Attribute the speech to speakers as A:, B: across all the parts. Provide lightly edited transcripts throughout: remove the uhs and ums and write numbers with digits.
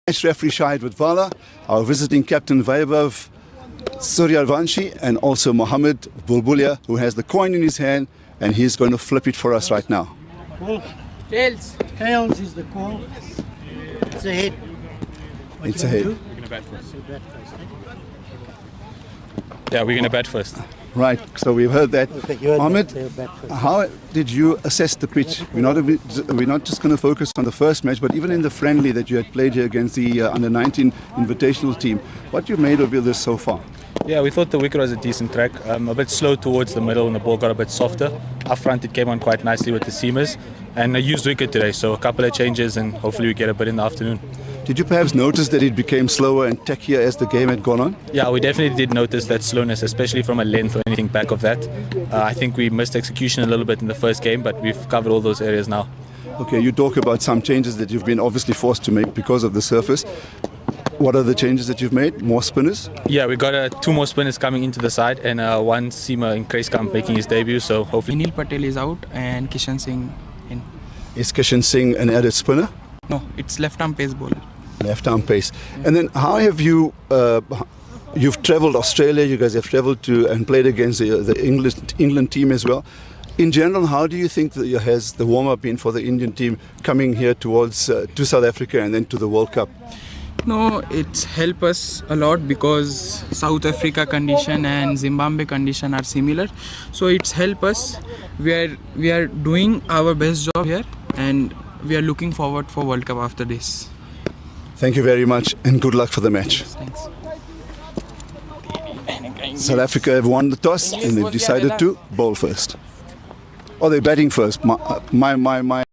A: Match referee Shahid Wadvala, our visiting captain Vaibhav Suryalvanshi, and also Mohammed Bulbulia, who has the coin in his hand, and he's going to flip it for us right now.
B: Tails. Tails is the call. It's a head.
A: It's a head.
C: We're going to bat first. Yeah, we're going to bat first.
A: Right, so we've heard that.
B: Okay, you heard
A: Mohammed,
B: that.
A: how did you assess the pitch? We're not just going to focus on the first match, but even in the friendly that you had played here against the under-19 invitational team. What you made of this so far?
C: Yeah, we thought the wicket was a decent track. A bit slow towards the middle and the ball got a bit softer. Up front it came on quite nicely with the seamers. And a used wicket today, so a couple of changes and hopefully we get a bit in the afternoon.
A: Did you perhaps notice that it became slower and tackier as the game had gone on?
C: Yeah, we definitely did notice that slowness, especially from a length or anything back of that. I think we missed execution a little bit in the first game, but we've covered all those areas now.
A: Okay, you talk about some changes that you've been obviously forced to make because of the surface. What are the changes that you've made? More spinners?
C: Yeah, we got two more spinners coming into the side and one seamer in Kreiskamp making his debut, so hopefully...
D: Neil Patel is out and Kishan Singh in.
A: Is Kishan Singh an added spinner?
D: No, it's left arm pace bowler.
A: Left arm pace. And then how have you, you've travelled Australia, you guys have travelled to and played against the England team as well. In general, how do you think that has the warm-up been for the Indian team coming here towards to South Africa and then to the World Cup?
D: No, it's helped us a lot because South Africa condition and Zimbabwe condition are similar. So it's helped us. We are doing our best job here and we are looking forward for World Cup after this.
A: Thank you very much and good luck for the match.
D: Yes, thanks.
A: South Africa have won the toss and they've decided to bowl first. Or they're batting first. My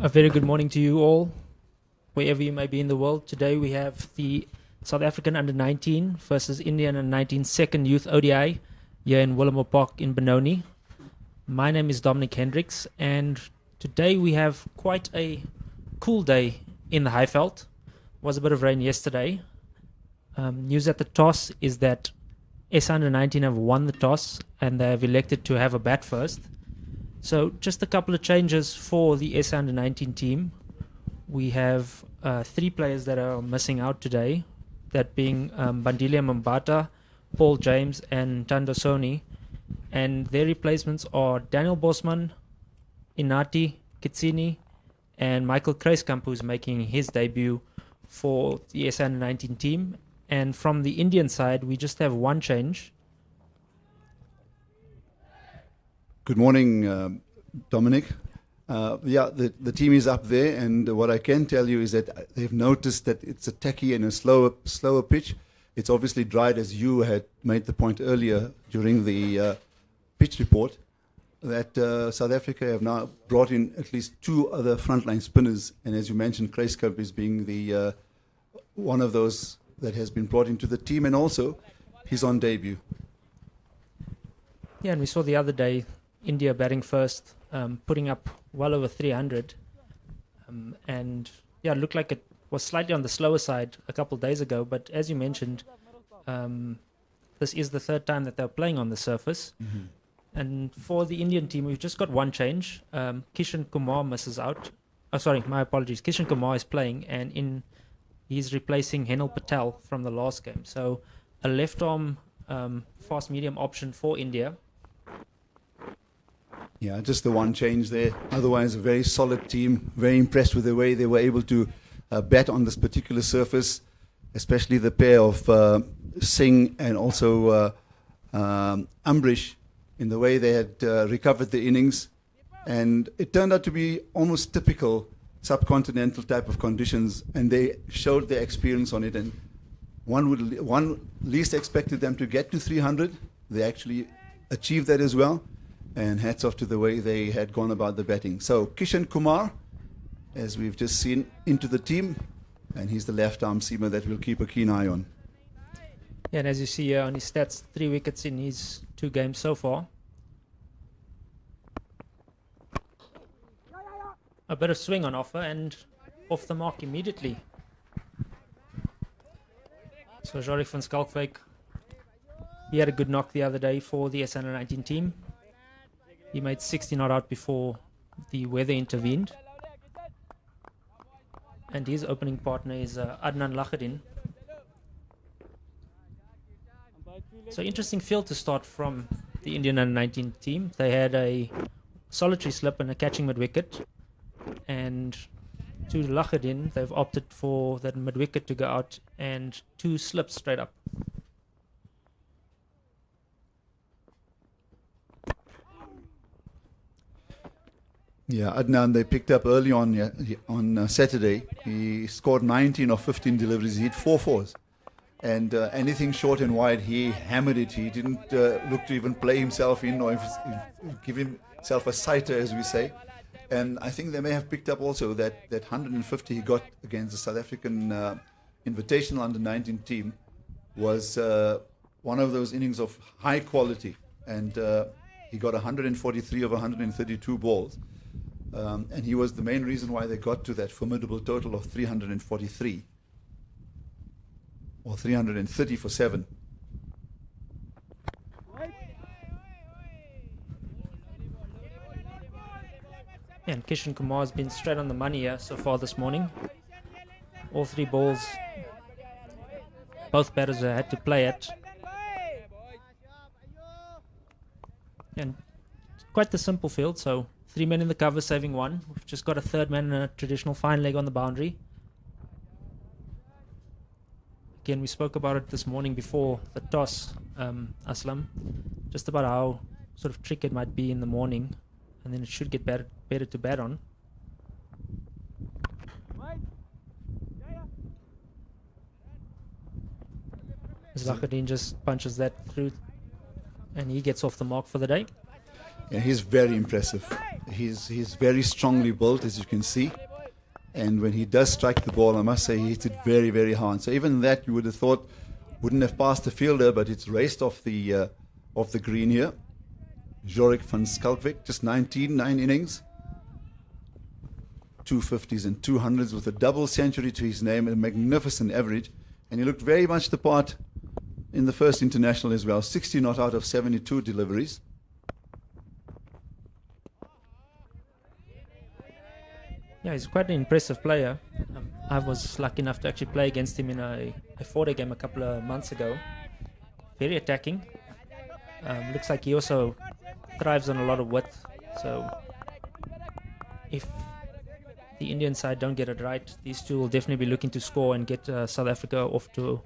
E: A very good morning to you all, wherever you may be in the world. Today we have the South African under-19 versus Indian under-19 second youth ODI here in Willowmoore Park in Benoni. My name is Dominic Hendricks, and today we have quite a cool day in the Highveld. Was a bit of rain yesterday. News at the toss is that SA under-19 have won the toss and they have elected to have a bat first. So just a couple of changes for the SA under-19 team. We have 3 players that are missing out today, that being Bandilia Mbata, Paul James and Tando Soni. And their replacements are Daniel Bosman, Inati Kitsini, and Michael Kruiskamp, who's making his debut for the SA under-19 team. And from the Indian side, we just have one change.
A: Good morning, Dominic. The team is up there, and what I can tell you is that they've noticed that it's a tacky and a slower pitch. It's obviously dried, as you had made the point earlier during the pitch report, that South Africa have now brought in at least 2 other frontline spinners, and as you mentioned, Kruiskamp is being the one of those that has been brought into the team, and also he's on debut.
E: Yeah, and we saw the other day India batting first, putting up well over 300. And yeah, it looked like it was slightly on the slower side a couple of days ago. But as you mentioned, this is the 3rd time that they're playing on the surface.
A: Mm-hmm.
E: And for the Indian team, we've just got one change. Kishan Kumar misses out. Oh, sorry, my apologies. Kishan Kumar is playing, and he's replacing Henil Patel from the last game. So a left-arm fast-medium option for India.
A: Yeah, just the one change there. Otherwise, a very solid team. Very impressed with the way they were able to bat on this particular surface, especially the pair of Singh and also Ambrish, in the way they had recovered the innings. And it turned out to be almost typical subcontinental type of conditions, and they showed their experience on it. And one least expected them to get to 300. They actually achieved that as well. And hats off to the way they had gone about the batting. So Kishan Kumar, as we've just seen, into the team, and he's the left-arm seamer that we'll keep a keen eye on.
E: Yeah, and as you see here on his stats, 3 wickets in his 2 games so far. A bit of swing on offer and off the mark immediately. So Jorik van Schalkwyk, he had a good knock the other day for the SA under-19 team. He made 60 not out before the weather intervened. And his opening partner is Adnan Lahadin. So interesting field to start from the Indian under-19 team. They had a solitary slip and a catching mid-wicket. And to Lahadin, they've opted for that mid-wicket to go out and 2 slips straight up.
A: Yeah, Adnan, they picked up early on Saturday. He scored 19 of 15 deliveries. He hit 4 fours. And anything short and wide, he hammered it. He didn't look to even play himself in or give himself a sighter, as we say. And I think they may have picked up also that 150 he got against the South African Invitational Under-19 team was one of those innings of high quality. And he got 143 of 132 balls. And he was the main reason why they got to that formidable total of 343 or 330 for 7.
E: And Kishan Kumar has been straight on the money here so far this morning. All 3 balls, both batters had to play at. And quite the simple field, so 3 men in the cover, saving 1. We've just got a 3rd man and a traditional fine leg on the boundary. Again, we spoke about it this morning before the toss, Aslam, just about how sort of tricky it might be in the morning, and then it should get better to bat on. Zahardin just punches that through, and he gets off the mark for the day.
A: Yeah, he's very impressive. He's very strongly built, as you can see. And when he does strike the ball, I must say he hits it very, very hard. So even that you would have thought wouldn't have passed the fielder, but it's raced off the green here. Jorik van Schalkwyk, just 19, 9 innings. 250s and 200s with a double century to his name, a magnificent average. And he looked very much the part in the first international as well. 60 not out of 72 deliveries.
E: Yeah, he's quite an impressive player. I was lucky enough to actually play against him in a 4-day game a couple of months ago. Very attacking. Looks like he also thrives on a lot of width. So if the Indian side don't get it right, these two will definitely be looking to score and get South Africa off to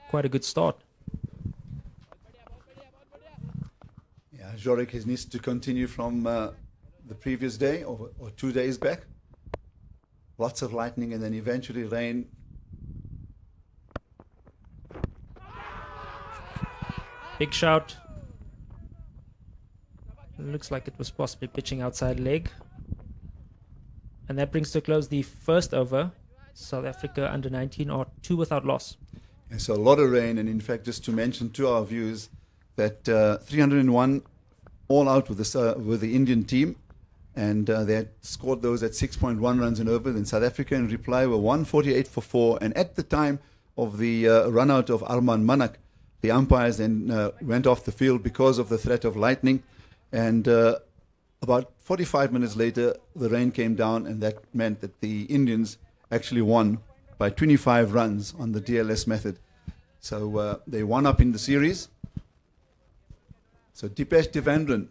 E: quite a good start.
A: Yeah, Jorik needs to continue from the previous day or 2 days back. Lots of lightning and then eventually rain.
E: Big shout. Looks like it was possibly pitching outside leg. And that brings to a close the first over. South Africa under 19 are 2 without loss.
A: And so a lot of rain, and in fact, just to mention to our viewers that 301 all out with the Indian team, and they had scored those at 6.1 runs and over. Then South Africa in reply were 148 for 4, and at the time of the run out of Arman Manak, the umpires then went off the field because of the threat of lightning, and about 45 minutes later, the rain came down, and that meant that the Indians actually won by 25 runs on the DLS method. So they won up in the series. So Dipesh Devendran,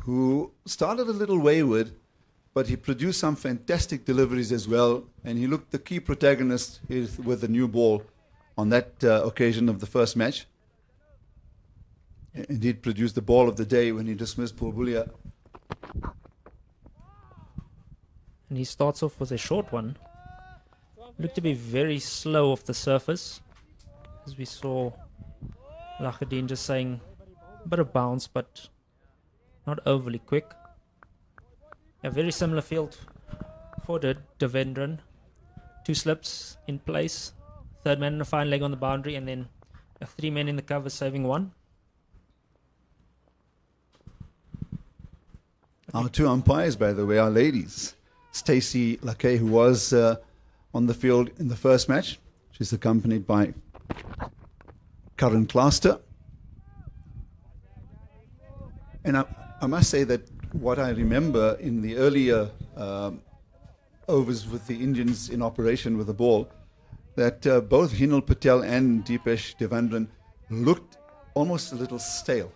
A: who started a little wayward, but he produced some fantastic deliveries as well, and he looked the key protagonist with the new ball on that occasion of the first match. Indeed, produced the ball of the day when he dismissed Pulbulia.
E: And he starts off with a short one. Looked to be very slow off the surface, as we saw Lahadin just saying a bit of bounce, but not overly quick. A very similar field for Devendran. 2 slips in place, 3rd man and a fine leg on the boundary, and then a 3 men in the cover saving 1.
A: Our 2 umpires, by the way, are ladies. Stacey Lakay, who was on the field in the first match. She's accompanied by Karen Cluster. And I must say that what I remember in the earlier overs with the Indians in operation with the ball, that both Hinal Patel and Dipesh Devendran looked almost a little stale.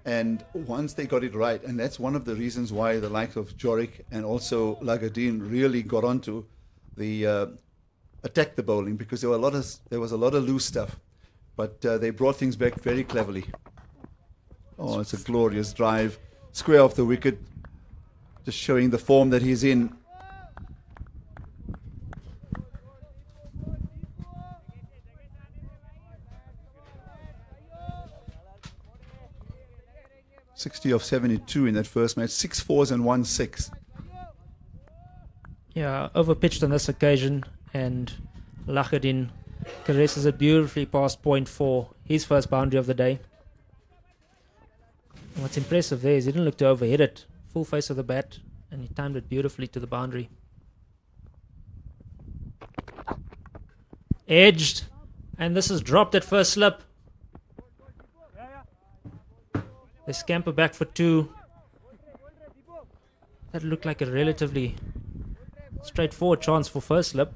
A: And once they got it right, and that's one of the reasons why the likes of Jorik and also Lagadin really got onto the attack the bowling, because there was a lot of loose stuff, but they brought things back very cleverly. Oh, it's a glorious drive, square off the wicket, just showing the form that he's in. .60 of 72 in that first match, 6 4s and 1 6.
E: Yeah, overpitched on this occasion, and Lahadin caresses it beautifully past point 4, his first boundary of the day. And what's impressive there is he didn't look to overhit it, full face of the bat, and he timed it beautifully to the boundary. Edged, and this is dropped at first slip. They scamper back for 2. That looked like a relatively straightforward chance for first slip.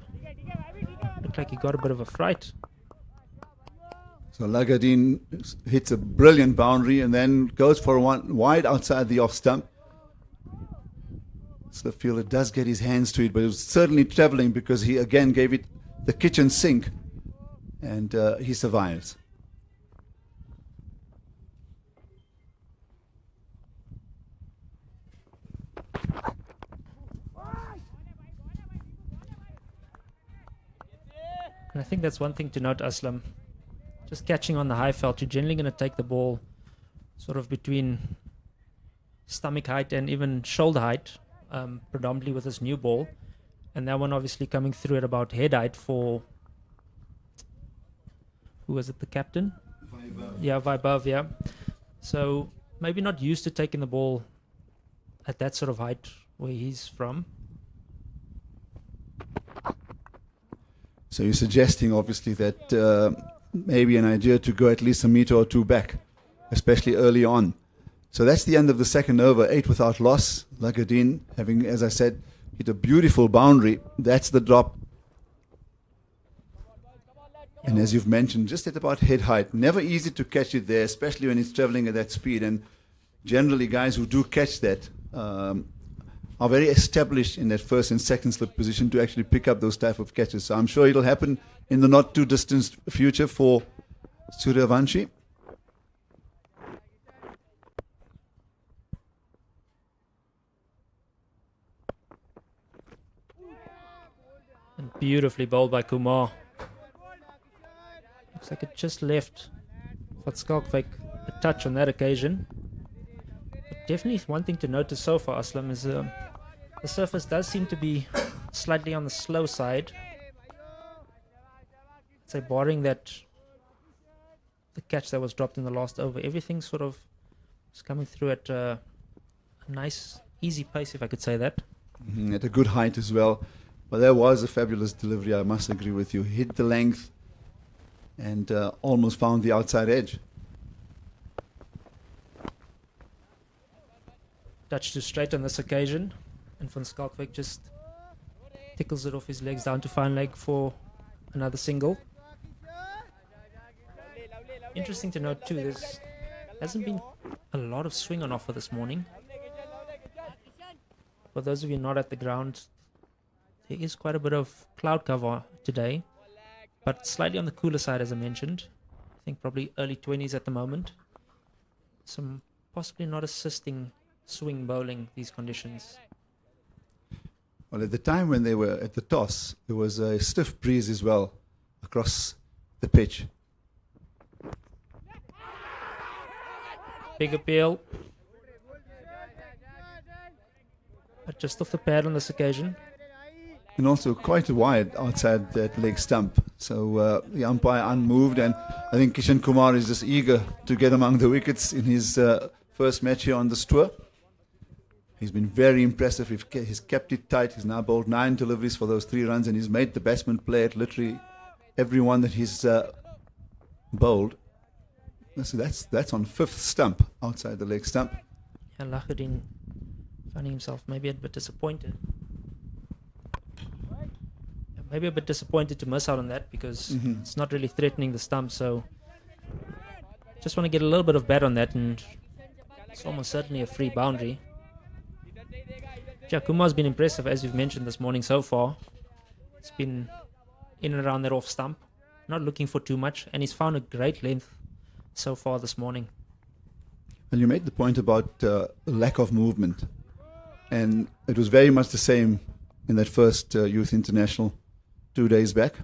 E: Looked like he got a bit of a fright.
A: So Lagadin hits a brilliant boundary and then goes for one wide outside the off stump. So the fielder does get his hands to it, but it was certainly travelling because he again gave it the kitchen sink, and he survives.
E: And I think that's one thing to note, Aslam. Just catching on the high felt, you're generally going to take the ball sort of between stomach height and even shoulder height, predominantly with his new ball. And that one obviously coming through at about head height for, who was it, the captain? Yeah, Vaibhav, yeah. So maybe not used to taking the ball at that sort of height where he's from.
A: So you're suggesting, obviously, that maybe an idea to go at least a meter or two back, especially early on. So that's the end of the second over, 8 without loss. Lagadin having, as I said, hit a beautiful boundary. That's the drop. And as you've mentioned, just at about head height. Never easy to catch it there, especially when it's traveling at that speed. And generally, guys who do catch that are very established in that first and second slip position to actually pick up those type of catches. So I'm sure it'll happen in the not too distant future for Suryavanshi.
E: And beautifully bowled by Kumar. Looks like it just left Van Schalkwyk a touch on that occasion. But definitely one thing to notice so far, Aslam, is the surface does seem to be slightly on the slow side. I'd say barring that, the catch that was dropped in the last over, everything sort of is coming through at a nice, easy pace, if I could say that.
A: At a good height as well. But there was a fabulous delivery, I must agree with you. Hit the length and almost found the outside edge.
E: Touch to straight on this occasion, and Van Schalkwyk just tickles it off his legs down to fine leg for another single. Interesting to note too, there hasn't been a lot of swing on offer this morning. For those of you not at the ground, there is quite a bit of cloud cover today, but slightly on the cooler side, as I mentioned. I think probably early 20s at the moment. Some possibly not assisting swing bowling these conditions.
A: Well, at the time when they were at the toss, there was a stiff breeze as well across the pitch.
E: Big appeal. But just off the pad on this occasion.
A: And also quite wide outside that leg stump. So the umpire unmoved, and I think Kishan Kumar is just eager to get among the wickets in his first match here on this tour. He's been very impressive. He's kept it tight. He's now bowled 9 deliveries for those 3 runs, and he's made the batsman play at literally every one that he's bowled. So that's on 5th stump outside the leg stump.
E: And Lahudin finding himself maybe a bit disappointed. Maybe a bit disappointed to miss out on that because it's not really threatening the stump. So just want to get a little bit of bat on that, and it's almost certainly a free boundary. Kumar's been impressive, as you've mentioned this morning so far. It's been in and around that off stump, not looking for too much, and he's found a great length so far this morning.
A: Well, you made the point about lack of movement, and it was very much the same in that first Youth International 2 days back.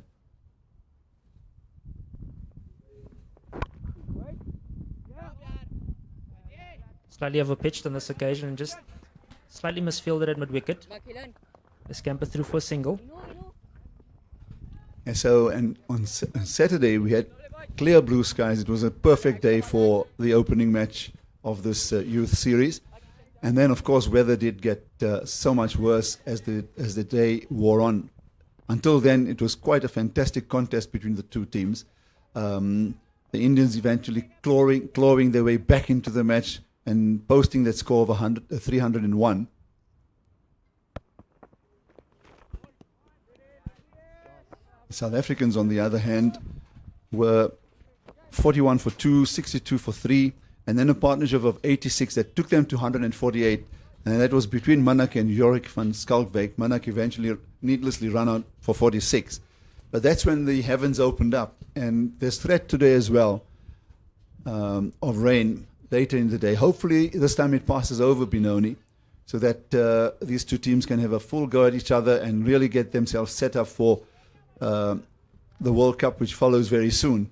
E: Slightly overpitched on this occasion and just slightly misfielded at mid-wicket. They scamper through for a single.
A: And so, and on Saturday we had clear blue skies. It was a perfect day for the opening match of this youth series. And then, of course, weather did get so much worse as the day wore on. Until then, it was quite a fantastic contest between the two teams. The Indians eventually clawing their way back into the match and posting that score of 301. The South Africans, on the other hand, were 41 for 2, 62 for 3, and then a partnership of 86 that took them to 148. And that was between Manak and Yorick van Schalkwyk. Manak eventually needlessly run out for 46. But that's when the heavens opened up. And there's threat today as well of rain later in the day. Hopefully this time it passes over Benoni so that these two teams can have a full go at each other and really get themselves set up for the World Cup, which follows very soon.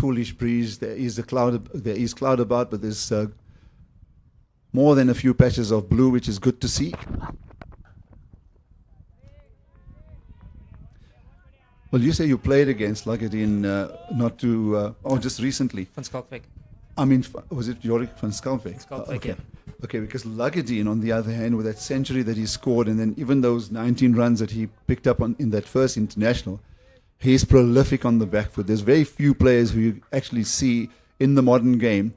A: coolish breeze. There is cloud about, but there's more than a few patches of blue, which is good to see. Well, you say you played against Lagadin just recently.
E: Van Schalkwyk.
A: I mean, was it Jorik van Schalkwyk?
E: Schalkwyk,
A: Okay.
E: yeah.
A: Okay, because Lagadin, on the other hand, with that century that he scored, and then even those 19 runs that he picked up in that first international, he's prolific on the back foot. There's very few players who you actually see in the modern game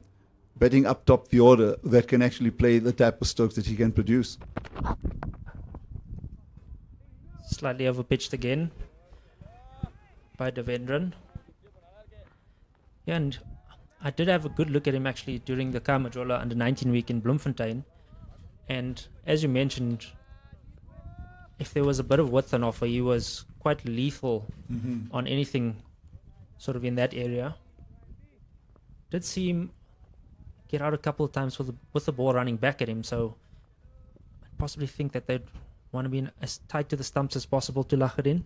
A: batting up top the order that can actually play the type of strokes that he can produce.
E: Slightly overpitched again by Devendran. Yeah, and I did have a good look at him actually during the Kamajola under-19 week in Bloemfontein. And as you mentioned, if there was a bit of width on offer, he was quite lethal on anything sort of in that area. Did see him get out a couple of times with the ball running back at him, so I possibly think that they'd want to be as tight to the stumps as possible to Lagadin.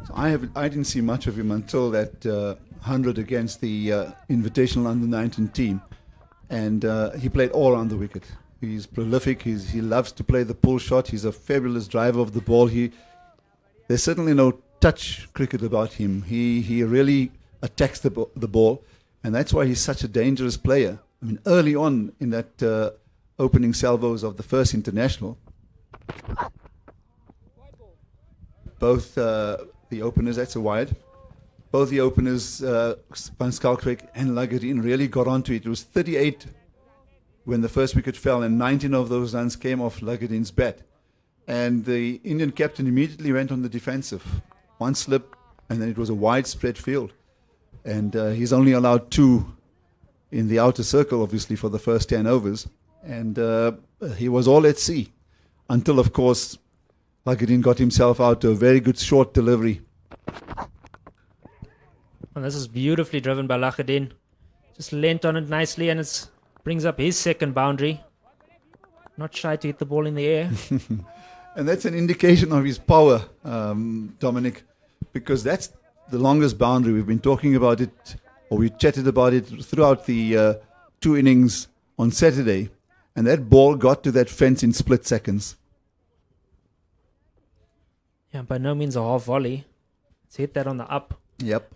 A: So I didn't see much of him until that 100 against the Invitational Under-19 team, and he played all around the wicket. He's prolific. He loves to play the pull shot. He's a fabulous driver of the ball. There's certainly no touch cricket about him. He really attacks the ball, and that's why he's such a dangerous player. I mean, early on in that opening salvos of the first international, both the openers, that's a wide, both the openers, Van Schalkwyk and Lagadin, really got onto it. It was 38 when the first wicket fell, and 19 of those runs came off Lagadin's bat. And the Indian captain immediately went on the defensive. One slip, and then it was a widespread field. And he's only allowed 2 in the outer circle, obviously, for the first 10 overs. And he was all at sea until, of course, Lagadin got himself out to a very good short delivery.
E: And this is beautifully driven by Lagadin. Just leant on it nicely, and it brings up his second boundary. Not shy to hit the ball in the air.
A: And that's an indication of his power, Dominic, because that's the longest boundary. We've been talking about it, or we chatted about it throughout the 2 innings on Saturday, and that ball got to that fence in split seconds.
E: Yeah, by no means a half volley. It's hit that on the up.
A: Yep.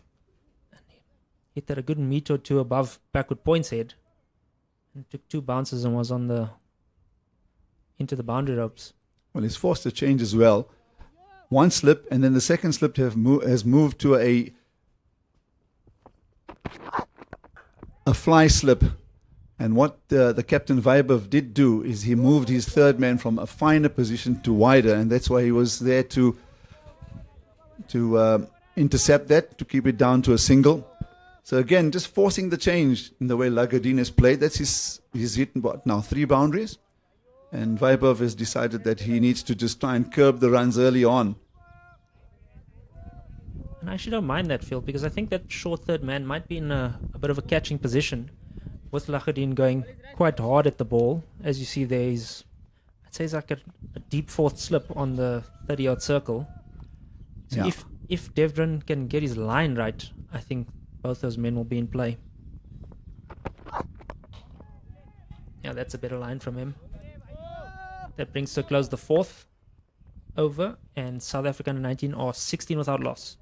E: Hit that a good meter or 2 above backward point's head. And took 2 bounces and was into the boundary ropes.
A: Well, he's forced a change as well. One slip, and then the second slip has moved to a fly slip. And what the captain Vaibhav did do is he moved his third man from a finer position to wider, and that's why he was there to intercept that, to keep it down to a single. So again, just forcing the change in the way Lagadin has played. That's he's hit what now 3 boundaries, and Vaibhav has decided that he needs to just try and curb the runs early on.
E: And I actually don't mind that, Phil, because I think that short third man might be in a bit of a catching position, with Lagadin going quite hard at the ball. As you see there, I'd say he's like a deep 4th slip on the 30-yard circle. So
A: Yeah.
E: if Devendran can get his line right, I think both those men will be in play. Yeah, that's a better line from him. That brings to a close the 4th over, and South Africa under 19 are 16 without loss.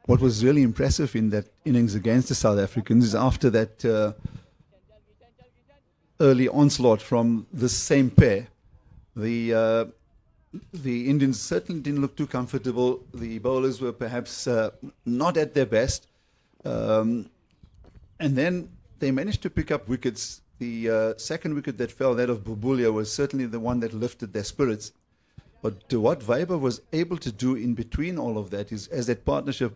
A: What was really impressive in that innings against the South Africans is after that early onslaught from this same pair, the Indians certainly didn't look too comfortable. The bowlers were perhaps not at their best. And then they managed to pick up wickets. The second wicket that fell, that of Bubulia, was certainly the one that lifted their spirits. But what Vaibhav was able to do in between all of that is, as that partnership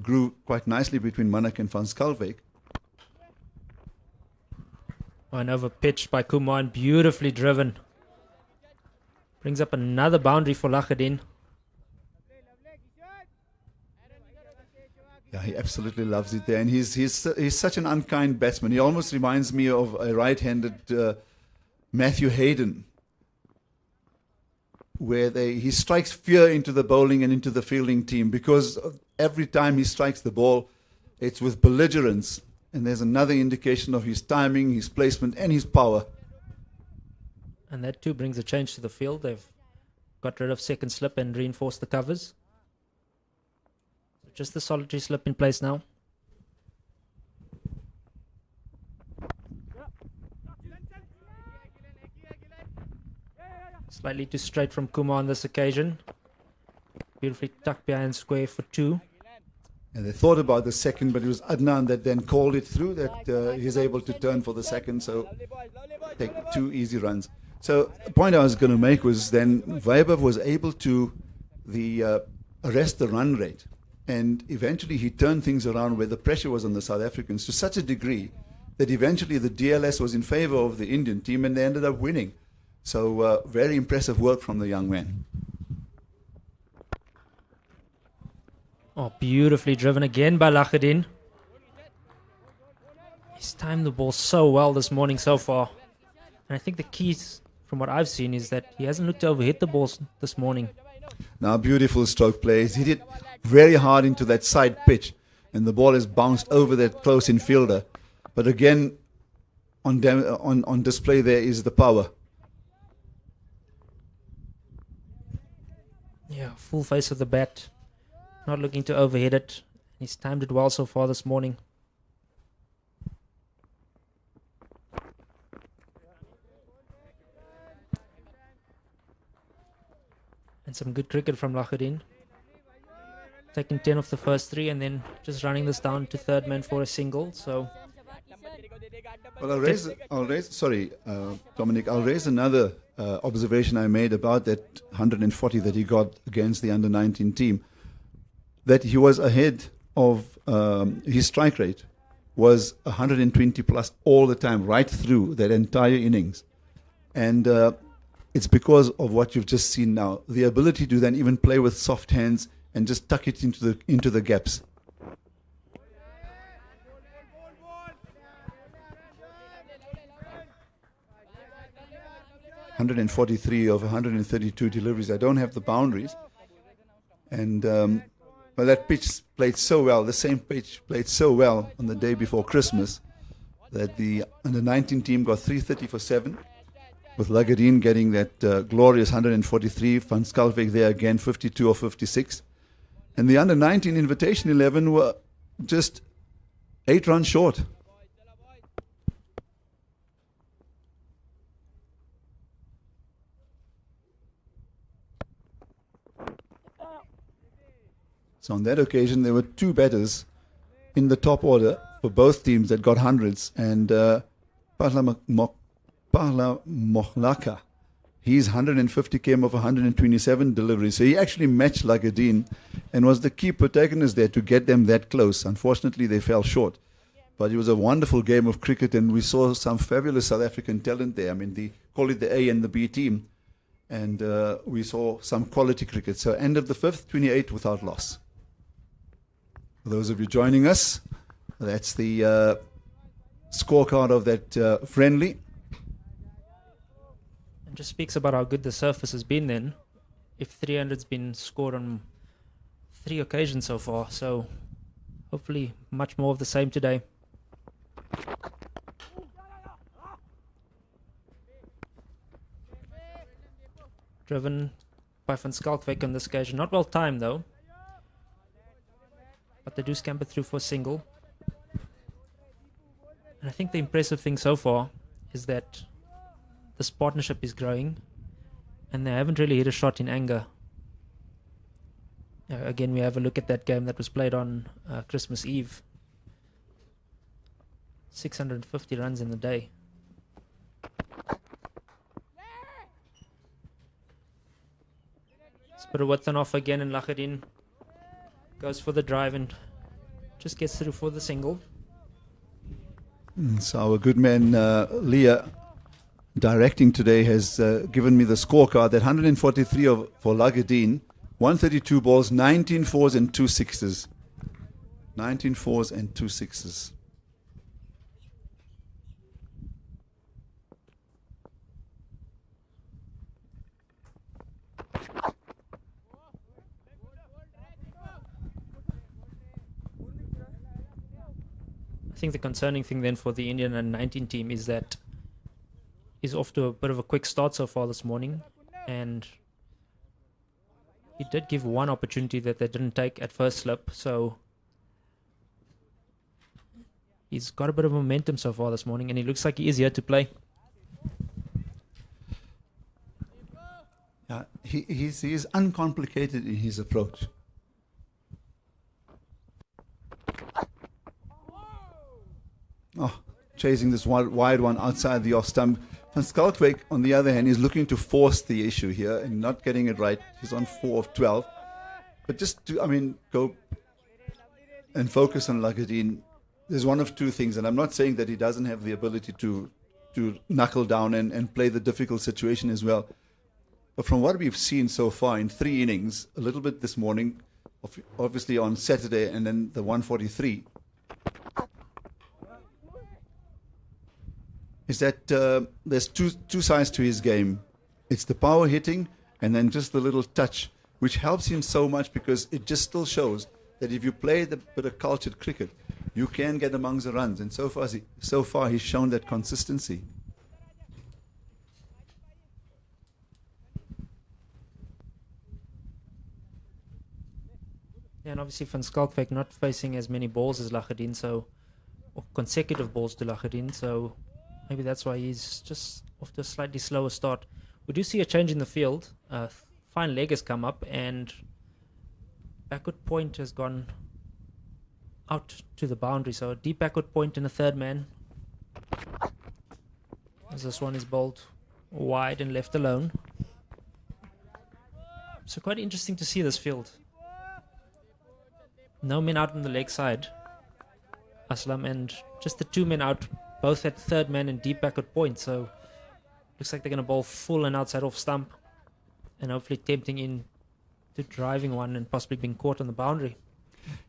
A: grew quite nicely between Manak and Van Schalkwyk.
E: One over pitched by Kumar and beautifully driven. Brings up another boundary for Lagadin.
A: Yeah, he absolutely loves it there, and he's such an unkind batsman. He almost reminds me of a right-handed Matthew Hayden, where he strikes fear into the bowling and into the fielding team, because every time he strikes the ball, it's with belligerence, and there's another indication of his timing, his placement, and his power.
E: And that too brings a change to the field. They've got rid of second slip and reinforced the covers. Just the solitary slip in place now. Slightly too straight from Kumar on this occasion. Beautifully tucked behind square for 2.
A: And they thought about the second, but it was Adnan that then called it through, that he's able to turn for the second, so take 2 easy runs. So the point I was going to make was then Vaibhav was able to arrest the run rate. And eventually he turned things around where the pressure was on the South Africans to such a degree that eventually the DLS was in favor of the Indian team and they ended up winning. So very impressive work from the young man.
E: Oh, beautifully driven again by Lahadin. He's timed the ball so well this morning so far. And I think the key, from what I've seen, is that he hasn't looked to overhit the balls this morning.
A: Now, beautiful stroke plays. He hit very hard into that side pitch, and the ball has bounced over that close infielder. But again, on display there is the power.
E: Yeah, full face of the bat. Not looking to overhit it. He's timed it well so far this morning. And some good cricket from Lahadin. Taking 10 off the first 3 and then just running this down to third man for a single. So,
A: well, Dominic, I'll raise another observation I made about that 140 that he got against the under-19 team. That he was ahead of his strike rate was 120 plus all the time, right through that entire innings. And it's because of what you've just seen now. The ability to then even play with soft hands and just tuck it into the gaps. (143 of 132 deliveries). I don't have the boundaries, and but that pitch played so well. The same pitch played so well on the day before Christmas that the under-19 team got 330 for 7. With Lahadin getting that glorious 143, Van Schalkwyk there again, 52 or 56. And the under-19 invitation 11 were just 8 runs short. So on that occasion, there were 2 batters in the top order for both teams that got hundreds. And Parla Mohlaka, his 150 came off 127 deliveries. So he actually matched Lahadin and was the key protagonist there to get them that close. Unfortunately, they fell short. But it was a wonderful game of cricket, and we saw some fabulous South African talent there. I mean, they call it the A and the B team. And we saw some quality cricket. So end of the 5th, 28 without loss. For those of you joining us, that's the scorecard of that friendly.
E: It just speaks about how good the surface has been then. If 300's been scored on 3 occasions so far, so hopefully much more of the same today. Driven by Van Schalkwyk on this occasion. Not well timed though. But they do scamper through for a single. And I think the impressive thing so far is that this partnership is growing and they haven't really hit a shot in anger. Again, we have a look at that game that was played on Christmas Eve. 650 runs in the day. Let's put a width on off again, and Lahadin goes for the drive and just gets through for the single.
A: So our good man Leah directing today has given me the scorecard. That 143 for Lahadin, 132 balls, 19 fours and 2 sixes. 19 fours and 2 sixes.
E: I think the concerning thing then for the Indian under-19 team is that he's off to a bit of a quick start so far this morning, and he did give one opportunity that they didn't take at first slip, so he's got a bit of momentum so far this morning, and he looks like he is here to play.
A: Yeah, he's uncomplicated in his approach. Oh, chasing this wide one outside the off stump. Van Schalkwyk, on the other hand, is looking to force the issue here and not getting it right. He's on 4 of 12. But just to, go and focus on Lagardine. There's one of two things, and I'm not saying that he doesn't have the ability to knuckle down and play the difficult situation as well. But from what we've seen so far in 3 innings, a little bit this morning, obviously on Saturday, and then the 143, is that there's two sides to his game. It's the power hitting and then just the little touch, which helps him so much because it just still shows that if you play the bit of cultured cricket, you can get amongst the runs. And so far he's shown that consistency.
E: Yeah, and obviously Van Schalkwyk not facing as many balls as Lagardine, or consecutive balls to Lagardine, so maybe that's why he's just off to a slightly slower start. We do see a change in the field. Fine leg has come up and backward point has gone out to the boundary. So a deep backward point in a third man. As this one is bowled wide and left alone. So quite interesting to see this field. No men out on the leg side. Aslam, and just the 2 men out, both at third man and deep backward point. So looks like they're going to bowl full and outside off stump, and hopefully tempting in to driving one and possibly being caught on the boundary.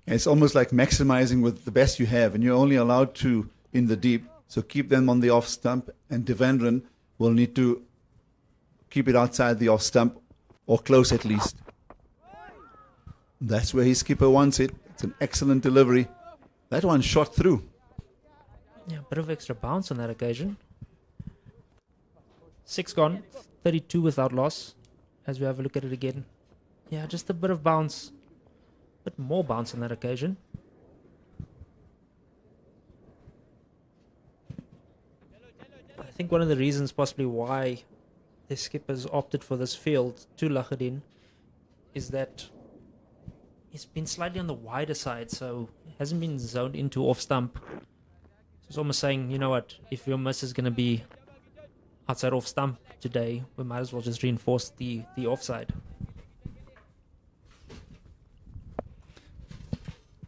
A: It's almost like maximizing with the best you have, and you're only allowed 2 in the deep, so keep them on the off stump, and Devendran will need to keep it outside the off stump, or close at least. That's where his skipper wants it. It's an excellent delivery. That one shot through.
E: Yeah, a bit of extra bounce on that occasion. 6 gone, 32 without loss, as we have a look at it again. Yeah, just a bit of bounce, a bit more bounce on that occasion. I think one of the reasons possibly why the skippers opted for this field to Lagardine is that he's been slightly on the wider side, so he hasn't been zoned into off stump. So it's almost saying, you know what, if your miss is going to be outside off stump today, we might as well just reinforce the offside.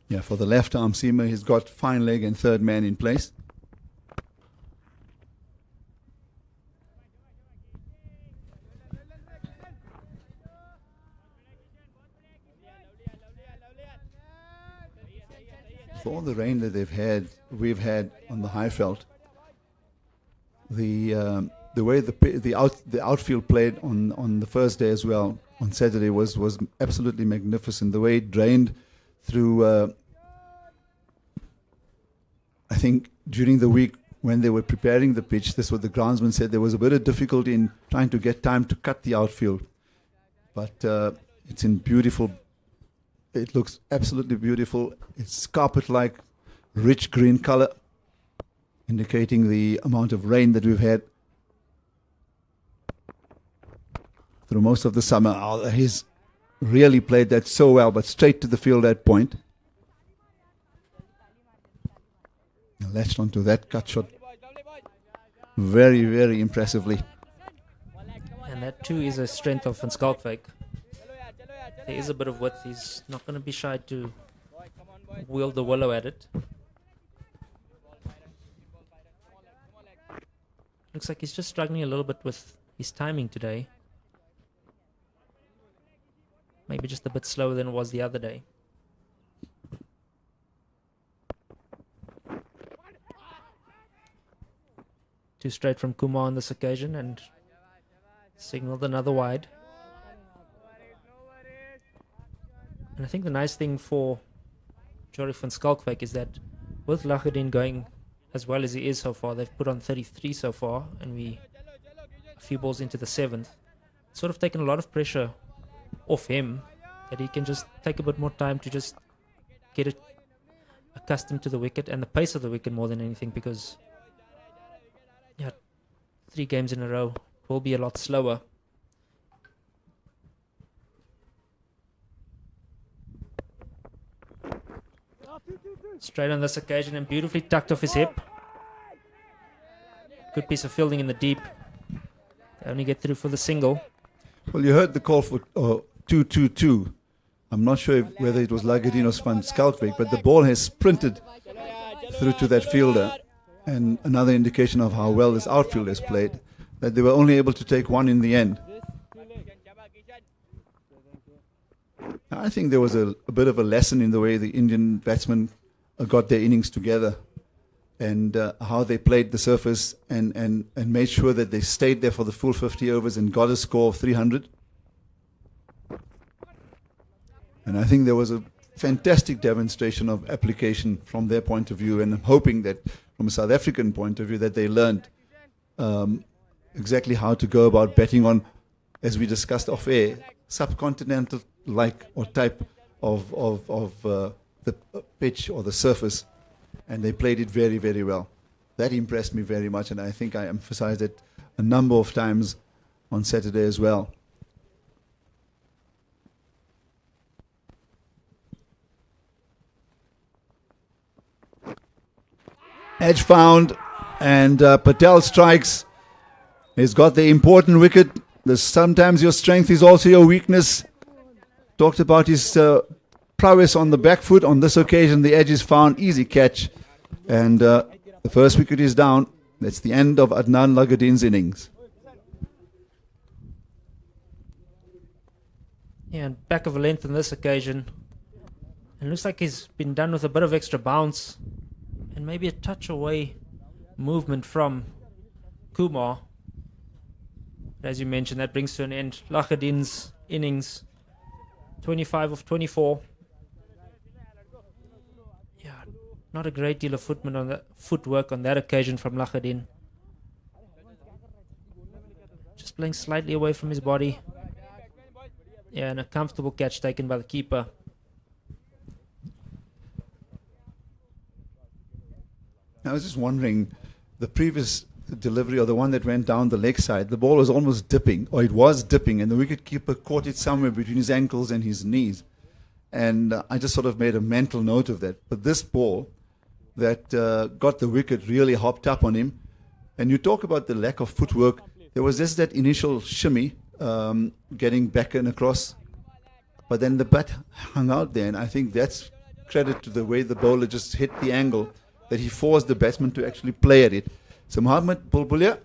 A: Yeah, for the left arm seamer, he's got fine leg and third man in place. For all the rain that we've had on the Highveld, the way the outfield played on the first day as well on Saturday was absolutely magnificent. The way it drained through, I think during the week when they were preparing the pitch, this is what the groundsman said, there was a bit of difficulty in trying to get time to cut the outfield, but it's in beautiful. It looks absolutely beautiful. It's carpet-like, rich green color, indicating the amount of rain that we've had through most of the summer. Oh, he's really played that so well, but straight to the field at point. Latched onto that cut shot very, very impressively.
E: And that too is a strength of Van Schalkwyk. There is a bit of width. He's not going to be shy to wield the willow at it. Looks like he's just struggling a little bit with his timing today. Maybe just a bit slower than it was the other day. Two straight from Kumar on this occasion and signaled another wide. And I think the nice thing for Joris van Schalkwyk is that with Lacherdien going as well as he is so far, they've put on 33 so far, and we a few balls into the 7th. It's sort of taken a lot of pressure off him, that he can just take a bit more time to just get it accustomed to the wicket and the pace of the wicket more than anything, because 3 games in a row will be a lot slower. Straight on this occasion and beautifully tucked off his hip. Good piece of fielding in the deep. They only get through for the single.
A: Well, you heard the call for 2-2-2. I'm not sure whether it was Lacherdien or Van Schalkwyk, but the ball has sprinted through to that fielder. And another indication of how well this outfield has played, that they were only able to take one in the end. I think there was a bit of a lesson in the way the Indian batsmen got their innings together, and how they played the surface and made sure that they stayed there for the full 50 overs and got a score of 300. And I think there was a fantastic demonstration of application from their point of view, and I'm hoping that from a South African point of view that they learned exactly how to go about betting on, as we discussed off air, subcontinental-like or type of the pitch or the surface, and they played it very, very well. That impressed me very much, and I think I emphasized it a number of times on Saturday as well. Edge found, and Patel strikes. He's got the important wicket. Sometimes your strength is also your weakness. Talked about his prowess on the back foot. On this occasion, the edge is found. Easy catch. And the first wicket is down. That's the end of Adnan Lacherdin's innings.
E: Yeah, and back of a length on this occasion. It looks like he's been done with a bit of extra bounce and maybe a touch away movement from Kumar. As you mentioned, that brings to an end Lacherdin's innings. 25 of 24. Yeah, not a great deal of footwork on that occasion from Lacherdin. Just playing slightly away from his body. Yeah, and a comfortable catch taken by the keeper.
A: I was just wondering, the previous delivery, or the one that went down the leg side, the ball was almost dipping, or it was dipping, and the wicketkeeper caught it somewhere between his ankles and his knees. And I just sort of made a mental note of that. But this ball that got the wicket really hopped up on him. And you talk about the lack of footwork. There was just that initial shimmy, getting back and across. But then the bat hung out there, and I think that's credit to the way the bowler just hit the angle, that he forced the batsman to actually play at it. So Mohammad Bulbulia,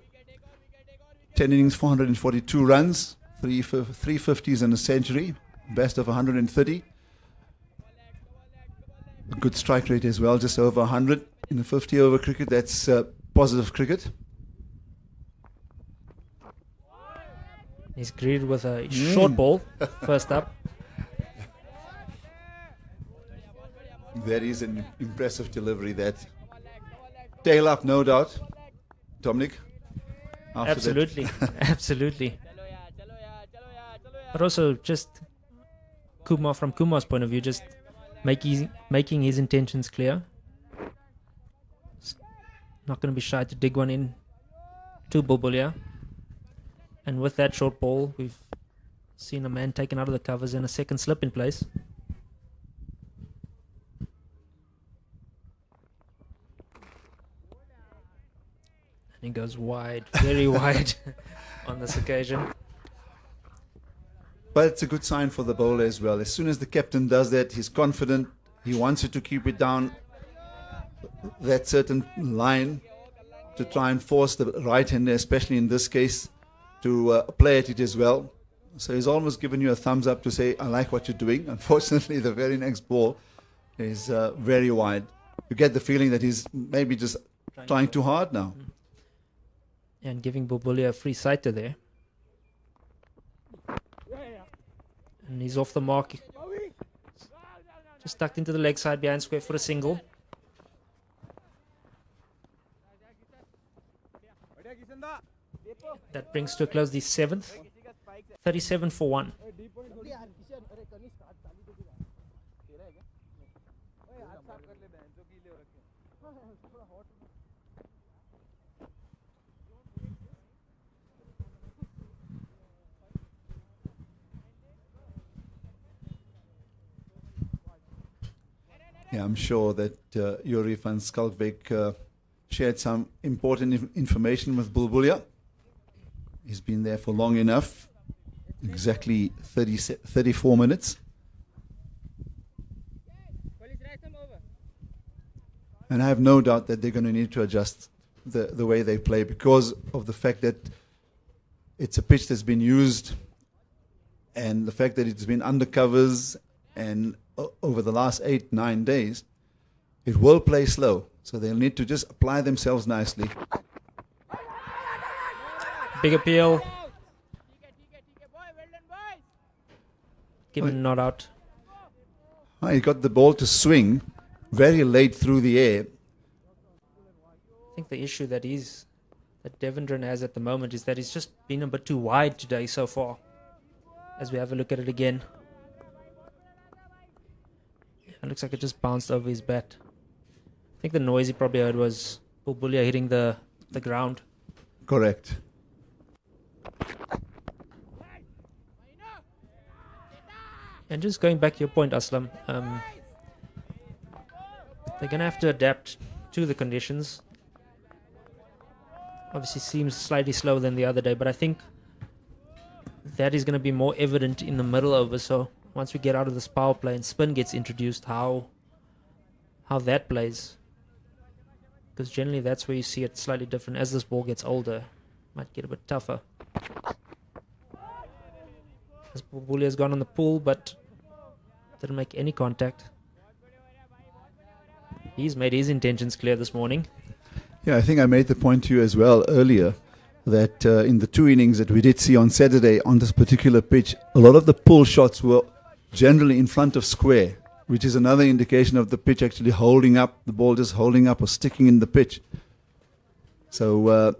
A: 10 innings, 442 runs, 350s and a century, best of 130. A good strike rate as well, just over 100 in a 50-over cricket. That's positive cricket.
E: He's greeted with a short ball, first up.
A: That is an impressive delivery, that. Tail up, no doubt. Dominic?
E: Absolutely, absolutely. But also, just Kumar, from Kumar's point of view, just making his intentions clear. Not going to be shy to dig one in to Bulbulia. And with that short ball, we've seen a man taken out of the covers and a second slip in place. And he goes wide, very wide on this occasion.
A: But it's a good sign for the bowler as well. As soon as the captain does that, he's confident. He wants you to keep it down that certain line to try and force the right-hander, especially in this case, to play at it as well. So he's almost given you a thumbs up to say, I like what you're doing. Unfortunately, the very next ball is very wide. You get the feeling that he's maybe just trying too hard now.
E: and giving Bulbulia a free sighter there. And he's off the mark. Just tucked into the leg side behind square for a single. That brings to a close the 7th. 37 for 1.
A: Yeah, I'm sure that Yuri van Skalkbeek shared some important information with Bulbulia. He's been there for long enough, exactly 34 minutes. And I have no doubt that they're going to need to adjust the way they play because of the fact that it's a pitch that's been used and the fact that it's been under covers and over the last 8-9 days, it will play slow. So they'll need to just apply themselves nicely.
E: Big appeal. Given not out.
A: He got the ball to swing very late through the air.
E: I think the issue that Devendran has at the moment is that he's just been a bit too wide today so far. As we have a look at it again. It looks like it just bounced over his bat. I think the noise he probably heard was Bulbulia hitting the ground.
A: Correct.
E: And just going back to your point, Aslam, they're going to have to adapt to the conditions. Obviously seems slightly slower than the other day, but I think that is going to be more evident in the middle over. So once we get out of this power play and spin gets introduced, how that plays. Because generally that's where you see it slightly different. As this ball gets older, might get a bit tougher. As Bulbulia's gone on the pool, but didn't make any contact. He's made his intentions clear this morning.
A: Yeah, I think I made the point to you as well earlier that in the 2 innings that we did see on Saturday on this particular pitch, a lot of the pull shots were generally in front of square, which is another indication of the pitch actually holding up, the ball just holding up or sticking in the pitch. So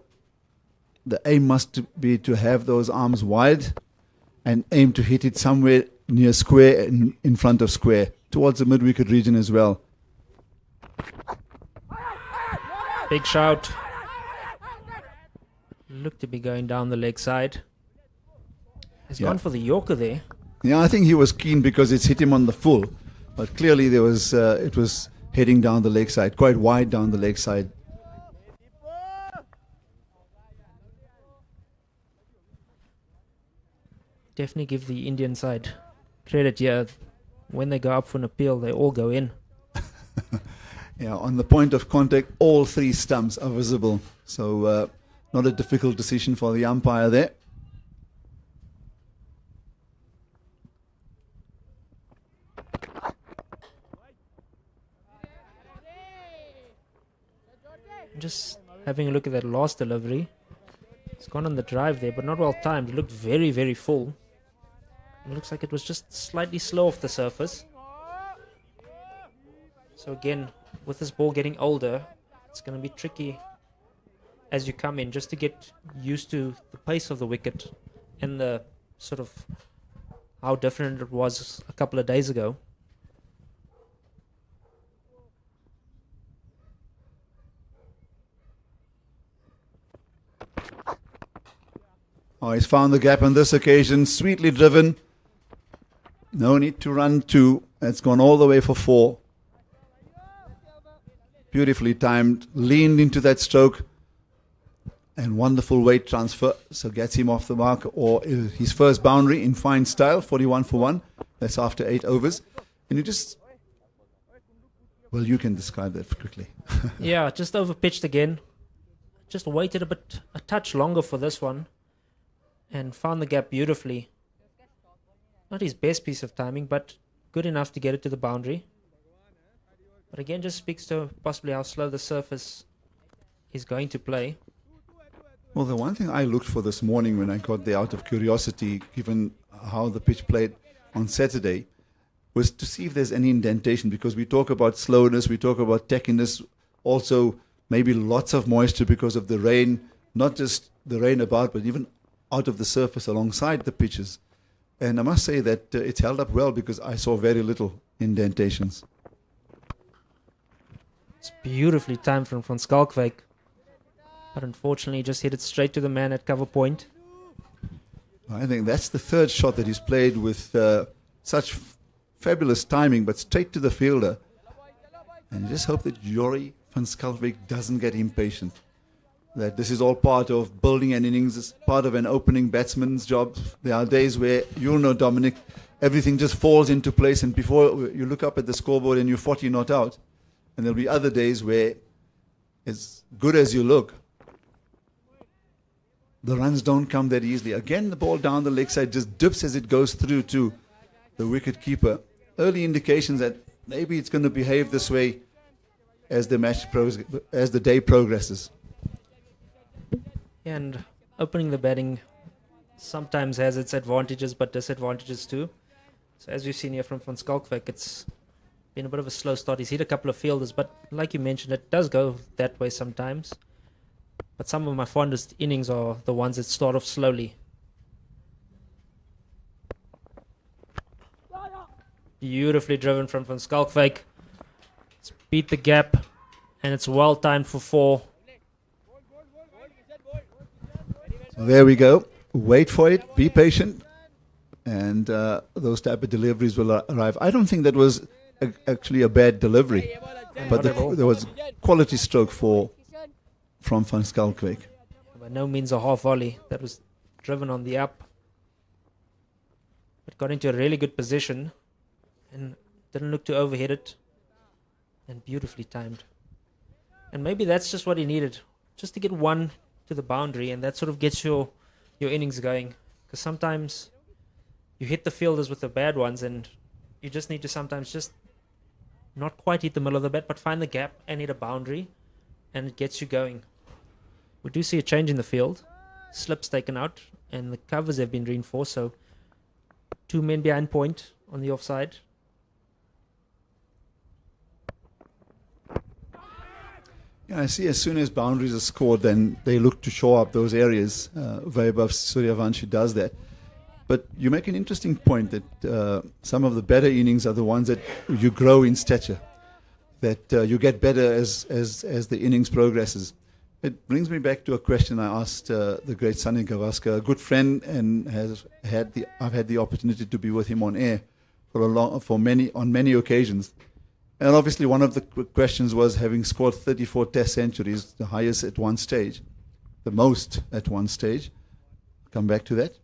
A: the aim must be to have those arms wide and aim to hit it somewhere near square and in front of square, towards the mid-wicket region as well.
E: Big shout. Looked to be going down the leg side. He's gone for the Yorker there.
A: Yeah, I think he was keen because it's hit him on the full. But clearly there was it was heading down the leg side, quite wide down the leg side.
E: Definitely give the Indian side credit here. When they go up for an appeal, they all go in.
A: Yeah, on the point of contact, all 3 stumps are visible. So not a difficult decision for the umpire there.
E: Just having a look at that last delivery. It's gone on the drive there, but not well timed. It looked very, very full. It looks like it was just slightly slow off the surface. So again, with this ball getting older, it's going to be tricky as you come in, just to get used to the pace of the wicket and the sort of how different it was a couple of days ago.
A: Oh, he's found the gap on this occasion, sweetly driven. No need to run 2. It's gone all the way for 4. Beautifully timed, leaned into that stroke, and wonderful weight transfer. So gets him off the mark, or his first boundary in fine style, 41 for 1. That's after 8 overs. And you just, well, you can describe that quickly.
E: Yeah, just overpitched again. Just waited a touch longer for this one. And found the gap beautifully. Not his best piece of timing, but good enough to get it to the boundary. But again, just speaks to possibly how slow the surface is going to play.
A: Well, the one thing I looked for this morning when I got there out of curiosity, given how the pitch played on Saturday, was to see if there's any indentation, because we talk about slowness, we talk about techiness, also maybe lots of moisture because of the rain, not just the rain about, but even out of the surface alongside the pitches. And I must say that it's held up well, because I saw very little indentations.
E: It's beautifully timed from Van Schalkwyk, but unfortunately just hit it straight to the man at cover point.
A: I think that's the third shot that he's played with such fabulous timing, but straight to the fielder. And you just hope that YODI Van Schalkwyk doesn't get impatient. That this is all part of building an innings, it's part of an opening batsman's job. There are days where, you'll know, Dominic, everything just falls into place, and before you look up at the scoreboard and you're 40 not out. And there'll be other days where, as good as you look, the runs don't come that easily. Again, the ball down the leg side just dips as it goes through to the wicket keeper. Early indications that maybe it's going to behave this way as the day progresses.
E: And opening the batting sometimes has its advantages but disadvantages too. So as we've seen here from Van Schalkwyk, it's been a bit of a slow start. He's hit a couple of fielders, but like you mentioned, it does go that way sometimes. But some of my fondest innings are the ones that start off slowly. Beautifully driven from Van Schalkwyk. It's beat the gap, and it's well timed for 4.
A: So there we go. Wait for it. Be patient. And those type of deliveries will arrive. I don't think that was actually a bad delivery. But there was quality stroke from Van Schalkwyk.
E: By no means a half volley. That was driven on the up. But got into a really good position and didn't look to overhit it. And beautifully timed. And maybe that's just what he needed. Just to get one to the boundary, and that sort of gets your innings going. Because sometimes you hit the fielders with the bad ones, and you just need to sometimes just not quite hit the middle of the bat, but find the gap and hit a boundary, and it gets you going. We do see a change in the field. Slips taken out, and the covers have been reinforced, so 2 men behind point on the offside.
A: Yeah, I see as soon as boundaries are scored, then they look to show up those areas. Vaibhav Suryavanshi does that. But you make an interesting point that some of the better innings are the ones that you grow in stature, that you get better as the innings progresses. It brings me back to a question I asked the great Sunny Gavaskar, a good friend, and I've had the opportunity to be with him on air on many occasions. And obviously one of the questions was, having scored 34 test centuries, the highest at one stage, the most at one stage. Come back to that.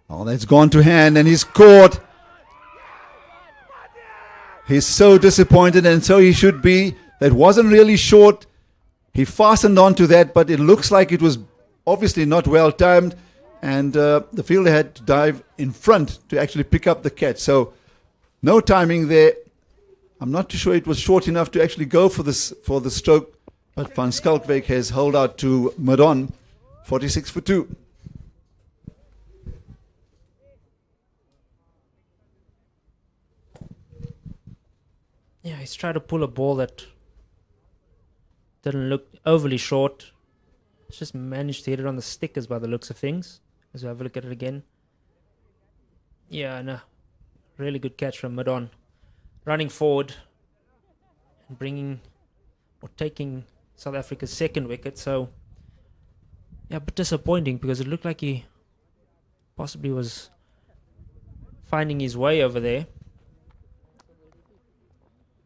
A: Oh, that's gone to hand, and he's caught. He's so disappointed, and so he should be. That wasn't really short. He fastened onto that, but it looks like it was obviously not well timed. And the fielder had to dive in front to actually pick up the catch. So no timing there. I'm not too sure it was short enough to actually go for the stroke. But Van Schalkwyk has held out to mid-on, 46 for 2.
E: Yeah, he's tried to pull a ball that didn't look overly short. He's just managed to hit it on the stickers by the looks of things. As we have a look at it again. Yeah, no. Really good catch from mid-on. Running forward and taking South Africa's second wicket. So, yeah, but disappointing, because it looked like he possibly was finding his way over there.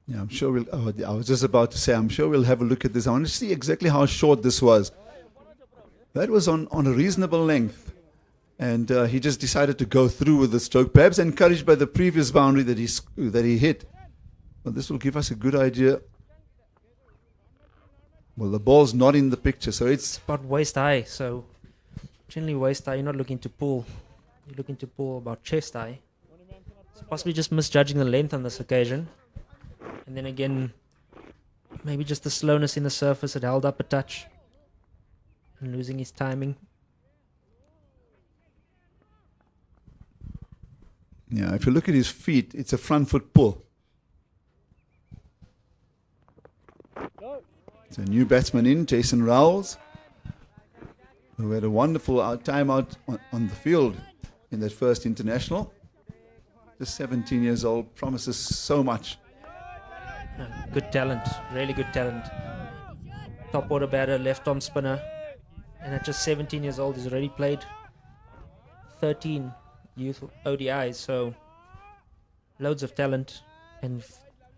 A: Yeah, I'm sure I was just about to say, I'm sure we'll have a look at this. I want to see exactly how short this was. That was on a reasonable length. And he just decided to go through with the stroke, perhaps encouraged by the previous boundary that he hit. But this will give us a good idea. Well, the ball's not in the picture, so it's
E: about waist high. So generally waist high, you're not looking to pull. You're looking to pull about chest high. So possibly just misjudging the length on this occasion. And then again, Maybe just the slowness in the surface had held up a touch and losing his timing.
A: Yeah, if you look at his feet, it's a front foot pull. It's a new batsman in, Jason Rowles, who had a wonderful time out on the field in that first international. Just 17 years old, promises so much.
E: Good talent, really good talent. Top order batter, left arm spinner. And at just 17 years old, he's already played 13 youth ODIs. So loads of talent and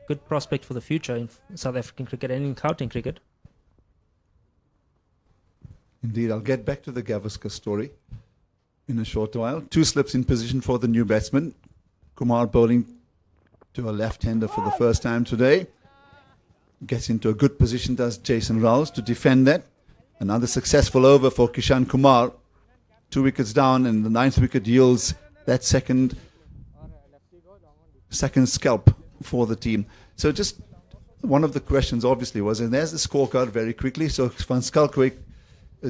E: good prospect for the future in South African cricket and in Gauteng cricket.
A: Indeed, I'll get back to the Gavaskar story in a short while. 2 slips in position for the new batsman. Kumar bowling to a left-hander for the first time today. Gets into a good position, does Jason Rowles, to defend that. Another successful over for Kishan Kumar. 2 wickets down, and the 9th wicket yields that second scalp for the team. So just one of the questions obviously was, and there's the scorecard very quickly. So Van Schalkwyk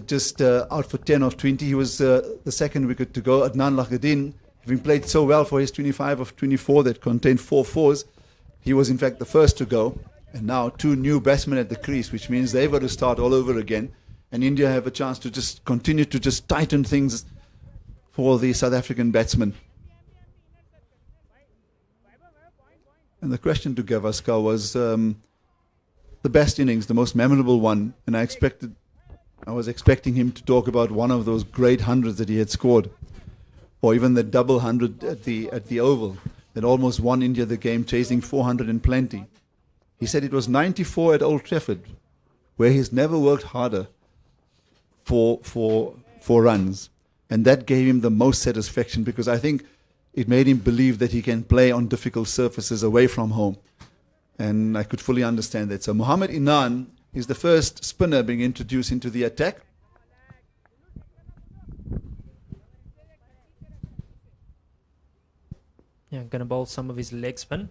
A: just out for 10 of 20. He was the second wicket to go. Adnan Laghadin, having played so well for his 25 of 24 that contained 4 fours, he was in fact the first to go. And now 2 new batsmen at the crease, which means they've got to start all over again. And India have a chance to just continue to just tighten things for the South African batsmen. And the question to Gavaskar was the best innings, the most memorable one. And I was expecting him to talk about one of those great hundreds that he had scored, or even the double 100 at the Oval that almost won India the game, chasing 400 and plenty. He said it was 94 at Old Trafford, where he's never worked harder for runs, and that gave him the most satisfaction, because I think it made him believe that he can play on difficult surfaces away from home, and I could fully understand that. So Mohammad Inan is the first spinner being introduced into the attack.
E: Yeah, going to bowl some of his leg spin.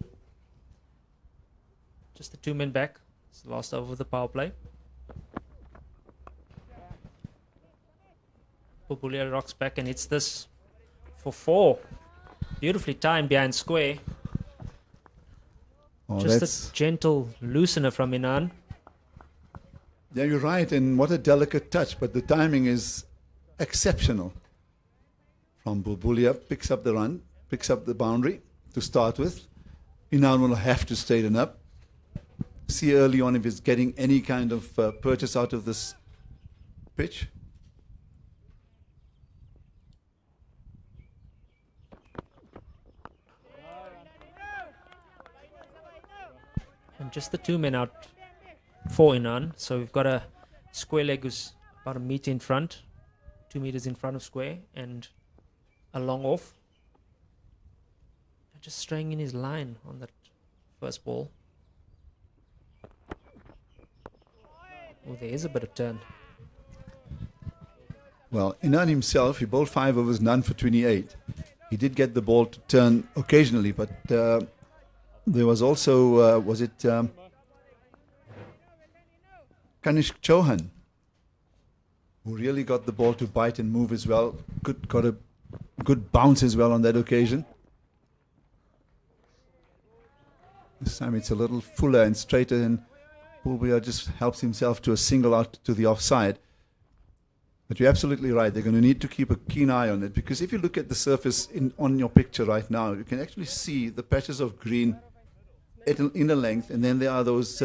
E: Just the 2 men back. It's the last over of the power play. Bubulia rocks back and hits this for 4. Beautifully timed behind square.
A: Oh,
E: Just a gentle loosener from Inan.
A: Yeah, you're right, and what a delicate touch, but the timing is exceptional. From Bubulia, picks up the run, picks up the boundary to start with. Inan will have to straighten up. See early on if he's getting any kind of purchase out of this pitch.
E: And just the 2 men out for Inan. So we've got a square leg who's about 1 meter in front, 2 meters in front of square, and a long off. Just straying in his line on that first ball. Oh, there is a bit of turn.
A: Well, Inan himself, he bowled 5 overs, none for 28. He did get the ball to turn occasionally, but there was also, Kanish Chauhan, who really got the ball to bite and move as well. Got a good bounce as well on that occasion. This time it's a little fuller and straighter, and Pulbia just helps himself to a single out to the offside. But you're absolutely right. They're going to need to keep a keen eye on it, because if you look at the surface on your picture right now, you can actually see the patches of green at an inner length, and then there are those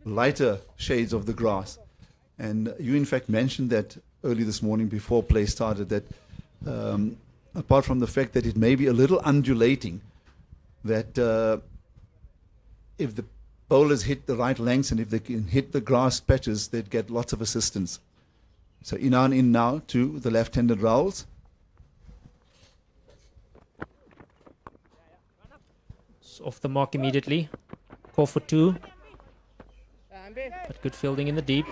A: lighter shades of the grass. And you, in fact, mentioned that early this morning before play started, that apart from the fact that it may be a little undulating, that if the bowlers hit the right lengths and if they can hit the grass patches, they'd get lots of assistance. So Inan in now to the left-handed Rowles.
E: It's off the mark immediately. Call for 2. But good fielding in the deep.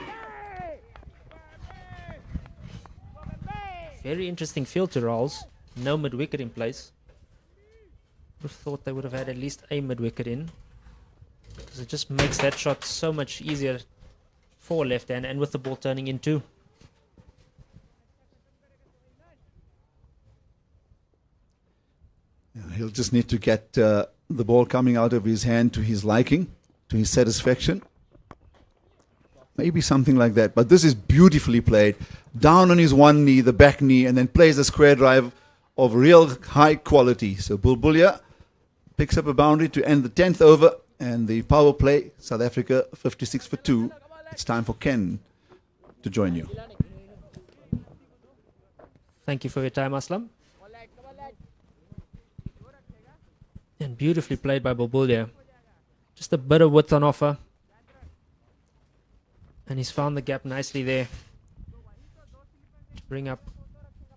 E: Very interesting field to Rowles. No mid-wicket in place. Would have thought they would have had at least a mid-wicket in. because it just makes that shot so much easier for left hand, and with the ball turning in too.
A: Yeah, he'll just need to get the ball coming out of his hand to his liking, to his satisfaction. Maybe something like that. But this is beautifully played. Down on his one knee, the back knee, and then plays a square drive of real high quality. So Bulbulia picks up a boundary to end the 10th over, and the power play, South Africa 56 for 2. It's time for Ken to join you.
E: Thank you for your time, Aslam. And beautifully played by Bulbulia. Just a bit of width on offer. And he's found the gap nicely there to bring up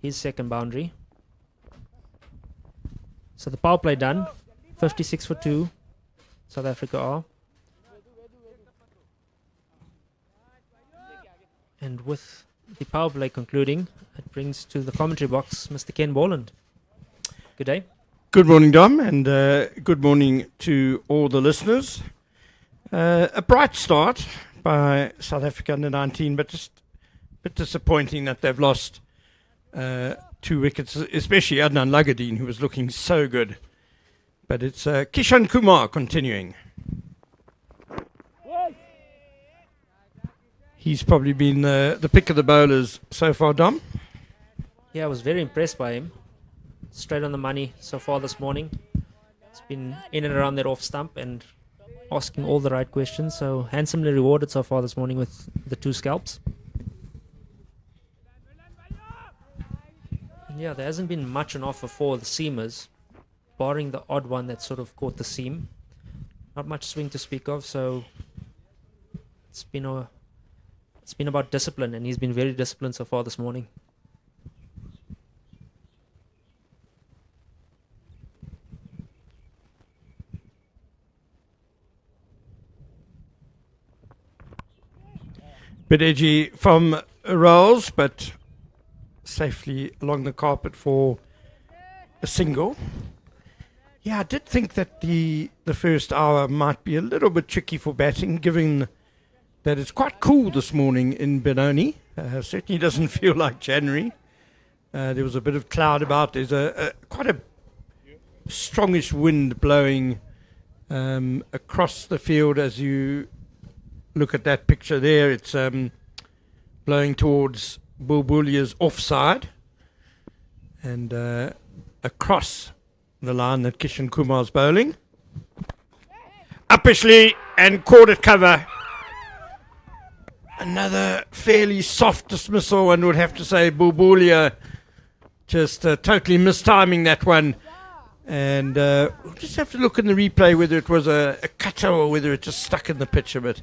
E: his second boundary. So the power play done. 56 for 2. South Africa are. And with the power play concluding, it brings to the commentary box Mr. Ken Borland. Good day.
B: Good morning, Dom, and good morning to all the listeners. A bright start by South Africa under 19, but just a bit disappointing that they've lost 2 wickets, especially Adnan Lagadin, who was looking so good. But it's Kishan Kumar continuing. He's probably been the pick of the bowlers so far, Dom.
E: Yeah, I was very impressed by him. Straight on the money so far this morning. It's been in and around that off stump and asking all the right questions. So handsomely rewarded so far this morning with the 2 scalps. And yeah, there hasn't been much on offer for the seamers, barring the odd one that sort of caught the seam. Not much swing to speak of, so it's been about discipline, and he's been very disciplined so far this morning.
B: Bit edgy from Rowles, but safely along the carpet for a single. Yeah, I did think that the first hour might be a little bit tricky for batting, given that it's quite cool this morning in Benoni. Certainly doesn't feel like January. There was a bit of cloud about. There's quite a strongish wind blowing across the field as you look at that picture there. It's blowing towards Bulbulia's offside and across the line that Kishan Kumar's bowling. Uppishly and caught at cover. Another fairly soft dismissal, one would have to say. Bulbulia just totally mistiming that one. And we'll just have to look in the replay whether it was a cutter or whether it just stuck in the pitch a bit.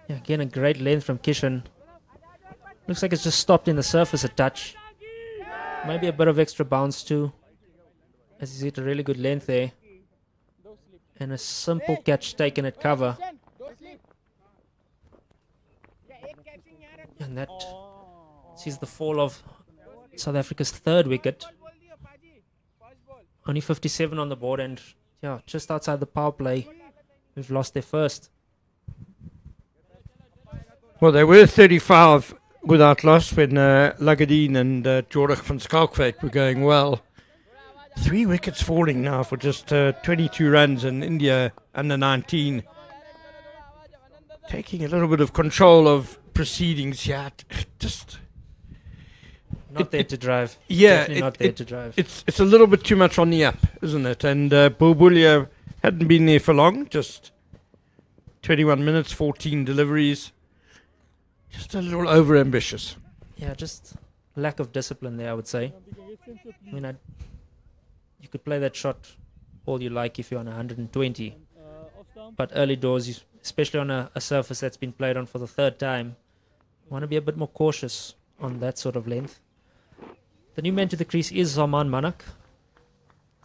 E: Yeah, again, a great length from Kishan. Looks like it's just stopped in the surface a touch. Maybe a bit of extra bounce too, as he's hit a really good length there. And a simple catch taken at cover. And that sees the fall of South Africa's 3rd wicket. Only 57 on the board, and yeah, just outside the power play, we've lost their first.
B: Well, they were 35 without loss when Lagadin and Jordik van Schalkwyk were going well. 3 wickets falling now for just 22 runs, and India under 19 taking a little bit of control of proceedings here. Just
E: Not there to drive.
B: Yeah,
E: Definitely not there to drive.
B: It's a little bit too much on the up, isn't it? And Bulbulia hadn't been there for long, just 21 minutes, 14 deliveries. Just a little over-ambitious.
E: Yeah, just lack of discipline there, I would say. I mean, you could play that shot all you like if you're on 120. But early doors, especially on a surface that's been played on for the 3rd time, you want to be a bit more cautious on that sort of length. The new man to the crease is Zaman Manak.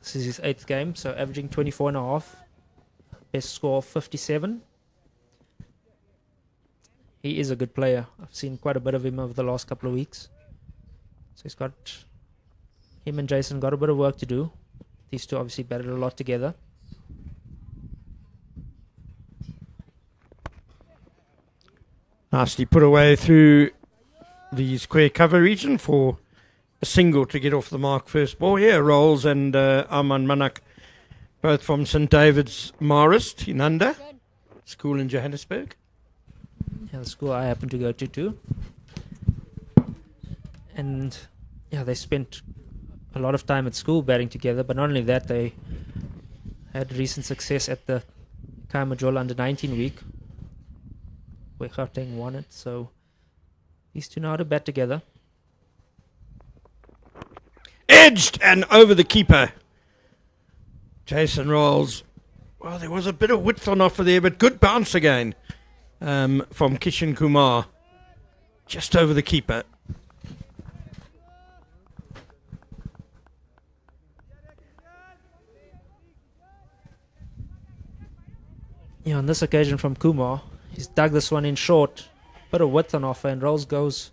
E: This is his 8th game, so averaging 24.5. Best score 57. He is a good player. I've seen quite a bit of him over the last couple of weeks. So him and Jason got a bit of work to do. These two obviously batted a lot together.
B: Nicely put away through the square cover region for a single to get off the mark first ball. Yeah, Rowles and Arman Manak, both from St. David's Marist in Under, school in Johannesburg.
E: Yeah, the school I happen to go to too. And yeah, they spent a lot of time at school batting together, but not only that, they had recent success at the Kamajola Under-19 week, where Gauteng won it. So these two know how to bat together.
B: Edged and over the keeper. Jason Rowles. Well, there was a bit of width on offer there, but good bounce again from Kishan Kumar. Just over the keeper.
E: Yeah, on this occasion from Kumar, he's dug this one in short. Bit of width on offer, and Rowles goes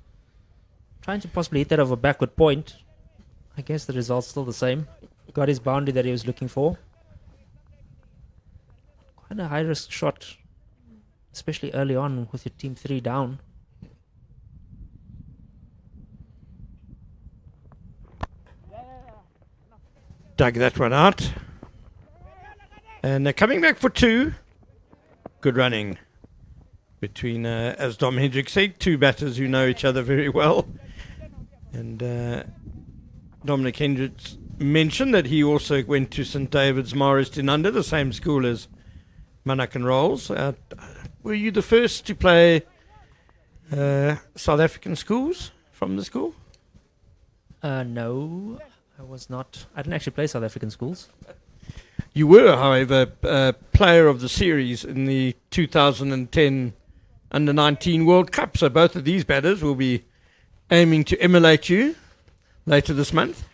E: trying to possibly hit that over backward point. I guess the result's still the same. Got his boundary that he was looking for. Quite a high risk shot, especially early on with your team 3 down.
B: Dug that one out. And they're coming back for 2. Good running between, as Dom Hendrick said, 2 batters who know each other very well. And Dominic Hendricks mentioned that he also went to St. David's Marist in Under, the same school as Manak and Rowles. Were you the first to play South African schools from the school?
E: No, I was not. I didn't actually play South African schools.
B: You were, however, player of the series in the 2010 Under-19 World Cup. So both of these batters will be aiming to emulate you later this month.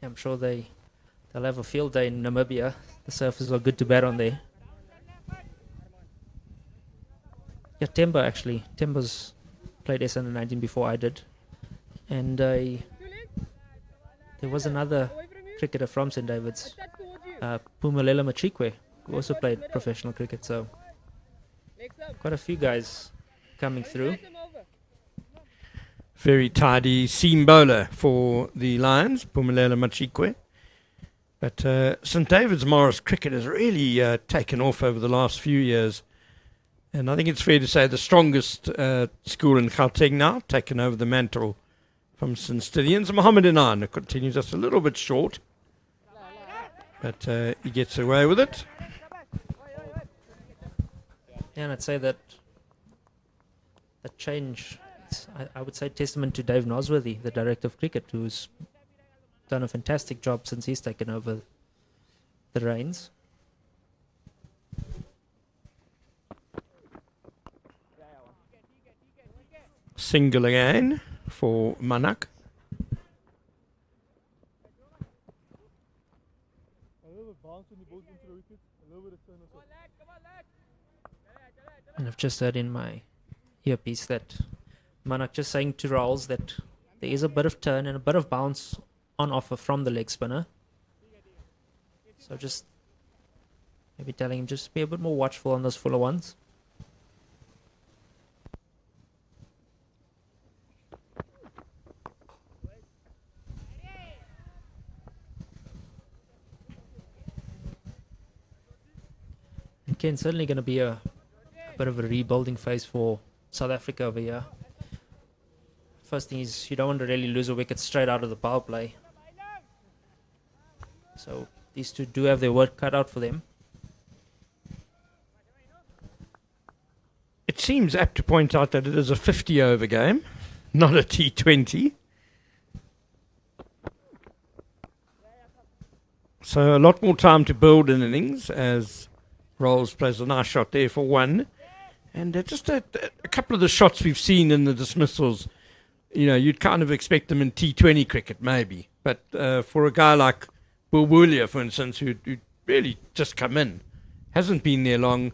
E: Yeah, I'm sure they'll have a field day in Namibia. The surfaces are good to bat on there. Yeah, Temba's played S Under-19 before I did. And there was another cricketer from St. David's, Pumelela Machikwe, who also played professional cricket. So quite a few guys coming through.
B: Very tidy seam bowler for the Lions, Pumelela Machikwe. But St. David's Morris cricket has really taken off over the last few years. And I think it's fair to say the strongest school in Gauteng now, taken over the mantle from St. Stithians. Mohammed Inan continues just a little bit short, but he gets away with it.
E: Yeah, and I'd say that change, I would say, testament to Dave Nosworthy, the director of cricket, who's done a fantastic job since he's taken over the reins.
B: Single again for Manak.
E: And I've just heard in my earpiece that Manak just saying to Rowles that there is a bit of turn and a bit of bounce on offer from the leg spinner. So just maybe telling him just be a bit more watchful on those fuller ones. And Ken's certainly going to be a bit of a rebuilding phase for South Africa over here. First thing is you don't want to really lose a wicket straight out of the power play. So these two do have their work cut out for them.
B: It seems apt to point out that it is a 50-over game, not a T20. So a lot more time to build an innings as Rowles plays a nice shot there for 1. And just a couple of the shots we've seen in the dismissals, you know, you'd kind of expect them in T20 cricket maybe. But for a guy like Bulbulia, for instance, who'd really just come in, hasn't been there long,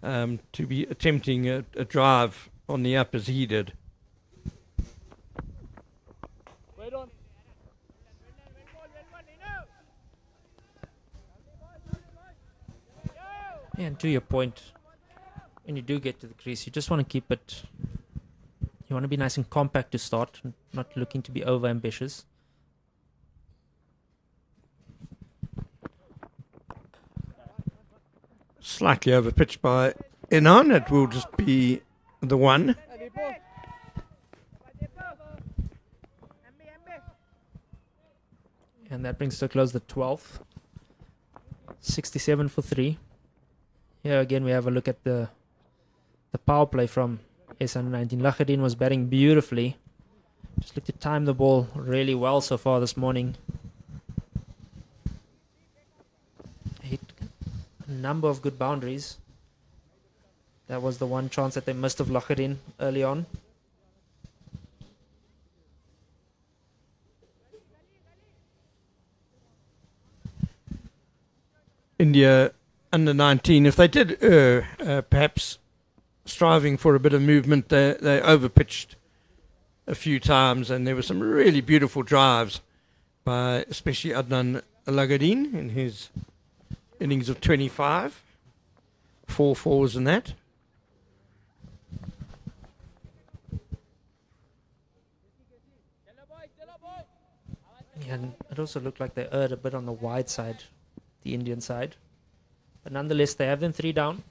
B: to be attempting a drive on the up as he did.
E: Yeah, and to your point, when you do get to the crease, you just want to keep it. You want to be nice and compact to start, not looking to be over ambitious.
B: Slightly overpitched by Enon. It will just be the one.
E: And that brings to a close the 12th. 67 for 3. Here again we have a look at the power play from S19. Lachadin was batting beautifully. Just looked to time the ball really well so far this morning. Hit a number of good boundaries. That was the one chance that they missed of Lachadin early on.
B: India under 19, if they did perhaps striving for a bit of movement, they overpitched a few times, and there were some really beautiful drives by especially Adnan Lagadin in his innings of 25, 4 fours and that.
E: Yeah, and it also looked like they erred a bit on the wide side, the Indian side. But nonetheless, they have them 3 down.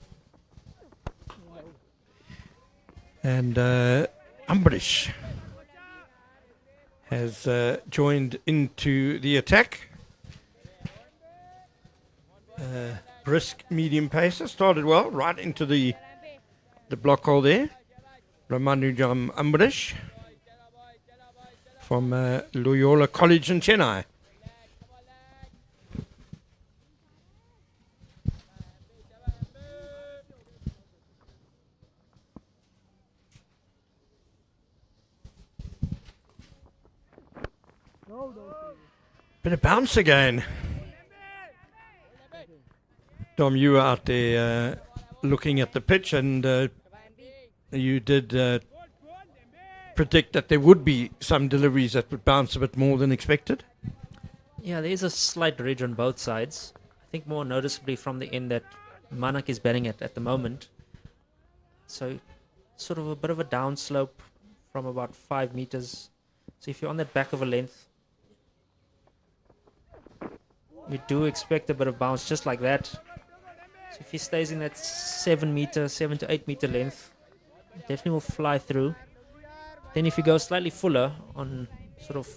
B: And Ambrish has joined into the attack. Brisk medium pacer, started well, right into the block hole there. Ramanujam Ambrish from Loyola College in Chennai. Bit of bounce again. Dom, you were out there looking at the pitch, and you did predict that there would be some deliveries that would bounce a bit more than expected.
E: Yeah, there is a slight ridge on both sides. I think more noticeably from the end that Manak is batting at the moment. So sort of a bit of a downslope from about 5 meters. So if you're on that back of a length, you do expect a bit of bounce just like that. So if he stays in that 7 to 8 meter length, definitely will fly through. Then if you go slightly fuller on sort of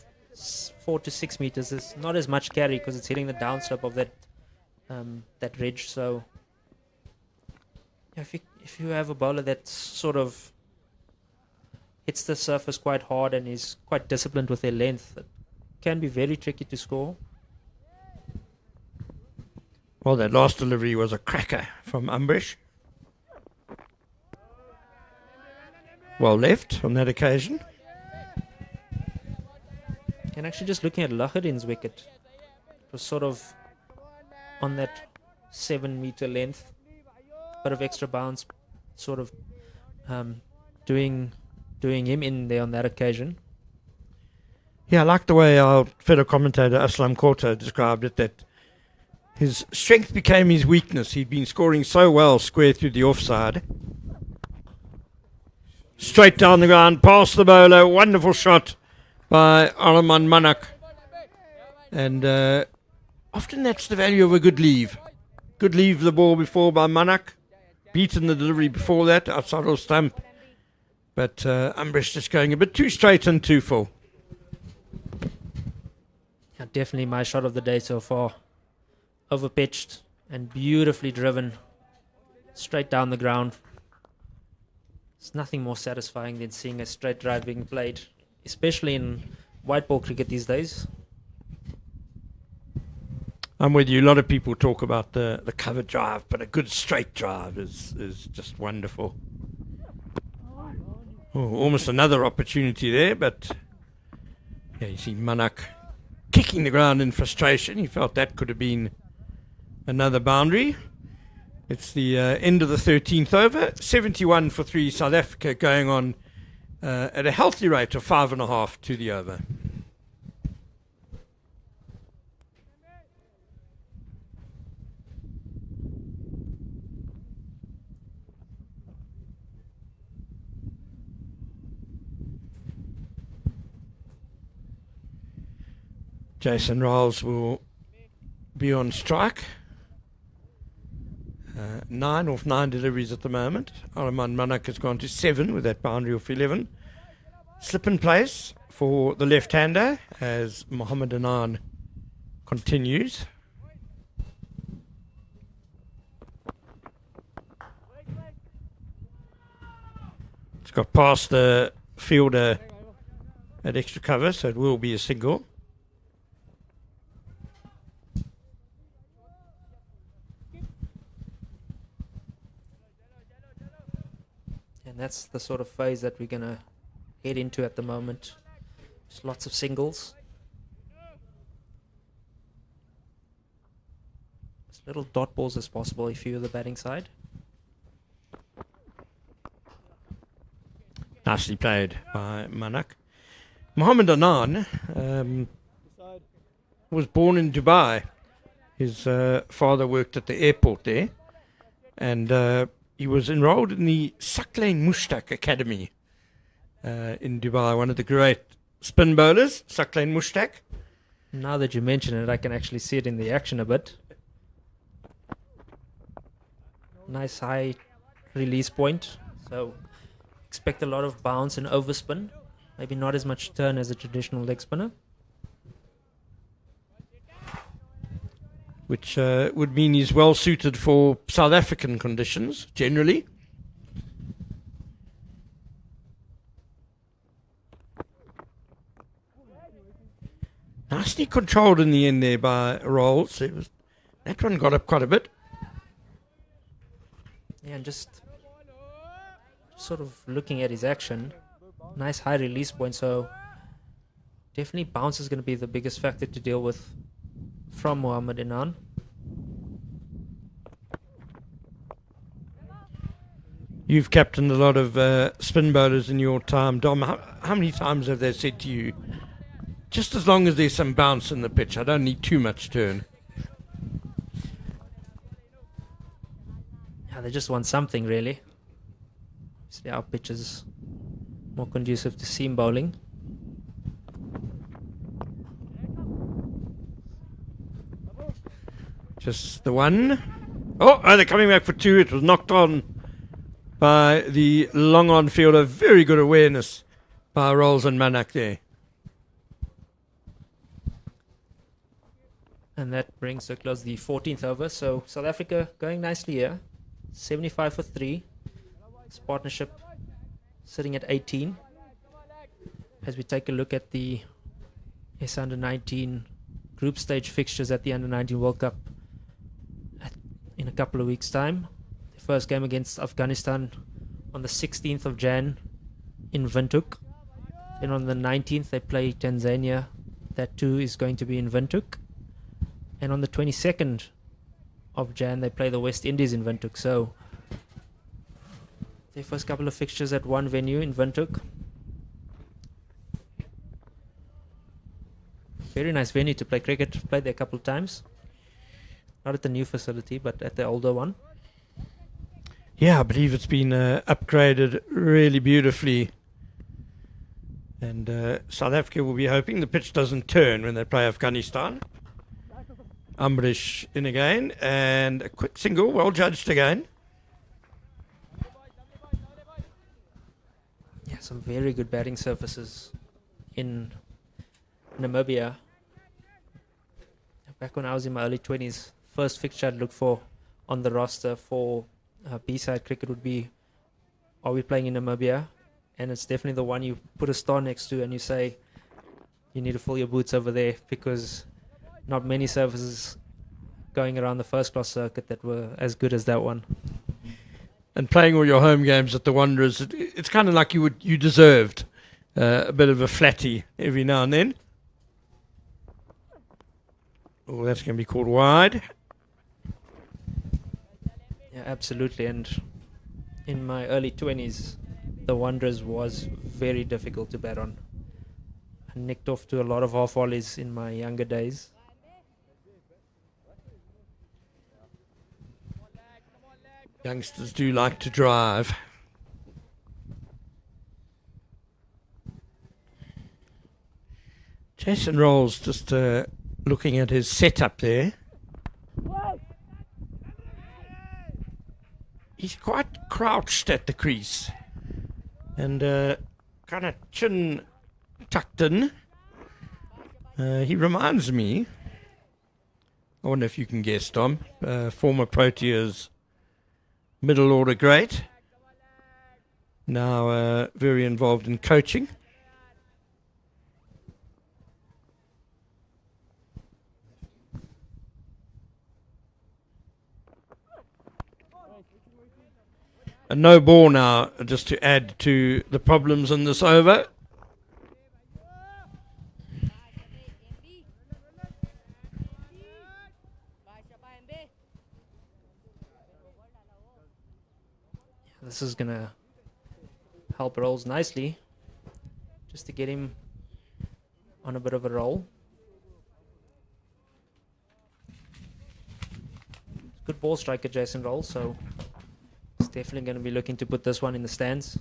E: 4 to 6 meters, there's not as much carry because it's hitting the downslope of that ridge. So if you have a bowler that sort of hits the surface quite hard and is quite disciplined with their length, it can be very tricky to score.
B: Well, that last delivery was a cracker from Ambrish. Well left on that occasion.
E: And actually just looking at Lachadin's wicket, it was sort of on that 7 meter length, bit of extra bounce, sort of doing him in there on that occasion.
B: Yeah, I like the way our fellow commentator Aslam Korta described it, that his strength became his weakness. He'd been scoring so well square through the offside. Straight down the ground, past the bowler. Wonderful shot by Araman Manak. And often that's the value of a good leave. Good leave the ball before by Manak. Beaten the delivery before that, outside of stump. But Ambrish just going a bit too straight and too full.
E: Yeah, definitely my shot of the day so far. Overpitched and beautifully driven straight down the ground. There's nothing more satisfying than seeing a straight drive being played, especially in white ball cricket these days.
B: I'm with you. A lot of people talk about the cover drive, but a good straight drive is just wonderful. Oh, almost another opportunity there, but yeah, you see Manak kicking the ground in frustration. He felt that could have been another boundary. It's the end of the 13th over. 71 for 3, South Africa going on at a healthy rate of 5.5 to the over. Jason Rowles will be on strike. 9 off 9 deliveries at the moment. Arman Manak has gone to 7 with that boundary of 11. Slip in place for the left-hander as Mohammed Anan continues. It's got past the fielder at extra cover, so it will be a single.
E: And that's the sort of phase that we're going to head into at the moment. Just lots of singles. As little dot balls as possible if you're the batting side.
B: Nicely played by Manak. Mohammed Anan was born in Dubai. His father worked at the airport there, and he was enrolled in the Saklain Mushtaq Academy in Dubai, one of the great spin bowlers, Saklain Mushtaq.
E: Now that you mention it, I can actually see it in the action a bit. Nice high release point. So expect a lot of bounce and overspin. Maybe not as much turn as a traditional leg spinner.
B: Which would mean he's well suited for South African conditions, generally. Nicely controlled in the end there by Rowles. That one got up quite a bit.
E: Yeah, and just sort of looking at his action, nice high release point, so definitely bounce is going to be the biggest factor to deal with from Mohammed Anan.
B: You've captained a lot of spin bowlers in your time, Dom. How many times have they said to you, just as long as there's some bounce in the pitch, I don't need too much turn?
E: Yeah, they just want something, really. Obviously, our pitch is more conducive to seam bowling.
B: Just the one. Oh, they're coming back for 2. It was knocked on by the long on fielder. Very good awareness by Rowles and Manak there.
E: And that brings to a close the 14th over. So South Africa going nicely here. 75 for 3. This partnership sitting at 18. As we take a look at the S Under-19 group stage fixtures at the Under-19 World Cup in a couple of weeks' time. The first game against Afghanistan on the 16th of Jan in Windhoek. Then on the 19th they play Tanzania. That too is going to be in Windhoek. And on the 22nd of Jan they play the West Indies in Windhoek. So their first couple of fixtures at one venue in Windhoek. Very nice venue to play cricket. Played there a couple of times. Not at the new facility, but at the older one.
B: Yeah, I believe it's been upgraded really beautifully. And South Africa will be hoping the pitch doesn't turn when they play Afghanistan. Amrish in again, and a quick single, well judged again.
E: Yeah, some very good batting surfaces in Namibia. Back when I was in my early 20s, first fixture I'd look for on the roster for B-side cricket would be, are we playing in Namibia? And it's definitely the one you put a star next to and you say, you need to fill your boots over there, because not many services going around the first class circuit that were as good as that one.
B: And playing all your home games at the Wanderers, it's kind of like you deserved a bit of a flatty every now and then. Oh, that's going to be called wide.
E: Yeah, absolutely. And in my early 20s, the Wanderers was very difficult to bat on. I nicked off to a lot of half volleys in my younger days.
B: Youngsters do like to drive. Jason Rowles just looking at his setup there. He's quite crouched at the crease and kind of chin tucked in. He reminds me, I wonder if you can guess, Tom, former Proteas middle order great, now very involved in coaching. A no ball now, just to add to the problems in this over.
E: This is going to help Rowles nicely, just to get him on a bit of a roll. Good ball striker, Jason Rowles, so he's definitely going to be looking to put this one in the stands.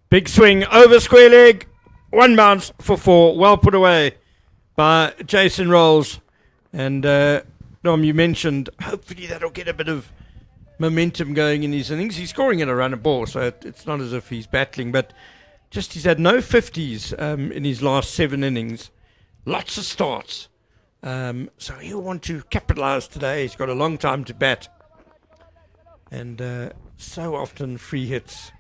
B: Big swing, over square leg, one bounce for 4, well put away by Jason Rowles. And Dom, you mentioned hopefully that'll get a bit of momentum going in his innings. He's scoring at a run a ball, so it's not as if he's battling, but just he's had no 50s in his last 7 innings. Lots of starts. So he'll want to capitalise today. He's got a long time to bat. And so often free hits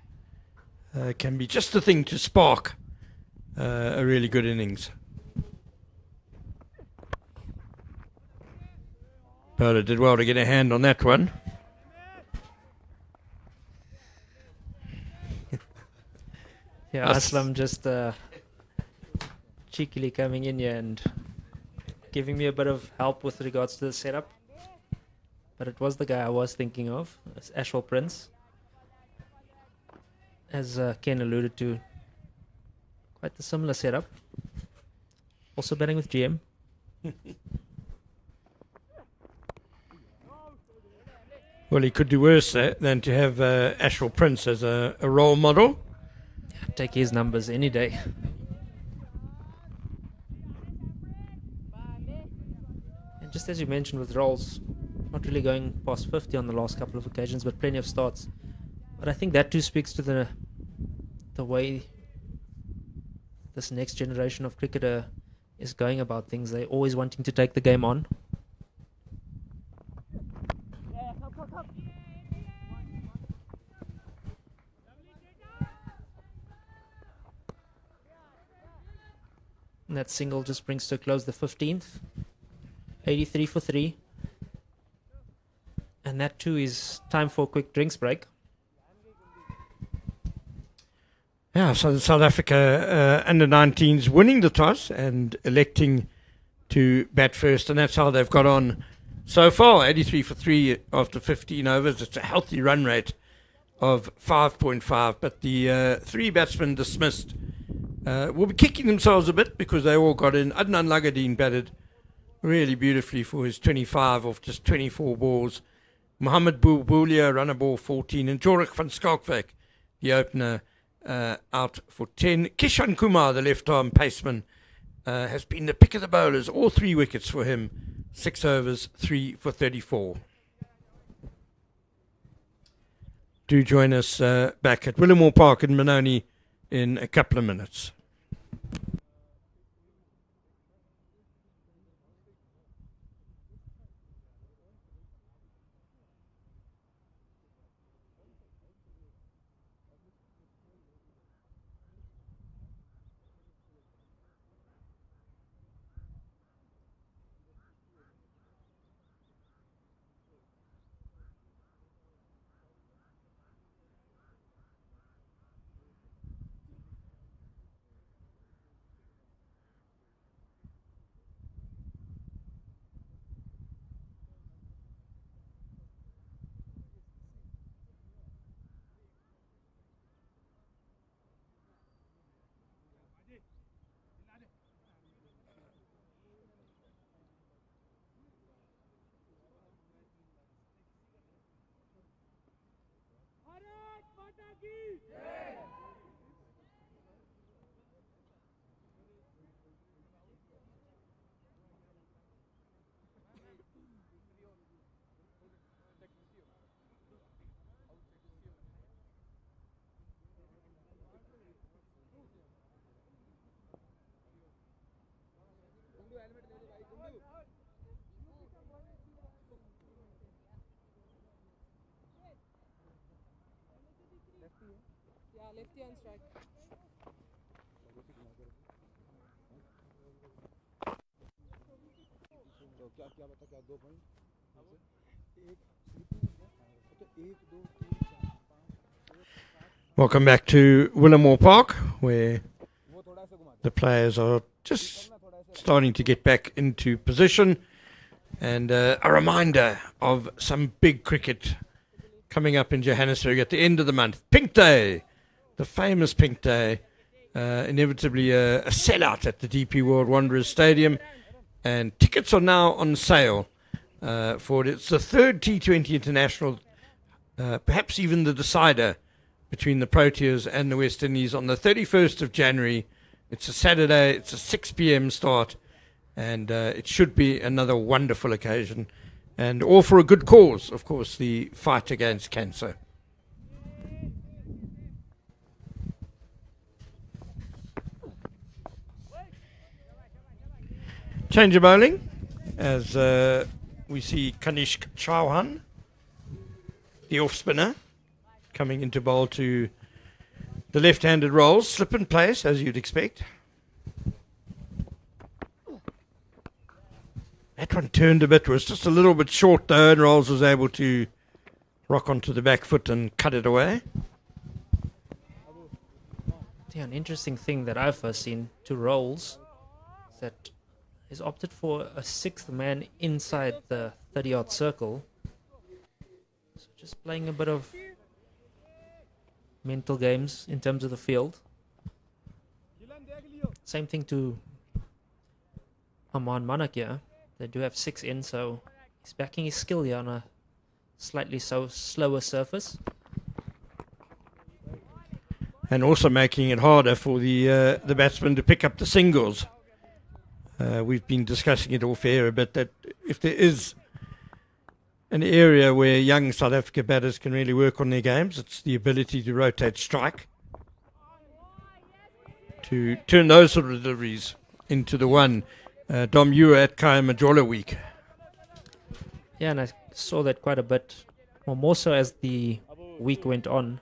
B: can be just the thing to spark a really good innings. Bowler did well to get a hand on that one.
E: Yeah, Aslam just cheekily coming in here and giving me a bit of help with regards to the setup. But it was the guy I was thinking of, it's Ashwell Prince. As Ken alluded to, quite the similar setup. Also batting with GM.
B: Well, he could do worse than to have Ashwell Prince as a role model.
E: I'd take his numbers any day. And just as you mentioned with Rowles, not really going past 50 on the last couple of occasions, but plenty of starts. But I think that too speaks to the way this next generation of cricketer is going about things. They're always wanting to take the game on. And that single just brings to a close the 15th. 83 for 3. And that too is time for a quick drinks break.
B: Yeah, so South Africa under-19s winning the toss and electing to bat first, and that's how they've got on so far. 83 for 3 after 15 overs. It's a healthy run rate of 5.5, but the 3 batsmen dismissed will be kicking themselves a bit because they all got in. Adnan Lagadin batted really beautifully for his 25 off just 24 balls. Mohammed Bulbulia run a ball 14, and Jorik van Skalkwyk, the opener, out for 10. Kishan Kumar, the left-arm paceman, has been the pick of the bowlers. All 3 wickets for him. 6 overs, 3 for 34. Do join us back at Willowmoore Park in Benoni in a couple of minutes.
F: lefty on strike.
B: Welcome back to Willowmoore Park, where the players are just starting to get back into position. And a reminder of some big cricket coming up in Johannesburg at the end of the month. Pink Day, the famous Pink Day, inevitably a sellout at the DP World Wanderers Stadium. And tickets are now on sale for it. It's the third T20 International, perhaps even the decider between the Proteas and the West Indies on the 31st of January. It's a Saturday, it's a 6 p.m. start, and it should be another wonderful occasion. And all for a good cause, of course, the fight against cancer. Change of bowling as we see Kanishk Chauhan, the off-spinner, coming into bowl to the left-handed Rowles. Slip in place, as you'd expect. That one turned a bit, was just a little bit short though, and Rowles was able to rock onto the back foot and cut it away.
E: Yeah, an interesting thing that I've first seen to Rowles is that he's opted for a sixth man inside the 30-yard circle. So just playing a bit of mental games in terms of the field. Same thing to Aman Manak here. They do have 6 in, so he's backing his skill here on a slightly slower surface.
B: And also making it harder for the batsman to pick up the singles. We've been discussing it off air a bit, that if there is an area where young South Africa batters can really work on their games, it's the ability to rotate strike, to turn those sort of deliveries into the one. Dom, you were at Kaya Majola week.
E: Yeah, and I saw that quite a bit, or more so as the week went on.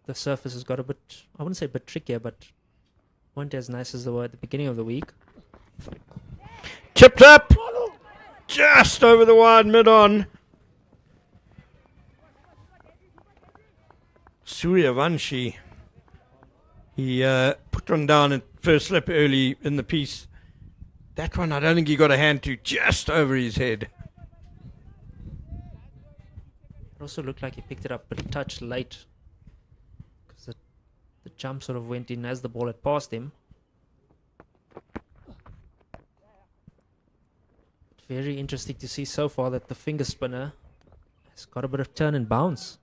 E: The surface has got a bit, I wouldn't say a bit trickier, but weren't as nice as they were at the beginning of the week.
B: Chipped up! Just over the wide mid-on. Suryavanshi. He put one down at first slip early in the piece. That one I don't think he got a hand to, just over his head.
E: It also looked like he picked it up a touch late, because the jump sort of went in as the ball had passed him. Very interesting to see so far that the finger spinner has got a bit of turn and bounce.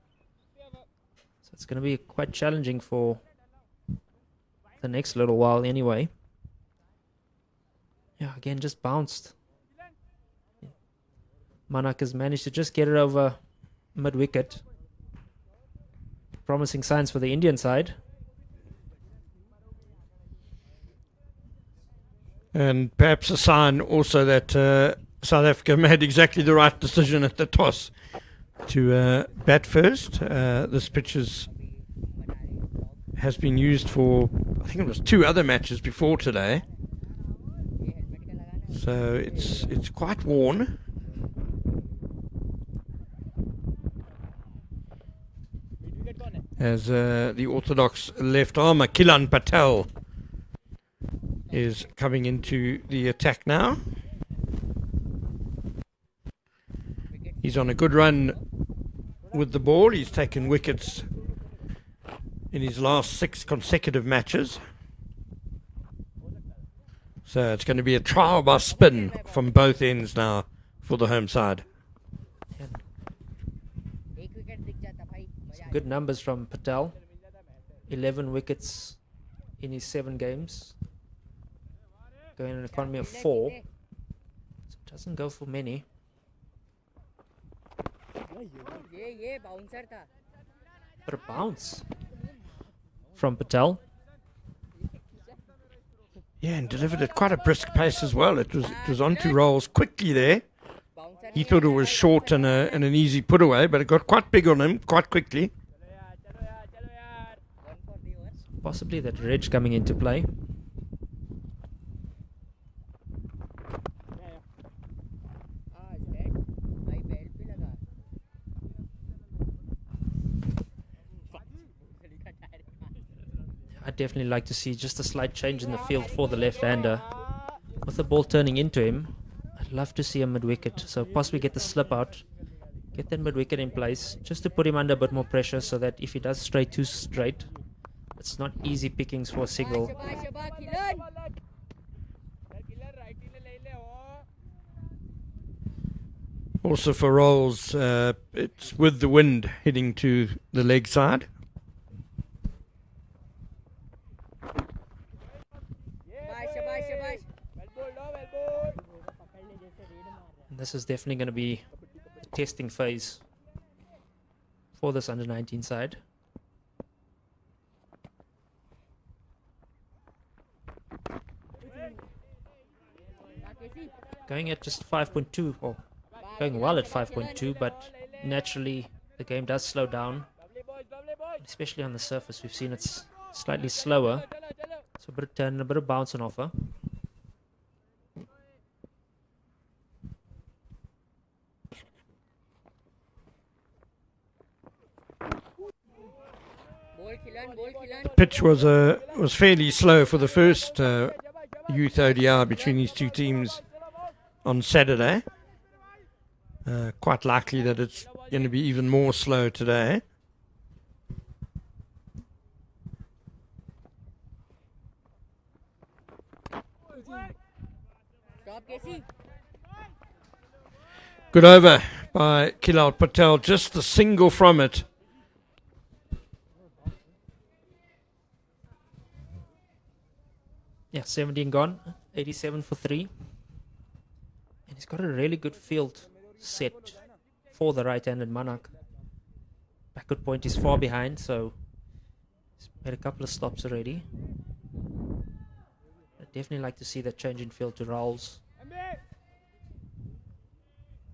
E: So it's going to be quite challenging for the next little while anyway. Yeah, again, just bounced. Manak has managed to just get it over mid-wicket. Promising signs for the Indian side.
B: And perhaps a sign also that South Africa made exactly the right decision at the toss to bat first. This pitch has been used for, I think it was 2 other matches before today. So it's quite worn. As the orthodox left armer Kilan Patel is coming into the attack now. He's on a good run with the ball. He's taken wickets in his last 6 consecutive matches. So it's going to be a trial by spin from both ends now for the home side.
E: Good numbers from Patel. 11 wickets in his 7 games. Going an economy of 4. So it doesn't go for many. But a bounce from Patel.
B: Yeah, and delivered at quite a brisk pace as well. It was onto Rowles quickly there. He thought it was short and an easy put away, but it got quite big on him quite quickly.
E: Possibly that Reg coming into play. I'd definitely like to see just a slight change in the field for the left-hander. With the ball turning into him, I'd love to see a mid-wicket. So possibly get the slip out, get that mid-wicket in place, just to put him under a bit more pressure so that if he does stray too straight, it's not easy pickings for a single.
B: Also for Rowles, it's with the wind heading to the leg side.
E: And this is definitely going to be a testing phase for this under-19 side. Going at just 5.2, or going well at 5.2, but naturally the game does slow down, especially on the surface. We've seen it's slightly slower, so a bit of turn and a bit of bounce on offer.
B: Pitch was fairly slow for the first youth ODI between these two teams on Saturday. Quite likely that it's going to be even more slow today. Good over by Kilal Patel, just the single from it.
E: Yeah, 17 gone, 87 for 3. And he's got a really good field set for the right-handed Manak. Backward point is far behind, so he's made a couple of stops already. I'd definitely like to see that change in field to Rowles.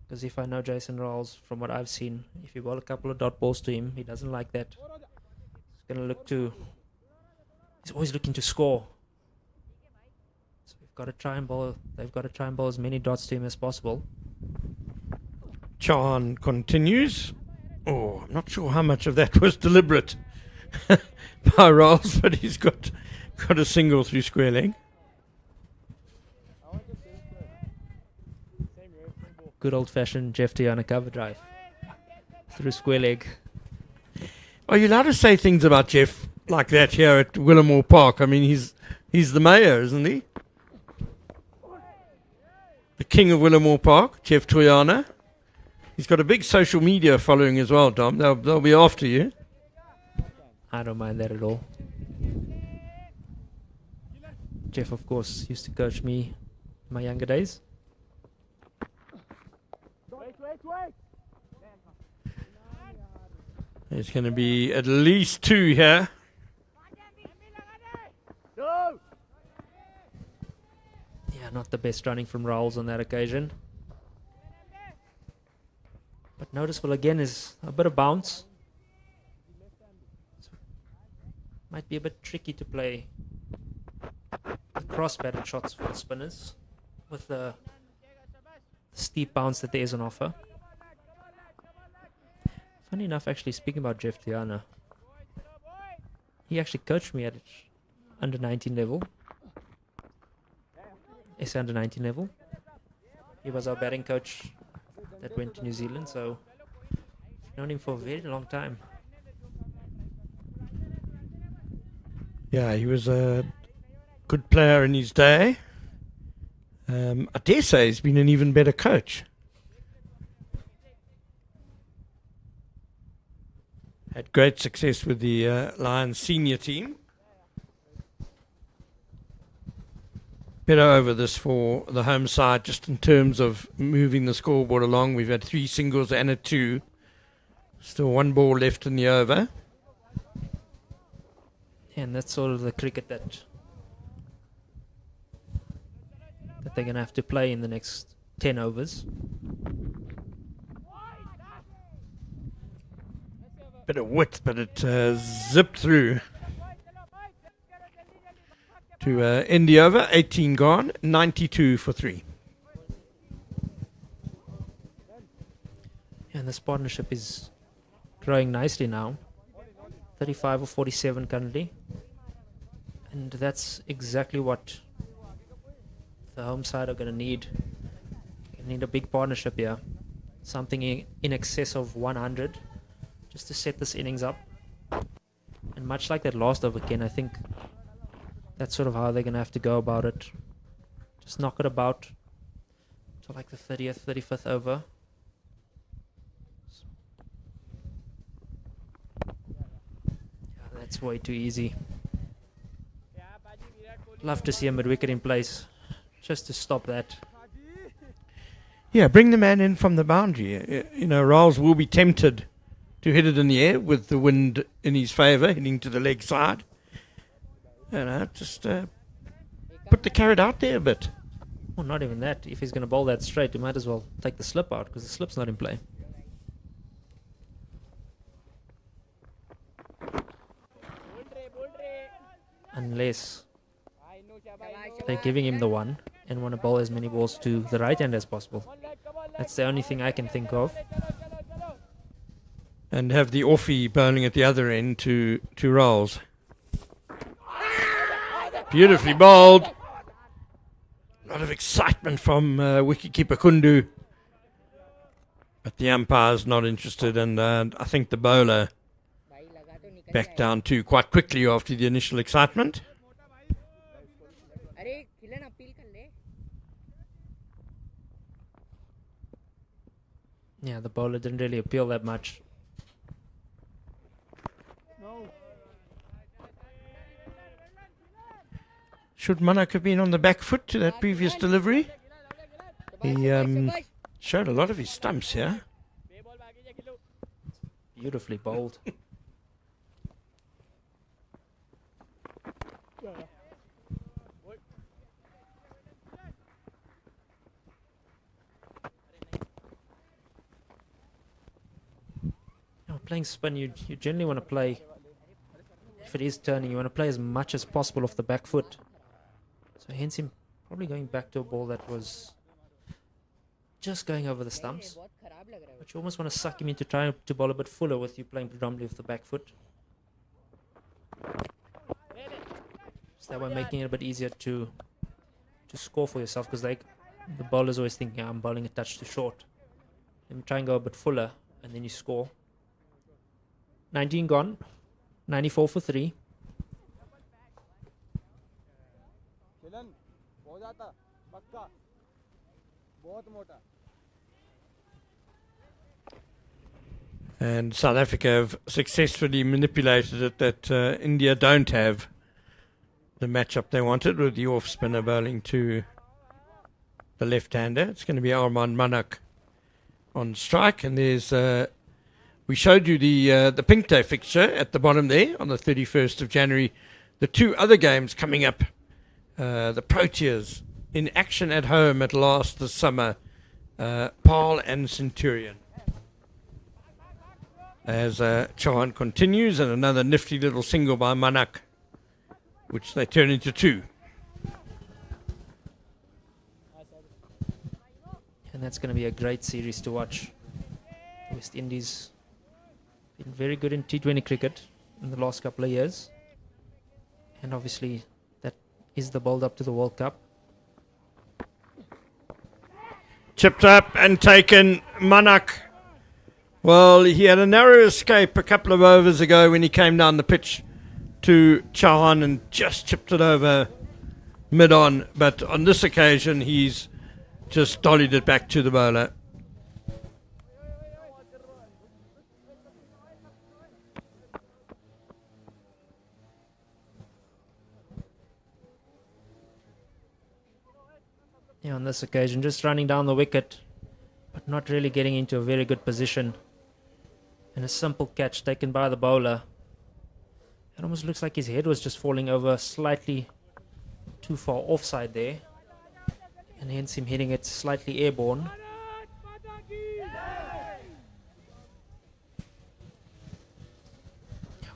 E: Because if I know Jason Rowles, from what I've seen, if you bowl a couple of dot balls to him, he doesn't like that. He's going to look to... He's always looking to score. So we've got to try and bowl... They've got to try and bowl as many dots to him as possible.
B: Chan continues. Oh, I'm not sure how much of that was deliberate by Rowles, but he's got a single through square leg.
E: Good old-fashioned Jeff Tiana cover drive through square leg.
B: Are you allowed to say things about Jeff like that here at Willowmoore Park? I mean, he's the mayor, isn't he? The king of Willowmoore Park, Jeff Tiana. He's got a big social media following as well, Dom. They'll be after you.
E: I don't mind that at all. Jeff, of course, used to coach me in my younger days.
B: There's going to be at least 2 here.
E: Yeah, not the best running from Rowles on that occasion. But noticeable again is a bit of bounce. Might be a bit tricky to play the cross-batted shots for the spinners with the steep bounce that there is on offer. Funny enough, actually, speaking about Jeff Tiana, he actually coached me at under 19 level. SA under 19 level. He was our batting coach that went to New Zealand, so I've known him for a very long time.
B: Yeah, he was a good player in his day. I dare say he's been an even better coach. Had great success with the Lions senior team. Better over this for the home side, just in terms of moving the scoreboard along. We've had 3 singles and a 2. Still 1 ball left in the over.
E: And that's sort of the cricket that they're going to have to play in the next 10 overs.
B: Bit of width, but it zipped through to end the over. 18 gone, 92 for 3.
E: And this partnership is growing nicely now. 35 or 47 currently. And that's exactly what the home side are going to need. They need a big partnership here. Something in excess of 100 just to set this innings up. And much like that last over, Ken, I think that's sort of how they're going to have to go about it. Just knock it about to like the 30th, 35th over. That's way too easy. Love to see a mid-wicket in place just to stop that.
B: Yeah, bring the man in from the boundary. Rowles will be tempted to hit it in the air with the wind in his favour, hitting to the leg side. Just put the carrot out there a bit.
E: Well, not even that. If he's going to bowl that straight, he might as well take the slip out because the slip's not in play. Unless they're giving him the one and want to bowl as many balls to the right hand as possible. That's the only thing I can think of.
B: And have the offie bowling at the other end to Rowles. Beautifully bowled. A lot of excitement from wicketkeeper Kundu. But the umpire's not interested, and I think the bowler backed down too quite quickly after the initial excitement.
E: Yeah, the bowler didn't really appeal that much.
B: Should Manak have been on the back foot to that previous delivery? He showed a lot of his stumps here.
E: Beautifully bowled. Playing spin, you generally want to play, if it is turning, you want to play as much as possible off the back foot. So hence him probably going back to a ball that was just going over the stumps. But you almost want to suck him into trying to bowl a bit fuller with you playing predominantly off the back foot. So that way making it a bit easier to score for yourself, because the bowler's always thinking, I'm bowling a touch too short. Then try and go a bit fuller and then you score. 19 gone, 94 for 3.
B: And South Africa have successfully manipulated it that India don't have the matchup they wanted with the off-spinner bowling to the left-hander. It's going to be Arman Manak on strike, and there's... we showed you the Pink Day fixture at the bottom there on the 31st of January. The 2 other games coming up, the Proteas in action at home at last this summer, Paarl and Centurion. As Chauhan continues, and another nifty little single by Manak, which they turn into 2.
E: And that's going to be a great series to watch. West Indies been very good in T20 cricket in the last couple of years. And obviously that is the build up to the World Cup.
B: Chipped up and taken. Manak. Well, he had a narrow escape a couple of overs ago when he came down the pitch to Chauhan and just chipped it over mid-on. But on this occasion, he's just dollied it back to the bowler.
E: Yeah, on this occasion, just running down the wicket, but not really getting into a very good position. And a simple catch taken by the bowler. It almost looks like his head was just falling over slightly too far offside there. And hence him hitting it slightly airborne.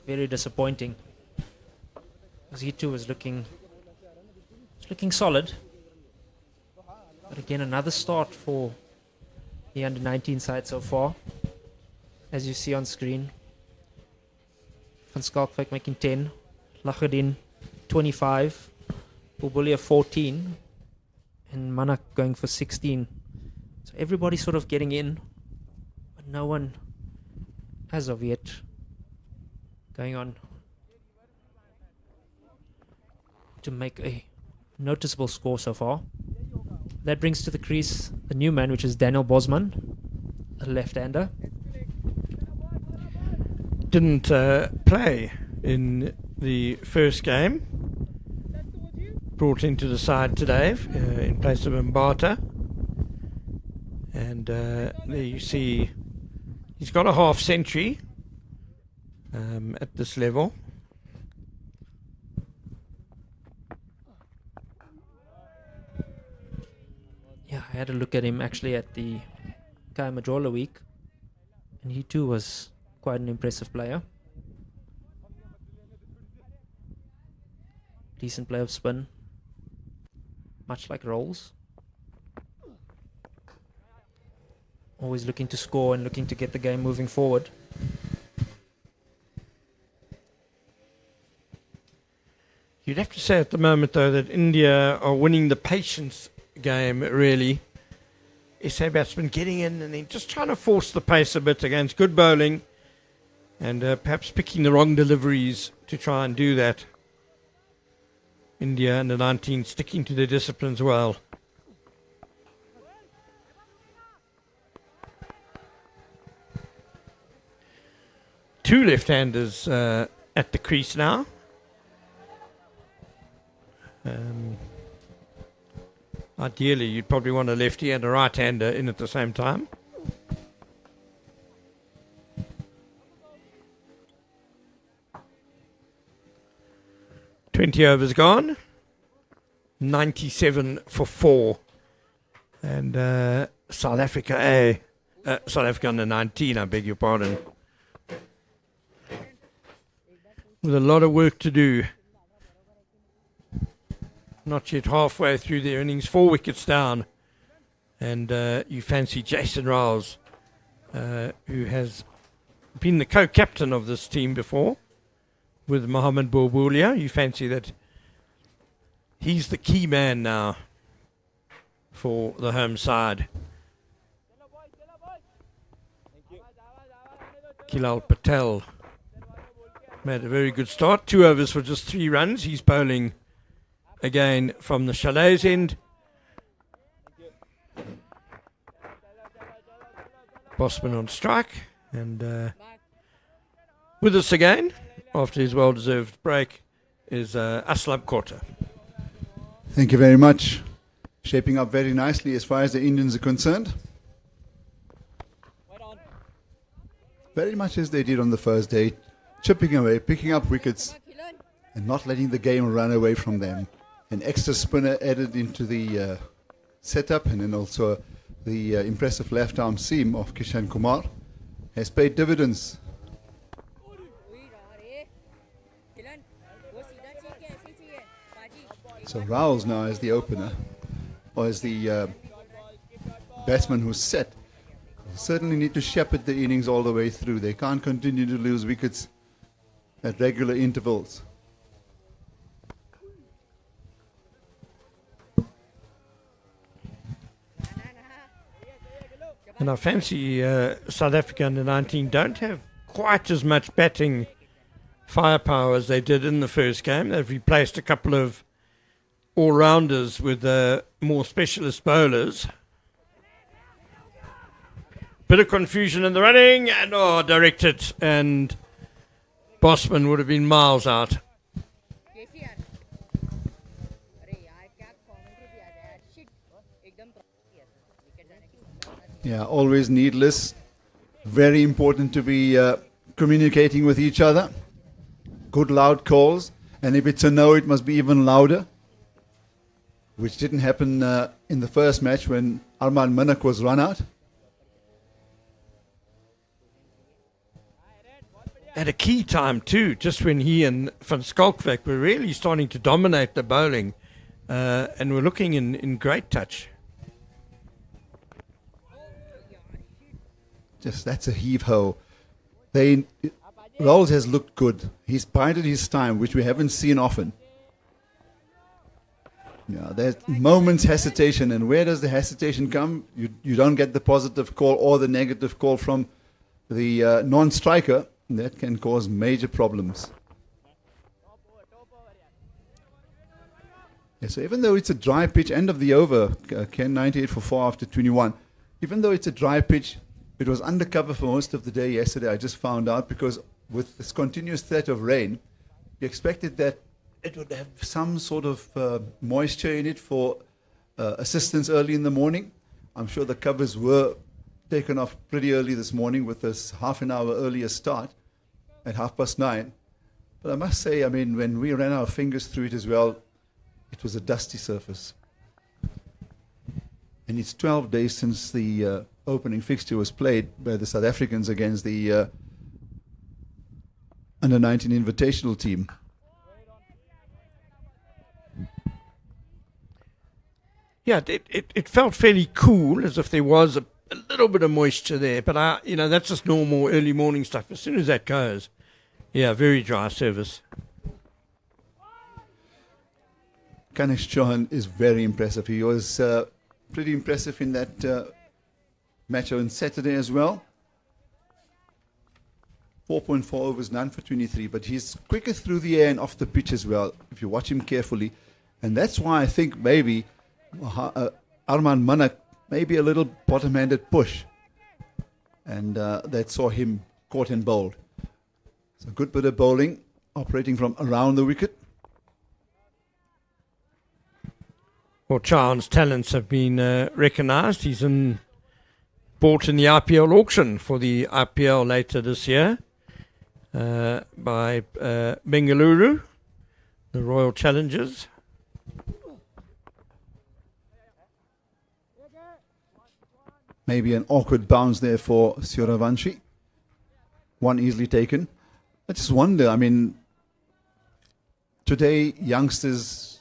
E: Very disappointing. Because he too was looking solid. But again, another start for the under-19 side so far. As you see on screen. Van Schalkwyk making 10. Lacherdien 25. Bulbulia 14. And Manak going for 16. So everybody's sort of getting in. But no one, as of yet, going on to make a noticeable score so far. That brings to the crease the new man, which is Daniel Bosman, a left-hander.
B: Didn't play in the first game. Brought into the side today in place of Mbata. And there you see he's got a half century at this level.
E: Yeah, I had a look at him actually at the Kai Majola week, and he too was quite an impressive player. Decent play of spin, much like Rowles. Always looking to score and looking to get the game moving forward.
B: You'd have to say at the moment, though, that India are winning the patience game, really. SA batsmen getting in and then just trying to force the pace a bit against good bowling and perhaps picking the wrong deliveries to try and do that. India under 19 sticking to their disciplines well. Two left-handers at the crease now. Ideally, you'd probably want a lefty and a right-hander in at the same time. "20 overs gone. 97 for 4. And South Africa under 19, I beg your pardon. With a lot of work to do. Not yet halfway through their innings, 4 wickets down. And you fancy Jason Rowles, who has been the co-captain of this team before, with Mohamed Bulbulia. You fancy that he's the key man now for the home side. Kilal Patel made a very good start. 2 overs for just 3 runs. He's bowling again from the Chalet's end. Bosman on strike. And with us again, after his well-deserved break, is Aslam Korta.
A: Thank you very much. Shaping up very nicely as far as the Indians are concerned. Very much as they did on the first day. Chipping away, picking up wickets, and not letting the game run away from them. An extra spinner added into the setup, and then also the impressive left-arm seam of Kishan Kumar has paid dividends. So Rowles now as the opener, or as the batsman who's set, will certainly need to shepherd the innings all the way through. They can't continue to lose wickets at regular intervals.
B: And I fancy South Africa under 19 don't have quite as much batting firepower as they did in the first game. They've replaced a couple of all-rounders with more specialist bowlers. Bit of confusion in the running, and directed, and Bosman would have been miles out.
A: Yeah, always needless. Very important to be communicating with each other. Good loud calls. And if it's a no, it must be even louder. Which didn't happen in the first match when Arman Minnak was run out.
B: At a key time too, just when he and Van Skalkwyk were really starting to dominate the bowling, and were looking in great touch.
A: Just that's a heave-ho. Rowles has looked good. He's bided his time, which we haven't seen often. Yeah, there's moments hesitation, and where does the hesitation come? You don't get the positive call or the negative call from the non-striker. That can cause major problems. Yeah, so even though it's a dry pitch, end of the over, Ken 98 for 4 after 21. Even though it's a dry pitch, it was undercover for most of the day yesterday. I just found out because with this continuous threat of rain, you expected that it would have some sort of moisture in it for assistance early in the morning. I'm sure the covers were taken off pretty early this morning with this half an hour earlier start at 9:30. But I must say, I mean, when we ran our fingers through it as well, it was a dusty surface. And it's 12 days since the opening fixture was played by the South Africans against the Under-19 Invitational team.
B: Yeah, it felt fairly cool, as if there was a little bit of moisture there. But, that's just normal early morning stuff. As soon as that goes, yeah, very dry service.
A: Kanesh Chauhan is very impressive. He was pretty impressive in that match on Saturday as well. 4.4 overs, none for 23. But he's quicker through the air and off the pitch as well, if you watch him carefully. And that's why I think maybe Arman Minnak maybe a little bottom-handed push. And that saw him caught and bowled. So a good bit of bowling, operating from around the wicket.
B: Well, Chauhan's talents have been recognised. He's bought in the IPL auction for the IPL later this year by Bengaluru, the Royal Challengers.
A: Maybe an awkward bounce there for Suravanshi. One easily taken. I just wonder, I mean, today youngsters,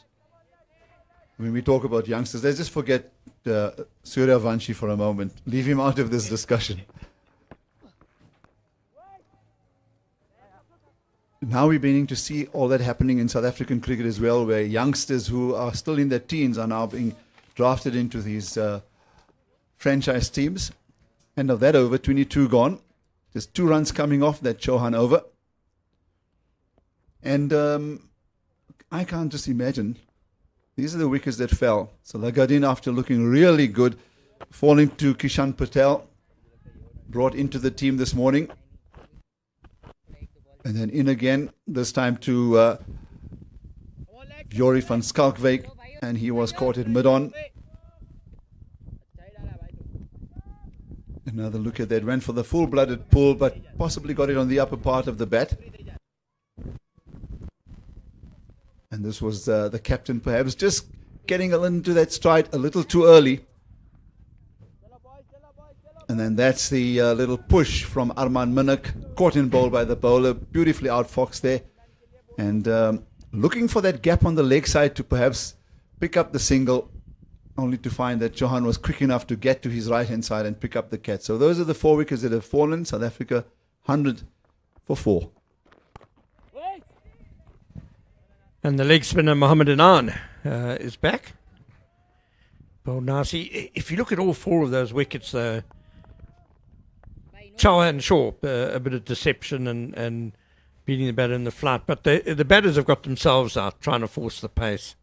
A: when we talk about youngsters, let's just forget Suravanshi for a moment. Leave him out of this discussion. Now we're beginning to see all that happening in South African cricket as well, where youngsters who are still in their teens are now being drafted into these franchise teams. End of that over, 22 gone. Just 2 runs coming off that Chauhan over. And I can't just imagine. These are the wickets that fell. So Lagadin, after looking really good, falling to Kishan Patel, brought into the team this morning. And then in again, this time to Jory van Skalkwyk, and he was caught at mid-on. Another look at that, went for the full-blooded pull, but possibly got it on the upper part of the bat. And this was the captain perhaps just getting into that stride a little too early. And then that's the little push from Arman Minnak, caught in bowl by the bowler, beautifully outfoxed there. And looking for that gap on the leg side to perhaps pick up the single, only to find that Chauhan was quick enough to get to his right-hand side and pick up the catch. So those are the 4 wickets that have fallen. South Africa 100 for 4.
B: And the leg spinner Mohammed Anan is back. Well, Nasi, if you look at all 4 of those wickets, though, Chauhan, sure, a bit of deception and beating the batter in the flat, but the batters have got themselves out trying to force the pace.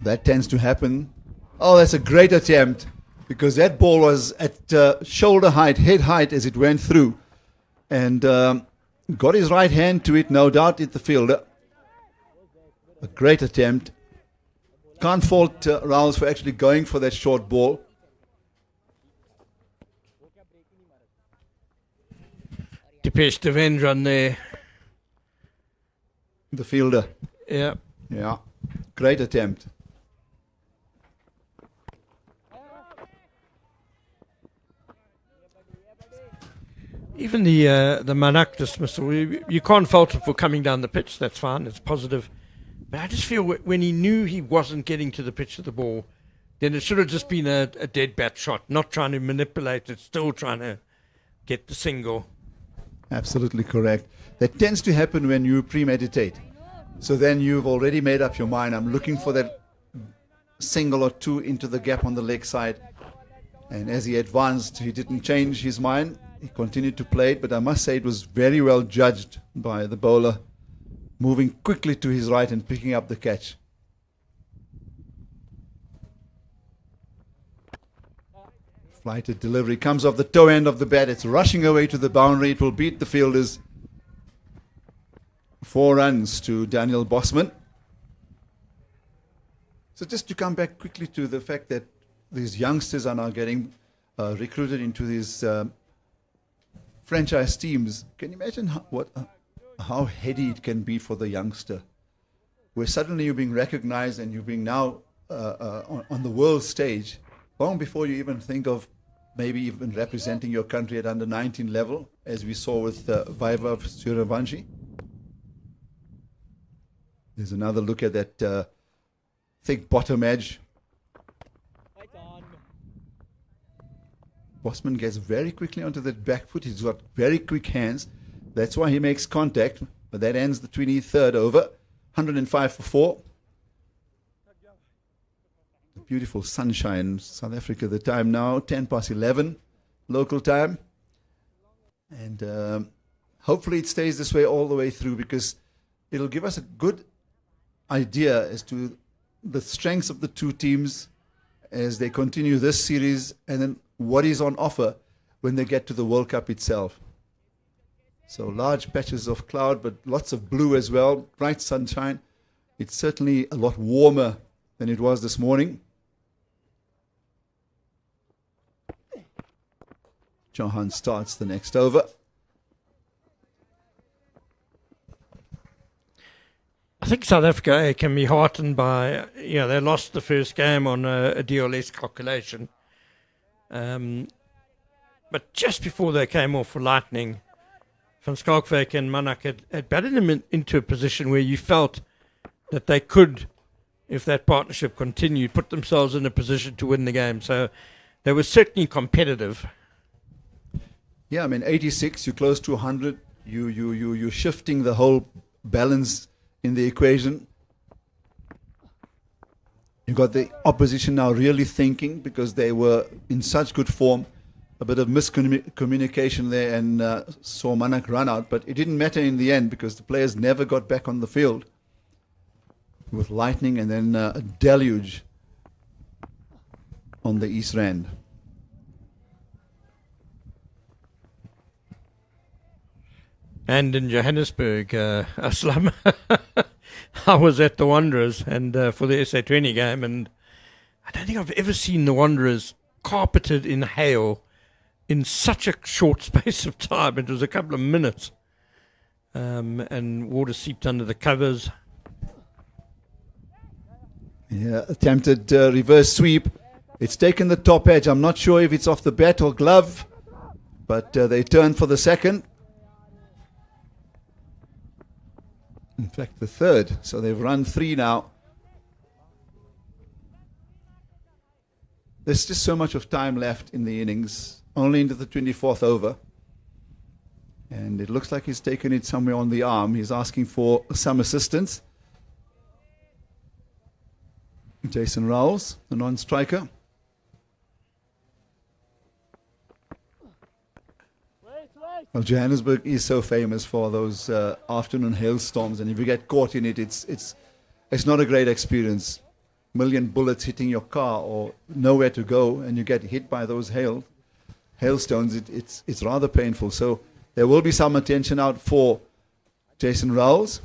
A: That tends to happen. Oh, that's a great attempt, because that ball was at shoulder height, head height as it went through. And got his right hand to it, no doubt, hit the fielder. A great attempt. Can't fault Rowles for actually going for that short ball.
B: Dipesh Devendran there.
A: The fielder.
B: Yeah.
A: Yeah. Great attempt.
B: Even the Manak dismissal, you can't fault him for coming down the pitch. That's fine. It's positive. But I just feel when he knew he wasn't getting to the pitch of the ball, then it should have just been a dead bat shot, not trying to manipulate it, still trying to get the single.
A: Absolutely correct. That tends to happen when you premeditate. So then you've already made up your mind. I'm looking for that single or two into the gap on the leg side. And as he advanced, he didn't change his mind. He continued to play it, but I must say it was very well judged by the bowler, moving quickly to his right and picking up the catch. Flighted delivery comes off the toe end of the bat. It's rushing away to the boundary. It will beat the fielders. 4 runs to Daniel Bosman. So just to come back quickly to the fact that these youngsters are now getting recruited into these franchise teams. Can you imagine how heady it can be for the youngster, where suddenly you're being recognized and you're being now on the world stage, long before you even think of maybe even representing your country at under 19 level, as we saw with Vaibhav Suravanshi. There's another look at that thick bottom edge. Bosman gets very quickly onto that back foot. He's got very quick hands. That's why he makes contact. But that ends the 23rd over. 105 for 4. The beautiful sunshine. South Africa, the time now, 10 past 11 local time. And hopefully it stays this way all the way through, because it'll give us a good idea as to the strengths of the two teams as they continue this series, and then what is on offer when they get to the World Cup itself. So large patches of cloud, but lots of blue as well, bright sunshine. It's certainly a lot warmer than it was this morning. Johan starts the next over.
B: I think South Africa can be heartened by, they lost the first game on a DLS calculation. But just before they came off for lightning, Van Schalkwyk and Manak had batted them into a position where you felt that they could, if that partnership continued, put themselves in a position to win the game. So they were certainly competitive.
A: Yeah, I mean, 86, you're close to 100. You're shifting the whole balance in the equation. You've got the opposition now really thinking, because they were in such good form. A bit of miscommunication there, and saw Manak run out, but it didn't matter in the end because the players never got back on the field, with lightning and then a deluge on the East Rand.
B: And in Johannesburg, Aslam, I was at the Wanderers and for the SA20 game, and I don't think I've ever seen the Wanderers carpeted in hail in such a short space of time. It was a couple of minutes, and water seeped under the covers.
A: Yeah, attempted reverse sweep. It's taken the top edge. I'm not sure if it's off the bat or glove, but they turn for the second. In fact, the third. So they've run 3 now. There's just so much of time left in the innings, only into the 24th over. And it looks like he's taken it somewhere on the arm. He's asking for some assistance. Jason Rowles, the non-striker. Well, Johannesburg is so famous for those afternoon hailstorms, and if you get caught in it, it's not a great experience. Million bullets hitting your car or nowhere to go, and you get hit by those hailstones. It's rather painful. So there will be some attention out for Jason Rowles.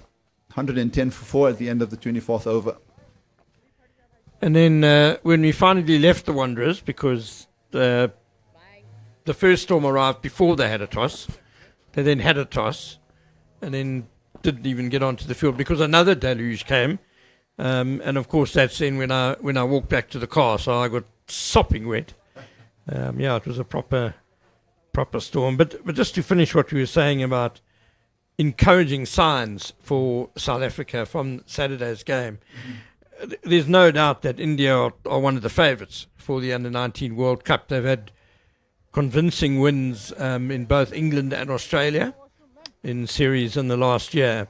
A: 110 for 4 at the end of the 24th over.
B: And then when we finally left the Wanderers, because the first storm arrived before they had a toss, they then had a toss, and then didn't even get onto the field because another deluge came. And of course, that's then when I walked back to the car, so I got sopping wet. Yeah, it was a proper storm. But just to finish what we were saying about encouraging signs for South Africa from Saturday's game, there's no doubt that India are one of the favourites for the Under-19 World Cup. They've had convincing wins in both England and Australia in series in the last year.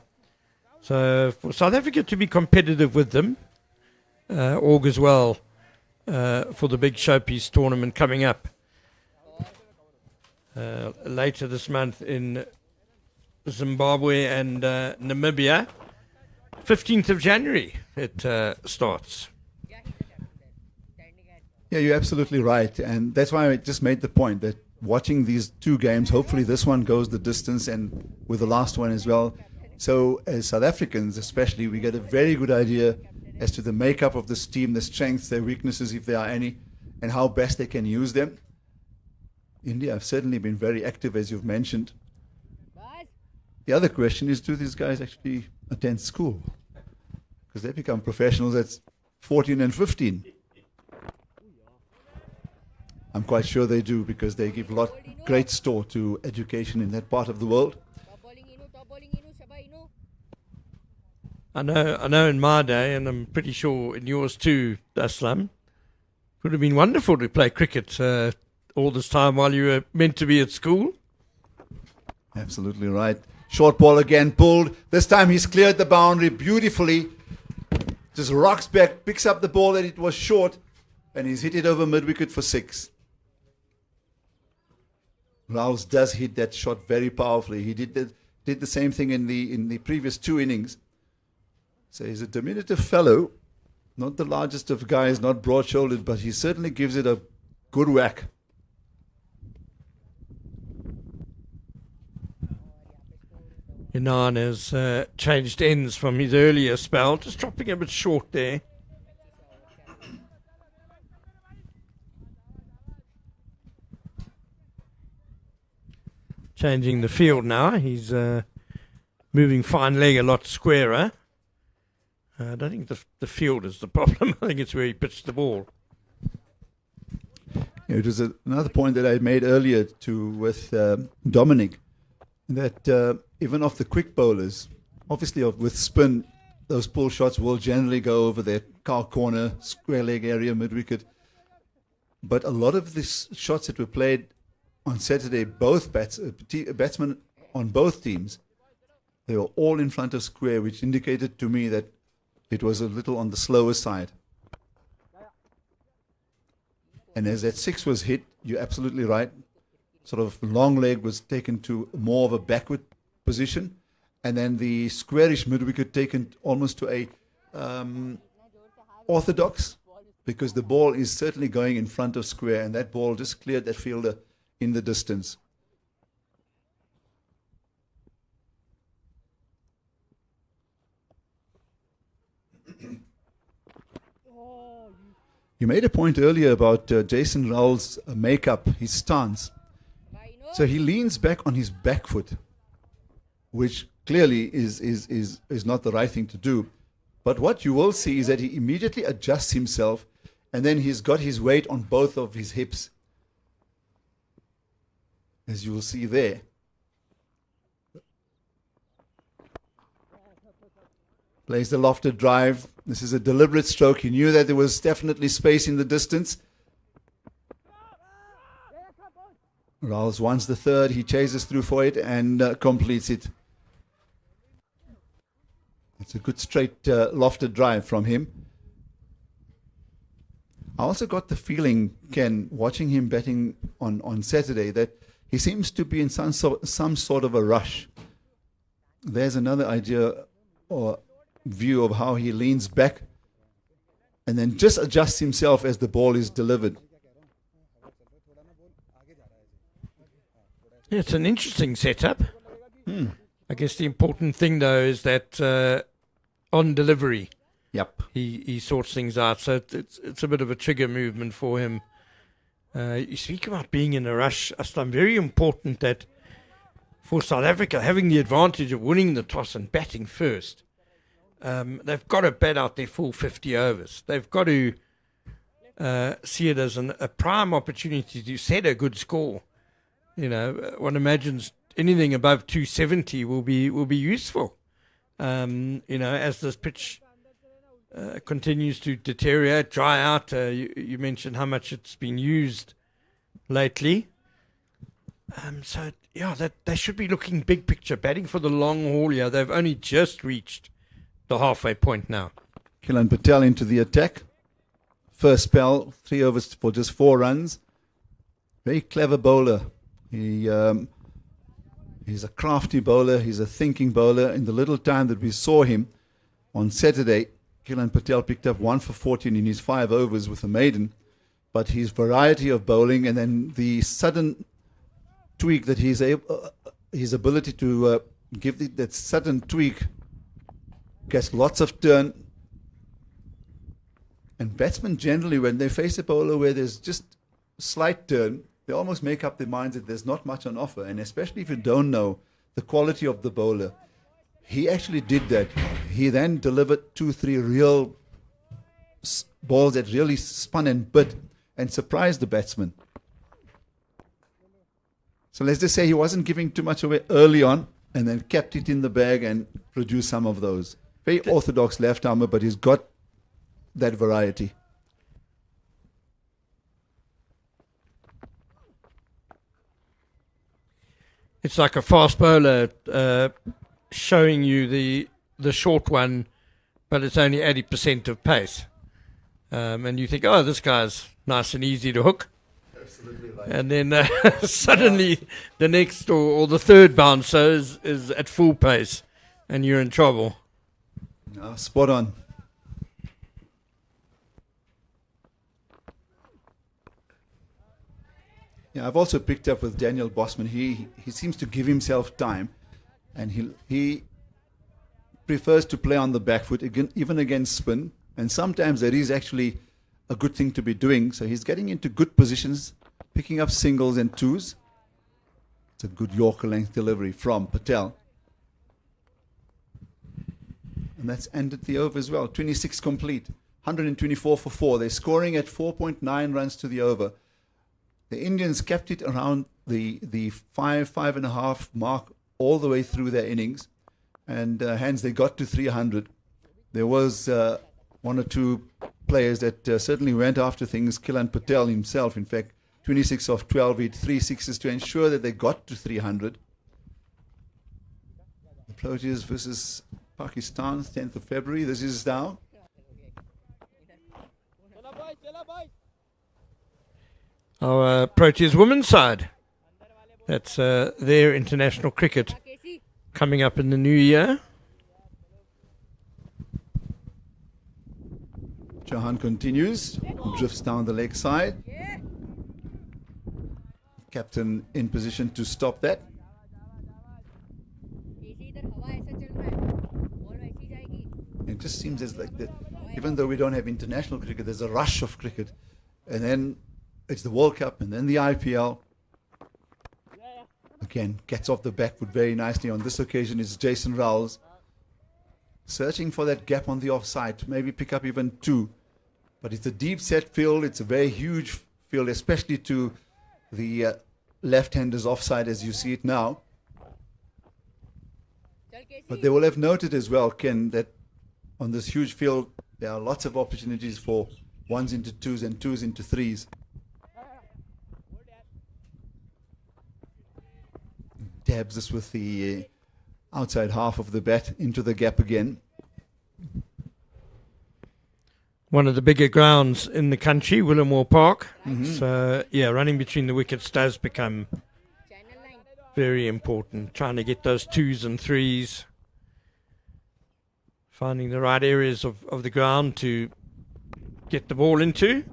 B: So for South Africa to be competitive with them augurs well for the big showpiece tournament coming up later this month in Zimbabwe and Namibia. 15th of January it starts.
A: Yeah, you're absolutely right. And that's why I just made the point that watching these two games, hopefully this one goes the distance and with the last one as well. So as South Africans especially, we get a very good idea as to the makeup of this team, the strengths, their weaknesses, if there are any, and how best they can use them. India have certainly been very active, as you've mentioned. The other question is, do these guys actually attend school? Because they become professionals at 14 and 15. I'm quite sure they do, because they give great store to education in that part of the world.
B: I know in my day, and I'm pretty sure in yours too, Aslam, it would have been wonderful to play cricket all this time while you were meant to be at school.
A: Absolutely right. Short ball again pulled. This time he's cleared the boundary beautifully. Just rocks back, picks up the ball that it was short, and he's hit it over mid-wicket for 6. Rowles does hit that shot very powerfully. He did the same thing in the previous 2 innings. So he's a diminutive fellow, not the largest of guys, not broad-shouldered, but he certainly gives it a good whack.
B: Inan has changed ends from his earlier spell, just dropping a bit short there. Changing the field now. He's moving fine leg a lot squarer. I don't think the field is the problem. I think it's where he pitched the ball.
A: Yeah, it was another point that I made earlier with Dominic, that even off the quick bowlers, obviously with spin, those pull shots will generally go over their car corner, square leg area, mid-wicket. But a lot of these shots that were played on Saturday, both batsmen on both teams, they were all in front of square, which indicated to me that it was a little on the slower side. And as that 6 was hit, you're absolutely right. Sort of long leg was taken to more of a backward position, and then the squarish mid-wicket taken almost to a orthodox, because the ball is certainly going in front of square, and that ball just cleared that fielder in the distance. You made a point earlier about Jason Rowles' makeup, his stance. So he leans back on his back foot, which clearly is not the right thing to do. But what you will see is that he immediately adjusts himself, and then he's got his weight on both of his hips, as you will see there. Plays the lofted drive. This is a deliberate stroke. He knew that there was definitely space in the distance. Rowles wants the third. He chases through for it and completes it. It's a good straight lofted drive from him. I also got the feeling, Ken, watching him batting on Saturday, that he seems to be in some sort of a rush. There's another idea or view of how he leans back and then just adjusts himself as the ball is delivered.
B: It's an interesting setup. I guess the important thing, though, is that on delivery,
A: Yep.
B: he sorts things out. So it's a bit of a trigger movement for him. You speak about being in a rush. Aslam, very important that for South Africa, having the advantage of winning the toss and batting first, they've got to bat out their full 50 overs. They've got to see it as a prime opportunity to set a good score. You know, one imagines anything above 270 will be useful. You know, as this pitch continues to deteriorate, dry out. You mentioned how much it's been used lately. So, yeah, they should be looking big picture, batting for the long haul here. They've only just reached the halfway point now.
A: Kilan Patel into the attack. First spell, 3 overs for just 4 runs. Very clever bowler. He's a crafty bowler. He's a thinking bowler. In the little time that we saw him on Saturday, Kilan Patel picked up 1 for 14 in his 5 overs with a maiden. But his variety of bowling and then the sudden tweak that his ability to give that sudden tweak gets lots of turn. And batsmen generally, when they face a bowler where there's just slight turn, they almost make up their minds that there's not much on offer. And especially if you don't know the quality of the bowler, he actually did that. He then delivered 2-3 real balls that really spun and bit and surprised the batsman. So let's just say he wasn't giving too much away early on and then kept it in the bag and produced some of those. Very orthodox left armer, but he's got that variety.
B: It's like a fast bowler showing you the short one, but it's only 80% of pace. And you think, oh, this guy's nice and easy to hook.
A: Absolutely right.
B: And then suddenly the next or the third bouncer is at full pace and you're in trouble.
A: No, spot on. Yeah, I've also picked up with Daniel Bosman. He seems to give himself time, and he prefers to play on the back foot, even against spin. And sometimes that is actually a good thing to be doing. So he's getting into good positions, picking up singles and twos. It's a good Yorker length delivery from Patel. And that's ended the over as well. 26 complete, 124 for 4. They're scoring at 4.9 runs to the over. The Indians kept it around the 5.5 mark all the way through their innings, and hence they got to 300. There was 1 or 2 players that certainly went after things. Kilan Patel himself, in fact, 26 of 12, he had 3 sixes to ensure that they got to 300. The Proteas versus Pakistan, 10th of February. This is now.
B: Our Proteas women's side. That's their international cricket coming up in the new year.
A: Chauhan continues, drifts down the leg side. Captain in position to stop that. It just seems as like that, even though we don't have international cricket, there's a rush of cricket. And then it's the World Cup and then the IPL. Again, gets off the back foot very nicely. On this occasion, it's Jason Rowles searching for that gap on the offside to maybe pick up even 2. But it's a deep set field. It's a very huge field, especially to the left-handers offside as you see it now. But they will have noted as well, Ken, that on this huge field, there are lots of opportunities for 1s into 2s and 2s into 3s. Dabs this with the outside half of the bat into the gap again.
B: One of the bigger grounds in the country, Willowmoore Park.
A: Mm-hmm.
B: So, yeah, running between the wickets does become very important. Trying to get those 2s and 3s. Finding the right areas of the ground to get the ball into.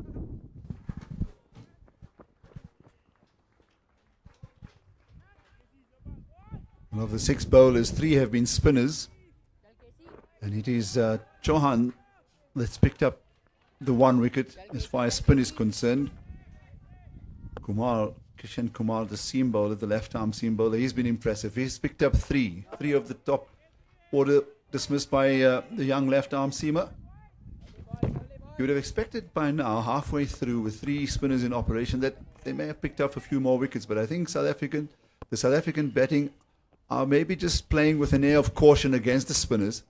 A: And of the 6 bowlers, 3 have been spinners. And it is Chauhan that's picked up the 1 wicket as far as spin is concerned. Kishan Kumar, the seam bowler, the left-arm seam bowler, he's been impressive. He's picked up three of the top order dismissed by the young left-arm seamer. You would have expected by now, halfway through, with 3 spinners in operation, that they may have picked up a few more wickets. But I think the South African batting are maybe just playing with an air of caution against the spinners.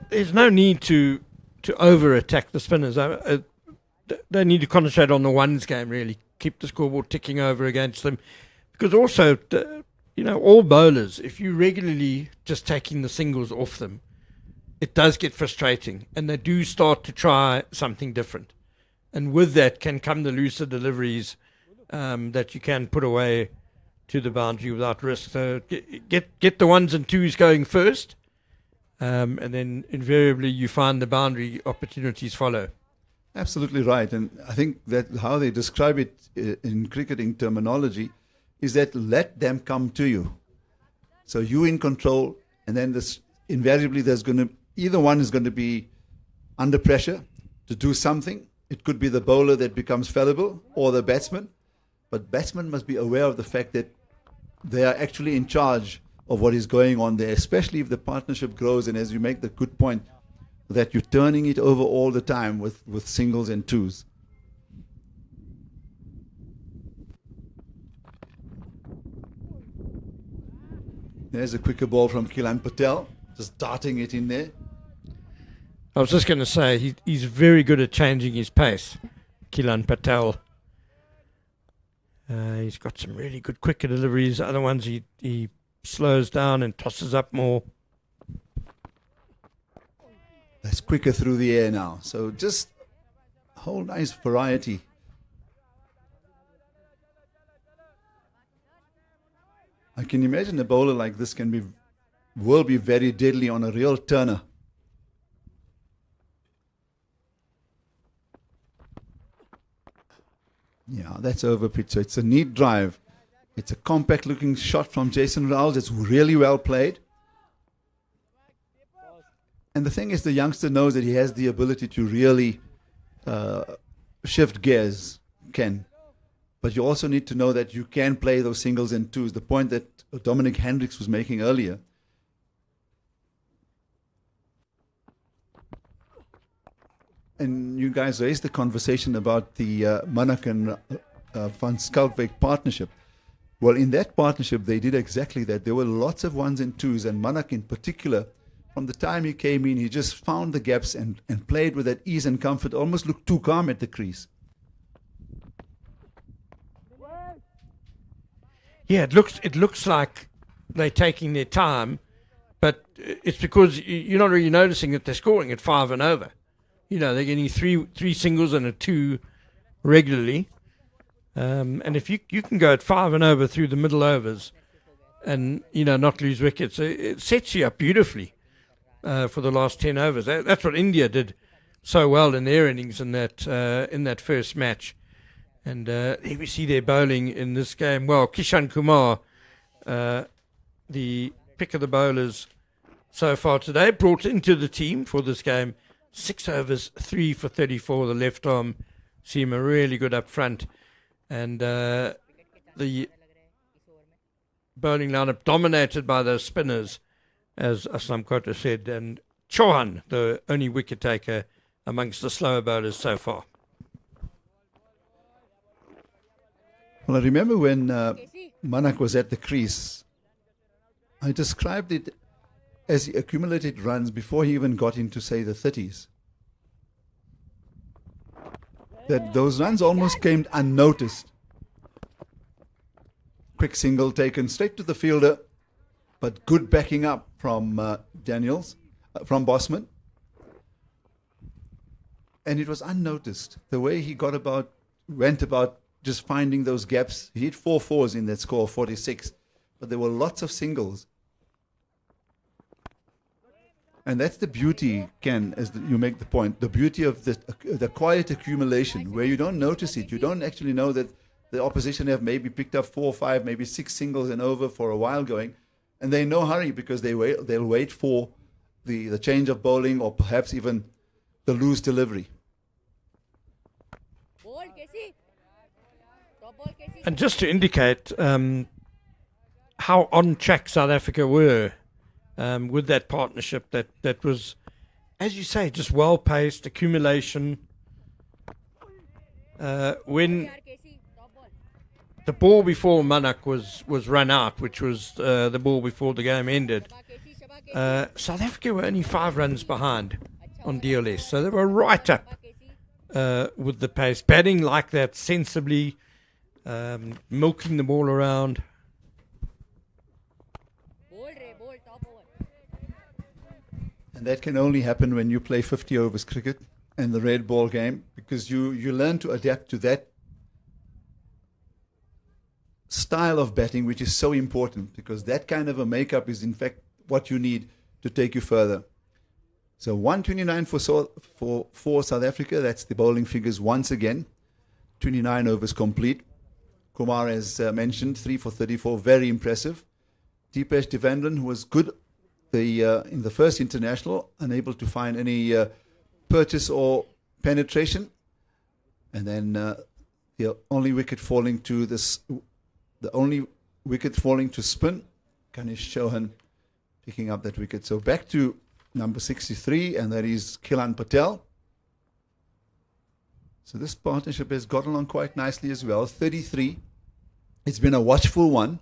B: There's no need to over-attack the spinners. They need to concentrate on the ones game, really. Keep the scoreboard ticking over against them. Because also, all bowlers, if you regularly just taking the singles off them, it does get frustrating. And they do start to try something different. And with that can come the looser deliveries that you can put away to the boundary without risk. So get the ones and twos going first. And then invariably you find the boundary opportunities follow.
A: Absolutely right. And I think that how they describe it in cricketing terminology is that let them come to you. So you in control, and then invariably either one is going to be under pressure to do something. It could be the bowler that becomes fallible or the batsman. But batsmen must be aware of the fact that they are actually in charge of what is going on there, especially if the partnership grows, and as you make the good point, that you're turning it over all the time with singles and twos. There's a quicker ball from Kilan Patel, just darting it in there.
B: I was just going to say, he's very good at changing his pace, Kilan Patel. He's got some really good quicker deliveries. Other ones he slows down and tosses up more.
A: That's quicker through the air now. So just a whole nice variety. I can imagine a bowler like this will be very deadly on a real turner. Yeah, that's over pitch. So it's a neat drive. It's a compact looking shot from Jason Rowles. It's really well played. And the thing is, the youngster knows that he has the ability to really shift gears, Ken. But you also need to know that you can play those singles and twos. The point that Dominic Hendricks was making earlier. And you guys raised the conversation about the Manak and Van Skalkwyk partnership. Well, in that partnership, they did exactly that. There were lots of ones and twos, and Manak in particular, from the time he came in, he just found the gaps and played with that ease and comfort, almost looked too calm at the crease.
B: Yeah, it looks like they're taking their time, but it's because you're not really noticing that they're scoring at 5 and over. They're getting three singles and a 2 regularly. And if you can go at 5 and over through the middle overs and, not lose wickets, it sets you up beautifully for the last 10 overs. That's what India did so well in their innings in that first match. And here we see their bowling in this game. Well, Kishan Kumar, the pick of the bowlers so far today, brought into the team for this game. 6 overs, 3 for 34. The left arm seamer really good up front. And the bowling lineup dominated by those spinners, as Aslam Kota said. And Chauhan, the only wicket taker amongst the slower bowlers so far.
A: Well, I remember when Manak was at the crease, I described it as he accumulated runs before he even got into, say, the 30s. That those runs almost came unnoticed. Quick single taken straight to the fielder, but good backing up from from Bosman. And it was unnoticed. The way he went about just finding those gaps. He hit 4 fours in that score, 46. But there were lots of singles. And that's the beauty, Ken, as you make the point, the beauty of the quiet accumulation, where you don't notice it. You don't actually know that the opposition have maybe picked up 4 or 5, maybe 6 singles and over for a while going. And they're in no hurry because they'll wait for the change of bowling or perhaps even the loose delivery.
B: And just to indicate how on track South Africa were with that partnership, that was, as you say, just well paced, accumulation. When the ball before Manak was run out, which was the ball before the game ended, South Africa were only 5 runs behind on DLS, so they were right up with the pace, batting like that sensibly, milking the ball around.
A: And that can only happen when you play 50 overs cricket and the red ball game, because you learn to adapt to that style of batting, which is so important, because that kind of a makeup is in fact what you need to take you further. So 129 for South Africa. That's the bowling figures once again. 29 overs complete. Kumar, as mentioned, 3 for 34, very impressive. Deepesh Devendran, who was good in the first international, unable to find any purchase or penetration. And then the only wicket falling to spin, Ganesh Chauhan picking up that wicket. So back to number 63, and that is Kilan Patel. So this partnership has got along quite nicely as well. 33. It's been a watchful one.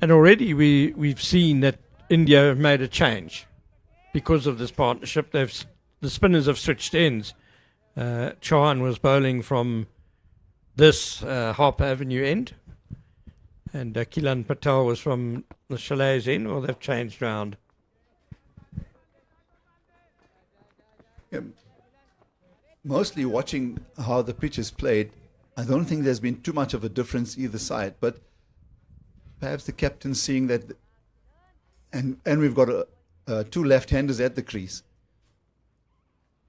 B: And already we've seen that India have made a change because of this partnership. The spinners have switched ends. Chauhan was bowling from this Harper Avenue end, and Kilan Patel was from the Chalets end. Well, they've changed round.
A: Yeah. Mostly watching how the pitch is played, I don't think there's been too much of a difference either side, but perhaps the captain seeing that, and we've got 2 left-handers at the crease.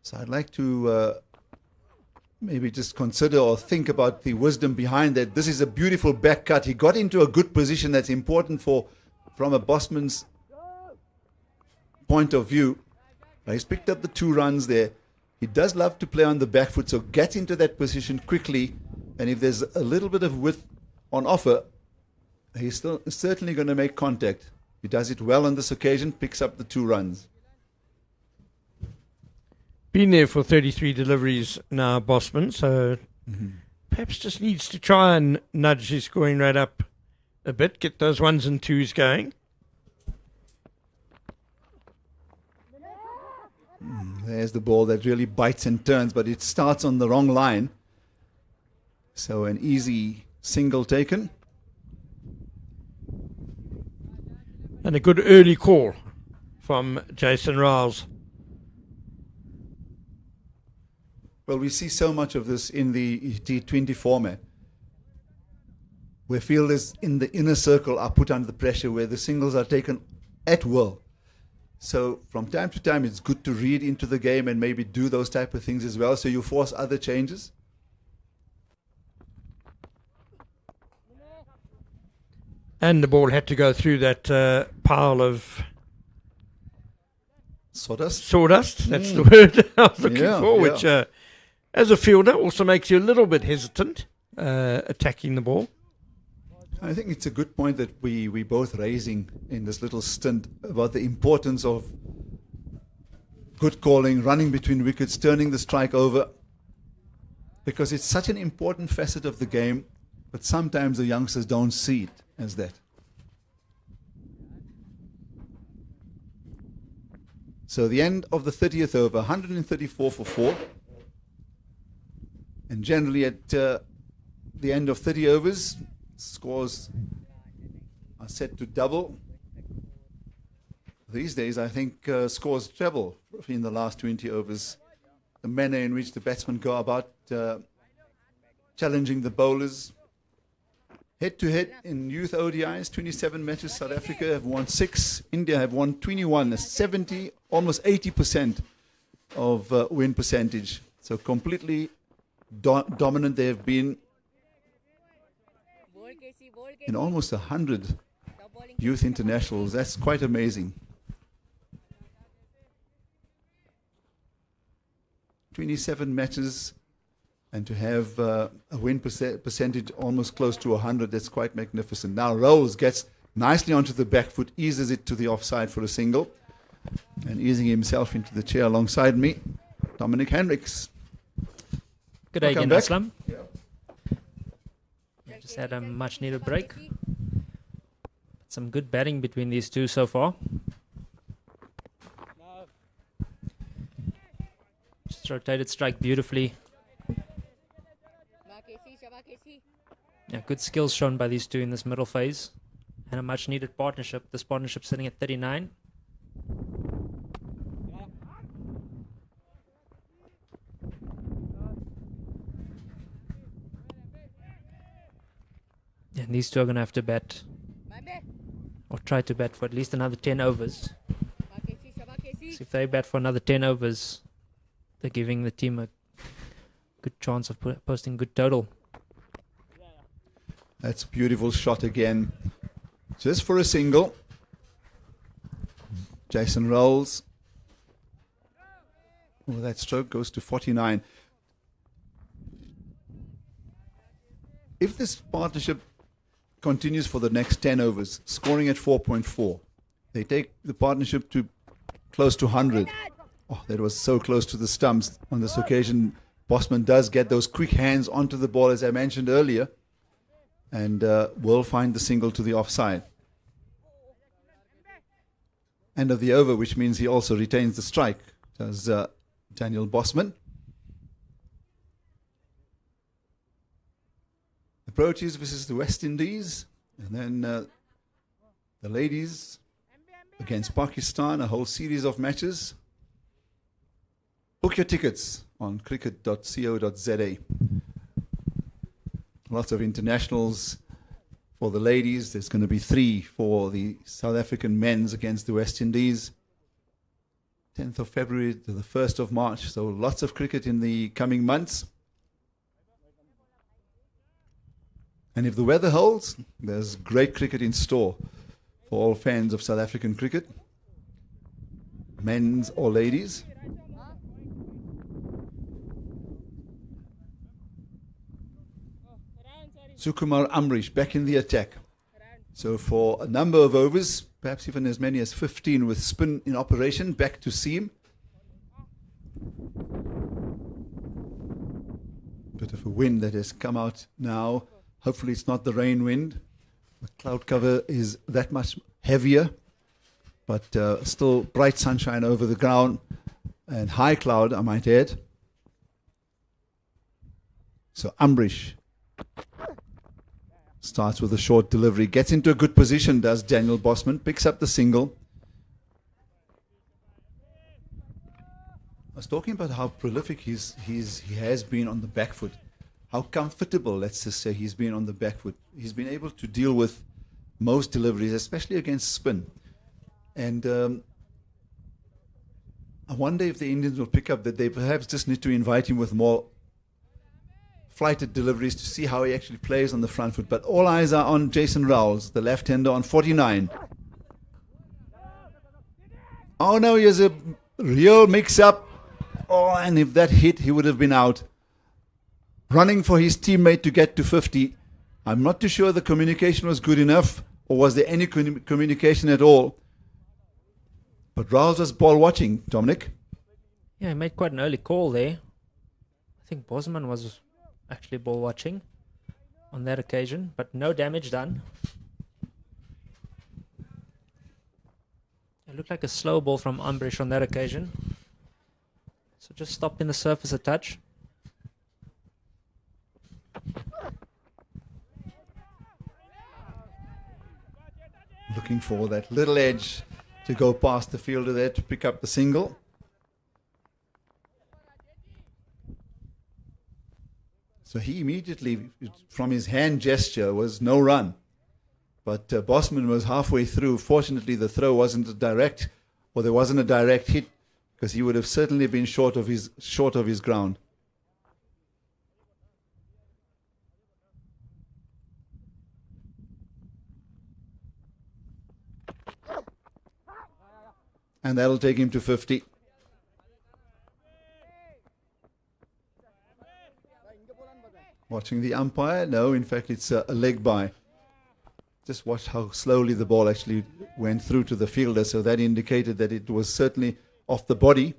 A: So I'd like to maybe just consider or think about the wisdom behind that. This is a beautiful back cut. He got into a good position that's important from a Bosman's point of view. He's picked up the 2 runs there. He does love to play on the back foot, so get into that position quickly. And if there's a little bit of width on offer, he's certainly going to make contact. He does it well on this occasion, picks up the 2 runs.
B: Been there for 33 deliveries now, Bosman, so perhaps just needs to try and nudge his scoring rate up a bit, get those 1s and 2s going.
A: There's the ball that really bites and turns, but it starts on the wrong line. So an easy single taken.
B: And a good early call from Jason Rowles.
A: Well, we see so much of this in the T20 format, where fielders in the inner circle are put under the pressure, where the singles are taken at will. So from time to time, it's good to read into the game and maybe do those type of things as well, so you force other changes.
B: And the ball had to go through that pile of
A: sawdust.
B: That's the word I was looking for,
A: yeah.
B: which as a fielder also makes you a little bit hesitant attacking the ball.
A: I think it's a good point that we both raising in this little stint about the importance of good calling, running between wickets, turning the strike over, because it's such an important facet of the game, but sometimes the youngsters don't see it as that. So the end of the 30th over, 134 for 4. And generally at the end of 30 overs, scores are set to double. These days, I think scores treble in the last 20 overs. The manner in which the batsmen go about challenging the bowlers. Head-to-head in youth ODIs, 27 matches. South Africa have won 6. India have won 21, 70, almost 80% of win percentage. So completely dominant they have been in almost 100 youth internationals. That's quite amazing. 27 matches, and to have a win percentage almost close to 100, that's quite magnificent. Now Rowles gets nicely onto the back foot, eases it to the offside for a single, and easing himself into the chair alongside me, Dominic Hendricks.
E: Good day
A: Welcome
E: again,
A: back.
E: Aslam. Just had a much needed break. Some good batting between these two so far. Just rotated strike beautifully. Yeah, good skills shown by these two in this middle phase. And a much needed partnership. This partnership sitting at 39. And these two are going to have to bat, or try to bat for at least another 10 overs. So if they bat for another 10 overs, they're giving the team a good chance of posting good total.
A: That's a beautiful shot again. Just for a single. Jason Rowles. Well, that stroke goes to 49. If this partnership continues for the next 10 overs, scoring at 4.4, they take the partnership to close to 100. Oh, that was so close to the stumps. On this occasion, Bosman does get those quick hands onto the ball, as I mentioned earlier, and will find the single to the offside. End of the over, which means he also retains the strike, does Daniel Bosman. Approaches versus the West Indies, and then the ladies against Pakistan, a whole series of matches. Book your tickets on cricket.co.za. Lots of internationals for the ladies. There's going to be 3 for the South African men's against the West Indies. 10th of February to the 1st of March. So lots of cricket in the coming months. And if the weather holds, there's great cricket in store for all fans of South African cricket, men's or ladies. Sukumar Amrish back in the attack. So for a number of overs, perhaps even as many as 15 with spin in operation, back to seam. Bit of a wind that has come out now. Hopefully it's not the rain wind. The cloud cover is that much heavier, but still bright sunshine over the ground and high cloud, I might add. So Ambrish starts with a short delivery, gets into a good position, does Daniel Bosman, picks up the single. I was talking about how prolific he has been on the back foot. How comfortable, let's just say, he's been on the back foot. He's been able to deal with most deliveries, especially against spin. And I wonder if the Indians will pick up that they perhaps just need to invite him with more flighted deliveries to see how he actually plays on the front foot. But all eyes are on Jason Rowles, the left-hander, on 49. Oh no, he has a real mix-up. Oh, and if that hit, he would have been out. Running for his teammate to get to 50. I'm not too sure the communication was good enough, or was there any communication at all. But Rowles was ball watching, Dominic.
E: Yeah, he made quite an early call there. I think Bosman was actually ball watching on that occasion, but no damage done. It looked like a slow ball from Ambrish on that occasion. So just stopping the surface a touch.
A: Looking for that little edge to go past the fielder there to pick up the single. So he immediately, from his hand gesture, was no run. But Bosman was halfway through. Fortunately, the throw wasn't a direct, or there wasn't a direct hit, because he would have certainly been short of his ground. And that'll take him to 50. Watching the umpire? No, in fact, it's a leg by. Just watch how slowly the ball actually went through to the fielder. So that indicated that it was certainly off the body.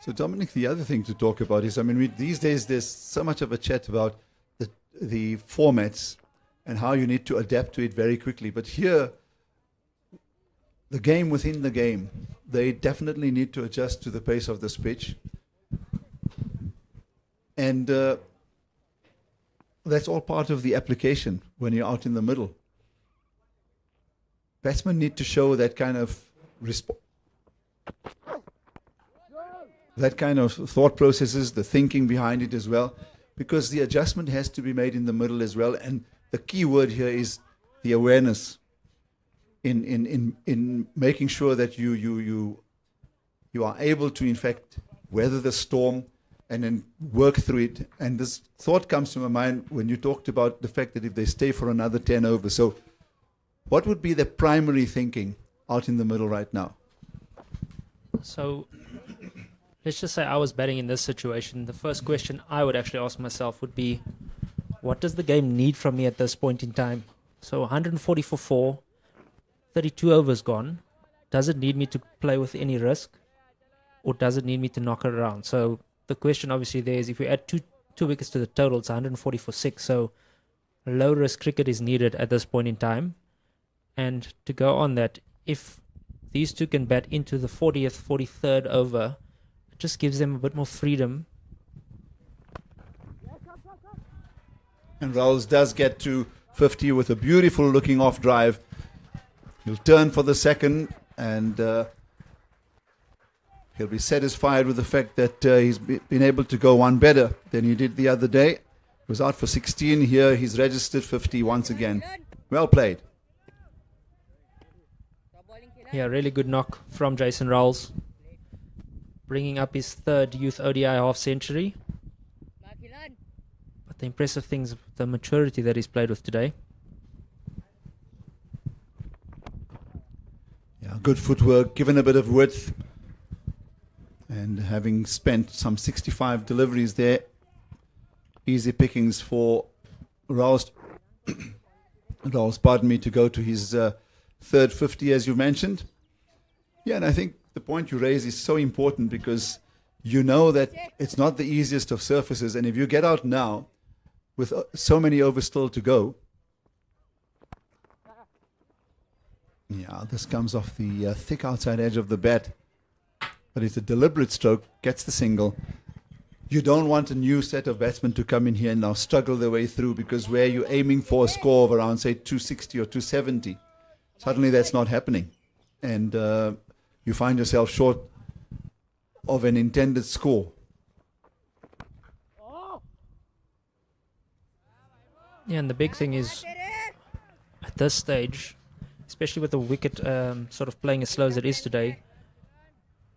A: So Dominic, the other thing to talk about is, I mean, these days there's so much of a chat about the formats and how you need to adapt to it very quickly. But here, the game within the game, they definitely need to adjust to the pace of this pitch. And that's all part of the application when you're out in the middle. Batsmen need to show that kind of that kind of thought processes, the thinking behind it as well, because the adjustment has to be made in the middle as well. And the key word here is the awareness in making sure that you are able to, in fact, weather the storm and then work through it. And this thought comes to my mind when you talked about the fact that if they stay for another 10 overs. So what would be the primary thinking out in the middle right now?
E: So let's just say I was batting in this situation. The first question I would actually ask myself would be, what does the game need from me at this point in time? So 140 for 4, 32 overs gone. Does it need me to play with any risk? Or does it need me to knock it around? So the question obviously there is, if we add two wickets to the total, it's 140 for 6. So low risk cricket is needed at this point in time. And to go on that, if these two can bat into the 40th, 43rd over, it just gives them a bit more freedom.
A: And Rowles does get to 50 with a beautiful looking off drive. He'll turn for the second, and he'll be satisfied with the fact that he's been able to go one better than he did the other day. He was out for 16. Here he's registered 50 once again. Well played.
E: Yeah, really good knock from Jason Rowles, bringing up his third youth ODI half century. But the impressive thing is the maturity that he's played with today.
A: Yeah, good footwork, given a bit of width, and having spent some 65 deliveries there, easy pickings for Rowles, pardon me, to go to his third 50, as you mentioned. Yeah, and I think the point you raise is so important, because you know that it's not the easiest of surfaces, and if you get out now with so many overs still to go, yeah, this comes off the thick outside edge of the bat, but it's a deliberate stroke, gets the single. You don't want a new set of batsmen to come in here and now struggle their way through, because where you're aiming for a score of around, say, 260 or 270, suddenly that's not happening. And you find yourself short of an intended score.
E: Yeah, and the big thing is, at this stage, especially with the wicket sort of playing as slow as it is today,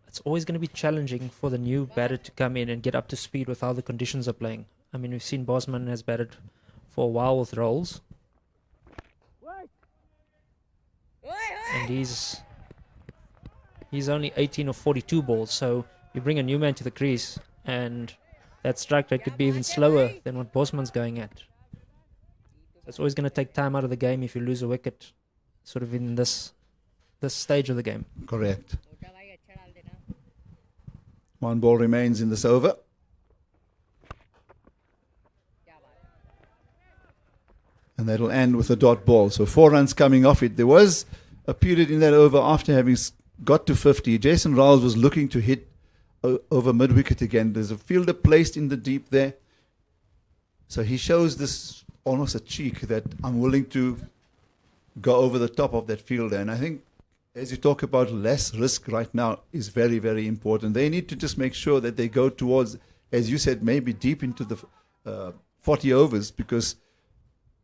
E: it's always going to be challenging for the new batter to come in and get up to speed with how the conditions are playing. I mean, we've seen Bosman has batted for a while with Rowles, and he's only 18 or 42 balls, so you bring a new man to the crease and that strike rate could be even slower than what Bosman's going at. So it's always going to take time out of the game if you lose a wicket sort of in this stage of the game.
A: Correct. One ball remains in this over. And that'll end with a dot ball. So 4 runs coming off it. There was a period in that over after having got to 50. Jason Rowles was looking to hit over mid-wicket again. There's a fielder placed in the deep there. So he shows this almost a cheek that I'm willing to go over the top of that fielder. And I think, as you talk about, less risk right now is very, very important. They need to just make sure that they go towards, as you said, maybe deep into the 40 overs, because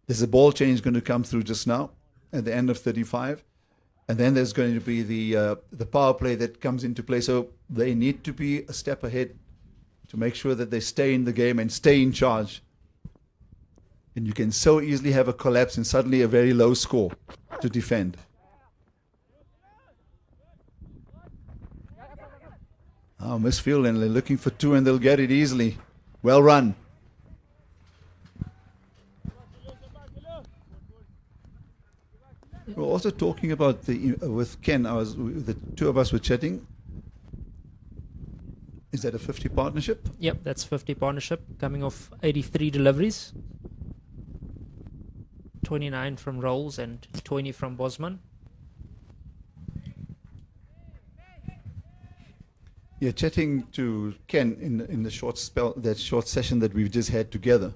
A: there's a ball change going to come through just now at the end of 35. And then there's going to be the power play that comes into play. So they need to be a step ahead to make sure that they stay in the game and stay in charge. And you can so easily have a collapse and suddenly a very low score to defend. Oh, misfield, and they're looking for two and they'll get it easily. Well run. We're also talking about with Ken. The two of us were chatting. Is that a 50 partnership?
E: Yep, that's 50 partnership, coming off 83 deliveries. 29 from Rowles and 20 from Bosman.
A: Yeah, chatting to Ken in the short spell, that short session that we've just had together.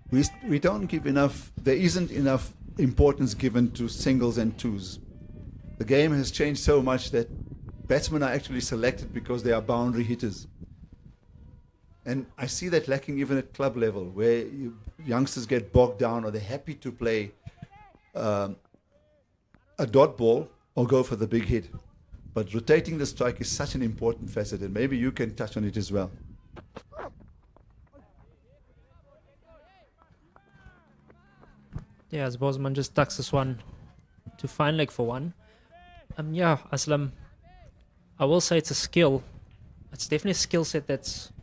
A: We don't give enough, there isn't enough importance given to singles and twos. The game has changed so much that batsmen are actually selected because they are boundary hitters. And I see that lacking even at club level, where youngsters get bogged down or they're happy to play a dot ball or go for the big hit. But rotating the strike is such an important facet, and maybe you can touch on it as well.
E: Yeah, as Bosman just ducks this one to fine leg for one. Yeah, Aslam, I will say it's a skill. It's definitely a skill set that's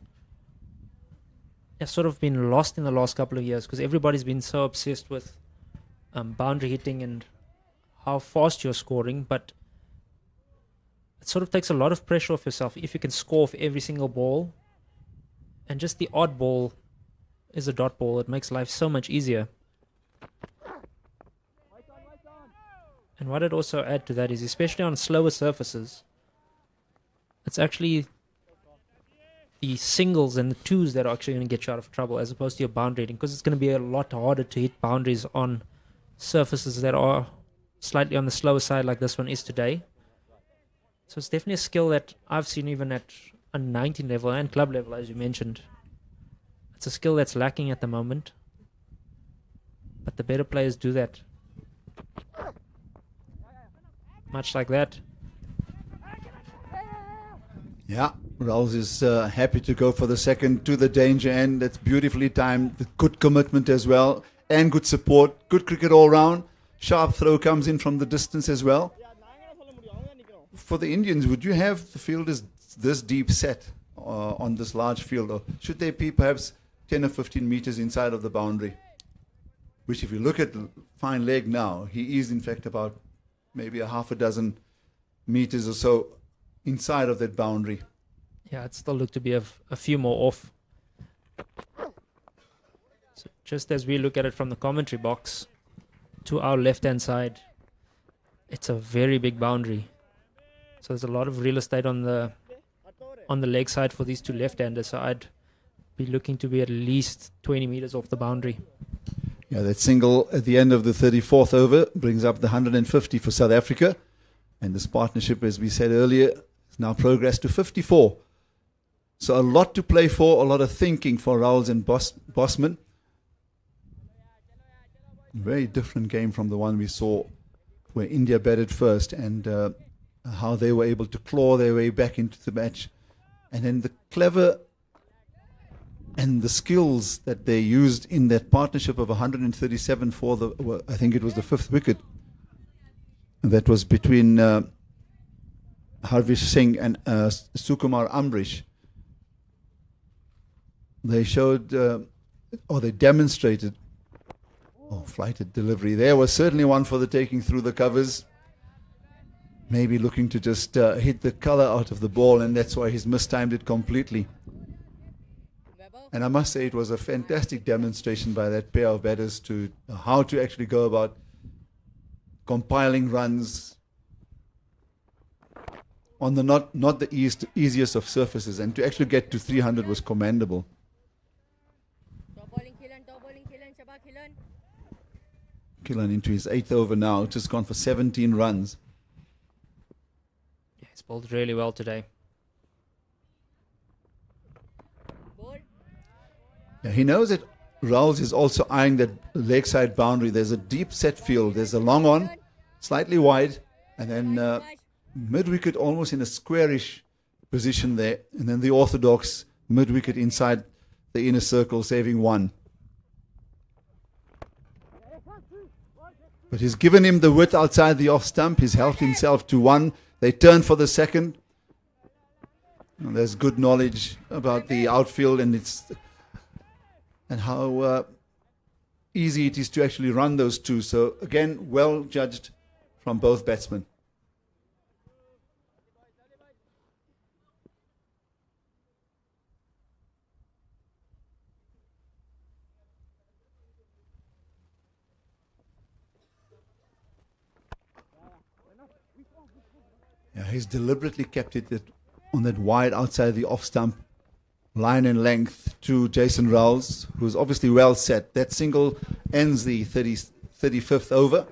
E: sort of been lost in the last couple of years because everybody's been so obsessed with boundary hitting and how fast you're scoring, but it sort of takes a lot of pressure off yourself if you can score off every single ball, and just the odd ball is a dot ball. It makes life so much easier. And what I'd also add to that is, especially on slower surfaces, it's actually the singles and the twos that are actually going to get you out of trouble as opposed to your boundary hitting, because it's going to be a lot harder to hit boundaries on surfaces that are slightly on the slower side like this one is today. So it's definitely a skill that I've seen even at a 19 level and club level, as you mentioned. It's a skill that's lacking at the moment, but the better players do that. Much like that.
A: Yeah, Rowles is happy to go for the second to the danger end. That's beautifully timed. The good commitment as well, and good support. Good cricket all round. Sharp throw comes in from the distance as well. For the Indians, would you have the fielders this deep set on this large field, or should they be perhaps 10 or 15 meters inside of the boundary? Which, if you look at the fine leg now, he is in fact about maybe a half a dozen meters or so inside of that boundary.
E: Yeah, it still looked to be a few more off. So just as we look at it from the commentary box, to our left-hand side, it's a very big boundary. So there's a lot of real estate on the leg side for these two left-handers. So I'd be looking to be at least 20 meters off the boundary.
A: Yeah, that single at the end of the 34th over brings up the 150 for South Africa. And this partnership, as we said earlier, has now progressed to 54. So a lot to play for, a lot of thinking for Rowles and Bosman. Very different game from the one we saw where India batted first, and how they were able to claw their way back into the match. And then the clever and the skills that they used in that partnership of 137 for the, I think it was the fifth wicket. And that was between Harvish Singh and Sukumar Amrish. They showed, or they demonstrated, flighted delivery. There was certainly one for the taking through the covers. Maybe looking to just hit the color out of the ball, and that's why he's mistimed it completely. And I must say it was a fantastic demonstration by that pair of batters to how to actually go about compiling runs on the not the easiest of surfaces, and to actually get to 300 was commendable. Killen into his 8th over now, just gone for 17 runs.
E: Yeah, he's bowled really well today.
A: Yeah, he knows that Rowles is also eyeing that leg side boundary. There's a deep set field. There's a long on, slightly wide, and then mid wicket almost in a squarish position there, and then the orthodox mid wicket inside the inner circle, saving one. But he's given him the width outside the off stump. He's helped himself to one. They turn for the second. And there's good knowledge about the outfield and how easy it is to actually run those two. So again, well judged from both batsmen. Yeah, he's deliberately kept it on that wide outside the off stump line and length to Jason Rowles, who's obviously well set. That single ends the 35th over.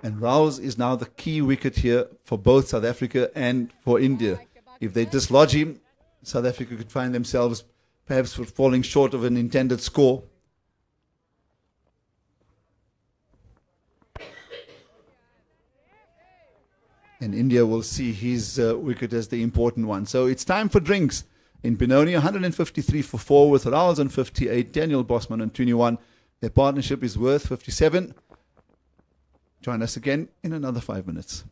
A: And Rowles is now the key wicket here for both South Africa and for India. If they dislodge him, South Africa could find themselves perhaps falling short of an intended score. And India will see his wicket as the important one. So it's time for drinks in Benoni. 153 for 4 with Rowles on 58, Daniel Bosman on 21. Their partnership is worth 57. Join us again in another 5 minutes.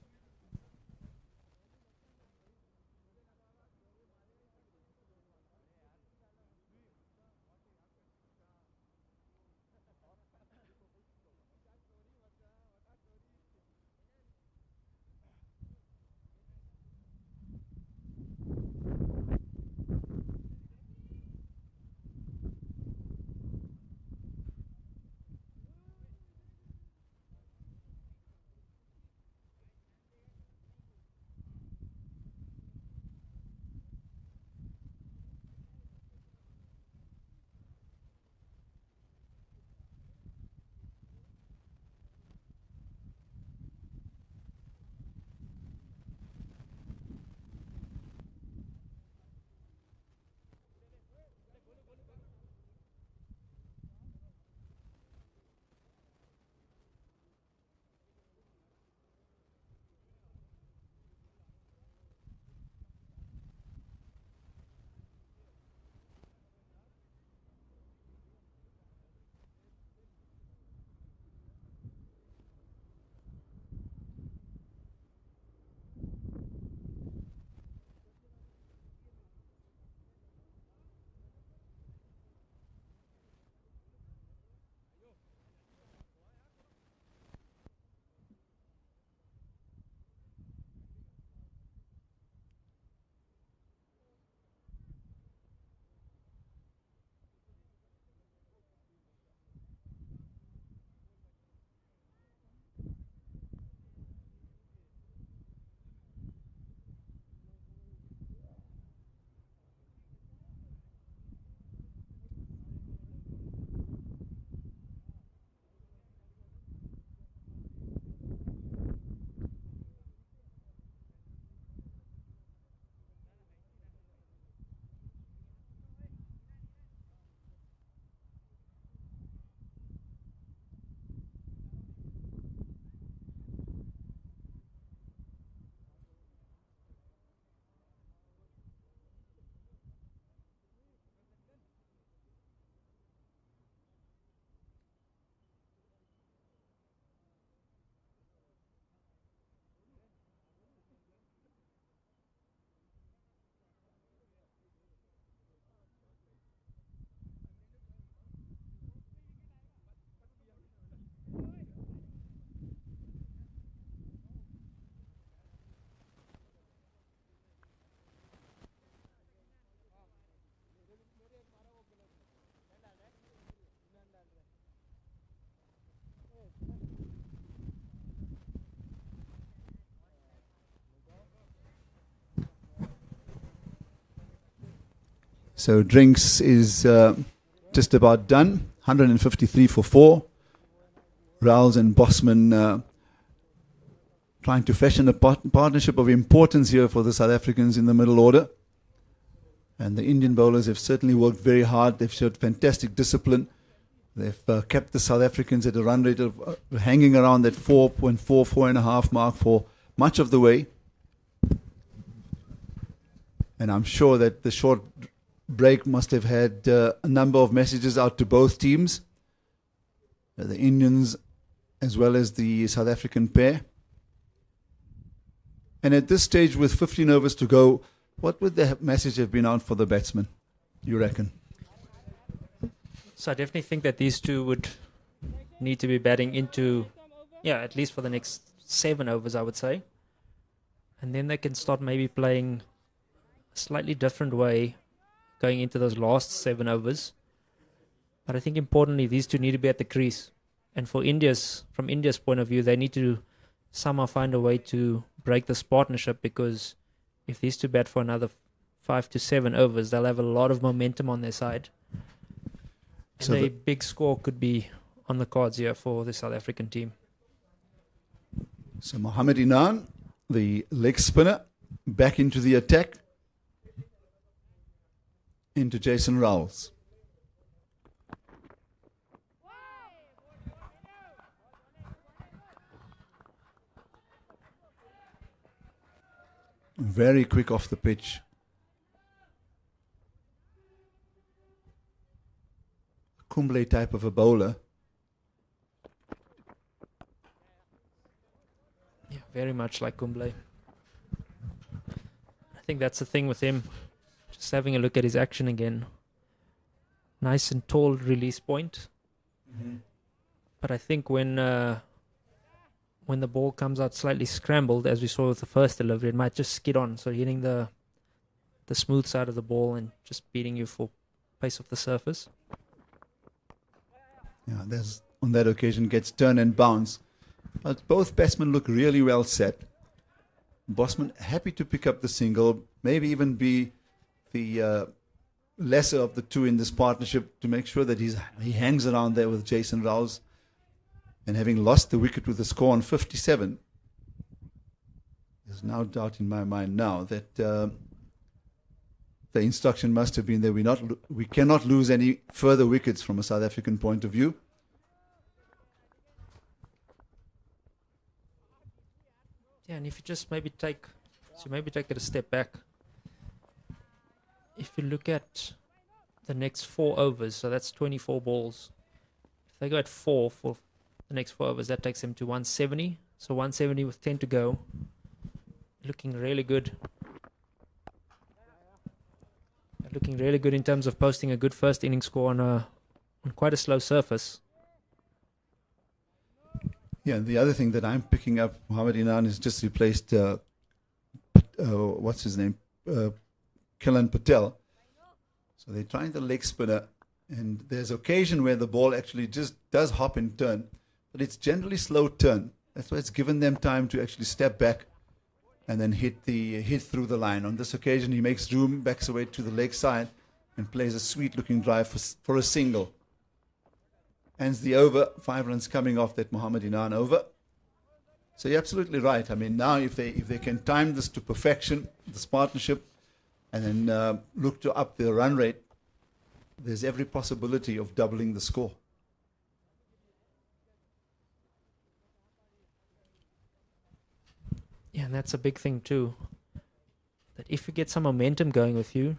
A: So drinks is just about done. 153 for 4. Rowles and Bosman trying to fashion a partnership of importance here for the South Africans in the middle order. And the Indian bowlers have certainly worked very hard. They've showed fantastic discipline. They've kept the South Africans at a run rate of hanging around that 4.4, 4.5 mark for much of the way. And I'm sure that the short break must have had a number of messages out to both teams, the Indians as well as the South African pair. And at this stage, with 15 overs to go, what would the message have been out for the batsmen, you reckon?
E: So I definitely think that these two would need to be batting into, at least for the next 7 overs, I would say. And then they can start maybe playing a slightly different way going into those last 7 overs. But I think importantly, these two need to be at the crease. And from India's point of view, they need to somehow find a way to break this partnership, because if these two bat for another 5 to 7 overs, they'll have a lot of momentum on their side. And
A: So
E: a big score could be on the cards here for the South African team.
A: So Mohammad Inan, the leg spinner, back into the attack, into Jason Rowles. Very quick off the pitch. Kumble type of a bowler.
E: Yeah, very much like Kumble. I think that's the thing with him. Just having a look at his action again. Nice and tall release point.
A: Mm-hmm.
E: But I think when the ball comes out slightly scrambled, as we saw with the first delivery, it might just skid on. So hitting the smooth side of the ball and just beating you for pace off the surface.
A: Yeah, there's on that occasion gets turn and bounce. But both batsmen look really well set. Bosman happy to pick up the single, maybe even be the lesser of the two in this partnership, to make sure that he hangs around there with Jason Rowles. And having lost the wicket with a score on 57, there's no doubt in my mind now that the instruction must have been that we cannot lose any further wickets from a South African point of view.
E: Yeah, and if you just maybe take it a step back. If you look at the next 4 overs, so that's 24 balls. If they go at 4 for the next 4 overs, that takes them to 170. So 170 with 10 to go. Looking really good. Looking really good in terms of posting a good first inning score on quite a slow surface.
A: Yeah, and the other thing that I'm picking up, Mohammad Inan has just replaced, what's his name, Killan Patel. So they're trying the leg spinner, and there's occasion where the ball actually just does hop and turn, but it's generally slow turn. That's why it's given them time to actually step back and then hit through the line. On this occasion, he makes room, backs away to the leg side, and plays a sweet-looking drive for a single. Ends the over, 5 runs coming off that Mohammad Inan over. So you're absolutely right. I mean, now if they can time this to perfection, this partnership, and then look to up their run rate, there's every possibility of doubling the score.
E: Yeah, and that's a big thing too. That if you get some momentum going with you,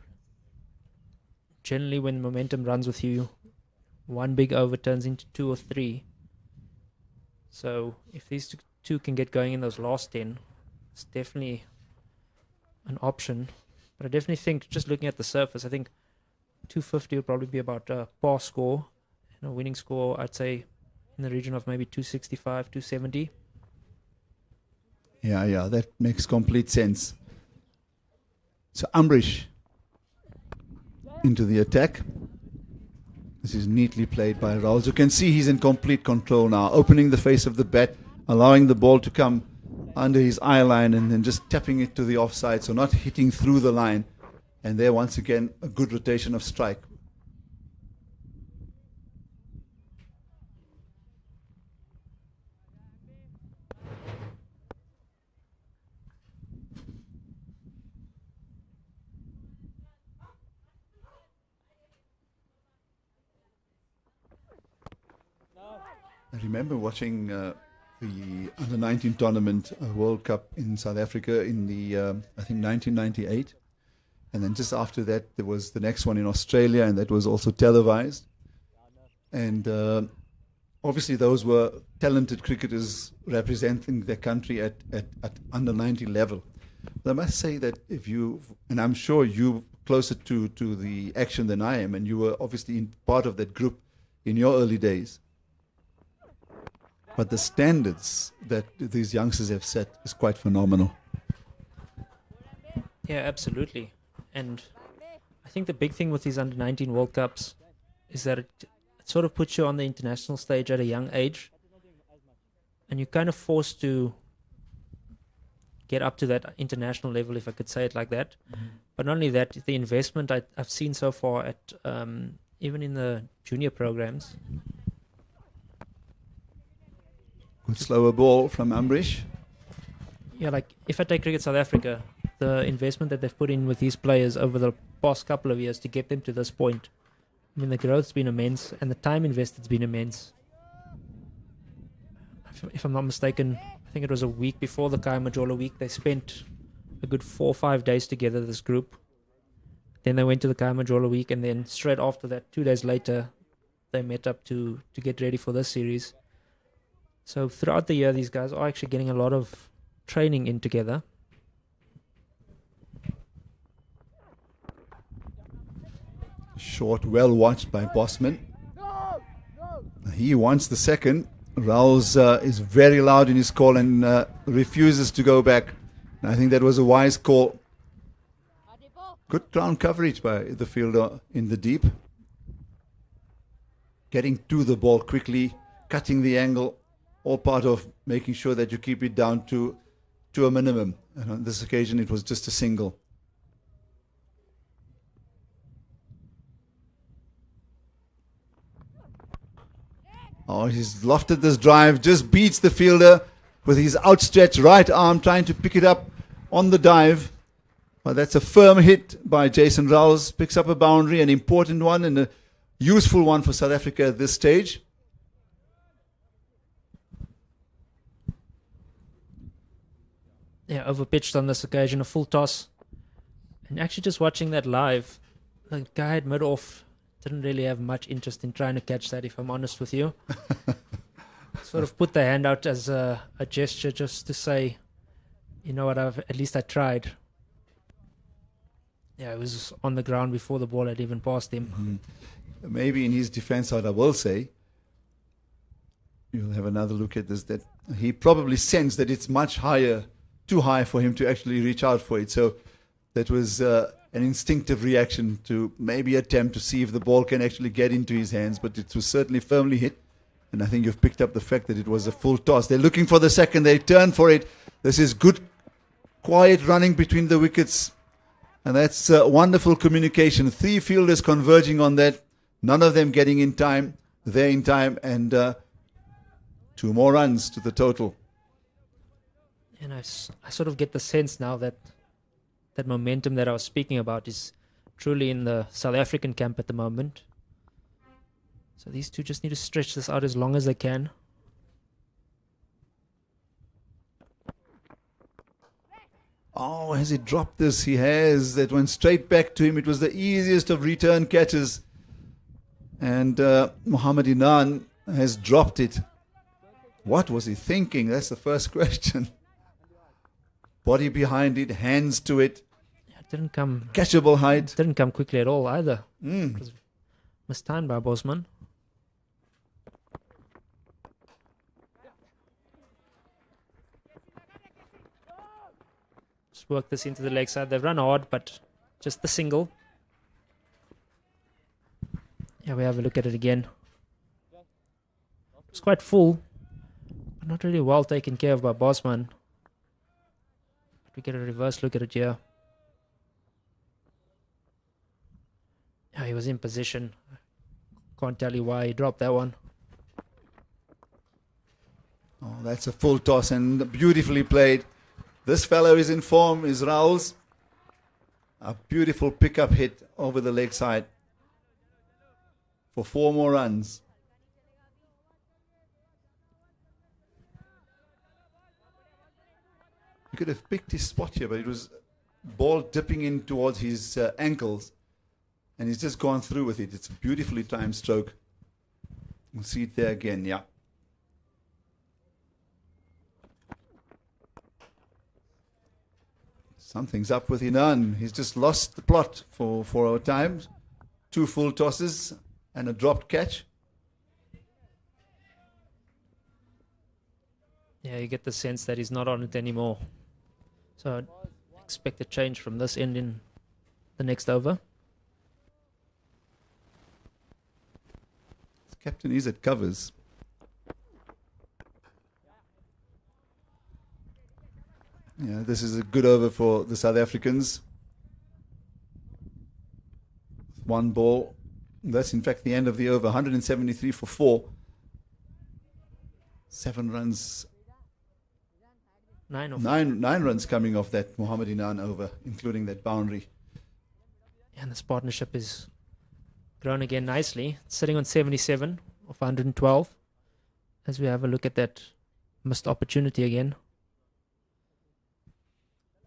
E: generally when momentum runs with you, one big over turns into 2 or 3. So if these two can get going in those last 10, it's definitely an option. But I definitely think, just looking at the surface, I think 250 will probably be about a par score. And a winning score, I'd say, in the region of maybe 265, 270.
A: Yeah, that makes complete sense. So Amrish into the attack. This is neatly played by Rowles. You can see he's in complete control now, opening the face of the bat, allowing the ball to come under his eye line and then just tapping it to the offside, so not hitting through the line. And there, once again, a good rotation of strike. remember watching the Under-19 tournament World Cup in South Africa in the, I think, 1998. And then just after that, there was the next one in Australia, and that was also televised. And obviously those were talented cricketers representing their country at under-19 level. But I must say that if you, and I'm sure you're closer to the action than I am, and you were obviously part of that group in your early days. But the standards that these youngsters have set is quite phenomenal.
E: Yeah, absolutely. And I think the big thing with these under-19 World Cups is that it sort of puts you on the international stage at a young age. And you're kind of forced to get up to that international level, if I could say it like that. Mm-hmm. But not only that, the investment I've seen so far at even in the junior programs.
A: Good slower ball from Ambrish.
E: Yeah, like if I take Cricket South Africa, the investment that they've put in with these players over the past couple of years to get them to this point, I mean, the growth's been immense and the time invested's been immense. If I'm not mistaken, I think it was a week before the Kaya Majola week, they spent a good 4 or 5 days together, this group. Then they went to the Kaya Majola week, and then straight after that, 2 days later, they met up to get ready for this series. So throughout the year, these guys are actually getting a lot of training in together.
A: Short, well watched by Bosman. He wants the second. Rowles is very loud in his call and refuses to go back. And I think that was a wise call. Good ground coverage by the fielder in the deep. Getting to the ball quickly, cutting the angle, all part of making sure that you keep it down to a minimum. And on this occasion, it was just a single. Oh, he's lofted this drive, just beats the fielder with his outstretched right arm, trying to pick it up on the dive. But that's a firm hit by Jason Rowles. Picks up a boundary, an important one and a useful one for South Africa at this stage.
E: Yeah, overpitched on this occasion, a full toss. And actually just watching that live, the guy at mid-off didn't really have much interest in trying to catch that, if I'm honest with you. Sort of put the hand out as a gesture just to say, you know what, at least I tried. Yeah, it was on the ground before the ball had even passed him.
A: Mm-hmm. Maybe in his defense side, I will say, you'll have another look at this, that he probably sensed that it's much higher, too high for him to actually reach out for it. So that was an instinctive reaction to maybe attempt to see if the ball can actually get into his hands, but it was certainly firmly hit. And I think you've picked up the fact that it was a full toss. They're looking for the second. They turn for it. This is good, quiet running between the wickets. And that's wonderful communication. 3 fielders converging on that. None of them getting in time. They're in time. And 2 more runs to the total.
E: And I sort of get the sense now that that momentum that I was speaking about is truly in the South African camp at the moment. So these two just need to stretch this out as long as they can.
A: Oh, has he dropped this? He has. That went straight back to him. It was the easiest of return catches. And Mohammad Inan has dropped it. What was he thinking? That's the first question. Body behind it, hands to it.
E: It didn't come...
A: Catchable height.
E: It didn't come quickly at all either. It was mistimed by Bosman. Just work this into the leg side. They've run hard, but just the single. Yeah, we have a look at it again. It's quite full, but not really well taken care of by Bosman. We get a reverse look at it here. Yeah, he was in position. Can't tell you why he dropped that one.
A: Oh, that's a full toss and beautifully played. This fellow is in form, is Rowles. A beautiful pickup hit over the leg side for 4 more runs. He could have picked his spot here, but it was ball dipping in towards his ankles, and he's just gone through with it. It's a beautifully timed stroke. We'll see it there again, yeah. Something's up with Inan. He's just lost the plot for our times. 2 full tosses and a dropped catch.
E: Yeah, you get the sense that he's not on it anymore. So I'd expect a change from this end in the next over.
A: The captain is at covers. Yeah, this is a good over for the South Africans. 1 ball. That's in fact the end of the over. 173 for 4. 7 runs.
E: 9 of
A: 9 runs coming off that Mohamed Inan over, including that boundary.
E: And this partnership is grown again nicely. It's sitting on 77 of 112. As we have a look at that missed opportunity again.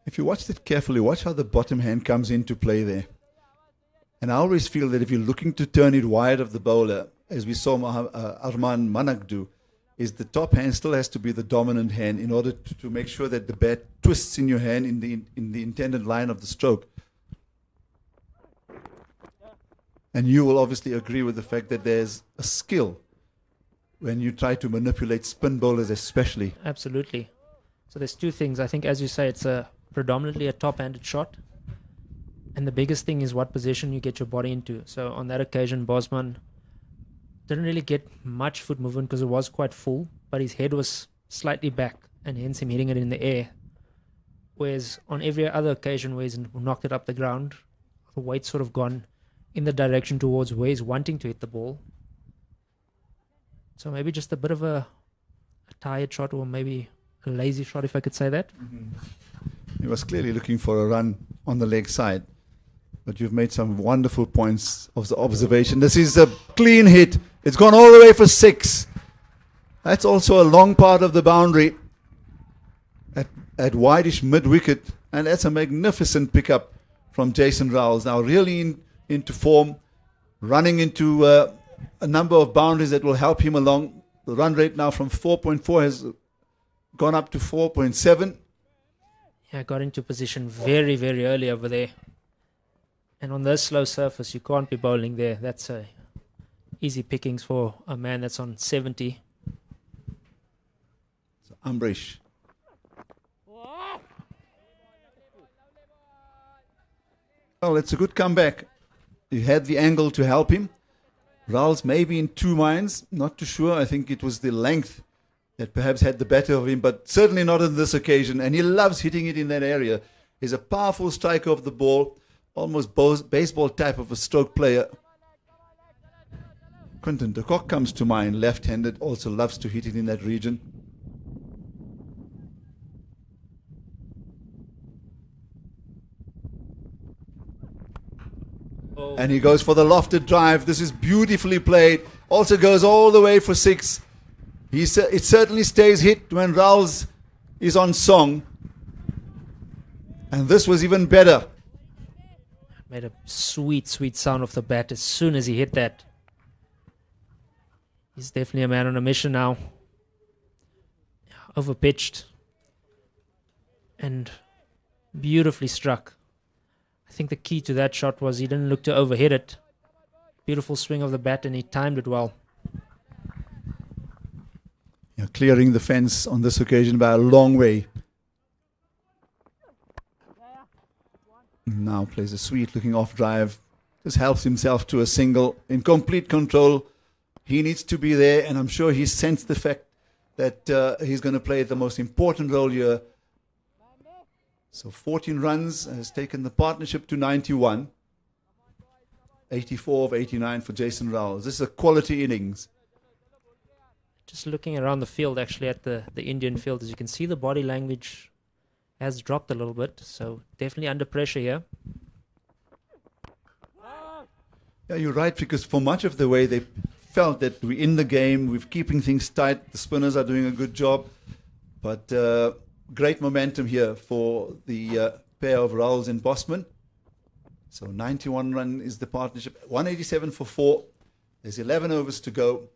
A: If you watch it carefully, watch how the bottom hand comes into play there. And I always feel that if you're looking to turn it wide of the bowler, as we saw Arman Manak do, is the top hand still has to be the dominant hand in order to make sure that the bat twists in your hand in the intended line of the stroke. And you will obviously agree with the fact that there's a skill when you try to manipulate spin bowlers especially.
E: Absolutely. So there's 2 things. I think, as you say, it's predominantly a top-handed shot. And the biggest thing is what position you get your body into. So on that occasion, Bosman didn't really get much foot movement because it was quite full, but his head was slightly back, and hence him hitting it in the air. Whereas on every other occasion where he's knocked it up the ground, the weight's sort of gone in the direction towards where he's wanting to hit the ball. So maybe just a bit of a tired shot, or maybe a lazy shot, if I could say that.
A: He was clearly looking for a run on the leg side. But you've made some wonderful points of the observation. This is a clean hit. It's gone all the way for 6. That's also a long part of the boundary at wideish mid-wicket. And that's a magnificent pickup from Jason Rowles. Now really into form, running into a number of boundaries that will help him along. The run rate now from 4.4 has gone up to 4.7.
E: Yeah, got into position very, very early over there. And on this slow surface, you can't be bowling there. That's easy pickings for a man that's on 70.
A: So Ambrish. Well, it's a good comeback. He had the angle to help him. Rowles maybe in 2 minds. Not too sure. I think it was the length that perhaps had the better of him, but certainly not on this occasion. And he loves hitting it in that area. He's a powerful striker of the ball. Almost baseball type of a stroke player. Quinton de Kock comes to mind, left-handed, also loves to hit it in that region.
E: Oh.
A: And he goes for the lofted drive. This is beautifully played. Also goes all the way for 6. It certainly stays hit when Rowles is on song. And this was even better.
E: Made a sweet, sweet sound off the bat as soon as he hit that. He's definitely a man on a mission now. Overpitched. And beautifully struck. I think the key to that shot was he didn't look to overhit it. Beautiful swing of the bat, and he timed it well.
A: Yeah, clearing the fence on this occasion by a long way. Now plays a sweet looking off drive. Just helps himself to a single in complete control. He needs to be there, and I'm sure he sensed the fact that he's going to play the most important role here. So 14 runs has taken the partnership to 91. 84 of 89 for Jason Rowles. This is a quality innings.
E: Just looking around the field, actually, at the Indian field, as you can see, the body language has dropped a little bit. So definitely under pressure here.
A: Yeah, you're right, because for much of the way they felt that we're in the game, we're keeping things tight, the spinners are doing a good job. But great momentum here for the pair of Rowles and Bosman. So 91 run is the partnership. 187 for 4. There's 11 overs to go.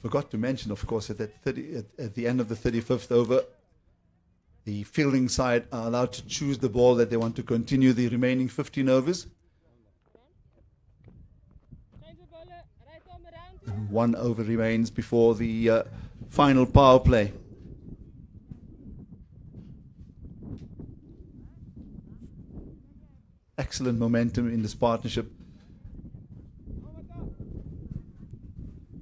A: Forgot to mention, of course, at the end of the 35th over, the fielding side are allowed to choose the ball that they want to continue the remaining 15 overs. And 1 over remains before the final power play. Excellent momentum in this partnership.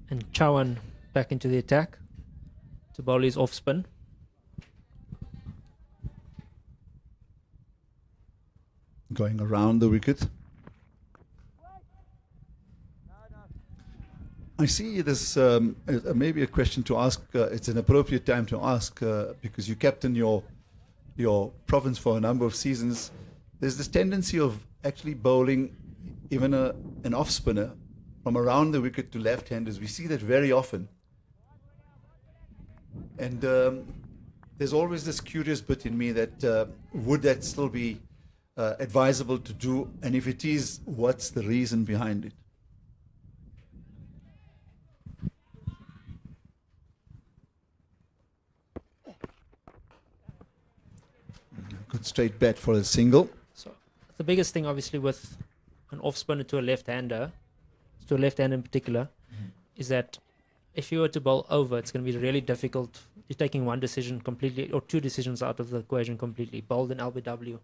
E: And Chawan back into the attack to bowl his off spin.
A: Going around the wicket. I see this maybe a question to ask. It's an appropriate time to ask because you captain your province for a number of seasons. There's this tendency of actually bowling even an off spinner from around the wicket to left-handers. We see that very often. And there's always this curious bit in me that would that still be advisable to do? And if it is, what's the reason behind it? Good straight bat for a single.
E: So the biggest thing, obviously, with an off spinner to a left-hander, to a left-hander in particular, is that if you were to bowl over, it's going to be really difficult. You're taking one decision completely, or two decisions out of the equation completely. Bowled in LBW.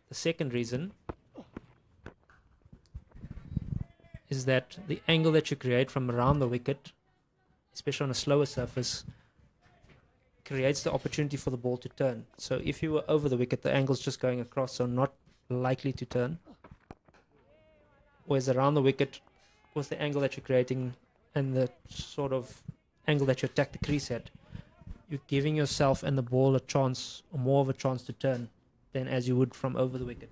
E: The second reason is that the angle that you create from around the wicket, especially on a slower surface, creates the opportunity for the ball to turn. So if you were over the wicket, the angle's just going across, so not likely to turn. Whereas around the wicket, with the angle that you're creating and the sort of angle that you attack the crease at, you're giving yourself and the ball a chance, or more of a chance to turn than as you would from over the wicket.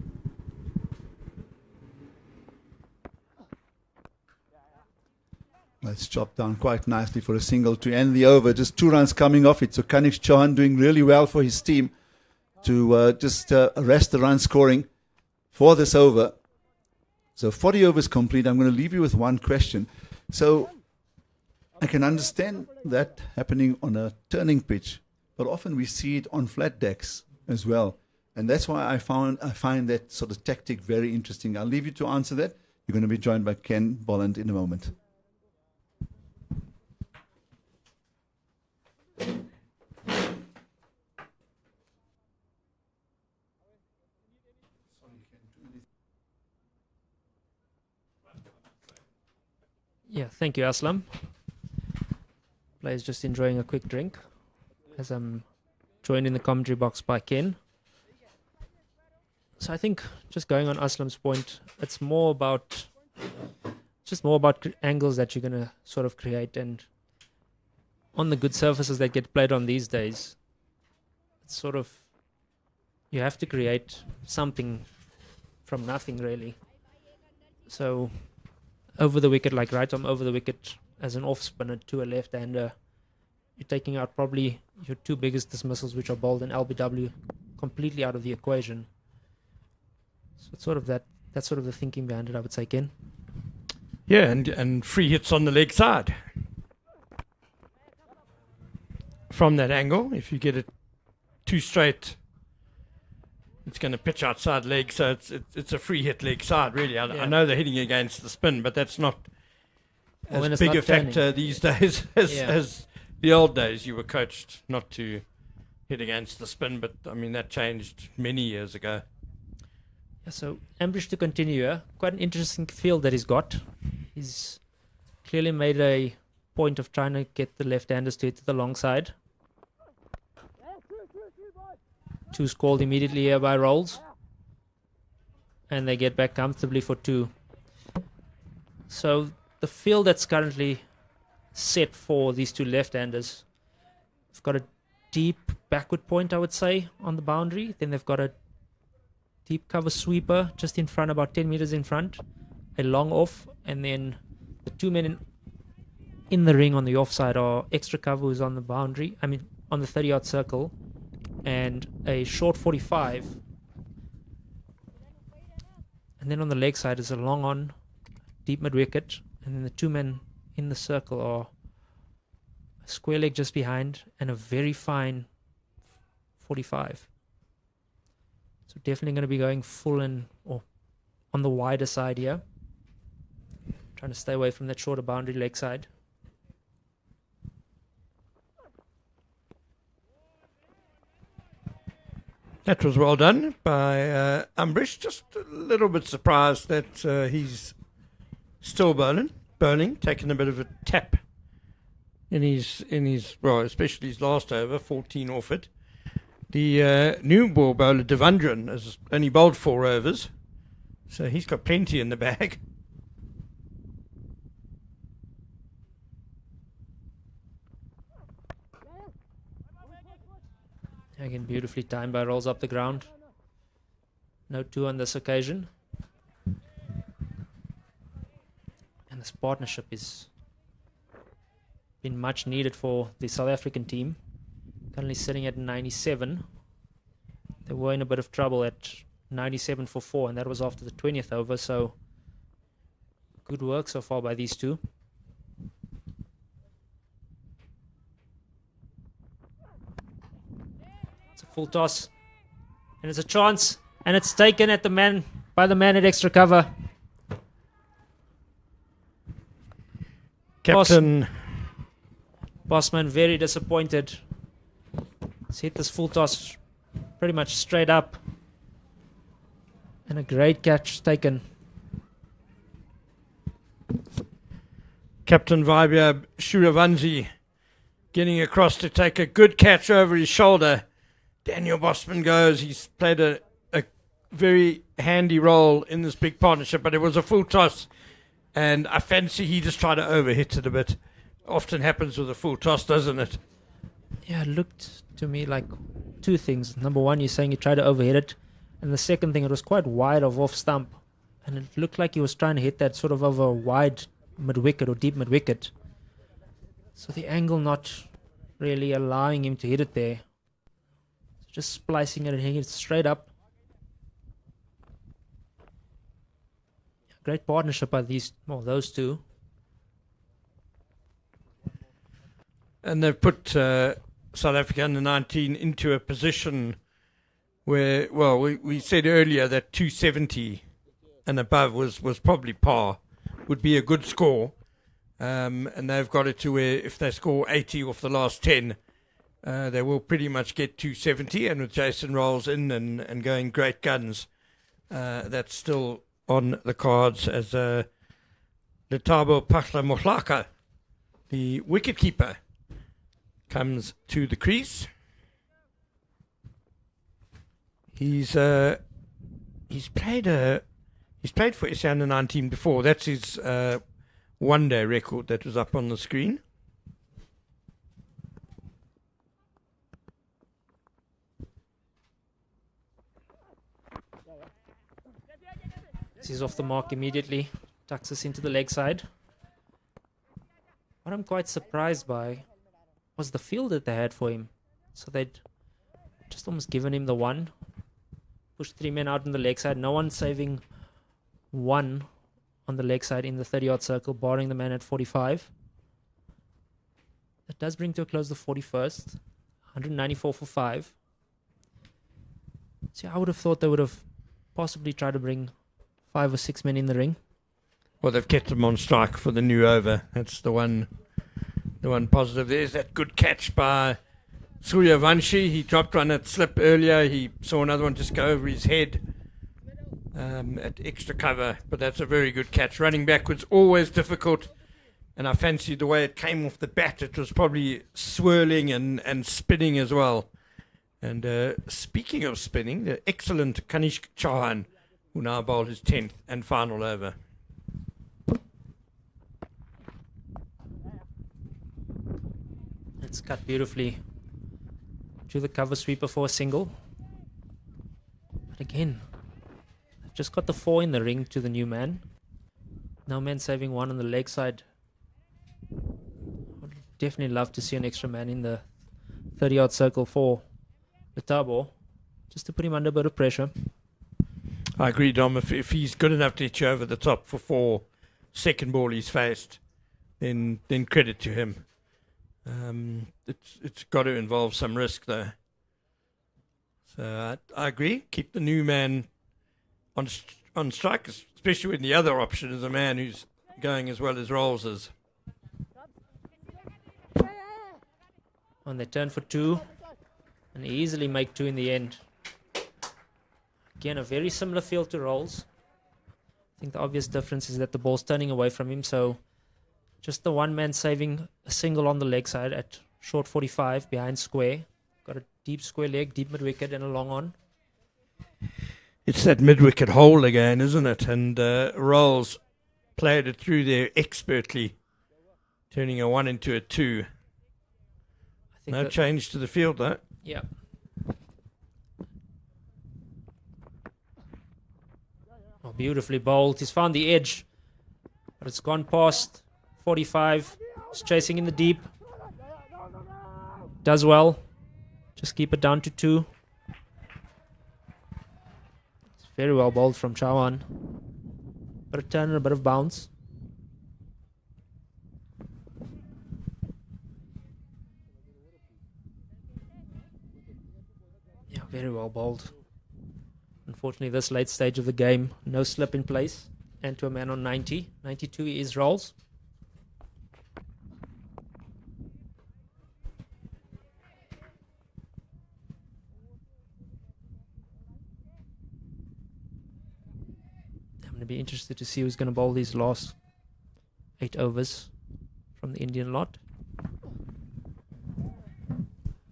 A: It's chopped down quite nicely for a single to end the over. Just 2 runs coming off it. So Kanix Chauhan doing really well for his team to just arrest the run scoring for this over. So 40 overs complete. I'm going to leave you with one question. So I can understand that happening on a turning pitch, but often we see it on flat decks as well. And that's why I find that sort of tactic very interesting. I'll leave you to answer that. You're going to be joined by Ken Bolland in a moment.
E: Yeah, thank you, Aslam. Players just enjoying a quick drink as I'm joined in the commentary box by Ken. So I think, just going on Aslam's point, it's more about angles that you're going to sort of create, and on the good surfaces that get played on these days, it's sort of, you have to create something from nothing, really. So over the wicket, like right arm over the wicket as an off spinner to a left-hander, you're taking out probably your 2 biggest dismissals, which are bowled in LBW, completely out of the equation. So it's sort of that's sort of the thinking behind it, I would say, Ken.
B: Yeah, and free hits on the leg side. From that angle, if you get it too straight, it's going to pitch outside leg, so it's a free hit leg side, really. I know they're hitting against the spin, but that's not as big a factor these days as the old days. You were coached not to hit against the spin, but I mean that changed many years ago.
E: Yeah, so Ambrish to continue, quite an interesting field that he's got. He's clearly made a point of trying to get the left-handers to hit to the long side. 2's called immediately here by Rowles, and they get back comfortably for 2. So the field that's currently set for these 2 left-handers, they've got a deep backward point, I would say, on the boundary. Then they've got a deep cover sweeper just in front, about 10 meters in front, a long off, and then the 2 men in the ring on the offside are extra cover who's on the boundary, on the 30-yard circle and a short 45. And then on the leg side is a long on, deep mid-wicket. And then the two men in the circle are a square leg just behind and a very fine 45. So definitely going to be going full in or on the wider side here. Trying to stay away from that shorter boundary leg side.
B: That was well done by Umbrish. Just a little bit surprised that he's still bowling, taking a bit of a tap in his well, especially his last over, 14 off it. The new ball bowler Devendran has only bowled 4 overs, so he's got plenty in the bag.
E: Again, beautifully timed by Rowles up the ground. No 2 on this occasion. And this partnership is been much needed for the South African team. Currently sitting at 97. They were in a bit of trouble at 97 for 4, and that was after the 20th over, so good work so far by these two. Full toss, and it's a chance, and it's taken at the man by the man at extra cover.
B: Captain
E: Bosman very disappointed. He's hit this full toss pretty much straight up, and a great catch taken.
B: Captain Vibia Shuravanzi getting across to take a good catch over his shoulder. Daniel Bosman goes. He's played a very handy role in this big partnership, but it was a full toss, and I fancy he just tried to overhit it a bit. Often happens with a full toss, doesn't it?
E: Yeah, it looked to me like 2 things. Number one, you're saying he tried to overhit it, and the second thing, it was quite wide of off stump, and it looked like he was trying to hit that sort of over wide mid-wicket or deep mid-wicket. So the angle not really allowing him to hit it there. Just splicing it and hitting it straight up. Great partnership by those two.
B: And they've put South Africa under 19 into a position where, well, we said earlier that 270 and above was probably par, would be a good score. And they've got it to where if they score 80 off the last 10, they will pretty much get 270, and with Jason Rowles in and going great guns, that's still on the cards as Letabo Pahla Mohlaka, the wicketkeeper, comes to the crease. He's played for SA under 19 before. That's his one-day record that was up on the screen.
E: He's off the mark immediately. Tucks us into the leg side. What I'm quite surprised by was the field that they had for him. So they'd just almost given him the 1. Pushed 3 men out on the leg side. No one saving 1 on the leg side in the 30-yard circle, barring the man at 45. That does bring to a close the 41st. 194 for 5. See, I would have thought they would have possibly tried to bring 5 or 6 men in the ring.
B: Well, they've kept him on strike for the new over. That's the one positive. There's that good catch by Suryavanshi. He dropped one at slip earlier. He saw another one just go over his head at extra cover. But that's a very good catch. Running backwards, always difficult. And I fancied the way it came off the bat. It was probably swirling and spinning as well. And speaking of spinning, the excellent Kanishk Chauhan, who now bowled his 10th and final over.
E: It's cut beautifully to the cover sweeper for a single. But again, they've just got the 4 in the ring to the new man. No man saving 1 on the leg side. Would definitely love to see an extra man in the 30-yard circle for Letabo, just to put him under a bit of pressure.
B: I agree, Dom. If he's good enough to hit you over the top for 4, second ball he's faced, then credit to him. It's got to involve some risk, though. So I agree. Keep the new man on strike, especially when the other option is a man who's going as well as Rowles is.
E: On their turn for 2, and easily make 2 in the end. Again, a very similar field to Rowles. I think the obvious difference is that the ball's turning away from him, so just the one man saving a single on the leg side at short 45 behind square. Got a deep square leg, deep mid-wicket and a long on.
B: It's that mid-wicket hole again, isn't it? And Rowles played it through there expertly, turning a 1 into a 2. No change to the field, though.
E: Yeah. Oh, beautifully bowled. He's found the edge, but it's gone past 45. He's chasing in the deep. Does well. Just keep it down to 2. It's very well bowled from Chawan. Bit of turn and a bit of bounce. Yeah, very well bowled. Unfortunately, this late stage of the game, no slip in place. And to a man on 90. 92 is Rowles. I'm going to be interested to see who's going to bowl these last 8 overs from the Indian lot.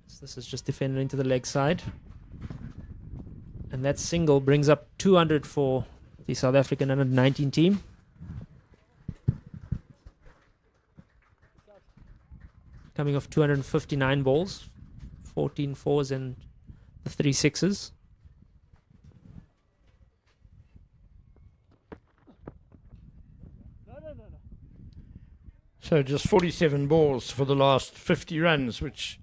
E: So this is just defended into the leg side. And that single brings up 200 for the South African under-19 team. Coming off 259 balls, 14 fours and the 3 sixes.
B: So just 47 balls for the last 50 runs, which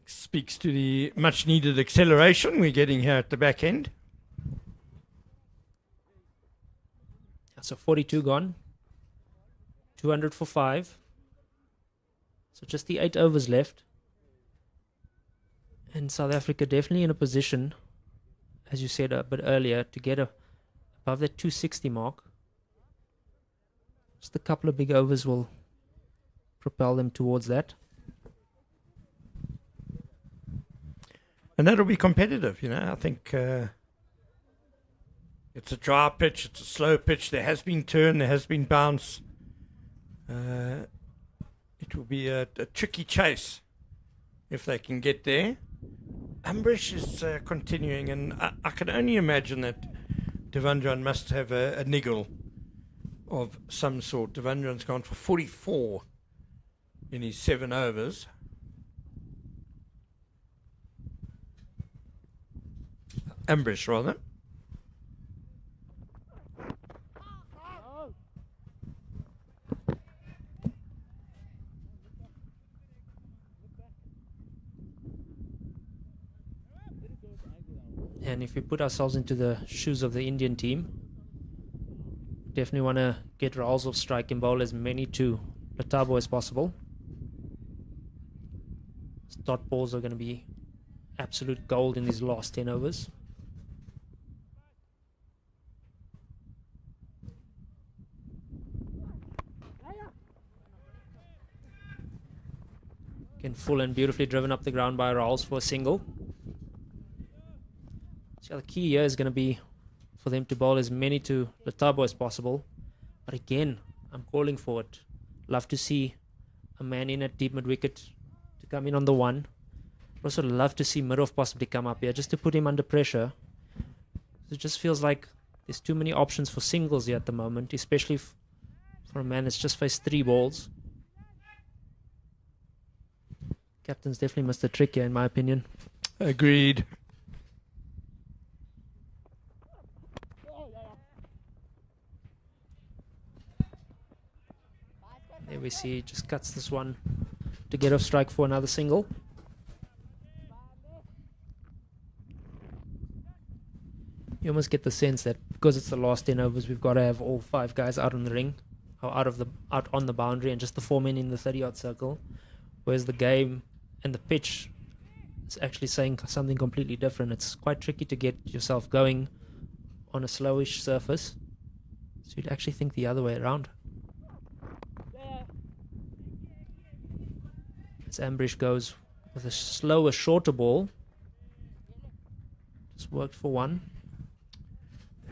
B: speaks to the much needed acceleration we're getting here at the back end.
E: So 42 gone. 200 for 5. So just the 8 overs left. And South Africa definitely in a position, as you said a bit earlier, to get above that 260 mark. Just a couple of big overs will propel them towards that.
B: And that'll be competitive, you know. I think it's a dry pitch, it's a slow pitch. There has been turn, there has been bounce. It will be a tricky chase if they can get there. Ambrish is continuing, and I can only imagine that Devendran must have a niggle of some sort. Devendran's gone for 44 in his 7 overs. Ambrish, rather.
E: And if we put ourselves into the shoes of the Indian team, definitely want to get Rowles off strike and bowl as many to Letabo as possible. Dot balls are going to be absolute gold in these last 10 overs. Again, full and beautifully driven up the ground by Rowles for a single. So the key here is going to be for them to bowl as many to Letabo as possible. But again, I'm calling for it. Love to see a man in at deep mid-wicket to come in on the 1. Also love to see Miroff possibly come up here just to put him under pressure. It just feels like there's too many options for singles here at the moment, especially for a man that's just faced 3 balls. Captain's definitely missed the trick here, in my opinion.
B: Agreed.
E: There we see, just cuts this one to get off strike for another single. You almost get the sense that because it's the last 10 overs, we've got to have all 5 guys out on the ring, or out on the boundary, and just the 4 men in the 30-yard circle. Whereas the game and the pitch is actually saying something completely different. It's quite tricky to get yourself going on a slowish surface. So you'd actually think the other way around. As Ambrish goes with a slower, shorter ball. Just worked for one.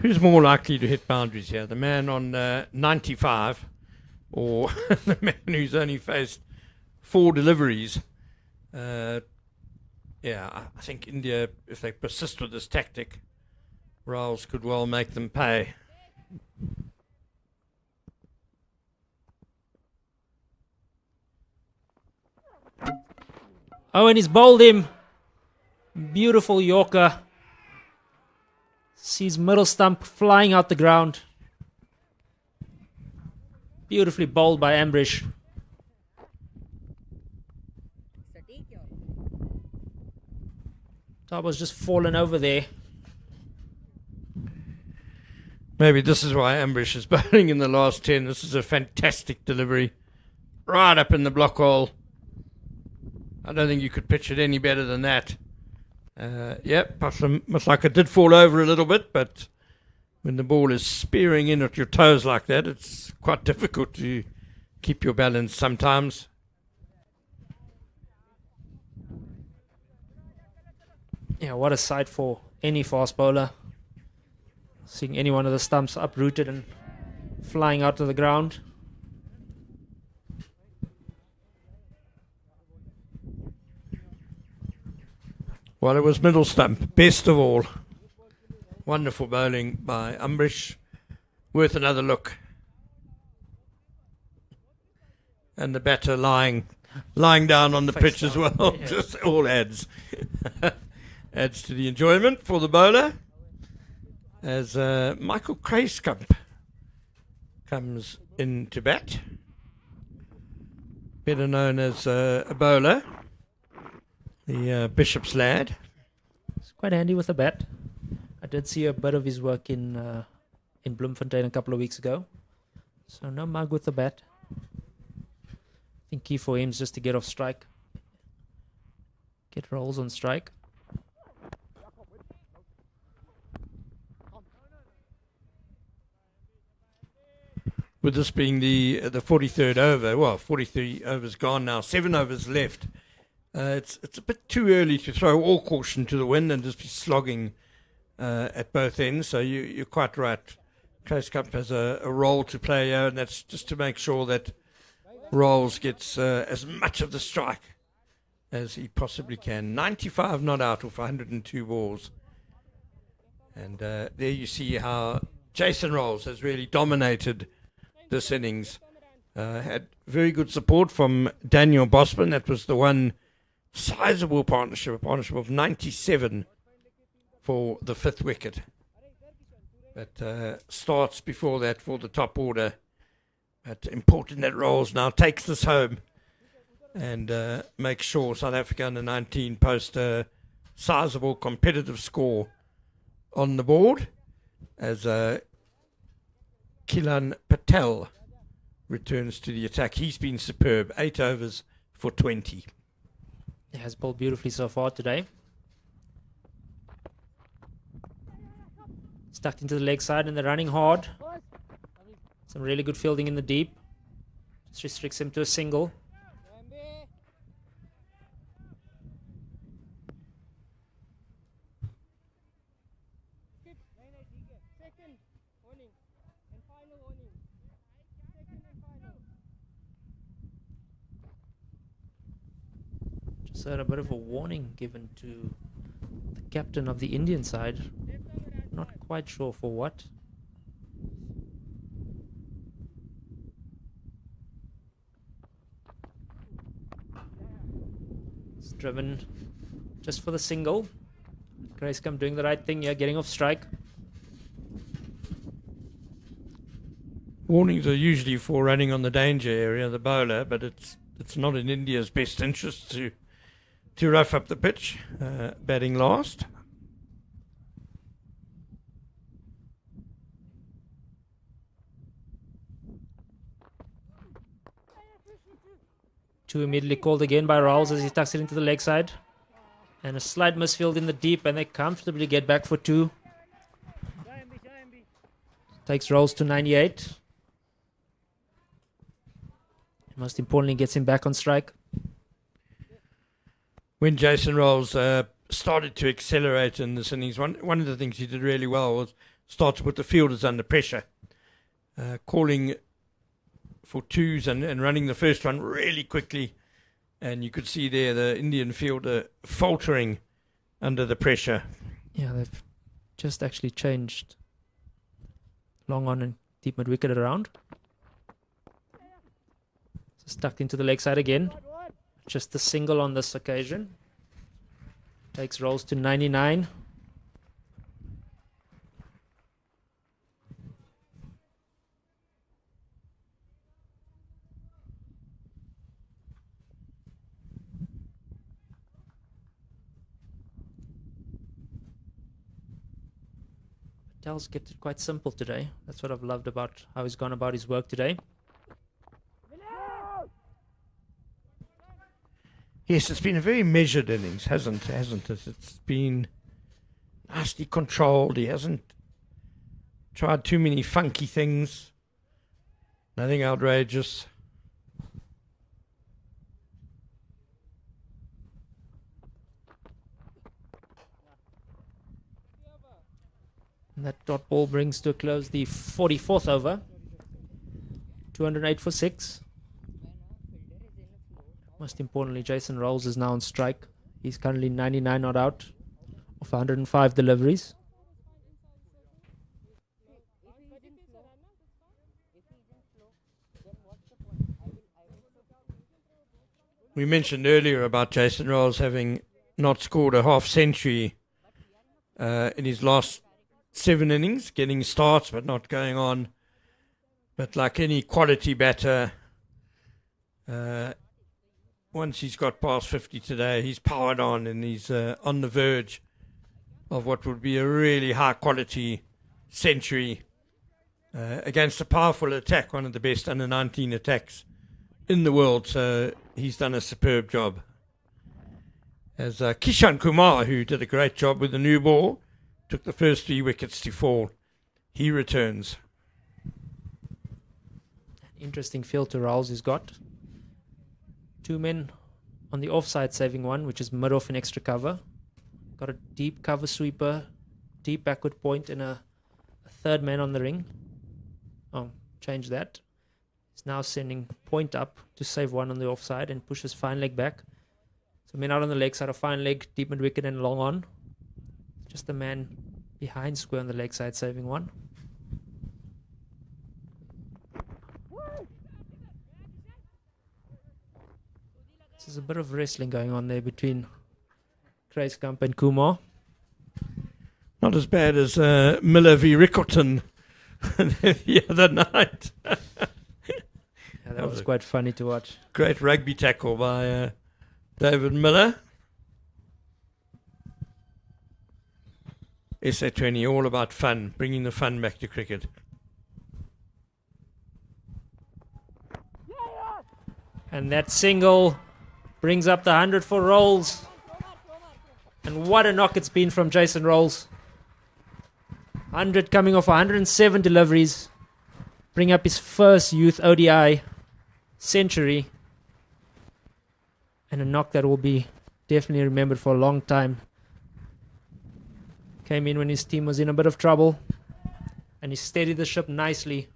B: Who's more likely to hit boundaries here? The man on 95 or the man who's only faced 4 deliveries? Yeah, I think India, if they persist with this tactic, Rowles could well make them pay.
E: Oh, and he's bowled him. Beautiful Yorker. Sees middle stump flying out the ground. Beautifully bowled by Ambrish. Tabo's just fallen over there.
B: Maybe this is why Ambrish is bowling in the last 10. This is a fantastic delivery. Right up in the block hole. I don't think you could pitch it any better than that. Yep, Maslaka did fall over a little bit, but when the ball is spearing in at your toes like that, it's quite difficult to keep your balance sometimes.
E: Yeah, what a sight for any fast bowler. Seeing any one of the stumps uprooted and flying out to the ground.
B: Well, it was middle stump, best of all. Wonderful bowling by Ambrish. Worth another look. And the batter lying down on the
E: Face
B: pitch as
E: down,
B: well.
E: yeah.
B: Just all adds to the enjoyment for the bowler. As Michael Krayskamp comes in to bat. Better known as a bowler. The Bishop's lad.
E: It's quite handy with a bat. I did see a bit of his work in Bloemfontein a couple of weeks ago. So no mug with the bat. I think key for him is just to get off strike. Get Rowles on strike.
B: With this being the 43rd over, well, 43 overs gone now, 7 overs left. It's a bit too early to throw all caution to the wind and just be slogging at both ends. So you're quite right. Krayskamp has a role to play here, and that's just to make sure that Rowles gets as much of the strike as he possibly can. 95 not out off 102 balls. And there you see how Jason Rowles has really dominated this innings. Had very good support from Daniel Bosman. That was the one sizable partnership, a partnership of 97 for the 5th wicket. But starts before that for the top order. But important that Rowles now takes this home and makes sure South Africa under 19 post a sizable competitive score on the board as Kilan Patel returns to the attack. He's been superb. 8 overs for 20.
E: He has bowled beautifully so far today. Stuck into the leg side and they're running hard. Some really good fielding in the deep. Just restricts him to a single. Just heard a bit of a warning given to the captain of the Indian side. Not quite sure for what. It's driven just for the single. Krayskamp doing the right thing here, getting off strike.
B: Warnings are usually for running on the danger area, the bowler, but it's not in India's best interest to rough up the pitch, batting last.
E: Two immediately called again by Rowles as he tucks it into the leg side. And a slight misfield in the deep, and they comfortably get back for two. Takes Rowles to 98. Most importantly, gets him back on strike.
B: When Jason Rowles started to accelerate in this innings, one of the things he did really well was start to put the fielders under pressure, calling for twos and running the first one really quickly. And you could see there the Indian fielder faltering under the pressure.
E: Yeah, they've just actually changed long on and deep mid wicket around. Stuck into the leg side again. Just a single on this occasion. Takes Rowles to 99. Patel's kept it quite simple today. That's what I've loved about how he's gone about his work today.
B: Yes, it's been a very measured innings, hasn't it? It's been nicely controlled. He hasn't tried too many funky things. Nothing outrageous.
E: And that dot ball brings to a close the 44th over. 208 for 6. Most importantly, Jason Rowles is now on strike. He's currently 99 not out of 105 deliveries.
B: We mentioned earlier about Jason Rowles having not scored a half century in his last 7 innings, getting starts but not going on. But like any quality batter, once he's got past 50 today, he's powered on and he's on the verge of what would be a really high quality century against a powerful attack, one of the best under 19 attacks in the world. So he's done a superb job. As Kishan Kumar, who did a great job with the new ball, took the first 3 wickets to fall. He returns.
E: Interesting field to Rowles he's got. 2 men on the offside saving one, which is mid-off and extra cover. Got a deep cover sweeper, deep backward point, and a 3rd man on the ring. Oh, change that. He's now sending point up to save one on the offside and pushes fine leg back. So men out on the leg side of fine leg, deep mid wicket and long on. Just the man behind square on the leg side saving one. There's a bit of wrestling going on there between Kruiskamp and Kumar.
B: Not as bad as Miller v. Rickerton the other night.
E: Yeah, that was quite funny to watch.
B: Great rugby tackle by David Miller. SA20, all about fun, bringing the fun back to cricket.
E: And that single brings up the 100 for Rowles. And what a knock it's been from Jason Rowles. 100 coming off 107 deliveries. Bring up his first youth ODI century. And a knock that will be definitely remembered for a long time. Came in when his team was in a bit of trouble. And he steadied the ship nicely.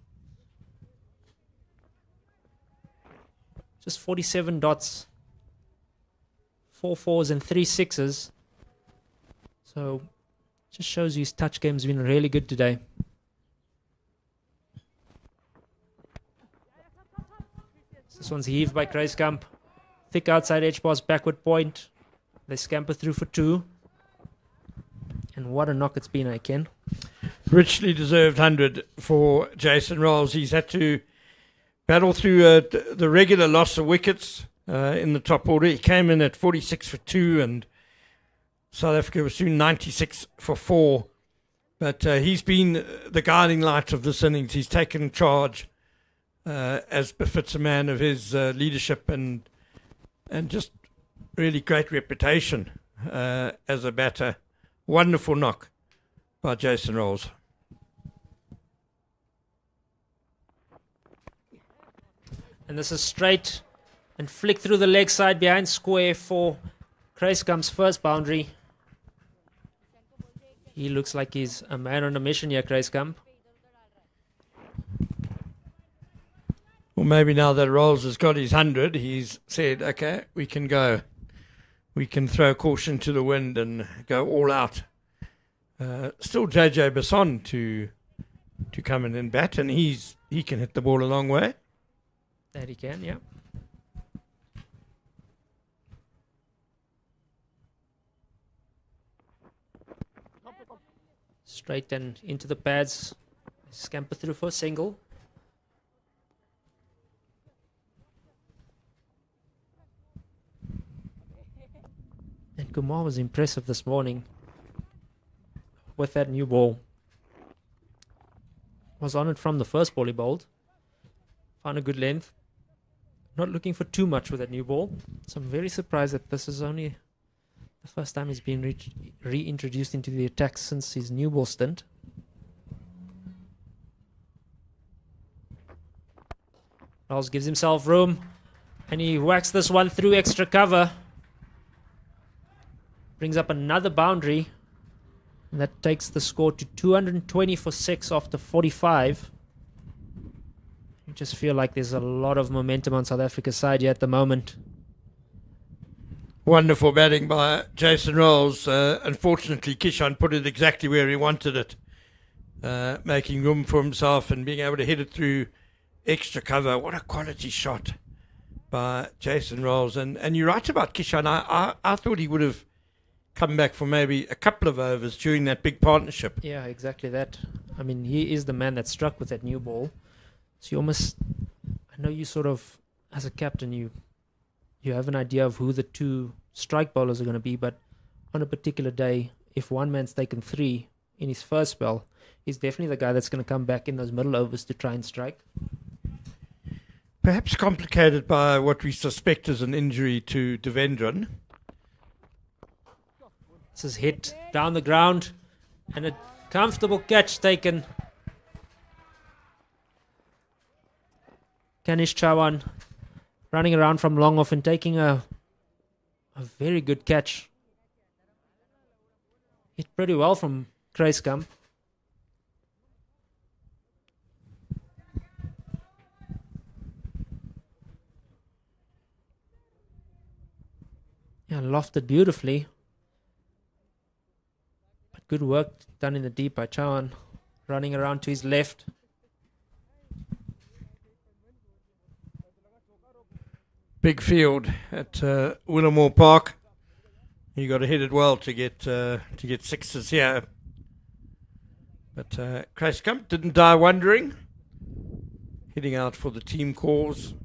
E: Just 47 dots. 4 4s and 3 6s. So, just shows you his touch game's been really good today. This one's heaved by Kruiskamp. Thick outside edge pass, backward point. They scamper through for 2. And what a knock it's been, Ken.
B: Richly deserved 100 for Jason Rowles. He's had to battle through the regular loss of wickets in the top order. He came in at 46 for 2 and South Africa was soon 96 for 4. But he's been the guiding light of this innings. He's taken charge as befits a man of his leadership and and just really great reputation as a batter. Wonderful knock by Jason Rowles.
E: And this is straight and flick through the leg side behind square for Kruiskamp's first boundary. He looks like he's a man on a mission here, Kruiskamp.
B: Well, maybe now that Rowles has got his 100, he's said, okay, we can go. We can throw caution to the wind and go all out. Still JJ Besson to come in and bat, and he can hit the ball a long way.
E: That he can, yeah. Straight and into the pads. Scamper through for a single. And Kumar was impressive this morning with that new ball. Was on it from the first ball he bowled. Found a good length. Not looking for too much with that new ball. So I'm very surprised that this is only the first time he's been reintroduced into the attack since his new ball stint. Rowles gives himself room and he whacks this one through extra cover. Brings up another boundary. And that takes the score to 220 for 6 after 45. I just feel like there's a lot of momentum on South Africa's side here at the moment.
B: Wonderful batting by Jason Rowles. Unfortunately, Kishan put it exactly where he wanted it, making room for himself and being able to hit it through extra cover. What a quality shot by Jason Rowles. And you're right about Kishan. I thought he would have come back for maybe a couple of overs during that big partnership.
E: Yeah, exactly that. I mean, he is the man that struck with that new ball. So you almost, I know you sort of, as a captain, you have an idea of who the two strike bowlers are going to be, but on a particular day, if one man's taken 3 in his first spell, he's definitely the guy that's going to come back in those middle overs to try and strike.
B: Perhaps complicated by what we suspect is an injury to Devendran.
E: This is hit down the ground and a comfortable catch taken. Kanish Chawan running around from long off and taking a very good catch. Hit pretty well from Kruiskamp. Yeah, lofted beautifully. But good work done in the deep by Chawan. Running around to his left.
B: Big field at Willowmoore Park. You got to hit it well to get sixes here. But Kruiskamp didn't die wondering. Hitting out for the team cause.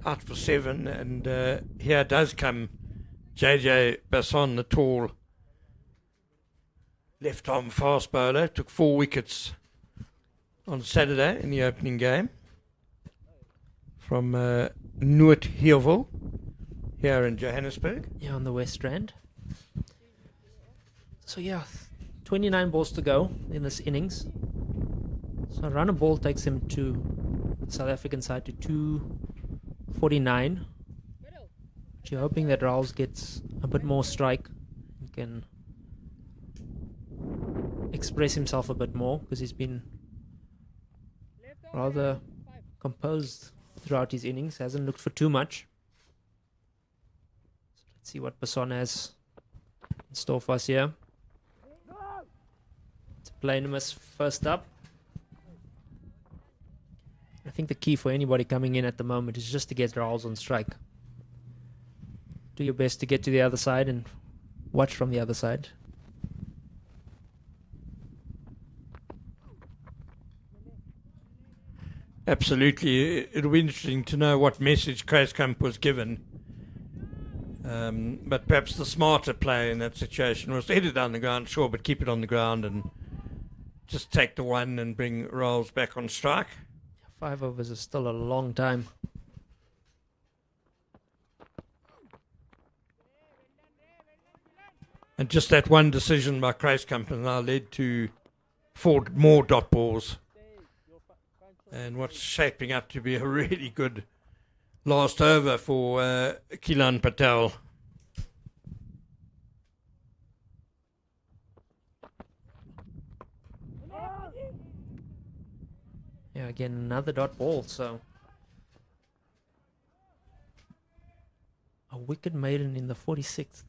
B: Out for 7. And here does come JJ Basson, the tall left-arm fast bowler. Took 4 wickets on Saturday in the opening game. From Noordheuvel here in Johannesburg.
E: Yeah, on the West Strand. So yeah, 29 balls to go in this innings. So a run of ball takes him to the South African side to 249. But you're hoping that Rowles gets a bit more strike and can express himself a bit more, because he's been rather composed throughout his innings, hasn't looked for too much. So let's see what Basson has in store for us here. It's Plainemus first up. I think the key for anybody coming in at the moment is just to get Rowles on strike. Do your best to get to the other side and watch from the other side.
B: Absolutely. It'll be interesting to know what message Kruiskamp was given. But perhaps the smarter play in that situation was to hit it down the ground, sure, but keep it on the ground and just take the one and bring Rowles back on strike.
E: 5 overs is still a long time.
B: And just that one decision by Kruiskamp now led to 4 more dot balls. And what's shaping up to be a really good last over for Keelan Patel.
E: Yeah, again, another dot ball, so a wicket maiden in the 46th.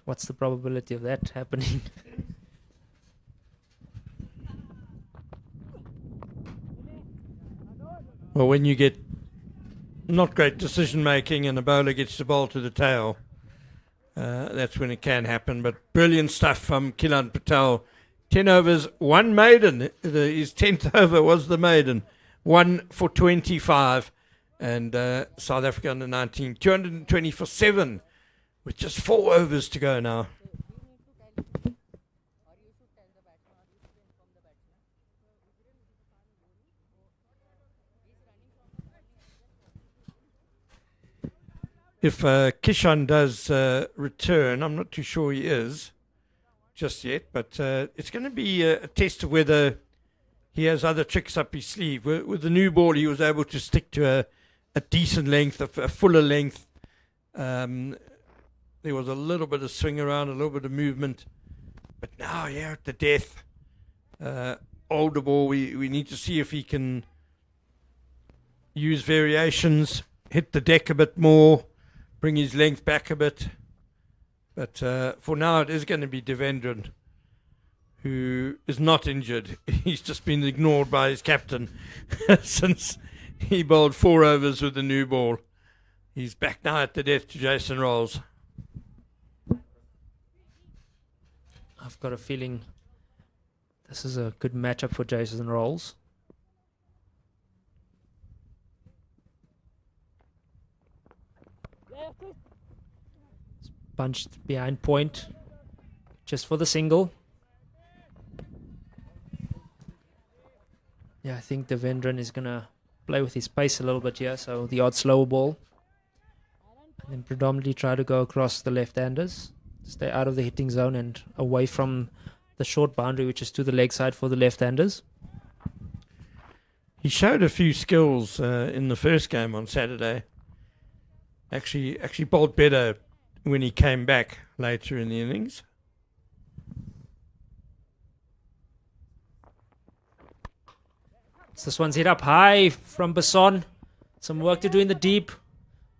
E: What's the probability of that happening?
B: Well, when you get not great decision making and a bowler gets the ball to the tail, that's when it can happen. But brilliant stuff from Keelan Patel. 10 overs, 1 maiden. His 10th over was the maiden. 1 for 25. And South Africa under 19, 220 for 7 with just 4 overs to go now. If Kishan does return, I'm not too sure he is just yet, but it's going to be a test of whether he has other tricks up his sleeve. With the new ball, he was able to stick to a decent length, a fuller length. There was a little bit of swing around, a little bit of movement. But now, yeah, at the death, older ball, we need to see if he can use variations, hit the deck a bit more, bring his length back a bit. But for now, it is going to be Devendran, who is not injured. He's just been ignored by his captain since he bowled 4 overs with the new ball. He's back now at the death to Jason Rowles.
E: I've got a feeling this is a good matchup for Jason Rowles. Bunched behind point, just for the single. Yeah, I think Devendran is going to play with his pace a little bit here, so the odd slower ball. And then predominantly try to go across the left-handers, stay out of the hitting zone and away from the short boundary, which is to the leg side for the left-handers.
B: He showed a few skills in the first game on Saturday. Actually bowled better when he came back later in the innings.
E: So this one's hit up high from Besson. Some work to do in the deep.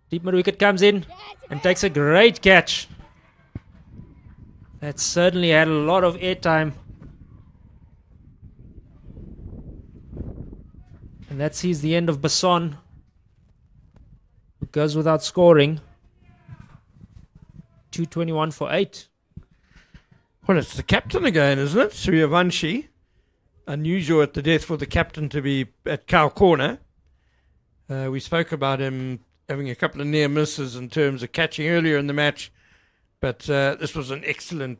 E: Deep mid wicket comes in and takes a great catch. That certainly had a lot of airtime. And that sees the end of Besson, who goes without scoring. 221 for 8.
B: Well, it's the captain again, isn't it? Suryavanshi. Unusual at the death for the captain to be at cow corner. We spoke about him having a couple of near misses in terms of catching earlier in the match. But this was an excellent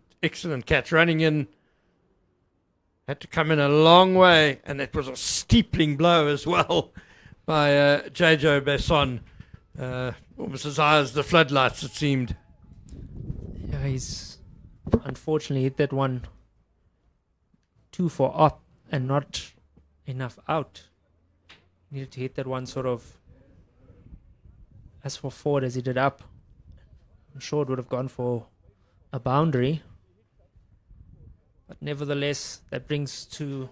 B: catch. Running in. Had to come in a long way. And it was a steepling blow as well by J.J. Besson. Almost as high as the floodlights, it seemed.
E: Yeah, he's unfortunately hit that one 2 for up and not enough out. Needed to hit that one sort of as for forward as he did up. I'm sure it would have gone for a boundary. But nevertheless, that brings to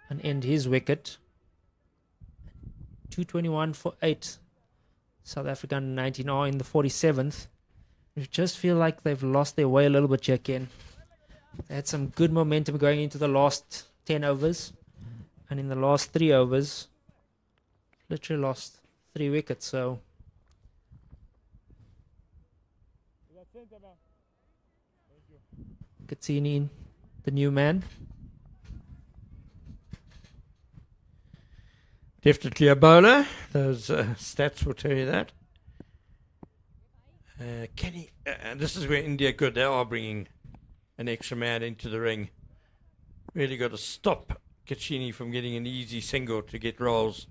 E: an end his wicket. 221 for 8. South Africa under 19 are in the 47th. You just feel like they've lost their way a little bit here, Ken. They had some good momentum going into the last 10 overs. And in the last 3 overs, literally lost 3 wickets. So Katsini, the new man.
B: Definitely a bowler. Those stats will tell you that. This is where India good. They are bringing an extra man into the ring. Really got to stop Kachini from getting an easy single to get Rowles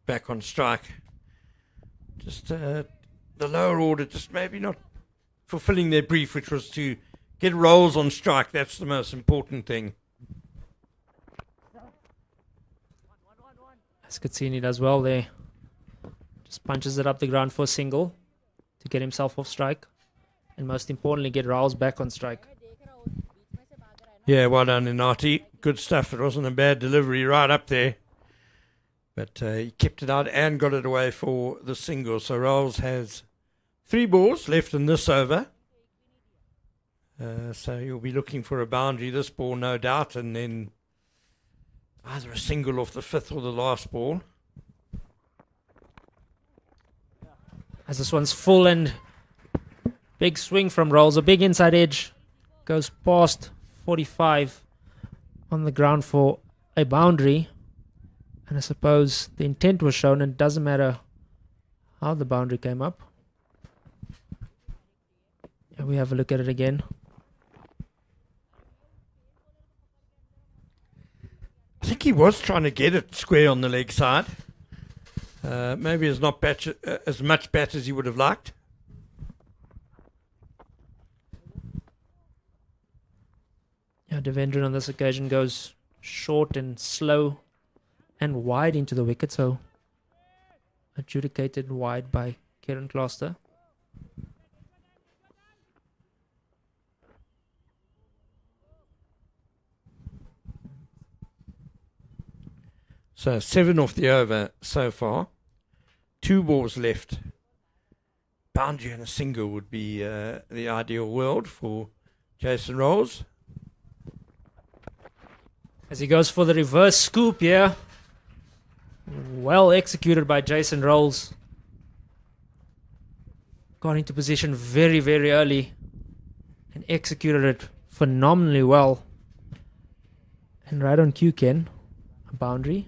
B: back on strike. Just the lower order just maybe not fulfilling their brief, which was to get Rowles on strike. That's the most important thing.
E: As Katsini does well there. Just punches it up the ground for a single to get himself off strike. And most importantly, get Rowles back on strike.
B: Yeah, well done, Inati. Good stuff. It wasn't a bad delivery right up there. But he kept it out and got it away for the single. So Rowles has 3 balls left in this over. So you'll be looking for a boundary this ball, no doubt, and then either a single off the 5th or the last ball.
E: As this one's full and big swing from Rowles, a big inside edge, goes past 45 on the ground for a boundary. And I suppose the intent was shown, and it doesn't matter how the boundary came up. Yeah, we have a look at it again.
B: I think he was trying to get it square on the leg side. Maybe it's not as much bat as he would have liked.
E: Yeah, Devendran on this occasion goes short and slow and wide into the wicket, so adjudicated wide by Kieran Kloster.
B: So 7 off the over so far. 2 balls left. Boundary and a single would be the ideal world for Jason Rowles.
E: As he goes for the reverse scoop here. Well executed by Jason Rowles. Got into position very, very early and executed it phenomenally well. And right on cue, Ken. A boundary.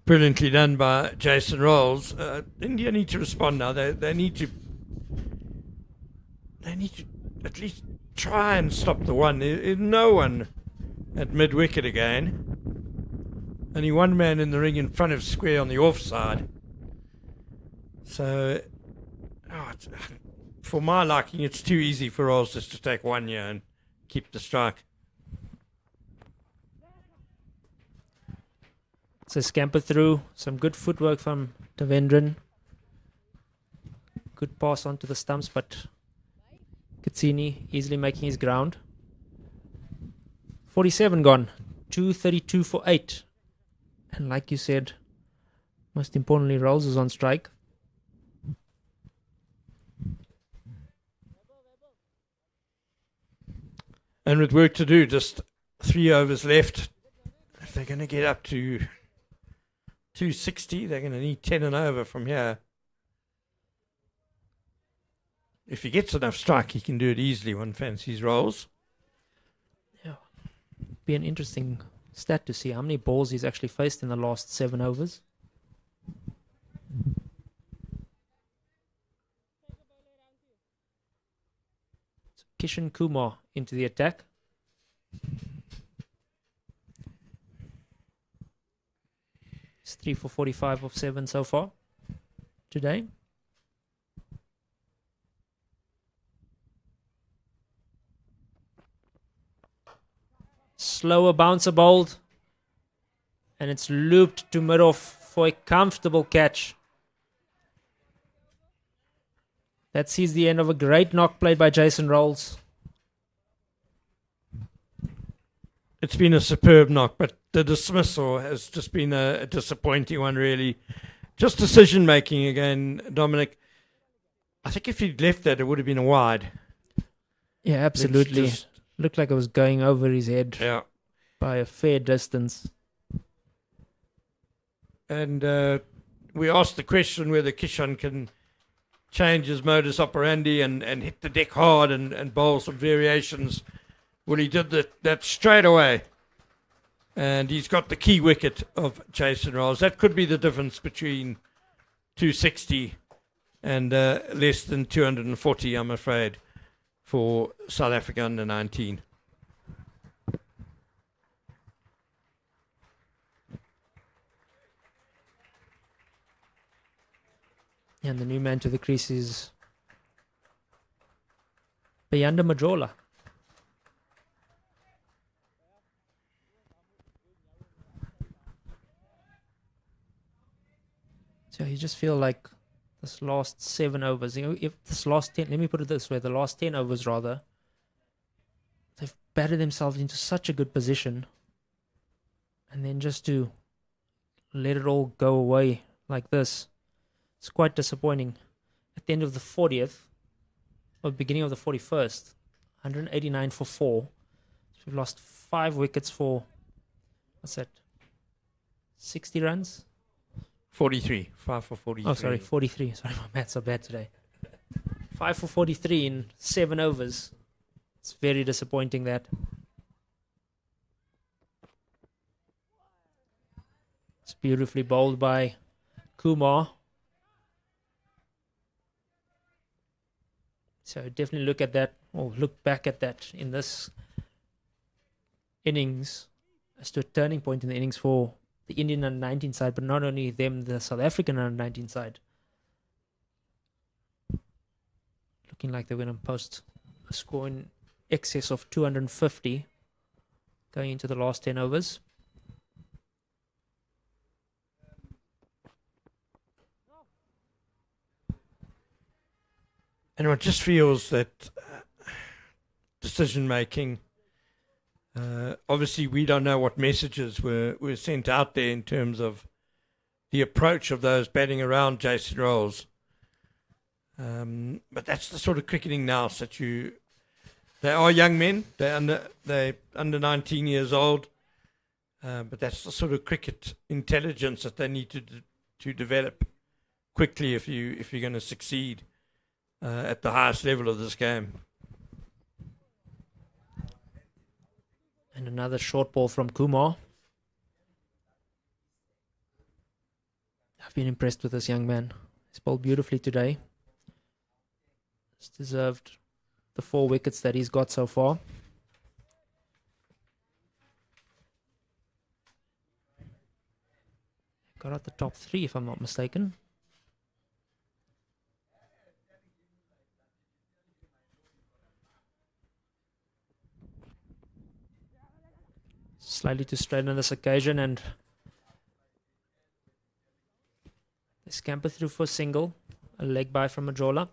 B: Brilliantly done by Jason Rowles. India need to respond now. They need to at least try and stop the one. There's no one at mid wicket again. Only one man in the ring in front of square on the offside. So, for my liking, it's too easy for Rowles just to take one here and keep the strike.
E: So scamper through. Some good footwork from Devendran. Good pass onto the stumps, but Katsini easily making his ground. 47 gone. 232 for 8. And like you said, most importantly, Rowles is on strike.
B: And with work to do, just 3 overs left. If they're going to get up to 260, they're going to need 10 and over from here. If he gets enough strike, he can do it easily. One fancies Rowles.
E: Yeah, be an interesting stat to see how many balls he's actually faced in the last 7 overs. So Kishan Kumar into the attack. It's 3 for 45 of 7 so far today. Slower bouncer bowled, and it's looped to mid-off for a comfortable catch. That sees the end of a great knock played by Jason Rowles.
B: It's been a superb knock, but the dismissal has just been a disappointing one, really. Just decision making again, Dominic. I think if he'd left that, it would have been a wide.
E: Yeah, absolutely. Looked like it was going over his head by a fair distance.
B: And we asked the question whether Kishan can change his modus operandi and hit the deck hard and bowl some variations. Well, he did that straight away. And he's got the key wicket of Jason Rowles. That could be the difference between 260 and less than 240, I'm afraid, for South Africa under 19.
E: And the new man to the crease is Bayanda Majola. So you just feel like this last 7 overs, if this last 10, let me put it this way, the last 10 overs rather, they've batted themselves into such a good position. And then just to let it all go away like this, it's quite disappointing. At the end of the 40th, or beginning of the 41st, 189 for 4. So we've lost 5 wickets for, what's that, 60 runs?
B: 43. 5 for 43.
E: Oh, sorry, 43. Sorry, my maths are bad today. 5 for 43 in 7 overs. It's very disappointing that. It's beautifully bowled by Kumar. So definitely look at that, or look back at that in this innings as to a turning point in the innings for the Indian under-19 side, but not only them, the South African under-19 side. Looking like they're going to post a score in excess of 250 going into the last 10 overs.
B: And it just feels that decision making, obviously we don't know what messages were sent out there in terms of the approach of those batting around Jason Rowles. But that's the sort of cricketing now that they are young men, they're under 19 years old, but that's the sort of cricket intelligence that they need to develop quickly if you're going to succeed at the highest level of this game.
E: And another short ball from Kumar. I've been impressed with this young man. He's bowled beautifully today. He's deserved the 4 wickets that he's got so far. Got out the top 3 if I'm not mistaken. Slightly too straight on this occasion, and they scamper through for a single. A leg by from Majola.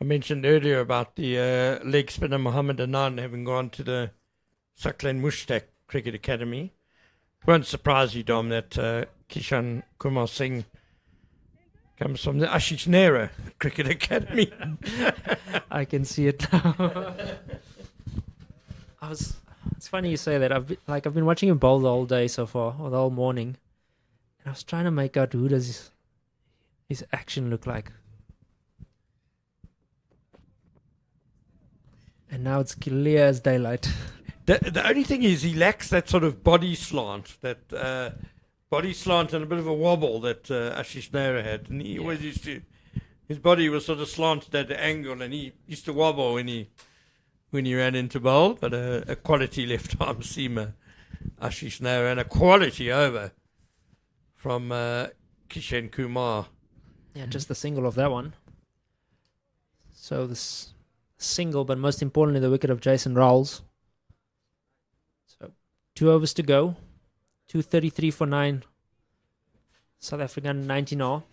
B: I mentioned earlier about the leg spinner Mohammed Anand having gone to the Saklan Mushtaq Cricket Academy. It won't surprise you, Dom, that Kishan Kumar Singh comes from the Ashish Nehra Cricket Academy.
E: I can see it now. It's funny you say that. I've been watching him bowl the whole day so far, or the whole morning, and I was trying to make out who does his action look like. And now it's clear as daylight.
B: The only thing is he lacks that sort of body slant, and a bit of a wobble that Ashish Nehra had, and he always used to. His body was sort of slanted at the angle, and he used to wobble when he ran into bowl, but a quality left-arm seamer, Ashish Nehra, and a quality over from Kishan Kumar.
E: Yeah, just the single of that one. So this single, but most importantly, the wicket of Jason Rowles. So 2 overs to go. 233 for 9. South African 19 all.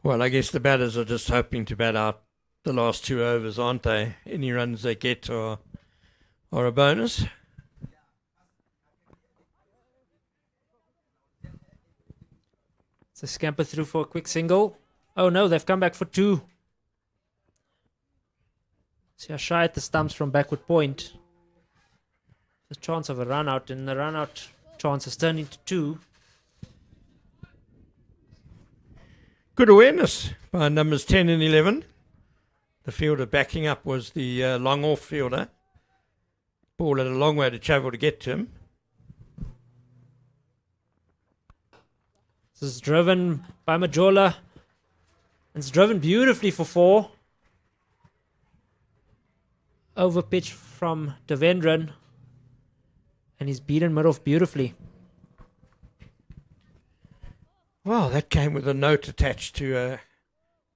B: Well, I guess the batters are just hoping to bat out the last 2 overs, aren't they? Any runs they get are a bonus.
E: So scamper through for a quick single. Oh no, they've come back for 2. See how shy at the stumps from backward point. The chance of a run out, and the run out chance has turned into 2.
B: Good awareness by numbers 10 and 11. The fielder backing up was the long off fielder. Ball had a long way to travel to get to him.
E: This is driven by Majola. It's driven beautifully for 4. Over pitch from Devendran. And he's beaten mid-off beautifully.
B: Well, that came with a note attached to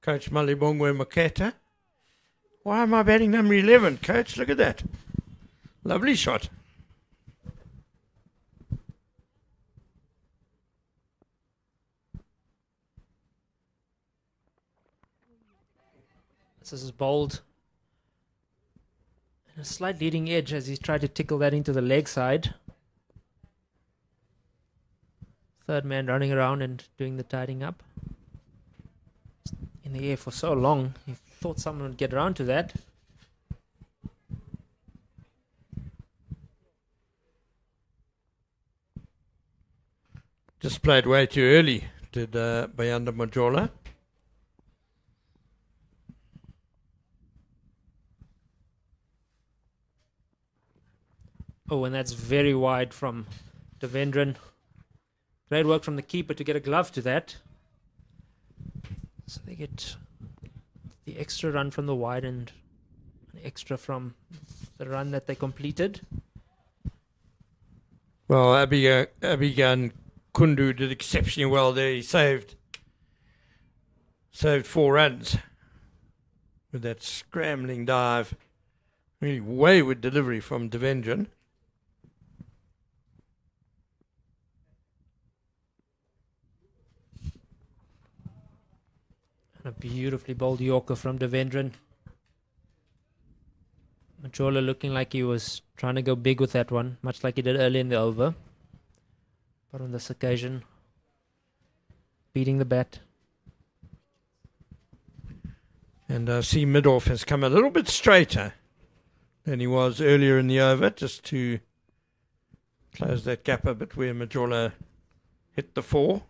B: Coach Malibongwe Maketa. Why am I batting number 11, Coach? Look at that. Lovely shot.
E: This is bowled. And a slight leading edge as he's tried to tickle that into the leg side. Third man running around and doing the tidying up. In the air for so long, he thought someone would get around to that.
B: Just played way too early, did Bayanda Majola.
E: Oh, and that's very wide from Devendran. Great work from the keeper to get a glove to that. So they get the extra run from the wide and an extra from the run that they completed.
B: Well, Abigan Kundu did exceptionally well there. He saved 4 runs with that scrambling dive. Really wayward delivery from Devendran.
E: And a beautifully bowled Yorker from Devendran. Majola looking like he was trying to go big with that one, much like he did early in the over. But on this occasion, beating the bat.
B: And I see Midoff has come a little bit straighter than he was earlier in the over, just to close that gap a bit where Majola hit the 4.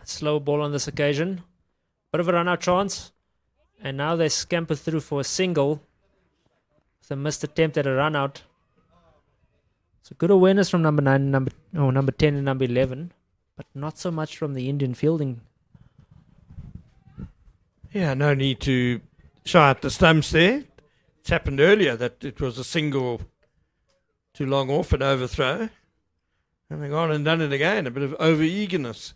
E: Slow ball on this occasion. Bit of a run out chance. And now they scamper through for a single. With a missed attempt at a run out. So good awareness from number 9, number 10 and number 11. But not so much from the Indian fielding.
B: Yeah, no need to shy at the stumps there. It's happened earlier that it was a single too long off an overthrow. And they've gone and done it again. A bit of over-eagerness.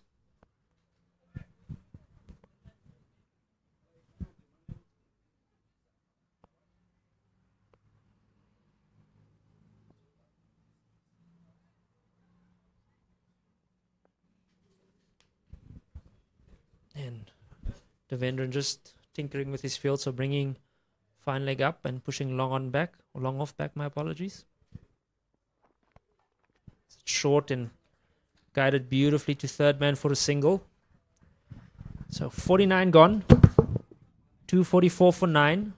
E: And Devendran just tinkering with his field, so bringing fine leg up and pushing long on back, or long off back, my apologies. It's short and guided beautifully to third man for a single. So 49 gone, 244 for 9.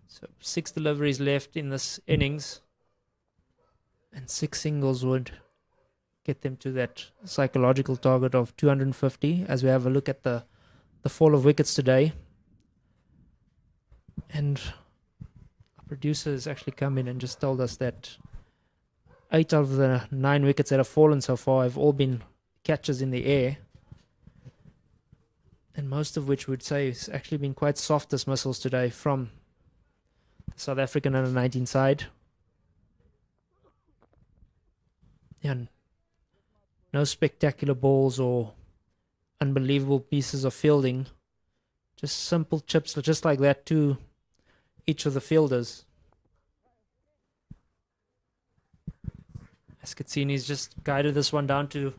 E: So 6 deliveries left in this innings, and 6 singles would get them to that psychological target of 250 as we have a look at the fall of wickets today. And our producer has actually come in and just told us that 8 of the 9 wickets that have fallen so far have all been catches in the air, and most of which we'd say has actually been quite soft dismissals today from the South African under-19 side. And no spectacular balls or unbelievable pieces of fielding. Just simple chips, just like that, to each of the fielders. Escazzini's just guided this one down to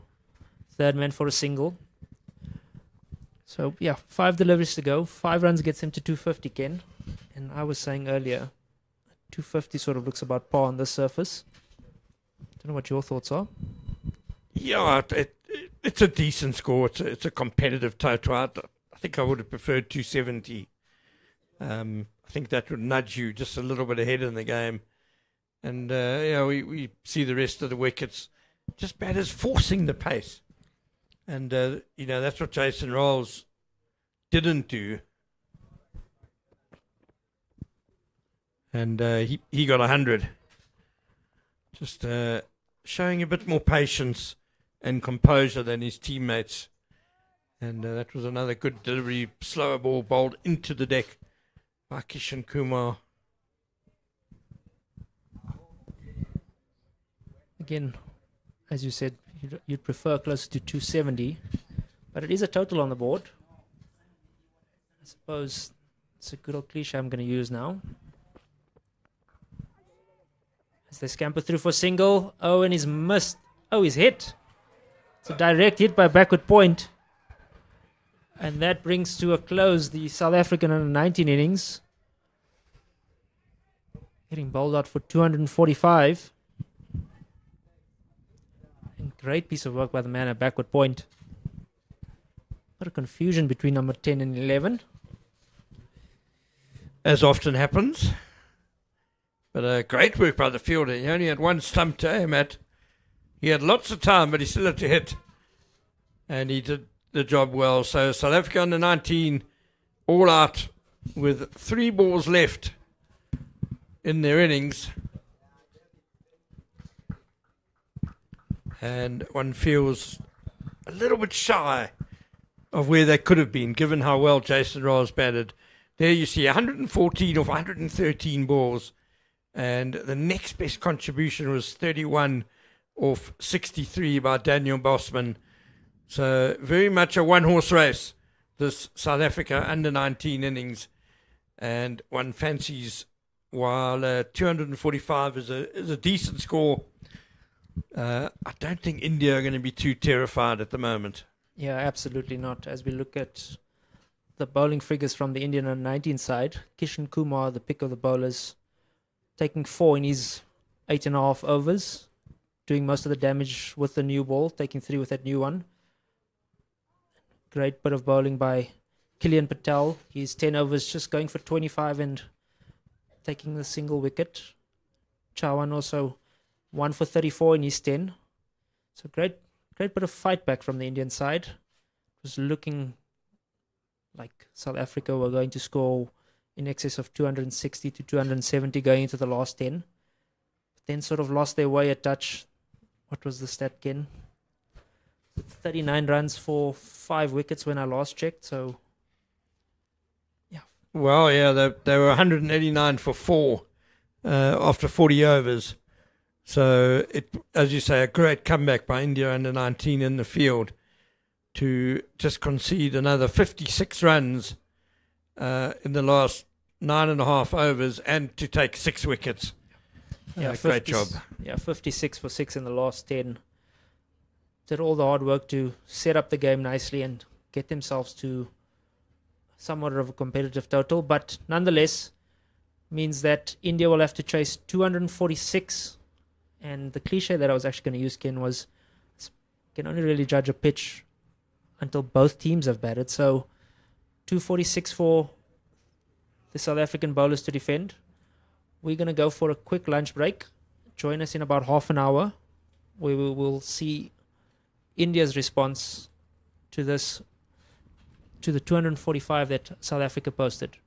E: third man for a single. So, yeah, 5 deliveries to go. 5 runs gets him to 250, Ken. And I was saying earlier, 250 sort of looks about par on this surface. Don't know what your thoughts are.
B: Yeah, it's a decent score. It's a competitive total. I think I would have preferred 270. I think that would nudge you just a little bit ahead in the game. And, we see the rest of the wickets. Just batters forcing the pace. And, that's what Jason Rowles didn't do and he got 100. Just showing a bit more patience and composure than his teammates. And that was another good delivery, slower ball bowled into the deck by Kishan Kumar.
E: Again, as you said, you'd prefer close to 270, but it is a total on the board. I suppose it's a good old cliche I'm going to use now. As they scamper through for single. Oh, and he's missed. Oh, he's hit. It's a direct hit by backward point. And that brings to a close the South African under-19 innings. Getting bowled out for 245. And great piece of work by the man at backward point. What a confusion between number 10 and 11.
B: As often happens. But great work by the fielder. He only had one stump to aim at. He had lots of time, but he still had to hit. And he did the job well. So South Africa under 19 all out with 3 balls left in their innings. And one feels a little bit shy of where they could have been, given how well Jason Rowles batted. There you see 114 of 113 balls. And the next best contribution was 31 off 63 by Daniel Bosman. So very much a one-horse race, this South Africa under-19 innings. And one fancies, while 245 is a decent score, I don't think India are going to be too terrified at the moment.
E: Yeah, absolutely not. As we look at the bowling figures from the Indian under-19 side, Kishan Kumar, the pick of the bowlers, taking 4 in his 8.5 overs, doing most of the damage with the new ball, taking 3 with that new one. Great bit of bowling by Killian Patel. He's 10 overs, just going for 25 and taking the single wicket. Chawan also 1 for 34 in his 10. So great bit of fight back from the Indian side. It was looking like South Africa were going to score in excess of 260 to 270 going into the last 10. Then sort of lost their way a touch. What was the stat, Ken? 39 runs for 5 wickets when I last checked. So, yeah.
B: Well, yeah, they were 189 for 4 after 40 overs. So, as you say, a great comeback by India under 19 in the field to just concede another 56 runs in the last 9.5 overs and to take 6 wickets.
E: Yeah,
B: great job.
E: Yeah, 56 for 6 in the last 10. Did all the hard work to set up the game nicely and get themselves to somewhat of a competitive total. But nonetheless, means that India will have to chase 246. And the cliche that I was actually going to use, Ken, was can only really judge a pitch until both teams have batted. So 246 for the South African bowlers to defend. We're going to go for a quick lunch break. Join us in about half an hour. We will see India's response to this, to the 245 that South Africa posted.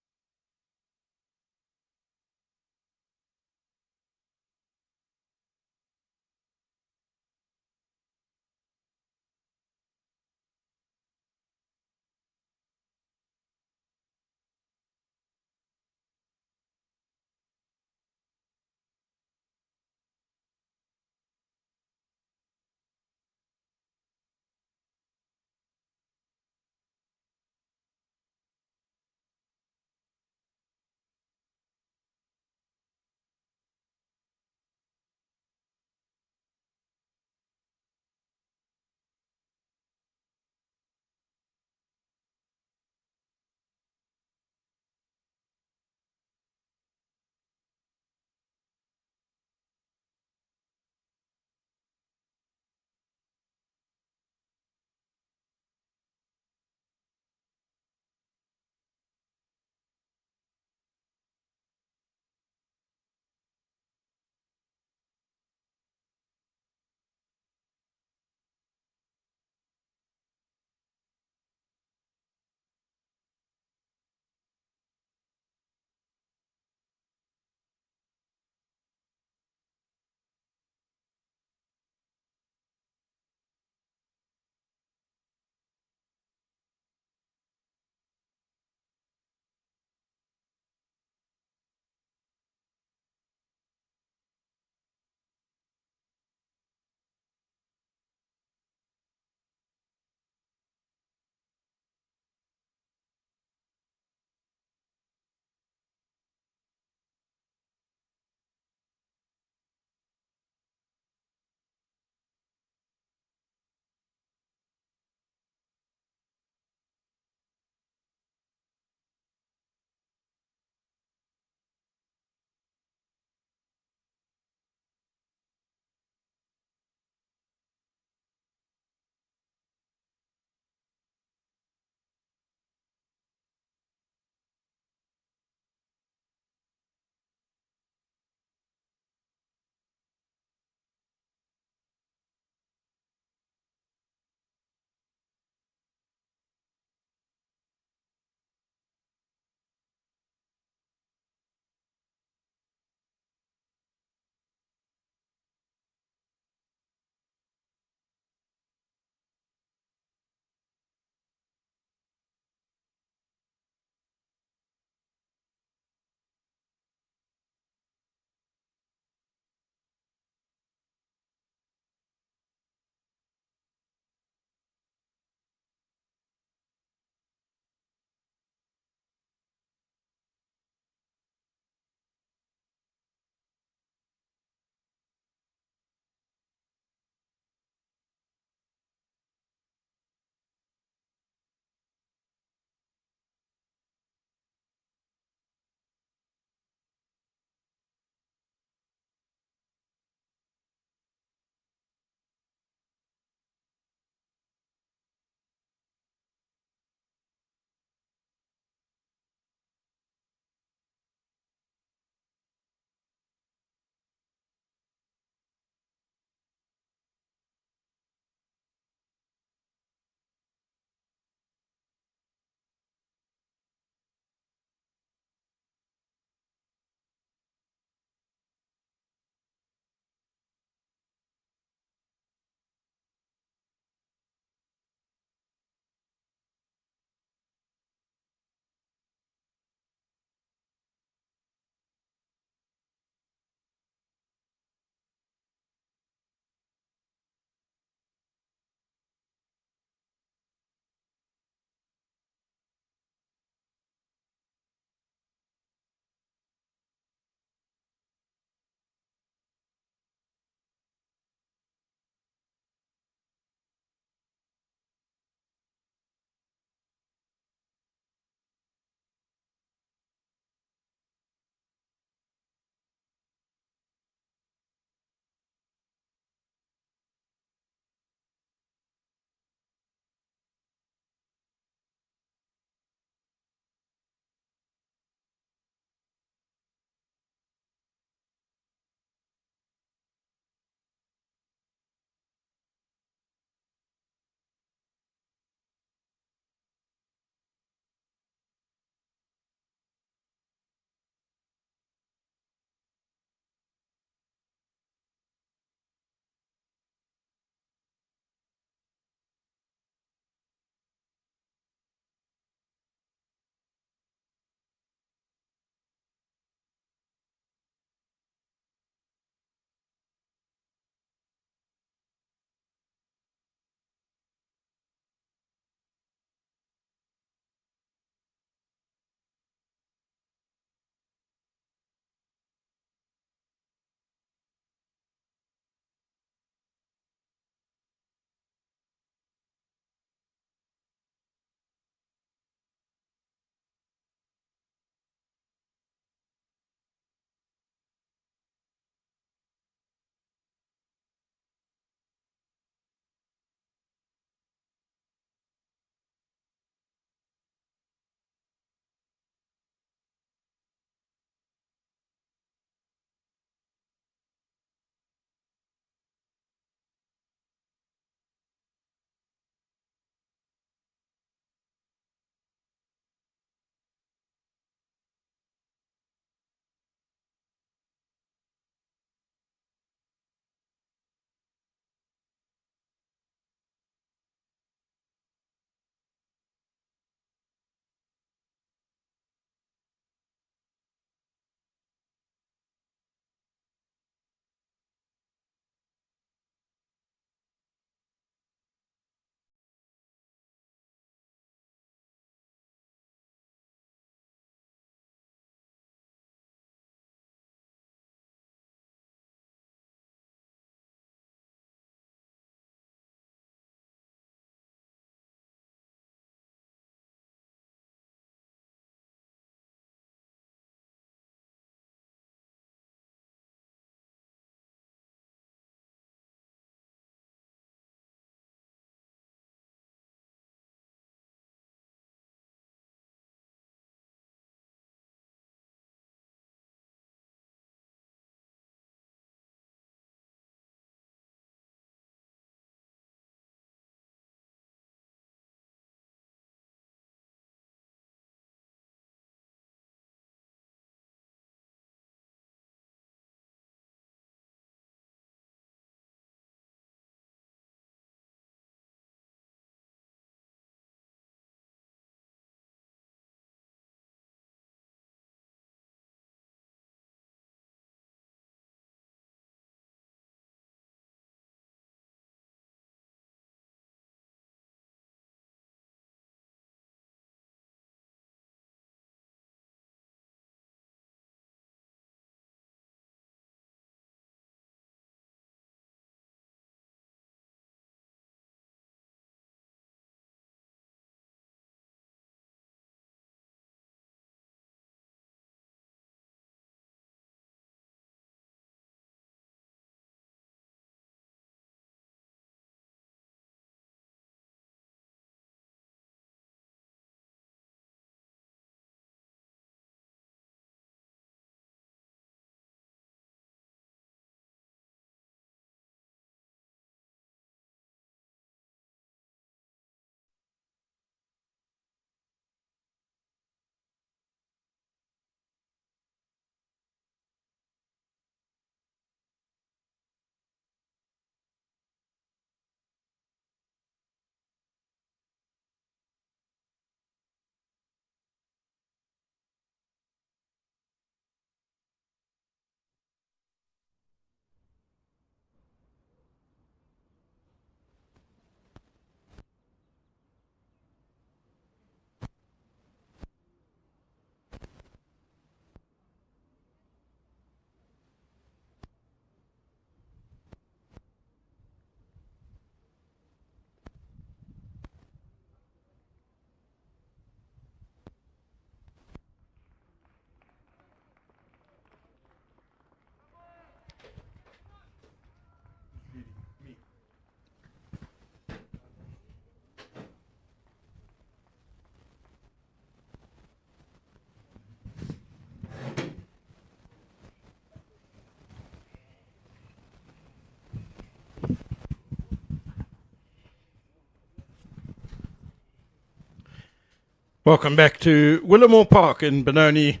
B: Welcome back to Willowmoore Park in Benoni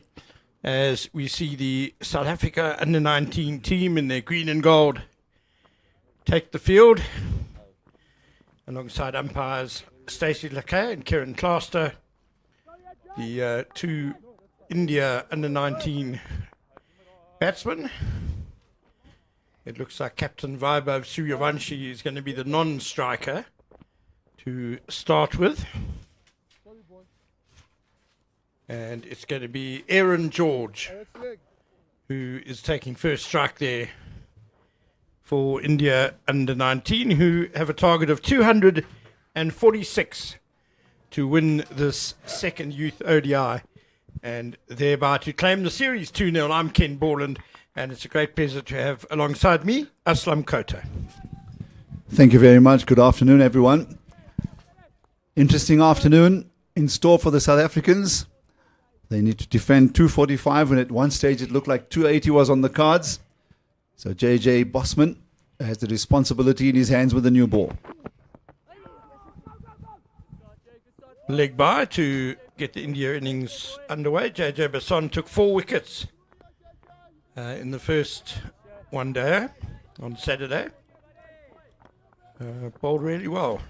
B: as we see the South Africa under-19 team in their green and gold take the field alongside umpires Stacey Lakay and Kieran Claster. The two India under-19 batsmen. It looks like Captain Vaibhav Suryavanshi is going to be the non-striker to start with. And it's going to be Aaron George who is taking first strike there for India under-19, who have a target of 246 to win this second youth ODI and thereby to claim the series 2-0. I'm Ken Borland, and it's a great pleasure to have alongside me Aslam Kota.
A: Thank you very much. Good afternoon, everyone. Interesting afternoon in store for the South Africans. They need to defend 245 when at one stage it looked like 280 was on the cards. So JJ Bosman has the responsibility in his hands with the new ball.
B: Leg by to get the India innings underway. JJ Basson took 4 wickets in the first one day on Saturday. Bowled really well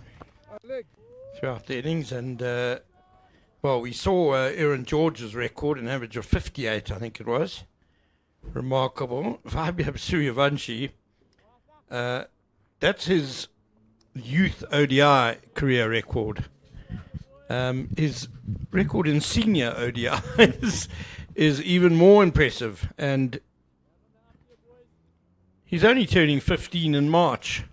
B: throughout the innings, and well, we saw Aaron George's record, an average of 58, I think it was. Remarkable. Vaibhav Suryavanshi, that's his youth ODI career record. His record in senior ODIs is even more impressive, and he's only turning 15 in March.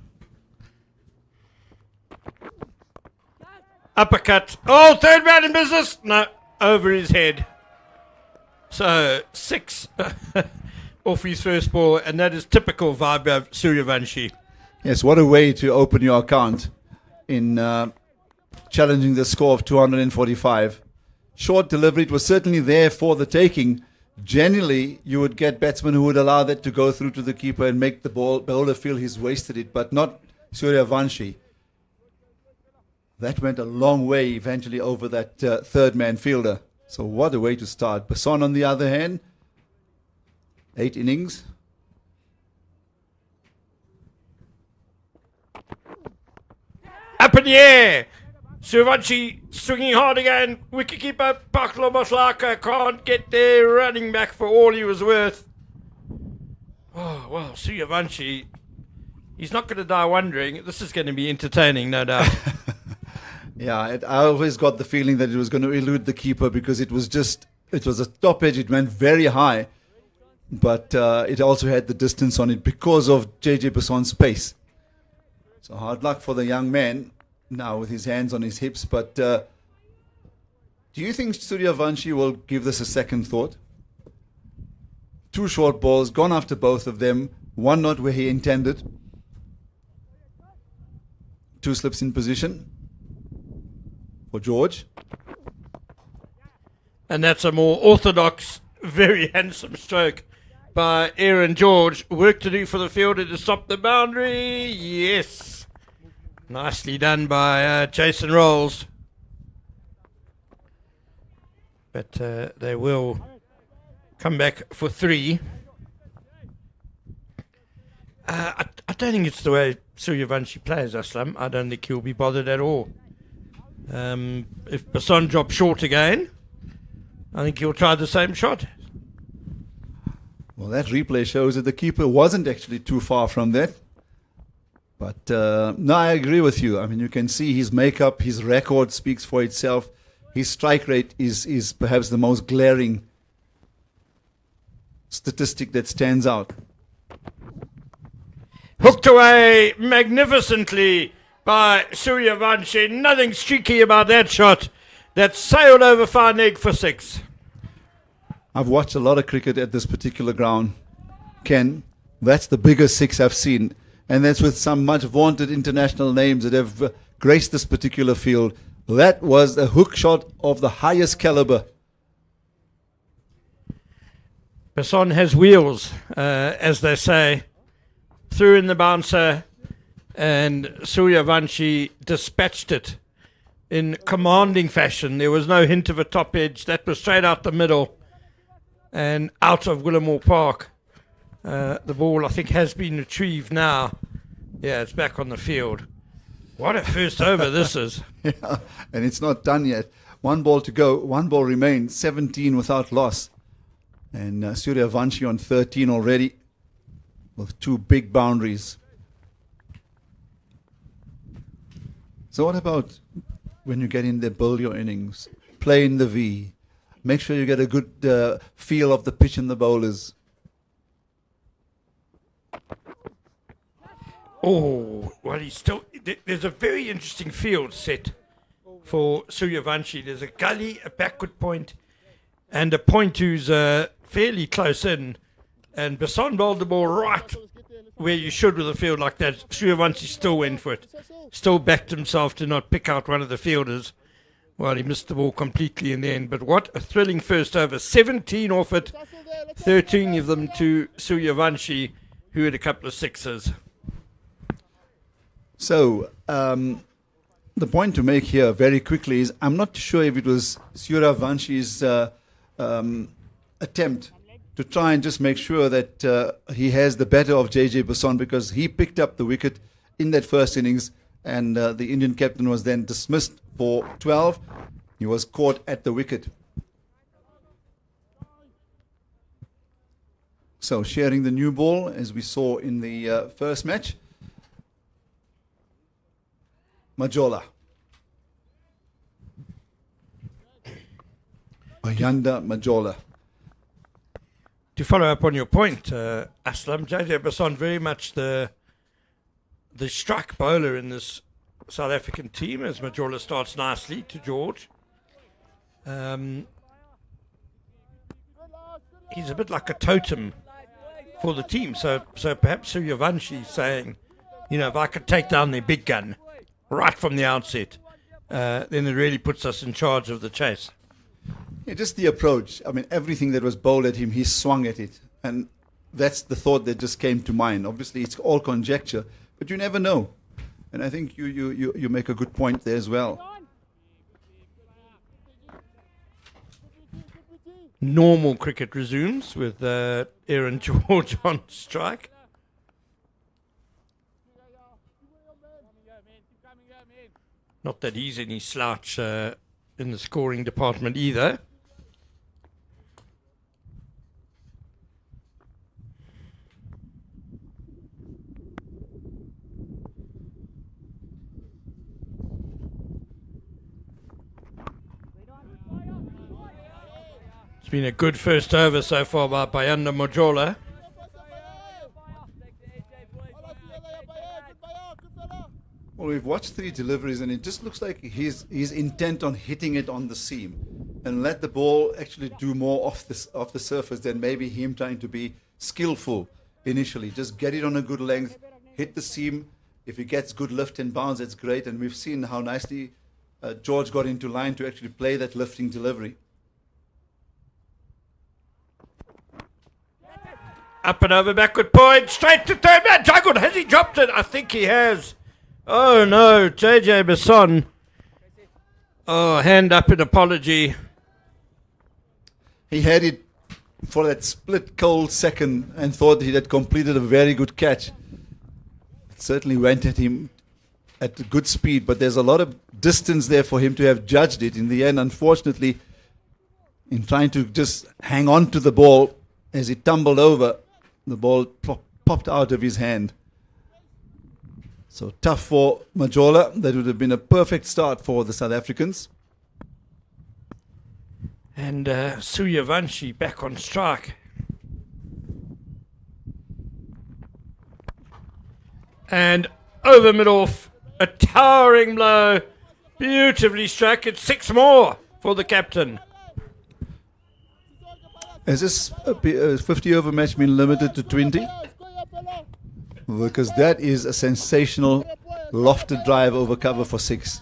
B: Uppercut. Oh, third man in business. No, over his head. So 6 off his first ball, and that is typical Vaibhav Suryavanshi.
A: Yes, what a way to open your account in challenging the score of 245. Short delivery, it was certainly there for the taking. Generally, you would get batsmen who would allow that to go through to the keeper and make the bowler feel he's wasted it, but not Suryavanshi. That went a long way eventually over that third man fielder. So what a way to start. Basson, on the other hand, 8 innings.
B: Up in the air. Suryavanshi swinging hard again. Wicketkeeper Paklo Maslaka can't get there. Running back for all he was worth. Oh, well, Suryavanshi, he's not going to die wondering. This is going to be entertaining, no doubt.
A: Yeah, I always got the feeling that it was going to elude the keeper because it was a top edge. It went very high, but it also had the distance on it because of JJ Basson's pace. So hard luck for the young man now with his hands on his hips. But do you think Suryavanshi will give this a second thought? 2 short balls, gone after both of them, one not where he intended. 2 slips in position for George.
B: And that's a more orthodox, very handsome stroke by Aaron George. Work to do for the fielder to stop the boundary. Yes. Nicely done by Jason Rowles. But they will come back for 3. I don't think it's the way Suryavanshi plays, Aslam. I don't think he'll be bothered at all. If Basson drops short again, I think he'll try the same shot.
A: Well, that replay shows that the keeper wasn't actually too far from that. But no, I agree with you. I mean, you can see his makeup, his record speaks for itself. His strike rate is perhaps the most glaring statistic that stands out.
B: Hooked away magnificently by Suryavanshi. Nothing streaky about that shot. That sailed over fine leg for 6.
A: I've watched a lot of cricket at this particular ground, Ken. That's the biggest 6 I've seen. And that's with some much vaunted international names that have graced this particular field. That was a hook shot of the highest caliber.
B: Basson has wheels, as they say. Threw in the bouncer, and Suryavanshi dispatched it in commanding fashion. There was no hint of a top edge. That was straight out the middle and out of Willowmoore Park. The ball, I think, has been retrieved now. Yeah, it's back on the field. What a first over this is.
A: Yeah, and it's not done yet. 1 ball to go. 1 ball remains. 17 without loss. And Suryavanshi on 13 already with 2 big boundaries. So what about when you get in there, build your innings, play in the V, make sure you get a good feel of the pitch and the bowlers?
B: Oh, well, he's still... There's a very interesting field set for Suryavanshi. There's a gully, a backward point, and a point who's fairly close in. And Besson bowled the ball right where you should with a field like that. Suryavanshi still went for it. Still backed himself to not pick out one of the fielders. Well, he missed the ball completely in the end. But what a thrilling first over. 17 off it, 13 of them to Suryavanshi, who had a couple of sixes.
A: So, the point to make here very quickly is I'm not sure if it was Suryavansh's attempt to try and just make sure that he has the better of JJ Besson, because he picked up the wicket in that first innings and the Indian captain was then dismissed for 12. He was caught at the wicket. So sharing the new ball as we saw in the first match. Majola. Ayanda Majola.
B: To follow up on your point, Aslam, JJ Besson very much the strike bowler in this South African team as Majola starts nicely to George. He's a bit like a totem for the team, so perhaps Suryavanshi saying, you know, if I could take down their big gun right from the outset, then it really puts us in charge of the chase.
A: Yeah, just the approach. I mean, everything that was bowled at him, he swung at it. And that's the thought that just came to mind. Obviously, it's all conjecture, but you never know. And I think you make a good point there as well.
B: Normal cricket resumes with Aaron George on strike. Not that he's any slouch in the scoring department either. It's been a good first over so far by Bayanda Majola.
A: Well, we've watched 3 deliveries and it just looks like he's intent on hitting it on the seam and let the ball actually do more off the surface than maybe him trying to be skillful initially. Just get it on a good length, hit the seam. If he gets good lift and bounce, that's great. And we've seen how nicely George got into line to actually play that lifting delivery.
B: Up and over, backward point, straight to third man. Juggled, has he dropped it? I think he has. Oh no, JJ Besson. Oh, hand up in apology.
A: He had it for that split cold second and thought he had completed a very good catch. It certainly went at him at a good speed, but there's a lot of distance there for him to have judged it. In the end, unfortunately, in trying to just hang on to the ball as it tumbled over, the ball popped out of his hand. So tough for Majola. That would have been a perfect start for the South Africans.
B: And Suryavanshi back on strike. And over mid-off, a towering blow. Beautifully struck. It's 6 more for the captain.
A: Has this 50-over match been limited to 20? Because that is a sensational lofted drive over cover for 6.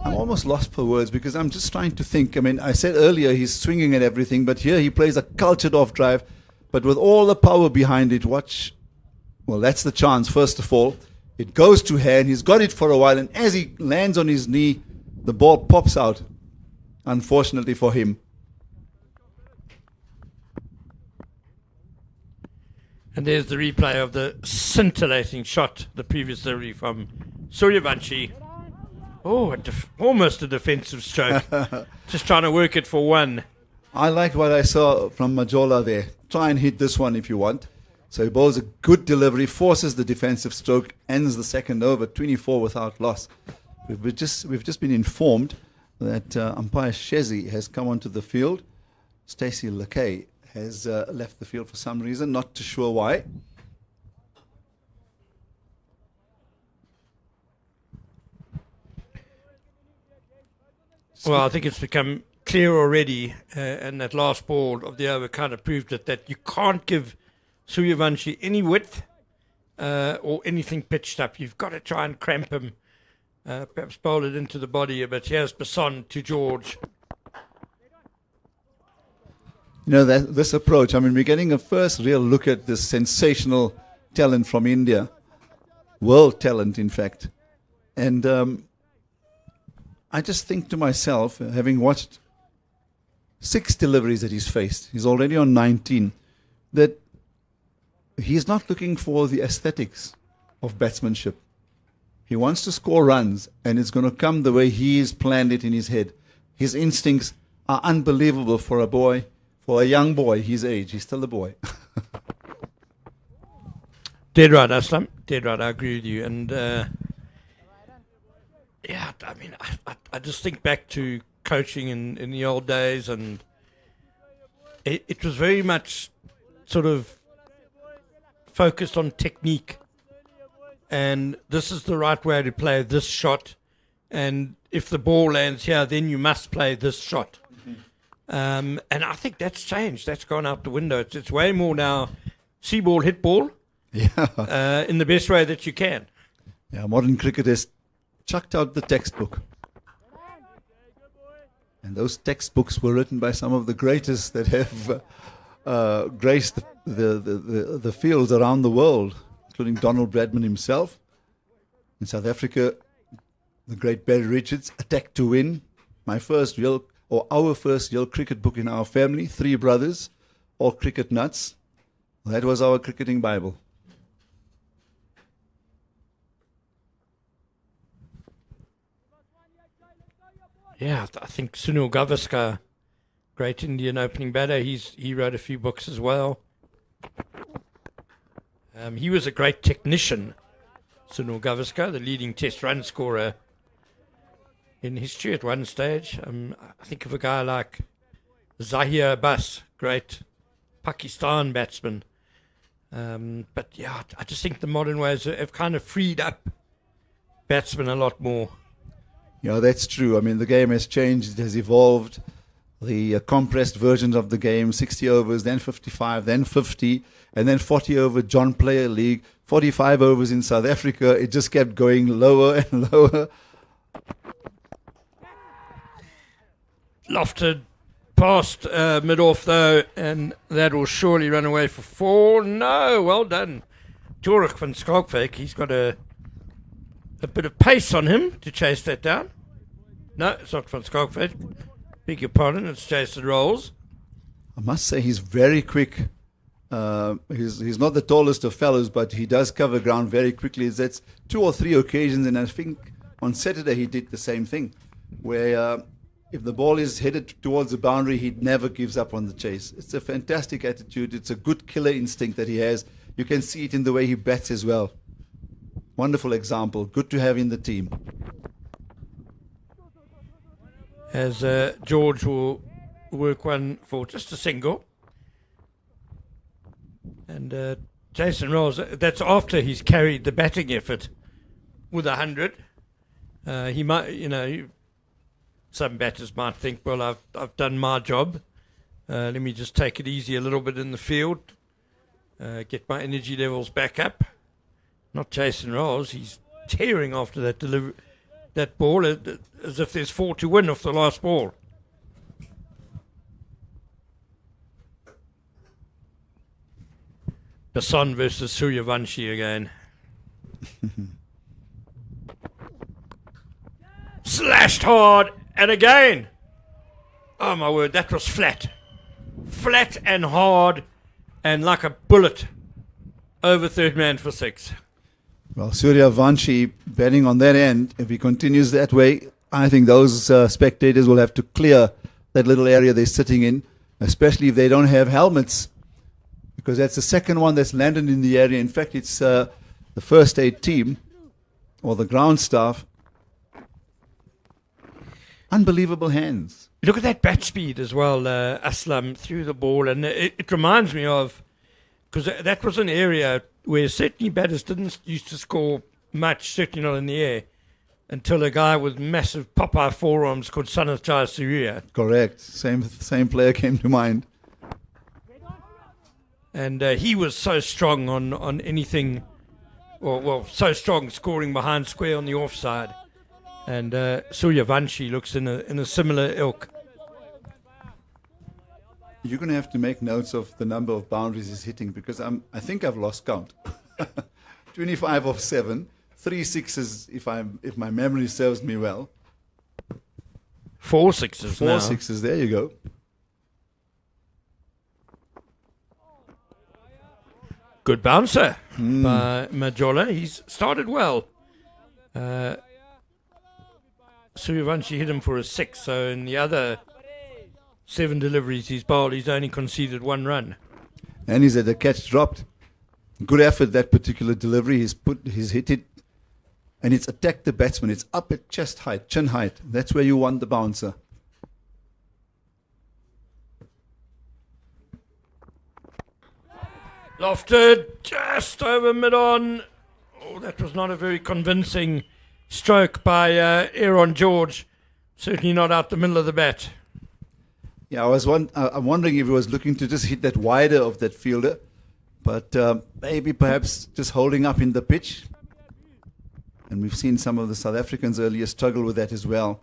A: I'm almost lost for words because I'm just trying to think. I mean, I said earlier he's swinging at everything, but here he plays a cultured off drive. But with all the power behind it, watch. Well, that's the chance, first of all. It goes to hand. He's got it for a while, and as he lands on his knee, the ball pops out. Unfortunately for him.
B: And there's the replay of the scintillating shot, the previous delivery from Suryavanshi. Oh, almost a defensive stroke. Just trying to work it for one.
A: I like what I saw from Majola there. Try and hit this one if you want. So he bowls a good delivery, forces the defensive stroke, ends the second over, 24 without loss. We've just been informed that umpire Shezi has come onto the field. Stacey Lakay has left the field for some reason, not too sure why.
B: Well, I think it's become clear already, and that last ball of the over kind of proved it, that you can't give Suryavanshi any width or anything pitched up. You've got to try and cramp him, perhaps bowl it into the body a bit. Here's Basson to George.
A: You know, this approach, I mean, we're getting a first real look at this sensational talent from India. World talent, in fact. And I just think to myself, having watched 6 deliveries that he's faced, he's already on 19, that he's not looking for the aesthetics of batsmanship. He wants to score runs, and it's going to come the way he's planned it in his head. His instincts are unbelievable for a boy. For a young boy his age, he's still a boy.
B: Dead right, Aslam. Dead right, I agree with you. And yeah, I mean, I just think back to coaching in the old days, and it was very much sort of focused on technique. And this is the right way to play this shot. And if the ball lands here, then you must play this shot. And I think that's changed. That's gone out the window. It's way more now see ball, hit ball, in the best way that you can.
A: Yeah, modern cricket has chucked out the textbook. And those textbooks were written by some of the greatest that have graced the fields around the world, including Donald Bradman himself. In South Africa, the great Barry Richards, Attack to Win, our first real cricket book in our family, 3 brothers, all cricket nuts. That was our cricketing Bible.
B: Yeah, I think Sunil Gavaskar, great Indian opening batter, he wrote a few books as well. He was a great technician, Sunil Gavaskar, the leading test run scorer in history at one stage. I think of a guy like Zahir Abbas, great Pakistan batsman. But yeah, I just think the modern ways have kind of freed up batsmen a lot more.
A: Yeah, that's true. I mean, the game has changed. It has evolved. The compressed versions of the game, 60 overs, then 55, then 50, and then 40 over John Player League, 45 overs in South Africa. It just kept going lower and lower.
B: Lofted past mid-off though, and that will surely run away for 4. No, well done. Jorik van Skalkwyk, he's got a bit of pace on him to chase that down. No, it's not van Skalkwyk. Beg your pardon, it's Jason Rowles.
A: I must say he's very quick. He's not the tallest of fellows, but he does cover ground very quickly. That's 2 or 3 occasions, and I think on Saturday he did the same thing, where if the ball is headed towards the boundary, he never gives up on the chase. It's a fantastic attitude. It's a good killer instinct that he has. You can see it in the way he bats as well. Wonderful example. Good to have in the team.
B: As George will work one for just a single. And Jason Rowles, that's after he's carried the batting effort with 100. He might, some batters might think, well, I've done my job. Let me just take it easy a little bit in the field, get my energy levels back up. Not Jason Rowles. He's tearing after that ball as if there's 4 to win off the last ball. Basson versus Suryavanshi again. Slashed hard, and again. Oh my word, that was flat. Flat and hard, and like a bullet over third man for 6.
A: Well, Suryavanshi betting on that end. If he continues that way, I think those spectators will have to clear that little area they're sitting in, especially if they don't have helmets, because that's the second one that's landed in the area. In fact, it's the first aid team or the ground staff. Unbelievable hands.
B: Look at that bat speed as well, Aslam, through the ball. And it reminds me of, because that was an area where certainly batters didn't used to score much, certainly not in the air, until a guy with massive Popeye forearms called Sanathai Surya.
A: Correct. Same player came to mind.
B: And he was so strong on anything, well, so strong scoring behind square on the offside. And Suryavanshi looks in a similar ilk.
A: You're going to have to make notes of the number of boundaries he's hitting, because I think I've lost count. 25 of 7, 3 sixes if my memory serves me well.
B: 4 sixes now.
A: 4 sixes, there you go.
B: Good bouncer by Majola. He's started well. Suryavanshi hit him for a 6, so in the other 7 deliveries he's bowled, he's only conceded 1 run.
A: And he's had the catch dropped. Good effort, that particular delivery. He's hit it, and it's attacked the batsman. It's up at chest height, chin height. That's where you want the bouncer.
B: Lofted just over mid-on. Oh, that was not a very convincing stroke by Aaron George. Certainly not out the middle of the bat.
A: Yeah, I'm wondering if he was looking to just hit that wider of that fielder, but maybe perhaps just holding up in the pitch. And we've seen some of the South Africans earlier struggle with that as well.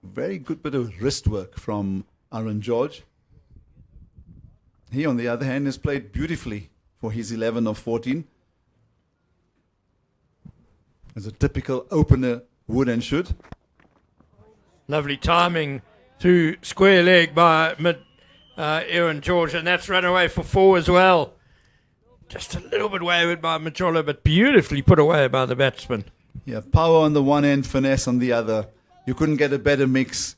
A: Very good bit of wrist work from Aaron George. He, on the other hand, has played beautifully for his 11 of 14. As a typical opener would and should.
B: Lovely timing through square leg by Aaron George, and that's run away for 4 as well. Just a little bit wayward by Majola, but beautifully put away by the batsman.
A: Yeah, power on the one end, finesse on the other. You couldn't get a better mix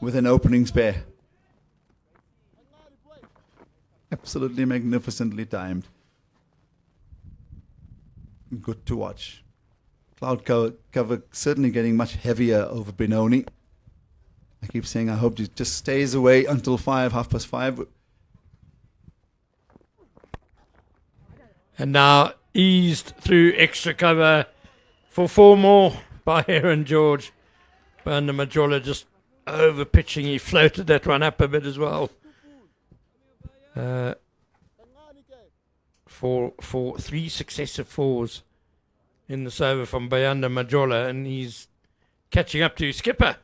A: with an opening spare. Absolutely magnificently timed. Good to watch. Cloud cover certainly getting much heavier over Benoni. I keep saying I hope it just stays away until 5:30.
B: And now eased through extra cover for 4 more by Aaron George. And the Majola just over pitching. He floated that one up a bit as well. For 3 successive 4s in this over from Bayanda Majola, and he's catching up to his skipper.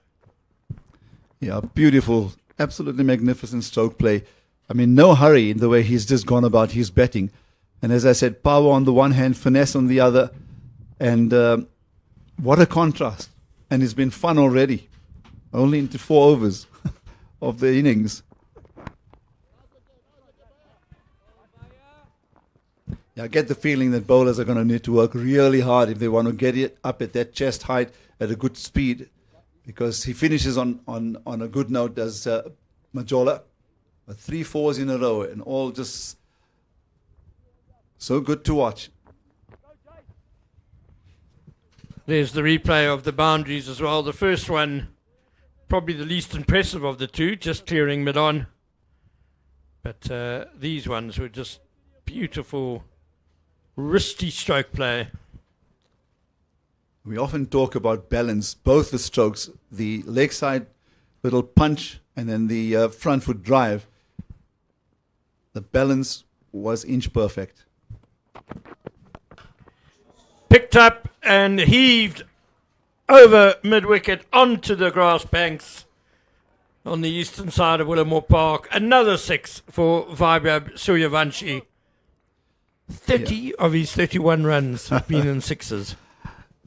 A: Yeah, beautiful, absolutely magnificent stroke play. I mean, no hurry in the way he's just gone about his batting. And as I said, power on the one hand, finesse on the other. And what a contrast. And it's been fun already. Only into 4 overs of the innings. Yeah, I get the feeling that bowlers are going to need to work really hard if they want to get it up at that chest height at a good speed. Because he finishes on a good note, does Majola. 3 4s in a row, and all just so good to watch.
B: There's the replay of the boundaries as well. The first one, probably the least impressive of the two, just clearing mid-on. But these ones were just beautiful, wristy stroke play.
A: We often talk about balance, both the strokes, the leg side little punch and then the front foot drive. The balance was inch perfect.
B: Picked up and heaved over mid-wicket onto the grass banks on the eastern side of Willowmoore Park. Another 6 for Vaibhav Suryavanshi. 30 of his 31 runs have been in 6s.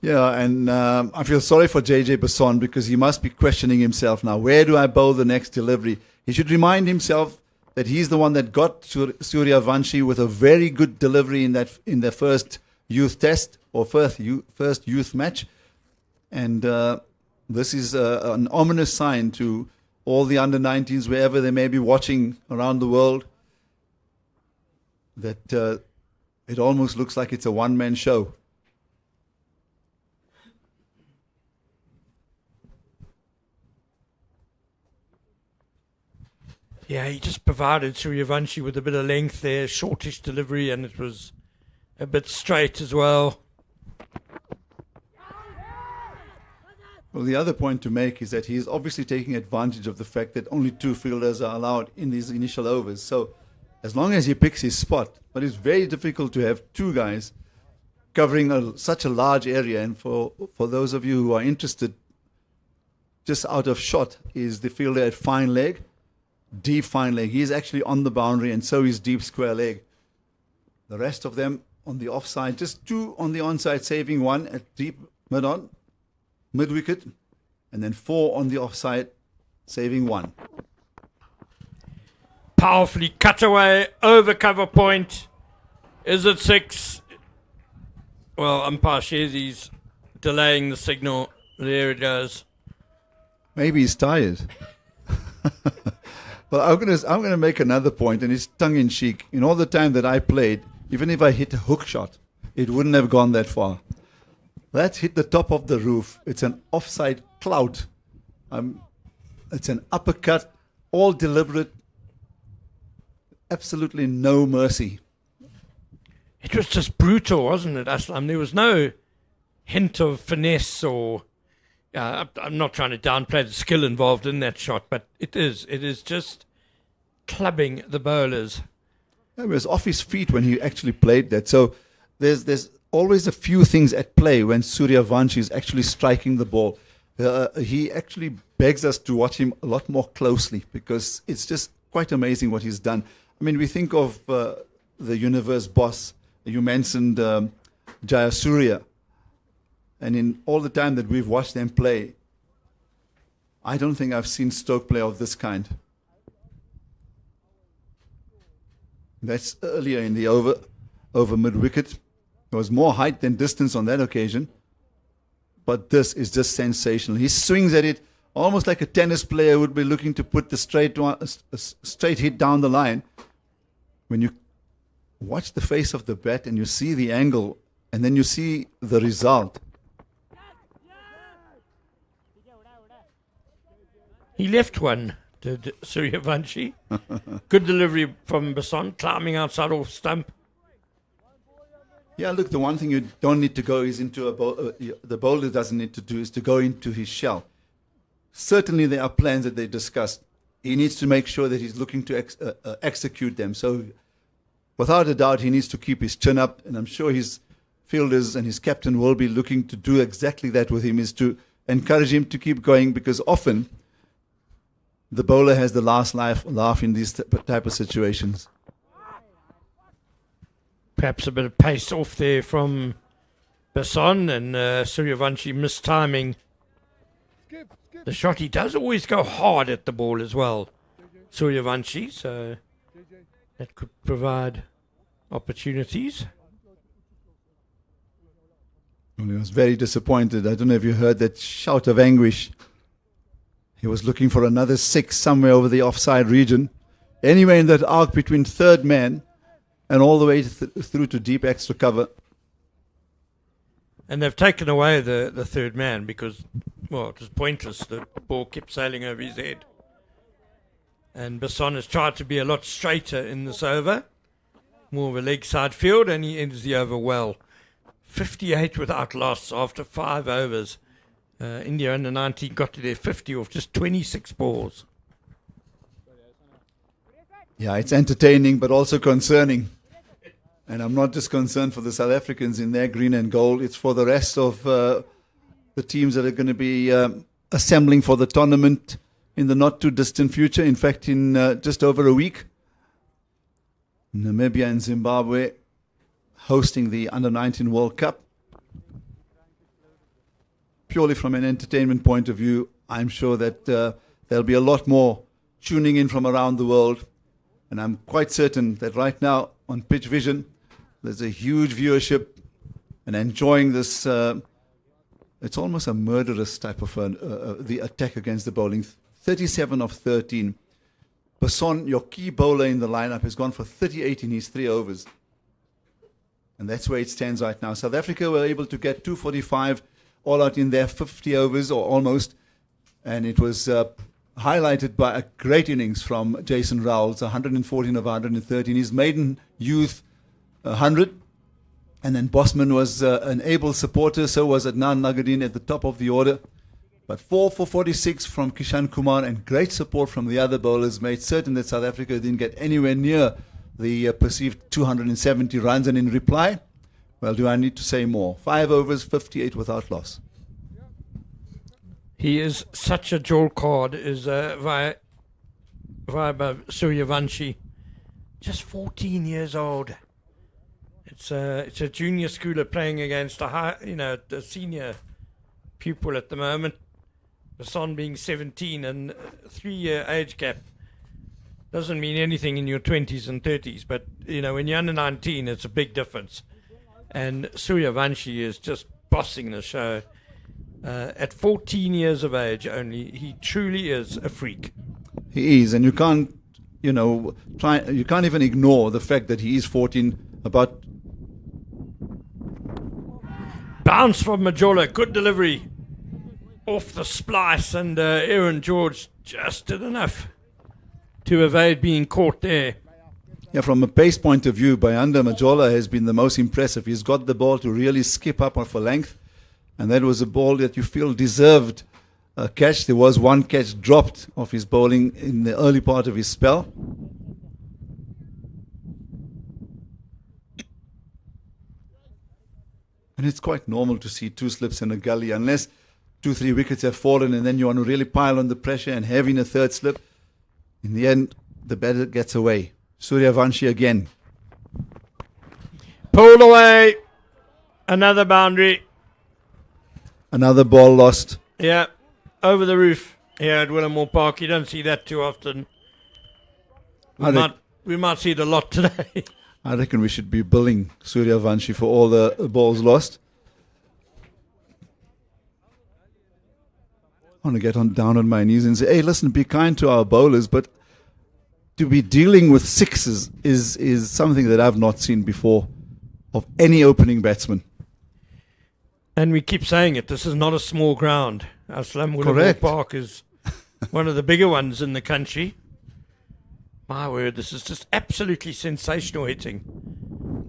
A: Yeah, and I feel sorry for JJ Basson because he must be questioning himself now. Where do I bowl the next delivery? He should remind himself that he's the one that got Surya Vanshi with a very good delivery in the first youth test or first youth match. And this is an ominous sign to all the under-19s, wherever they may be watching around the world, that it almost looks like it's a one-man show.
B: Yeah, he just provided Suryavanshi with a bit of length there, shortish delivery, and it was a bit straight as well.
A: Well, the other point to make is that he's obviously taking advantage of the fact that only 2 fielders are allowed in these initial overs. So as long as he picks his spot, but it's very difficult to have 2 guys covering such a large area. And for those of you who are interested, just out of shot is the fielder at fine leg. Deep fine leg. He's actually on the boundary, and so is deep square leg. The rest of them on the offside, just 2 on the onside, saving 1 at deep mid-on, mid-wicket, and then 4 on the offside, saving 1.
B: Powerfully cut away, over cover point. Is it 6? Well, umpire Shezi's delaying the signal. There it goes.
A: Maybe he's tired. Well, I'm gonna make another point, and it's tongue-in-cheek. In all the time that I played, even if I hit a hook shot, it wouldn't have gone that far. That hit the top of the roof. It's an offside clout. It's an uppercut, all deliberate. Absolutely no mercy.
B: It was just brutal, wasn't it, Aslam? There was no hint of finesse or... I'm not trying to downplay the skill involved in that shot, but it is just clubbing the bowlers.
A: It was off his feet when he actually played that. So there's always a few things at play when Suryavanshi is actually striking the ball. He actually begs us to watch him a lot more closely because it's just quite amazing what he's done. I mean, we think of the universe boss. You mentioned Jayasuriya. And in all the time that we've watched them play, I don't think I've seen stroke play of this kind. That's earlier in the over mid-wicket. There was more height than distance on that occasion. But this is just sensational. He swings at it almost like a tennis player would be looking to put the straight hit down the line. When you watch the face of the bat and you see the angle and then you see the result.
B: He left one, did Suryavanshi. Good delivery from Basson, climbing outside off stump.
A: Yeah, look, the one thing you don't need to go is into the bowler doesn't need to do is to go into his shell. Certainly there are plans that they discussed. He needs to make sure that he's looking to execute them. So without a doubt, he needs to keep his chin up, and I'm sure his fielders and his captain will be looking to do exactly that with him, is to encourage him to keep going, because often the bowler has the last laugh in these type of situations.
B: Perhaps a bit of pace off there from Basson, and Suryavanshi mistiming the shot. He does always go hard at the ball as well, Suryavanshi, so that could provide opportunities.
A: Well, he was very disappointed. I don't know if you heard that shout of anguish. He was looking for another 6 somewhere over the offside region. Anywhere in that arc between third man and all the way through to deep extra cover.
B: And they've taken away the third man because, well, it was pointless. The ball kept sailing over his head. And Basson has tried to be a lot straighter in this over. More of a leg side field, and he ends the over well. 58 without loss after 5 overs. India under 19 got to their 50 off just 26 balls.
A: Yeah, it's entertaining but also concerning. And I'm not just concerned for the South Africans in their green and gold. It's for the rest of the teams that are going to be assembling for the tournament in the not too distant future. In fact, in just over a week, Namibia and Zimbabwe hosting the Under-19 World Cup. purely from an entertainment point of view, I'm sure that there'll be a lot more tuning in from around the world. And I'm quite certain that right now on Pitch Vision, there's a huge viewership and enjoying this. It's almost a murderous type of the attack against the bowling. 37 of 13. Basson, your key bowler in the lineup, has gone for 38 in his 3 overs. And that's where it stands right now. South Africa were able to get 245 all out in their 50 overs or almost. And it was highlighted by a great innings from Jason Rowles, 114 of 113. His maiden youth 100. And then Bosman was an able supporter, so was Adnan Nagadin at the top of the order. But 4 for 46 from Kishan Kumar and great support from the other bowlers made certain that South Africa didn't get anywhere near the perceived 270 runs. And in reply, well, do I need to say more? 5 overs, 58 without loss.
B: He is such a jewel card, is Vaibhav Suryavanshi. Just 14 years old. It's a junior schooler playing against a senior pupil at the moment. Basson being 17 and 3-year age gap doesn't mean anything in your 20s and 30s. But, when you're under 19, it's a big difference. And Suryavanshi is just bossing the show. At 14 years of age only, he truly is a freak.
A: He is, and you can't, you can't even ignore the fact that he is 14. About
B: bounce from Majola, good delivery off the splice, and Aaron George just did enough to evade being caught there.
A: Yeah, from a pace point of view, Bayanda Majola has been the most impressive. He's got the ball to really skip up for length, and that was a ball that you feel deserved a catch. There was one catch dropped off his bowling in the early part of his spell. And it's quite normal to see 2 slips in a gully, unless 2-3 wickets have fallen and then you want to really pile on the pressure and having a 3rd slip. In the end, the batter gets away. Suryavanshi again.
B: Pulled away. Another boundary.
A: Another ball lost.
B: Yeah, over the roof here at Willowmoore Park. You don't see that too often. We might see it a lot today.
A: I reckon we should be billing Suryavanshi for all the balls lost. I want to get down on my knees and say, hey, listen, be kind to our bowlers, but to be dealing with 6s is something that I've not seen before of any opening batsman.
B: And we keep saying it, this is not a small ground. Aslam Willowmoore
A: Correct.
B: Park is one of the bigger ones in the country. My word, this is just absolutely sensational hitting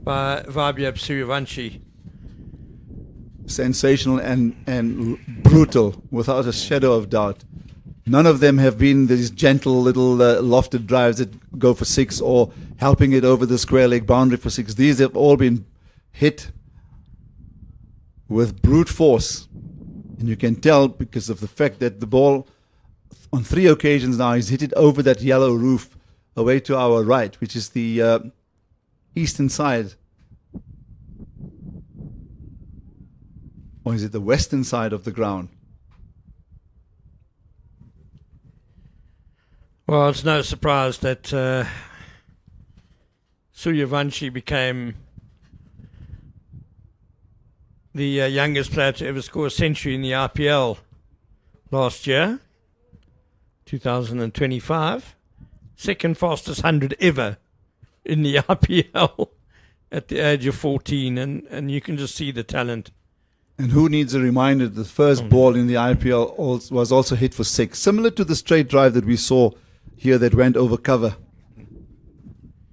B: by Vaibhav Suryavanshi.
A: Sensational and brutal, without a shadow of doubt. None of them have been these gentle little lofted drives that go for 6 or helping it over the square leg boundary for 6. These have all been hit with brute force. And you can tell because of the fact that the ball on 3 occasions now is hit it over that yellow roof away to our right, which is the eastern side. Or is it the western side of the ground?
B: Well, it's no surprise that Suryavanshi became the youngest player to ever score a century in the IPL last year, 2025. Second fastest 100 ever in the IPL at the age of 14. And you can just see the talent.
A: And who needs a reminder that the first ball in the IPL was also hit for 6, similar to the straight drive that we saw here that went over cover.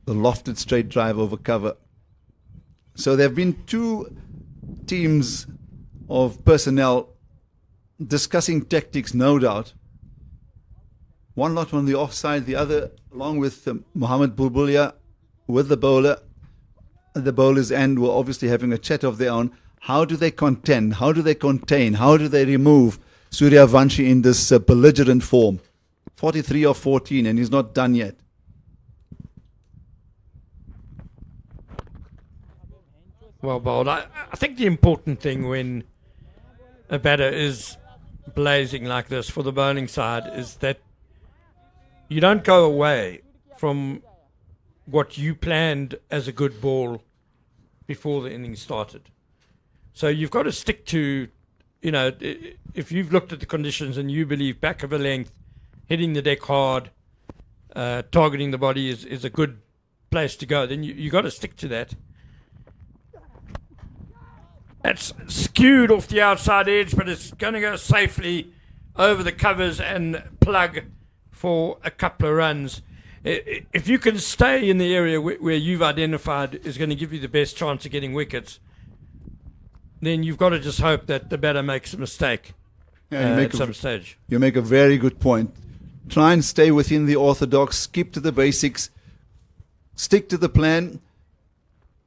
A: The lofted straight drive over cover. So there have been 2 teams of personnel discussing tactics, no doubt. One lot on the offside, the other along with Mohammad Bulbulia with the bowler. At the bowler's end were obviously having a chat of their own. How do they contend? How do they contain? How do they remove Suryavanshi in this belligerent form? 43 of 14 and he's not done yet.
B: Well bowled. I think the important thing when a batter is blazing like this for the bowling side is that you don't go away from what you planned as a good ball before the innings started. So you've got to stick to, if you've looked at the conditions and you believe back of a length, hitting the deck hard, targeting the body is a good place to go, then you got to stick to that. It's skewed off the outside edge, but it's going to go safely over the covers and plug for a couple of runs. If you can stay in the area where you've identified is going to give you the best chance of getting wickets, then you've got to just hope that the batter makes a mistake at some stage.
A: You make a very good point. Try and stay within the orthodox, keep to the basics, stick to the plan.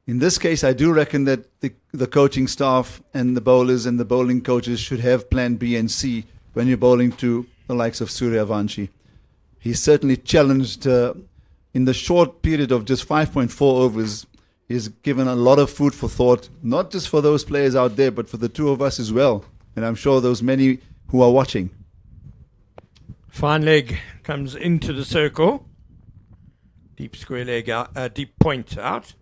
A: In this case, I do reckon that the coaching staff and the bowlers and the bowling coaches should have plan B and C when you're bowling to the likes of Suryavanshi. He's certainly challenged in the short period of just 5.4 overs. He's given a lot of food for thought, not just for those players out there, but for the two of us as well. And I'm sure those many who are watching.
B: Fine leg comes into the circle. Deep square leg out, deep point out.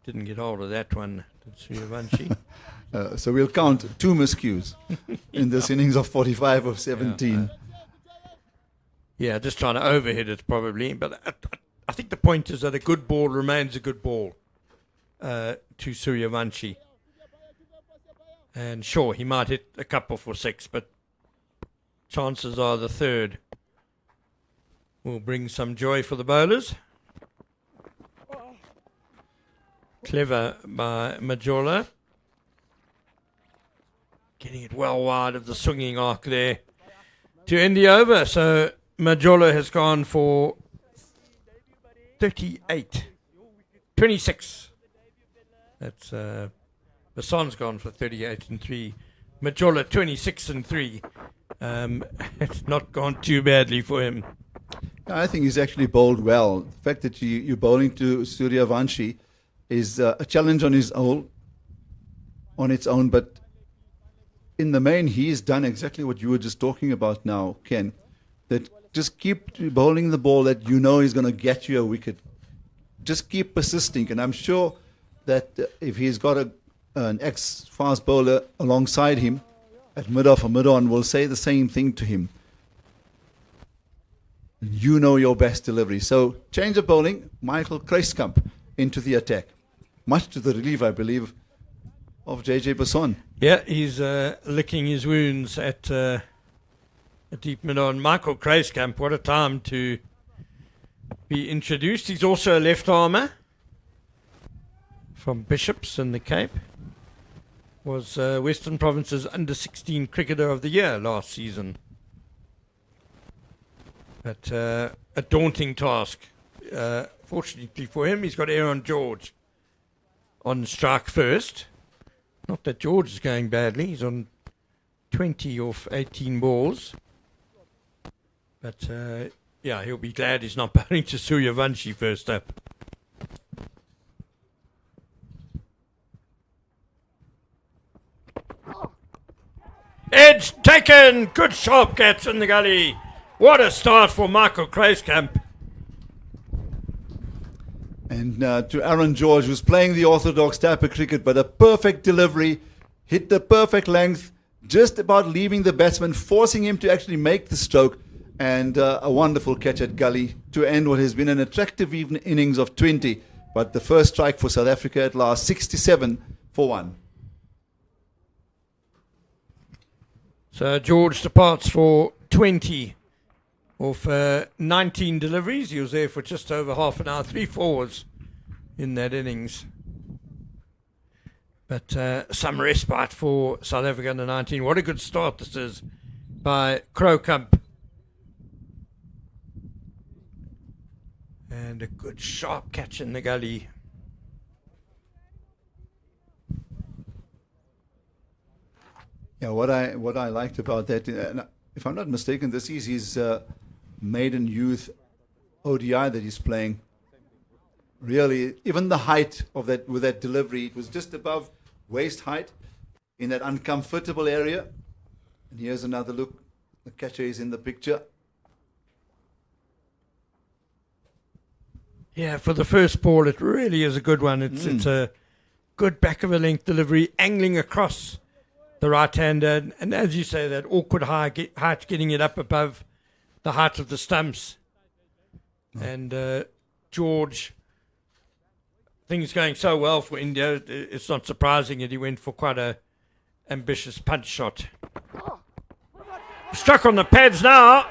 B: Didn't get hold of that one, did Suryavanshi.
A: So we'll count 2 miscues in this innings of 45 of 17.
B: Yeah, just trying to overhit it probably. But I think the point is that a good ball remains a good ball to Suryavanshi. And sure, he might hit a couple for 6, but chances are the third will bring some joy for the bowlers. Clever by Majola. Getting it well wide of the swinging arc there to end the over. So Majola has gone for 38. 26. That's Bason's gone for 38 and 3. Majola 26 and 3. It's not gone too badly for him.
A: I think he's actually bowled well. The fact that you're bowling to Suryavanshi is a challenge on its own, but in the main, he's done exactly what you were just talking about now, Ken. That just keep bowling the ball that you know is going to get you a wicket. Just keep persisting, and I'm sure that if he's got an ex-fast bowler alongside him at mid-off or mid-on, will say the same thing to him. You know your best delivery. So change of bowling, Michael Kruiskamp into the attack. Much to the relief, I believe, of J.J. Bason.
B: Yeah, he's licking his wounds at a deep mid-on. Michael Kruiskamp, what a time to be introduced. He's also a left-armer from Bishops in the Cape. Was Western Province's under-16 cricketer of the year last season. But a daunting task. Fortunately for him, he's got Aaron George on strike first. Not that George is going badly. He's on 20 off 18 balls. But, yeah, he'll be glad he's not bowling to Suryavanshi first up. Edge taken! Good sharp catch in the gully. What a start for Michael Kruiskamp.
A: And to Aaron George, who's playing the orthodox type of cricket, but a perfect delivery, hit the perfect length, just about leaving the batsman, forcing him to actually make the stroke, and a wonderful catch at gully to end what has been an attractive innings of 20. But the first strike for South Africa at last, 67 for 1.
B: So George departs for 20 of 19 deliveries. He was there for just over half an hour, 3 fours in that innings. But some respite for South Africa under 19. What a good start this is by Kruiskamp. And a good sharp catch in the gully.
A: Yeah, what I liked about that, if I'm not mistaken, this is his maiden youth ODI that he's playing. Really, even the height of that, with that delivery, it was just above waist height in that uncomfortable area. And here's another look. The catcher is in the picture.
B: Yeah, for the first ball, it really is a good one. It's a good back of a length delivery, angling across the right hander, and as you say, that awkward height, getting it up above the height of the stumps. And George, things going so well for India, it's not surprising that he went for quite a ambitious punch shot. Struck on the pads now.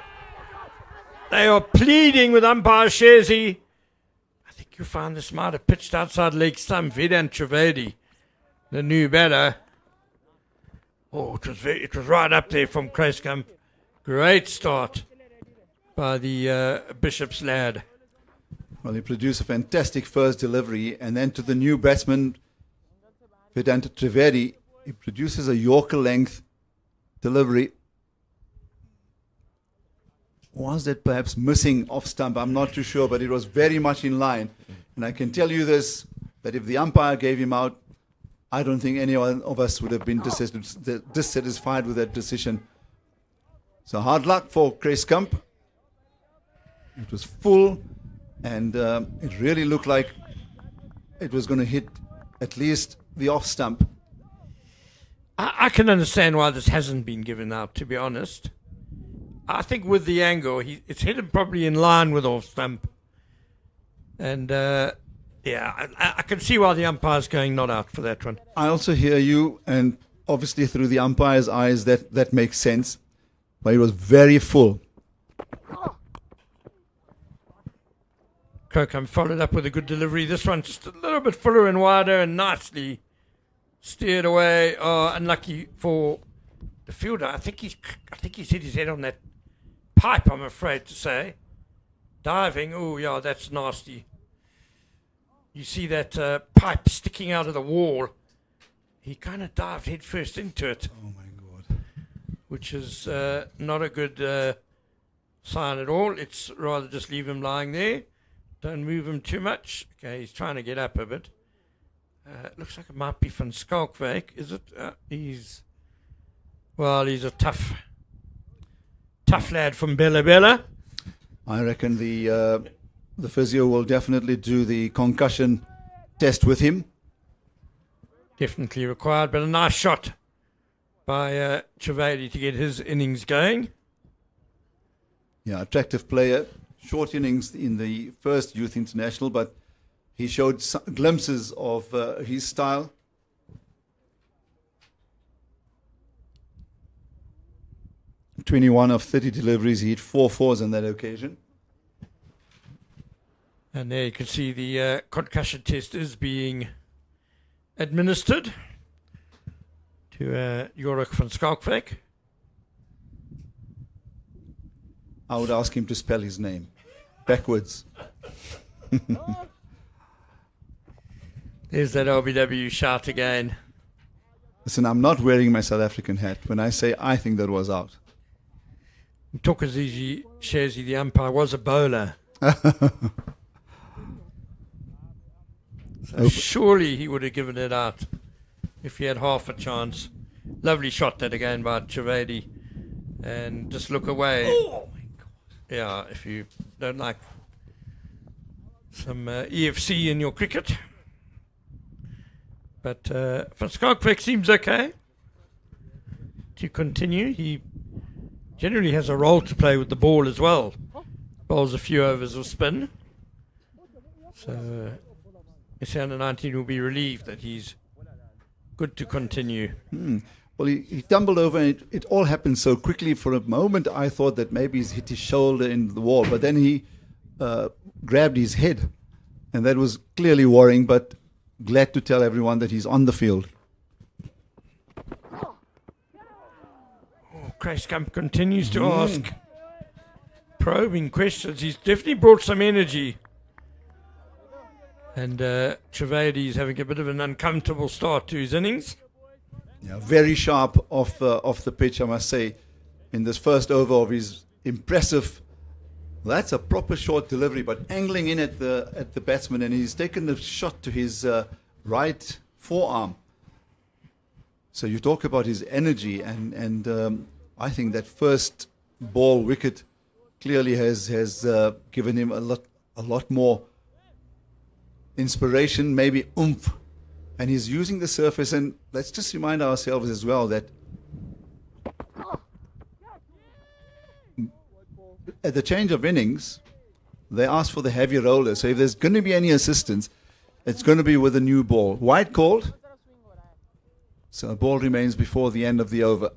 B: They are pleading with umpire Sherzi. I think you'll find this might have pitched outside leg stump. Vedant Trivedi, the new batter. Oh, it was right up there from Kreiskamp. Great start by the Bishop's lad.
A: Well, he produced a fantastic first delivery, and then to the new batsman, Vedant Trivedi, he produces a Yorker length delivery. Was that perhaps missing off stump? I'm not too sure, but it was very much in line. And I can tell you this, that if the umpire gave him out, I don't think any one of us would have been dissatisfied with that decision. So hard luck for Kreiskamp. It was full, and it really looked like it was going to hit at least the off stump.
B: I can understand why this hasn't been given out, to be honest. I think with the angle, it's hit him probably in line with off stump. And, yeah, I can see why the umpire's going not out for that one.
A: I also hear you, and obviously through the umpire's eyes, that makes sense. But it was very full.
B: Kokam followed up with a good delivery. This one just a little bit fuller and wider and nicely steered away. Oh, unlucky for the fielder. I think he's hit his head on that pipe, I'm afraid to say. Diving. Oh, yeah, that's nasty. You see that pipe sticking out of the wall. He kind of dived head first into it.
A: Oh, my God.
B: Which is not a good sign at all. It's rather just leave him lying there. Don't move him too much. Okay, he's trying to get up a bit. Looks like it might be van Skalkwyk, is it? He's a tough lad from Bella Bella.
A: I reckon the physio will definitely do the concussion test with him.
B: Definitely required, but a nice shot by Trivedi to get his innings going.
A: Yeah, attractive player. Short innings in the first youth international, but he showed glimpses of his style. "21 of 30 deliveries, he hit 4 fours on that occasion.
B: And there you can see the concussion test is being administered to Jorik van Skalkwyk.
A: I would ask him to spell his name backwards.
B: There's that LBW shout again.
A: Listen, I'm not wearing my South African hat when I say I think that was out.
B: Tokazizi Sherzi, the umpire, was a bowler. So surely he would have given it out if he had half a chance. Lovely shot that again by Trivedi. And just look away. Oh my God. Yeah, if you don't like some EFC in your cricket. But Van Skalkwyk seems okay to continue. He generally has a role to play with the ball as well. Bowls a few overs of spin. So SA Under-19 will be relieved that he's good to continue.
A: Well, he tumbled over, and it all happened so quickly. For a moment, I thought that maybe he's hit his shoulder in the wall, but then he grabbed his head, and that was clearly worrying, but glad to tell everyone that he's on the field.
B: Kreiskamp continues to ask probing questions. He's definitely brought some energy. And Trivedi's having a bit of an uncomfortable start to his innings.
A: Yeah, very sharp off the pitch, I must say, in this first over of his impressive That's a proper short delivery, but angling in at the batsman, and he's taken the shot to his right forearm. So you talk about his energy, and I think that first ball wicket clearly has given him a lot more inspiration, maybe oomph, and he's using the surface. And let's just remind ourselves as well that at the change of innings, they asked for the heavy roller. So if there's going to be any assistance, it's going to be with a new ball. White called. So a ball remains before the end of the over.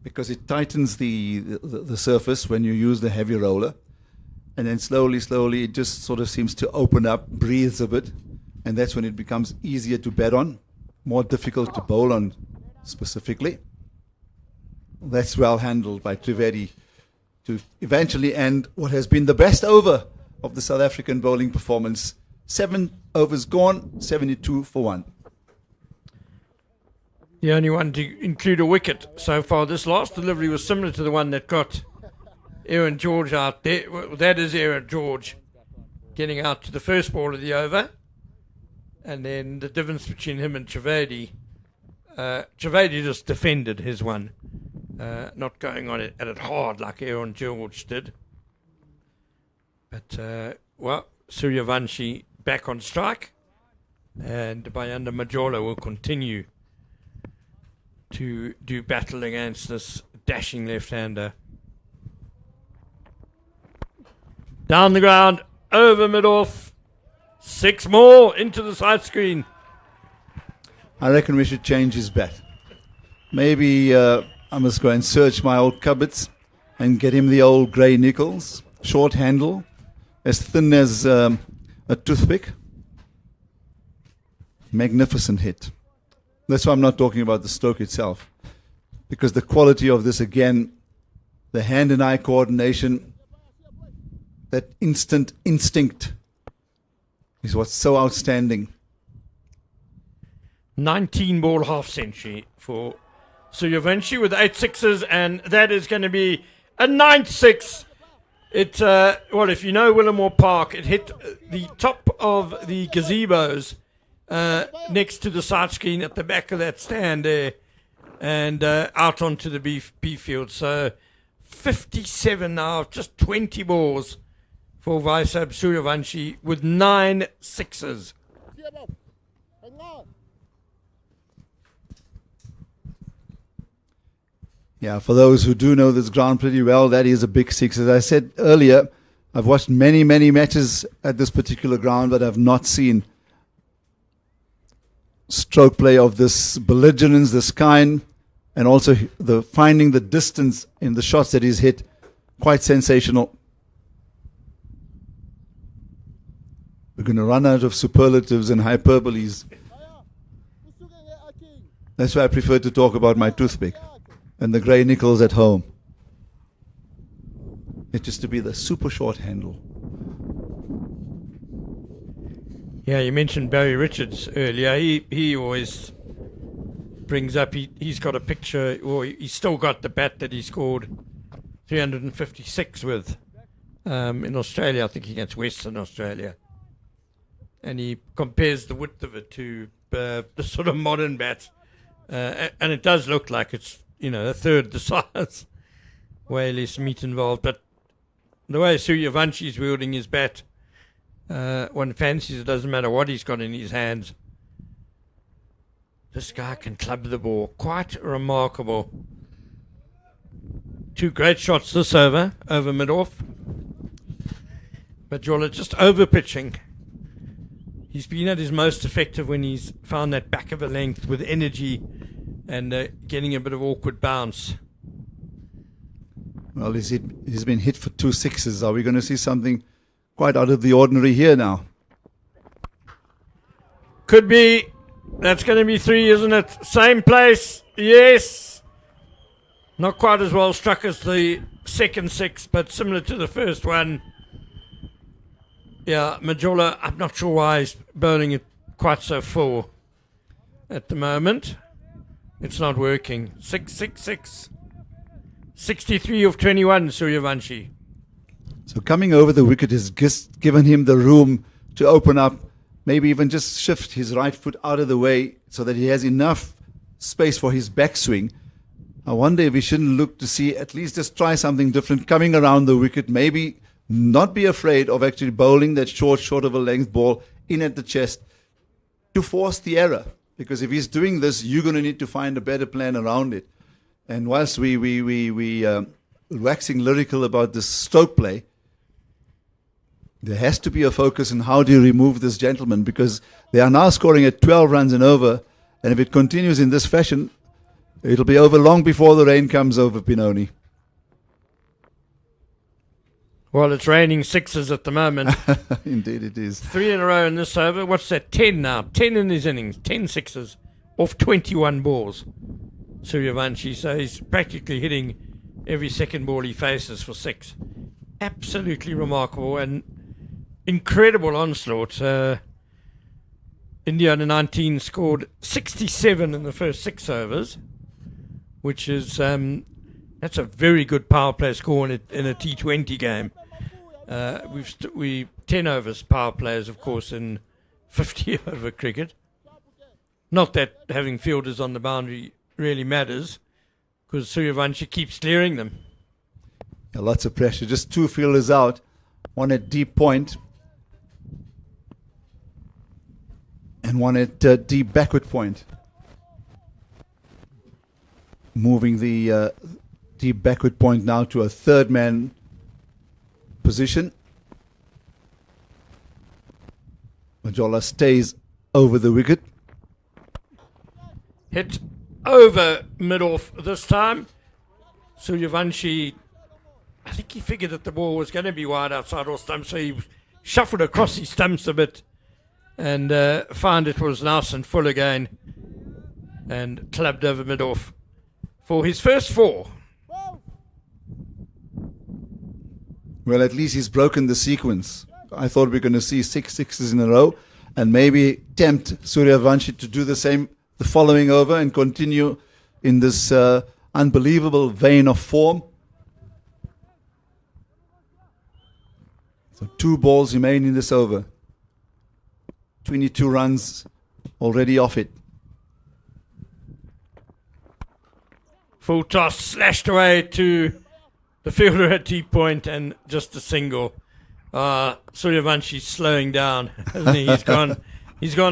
A: Because it tightens the surface when you use the heavy roller. And then slowly, it just sort of seems to open up, breathes a bit. And that's when it becomes easier to bat on, more difficult to bowl on specifically. That's well handled by Trivedi to eventually end what has been the best over of the South African bowling performance. 7 overs gone, 72 for 1.
B: The only one to include a wicket so far. This last delivery was similar to the one that got Aaron George out there. Well, that is Aaron George getting out to the first ball of the over. And then the difference between him and Trivedi, Trivedi just defended his one. Not going on it at it hard like Aaron George did. But, Suryavanshi back on strike. And Bayanda Majola will continue to do battle against this dashing left-hander. Down the ground, over mid-off. 6 more into the side screen.
A: I reckon we should change his bat. Maybe I must go and search my old cupboards and get him the old grey nickels. Short handle, as thin as a toothpick. Magnificent hit. That's why I'm not talking about the stroke itself. Because the quality of this, again, the hand and eye coordination, that instant instinct is what's so outstanding.
B: 19 ball half century for Suryavanshi with 8 sixes, and that is going to be a 9th 6. It, if you know Willowmoore Park, it hit the top of the gazebos next to the side screen at the back of that stand there, and out onto the B field. So 57 now, just 20 balls for Vaisab Suryavanshi with 9 sixes.
A: Yeah, for those who do know this ground pretty well, that is a big 6. As I said earlier, I've watched many matches at this particular ground, but I've not seen stroke play of this belligerence, this kind, and also the finding the distance in the shots that he's hit. Quite sensational. We're going to run out of superlatives and hyperboles. That's why I prefer to talk about my toothpick and the grey nickels at home. It used to be the super short handle.
B: Yeah, you mentioned Barry Richards earlier. He always brings up, he's got a picture, or he's still got the bat that he scored 356 with in Australia, I think against Western Australia. And he compares the width of it to the sort of modern bats. And it does look like it's, a third the size. Way less meat involved. But the way Suryavanshi's wielding his bat, one fancies it doesn't matter what he's got in his hands. This guy can club the ball. Quite remarkable. 2 great shots this over mid-off. But Jola just over-pitching. He's been at his most effective when he's found that back of a length with energy and getting a bit of awkward bounce.
A: Well, he's been hit for 2 sixes. Are we going to see something quite out of the ordinary here now?
B: Could be. That's going to be 3, isn't it? Same place. Yes. Not quite as well struck as the second 6, but similar to the first one. Yeah, Majola, I'm not sure why he's bowling it quite so full at the moment. It's not working. 6, 6, 6. 63 of 21, Suryavanshi.
A: So coming over the wicket has just given him the room to open up, maybe even just shift his right foot out of the way so that he has enough space for his backswing. I wonder if we shouldn't look to see at least just try something different coming around the wicket, maybe not be afraid of actually bowling that short of a length ball in at the chest to force the error. Because if he's doing this, you're going to need to find a better plan around it. And whilst we waxing lyrical about this stroke play, there has to be a focus on how do you remove this gentleman, because they are now scoring at 12 runs and over, and if it continues in this fashion, it'll be over long before the rain comes over Benoni.
B: Well, it's raining sixes at the moment.
A: Indeed it is.
B: 3 in a row in this over. What's that? 10 now. 10 in his innings. 10 sixes off 21 balls. Suryavanshi. So he's practically hitting every second ball he faces for 6. Absolutely remarkable and incredible onslaught. India under-19 scored 67 in the first 6 overs, which is that's a very good power play score in a T20 game. We 10 overs power plays, of course, in 50 over cricket. Not that having fielders on the boundary really matters, because Suryavanshi keeps clearing them.
A: Yeah, lots of pressure. Just 2 fielders out, one at deep point and one at deep backward point. Moving the deep backward point now to a third man position. Majola stays over the wicket.
B: Hit over mid-off this time. Suryavanshi, I think he figured that the ball was going to be wide outside off stumps, so he shuffled across his stumps a bit and found it was nice and full again and clubbed over mid-off for his first 4.
A: Well, at least he's broken the sequence. I thought we were going to see 6 sixes in a row and maybe tempt Suryavanshi to do the same the following over and continue in this unbelievable vein of form. So 2 balls remain in this over. 22 runs already off it.
B: Full toss slashed away to the fielder at deep point and just a single. Suryavanshi slowing down, hasn't he? He's gone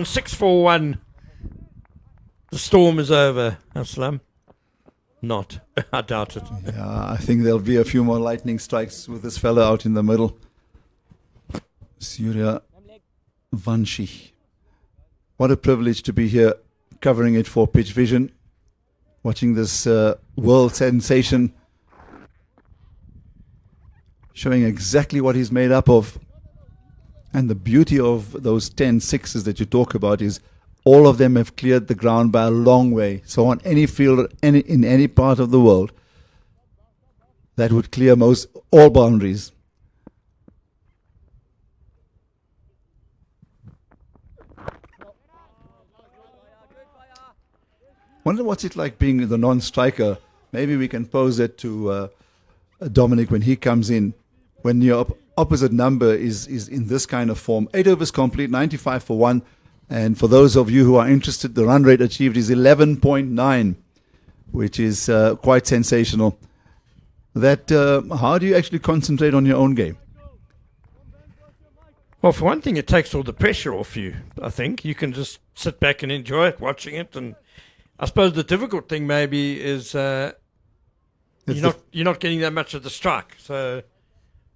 B: 6-4-1. The storm is over, Aslam. Not. I doubt it.
A: Yeah, I think there'll be a few more lightning strikes with this fella out in the middle. Suryavanshi. What a privilege to be here covering it for Pitch Vision. Watching this world sensation. Showing exactly what he's made up of. And the beauty of those 10 sixes that you talk about is all of them have cleared the ground by a long way. So on any field, in any part of the world, that would clear all boundaries. Wonder what's it like being the non-striker. Maybe we can pose that to Dominic when he comes in. When your opposite number is in this kind of form. 8 overs complete, 95 for 1. And for those of you who are interested, the run rate achieved is 11.9, which is quite sensational. How do you actually concentrate on your own game?
B: Well, for one thing, it takes all the pressure off you, I think. You can just sit back and enjoy it, watching it. And I suppose the difficult thing maybe is you're not getting that much of the strike. So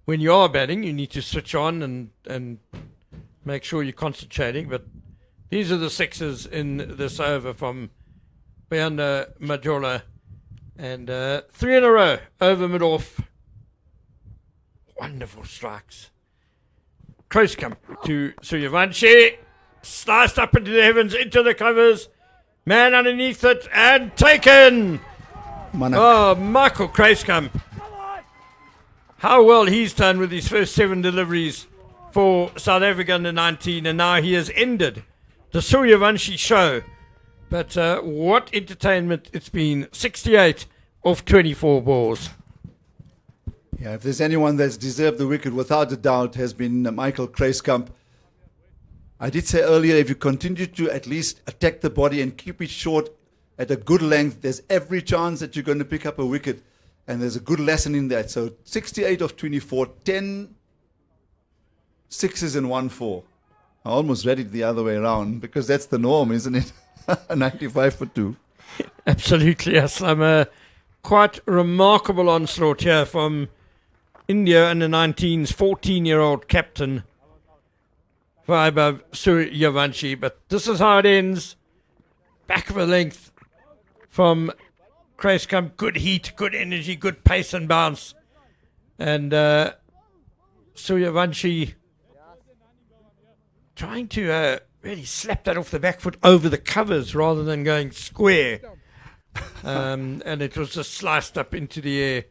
B: when you are batting, you need to switch on and make sure you're concentrating. But these are the sixes in this over from Beanda Majola. And 3 in a row, over mid-off. Wonderful strikes. Close come to Suryavanshi. Sliced up into the heavens, into the covers. Man underneath it, and taken! Oh, Michael Kruiskamp. How well he's done with his first 7 deliveries for South Africa under 19, and now he has ended the Suryavanshi show. But what entertainment it's been. 68 off 24 balls.
A: Yeah, if there's anyone that's deserved the wicket, without a doubt, has been Michael Kruiskamp. I did say earlier, if you continue to at least attack the body and keep it short at a good length, there's every chance that you're going to pick up a wicket. And there's a good lesson in that. So 68 of 24, 10 sixes and 1 4. I almost read it the other way around because that's the norm, isn't it? 95 for 2.
B: Absolutely, Aslam. A quite remarkable onslaught here from India under 19's 14-year-old captain, Vaibhav Suryavanshi. But this is how it ends. Back of a length from Kruiskamp. Good heat, good energy, good pace and bounce. And Suryavanshi trying to really slap that off the back foot over the covers rather than going square. And it was just sliced up into the air.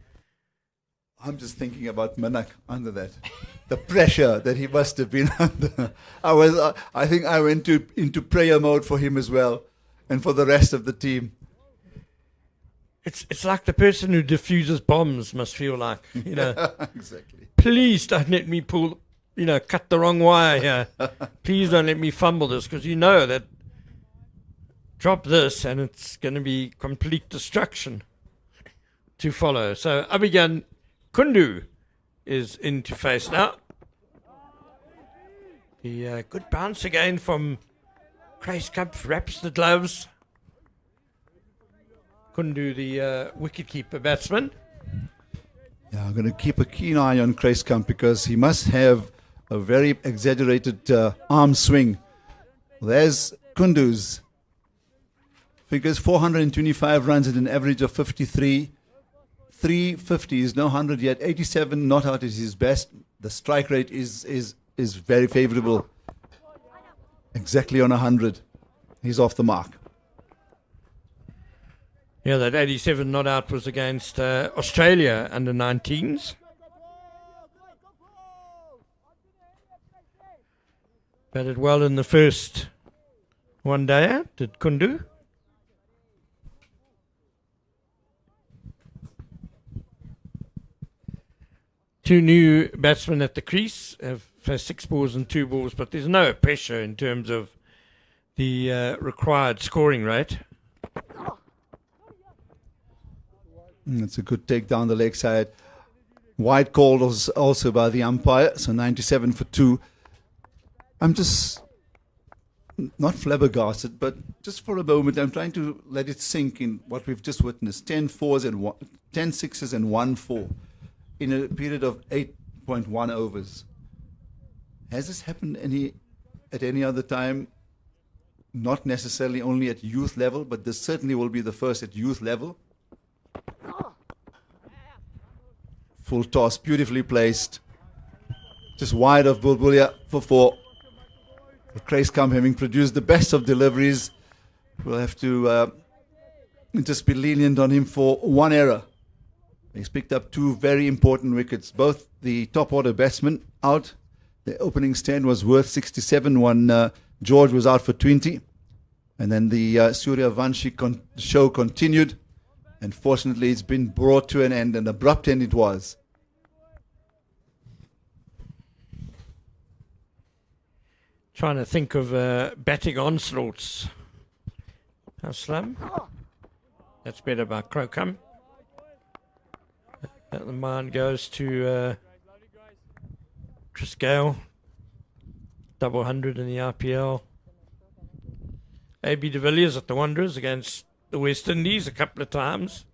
A: I'm just thinking about Manak under that. The pressure that he must have been under. I think I went into prayer mode for him as well and for the rest of the team.
B: It's like the person who diffuses bombs must feel like, you know.
A: Exactly.
B: Please don't let me cut the wrong wire here. Please don't let me fumble this, because you know that drop this and it's going to be complete destruction to follow. So Abhigan Kundu is in to face now. The good bounce again from Kruiskamp, wraps the gloves. Kundu, the wicketkeeper batsman.
A: Yeah, I'm going to keep a keen eye on Kruiskamp because he must have a very exaggerated arm swing. There's Kundu's. Figures 425 runs at an average of 53. 350 is no 100 yet. 87 not out is his best. The strike rate is very favorable. Exactly on 100. He's off the mark.
B: Yeah, that 87 not out was against Australia under 19s. Batted well in the first one day, did Kundu. Two new batsmen at the crease have 6 balls and 2 balls, but there's no pressure in terms of the required scoring rate.
A: That's a good take down the leg side. Wide call was also by the umpire, so 97 for 2. I'm just not flabbergasted, but just for a moment, I'm trying to let it sink in what we've just witnessed. 10 fours and 10 sixes and 1 4 in a period of 8.1 overs. Has this happened at any other time? Not necessarily only at youth level, but this certainly will be the first at youth level. Full toss, beautifully placed. Just wide of Bulbulia for 4. Kruiskamp, having produced the best of deliveries, will have to just be lenient on him for 1 error. He's picked up 2 very important wickets. Both the top order batsmen out. The opening stand was worth 67 when George was out for 20. And then the Suryavanshi show continued. And fortunately, it's been brought to an end, an abrupt end it was.
B: Trying to think of batting onslaughts. Aslam. That's better by Kruiskamp. The mind goes to Chris Gale. Double 100 in the IPL. AB de Villiers at the Wanderers against the West Indies a couple of times.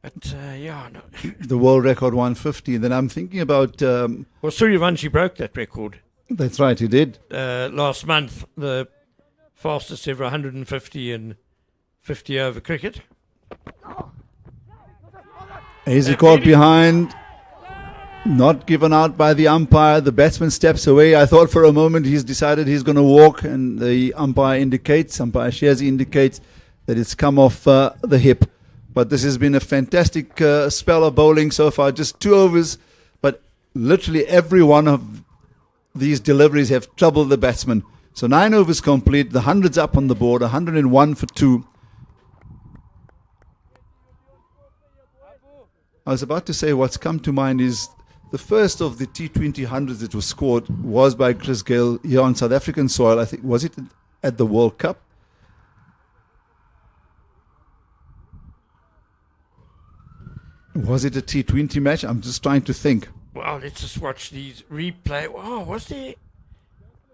B: But, no.
A: The world record 150. Then I'm thinking about...
B: Well, Suryavanshi broke that record.
A: That's right, he did.
B: Last month, the fastest ever 150 in 50 over cricket.
A: Easy caught behind. Not given out by the umpire. The batsman steps away. I thought for a moment he's decided he's going to walk, and the umpire Shazi indicates that it's come off the hip. But this has been a fantastic spell of bowling so far. Just 2 overs, but literally every one of these deliveries have troubled the batsman. So 9 overs complete. The 100's up on the board. 101 for 2. I was about to say what's come to mind is the first of the T20 hundreds that was scored was by Chris Gayle here on South African soil. I think, was it at the World Cup? Was it a T20 match? I'm just trying to think.
B: Well, let's just watch these replay. Oh, was there?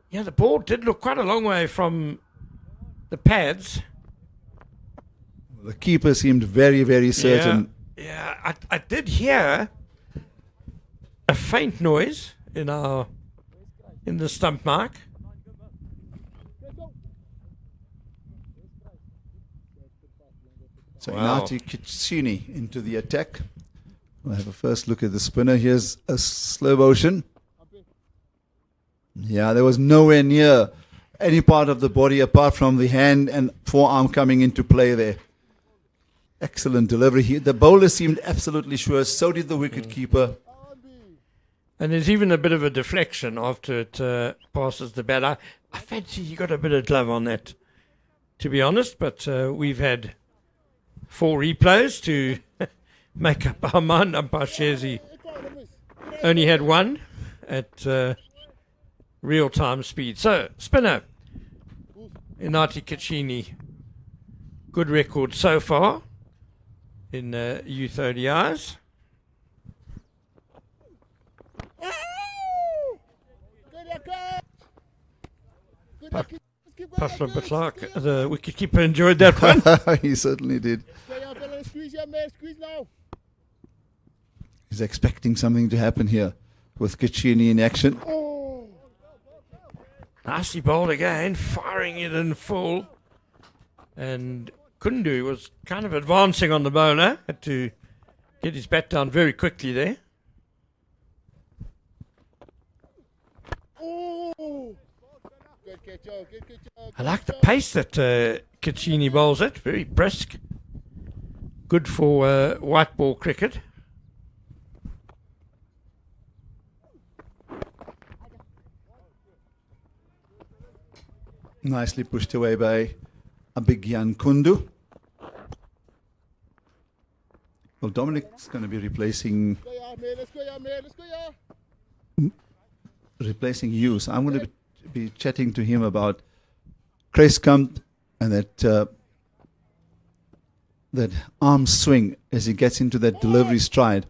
B: Yeah, the ball did look quite a long way from the pads.
A: The keeper seemed very, very certain.
B: Yeah, I did hear a faint noise in the stump mark.
A: So
B: Wow.
A: Inati Kitsini into the attack. We'll have a first look at the spinner. Here's a slow motion. Yeah, there was nowhere near any part of the body apart from the hand and forearm coming into play there. Excellent delivery. The bowler seemed absolutely sure. So did the wicket keeper.
B: And there's even a bit of a deflection after it passes the batter. I fancy he got a bit of glove on that, to be honest. But we've had 4 replays to make up our mind. Umpire shares he only had 1 at real-time speed. So, spinner, Inati Kachini, good record so far in youth ODIs. Pastor Clark, the wicketkeeper, enjoyed that one.
A: He certainly did. He's expecting something to happen here with Kachini in action.
B: Nicely bowled again, firing it in full. And Kundu was kind of advancing on the bowler, had to get his bat down very quickly there. I like the pace that Kachini bowls it, very brisk. Good for white ball cricket.
A: Nicely pushed away by Abhigyan Kundu. Well, Dominic's going to be replacing you. So I'm going to be chatting to him about Kruiskamp and that arm swing as he gets into that delivery stride.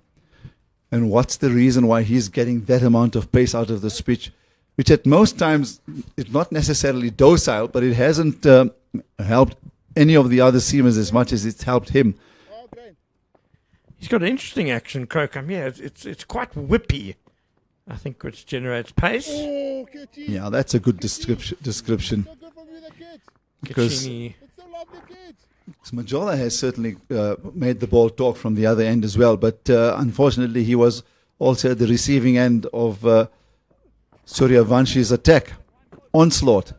A: And what's the reason why he's getting that amount of pace out of the pitch, which at most times is not necessarily docile, but it hasn't helped any of the other seamers as much as it's helped him.
B: He's got an interesting action, Krokam. Yeah, it's quite whippy, I think, which generates pace.
A: Yeah, that's a good description. Because
B: Kachini,
A: Majola has certainly made the ball talk from the other end as well, but unfortunately he was also at the receiving end of Suryavanshi's attack, onslaught.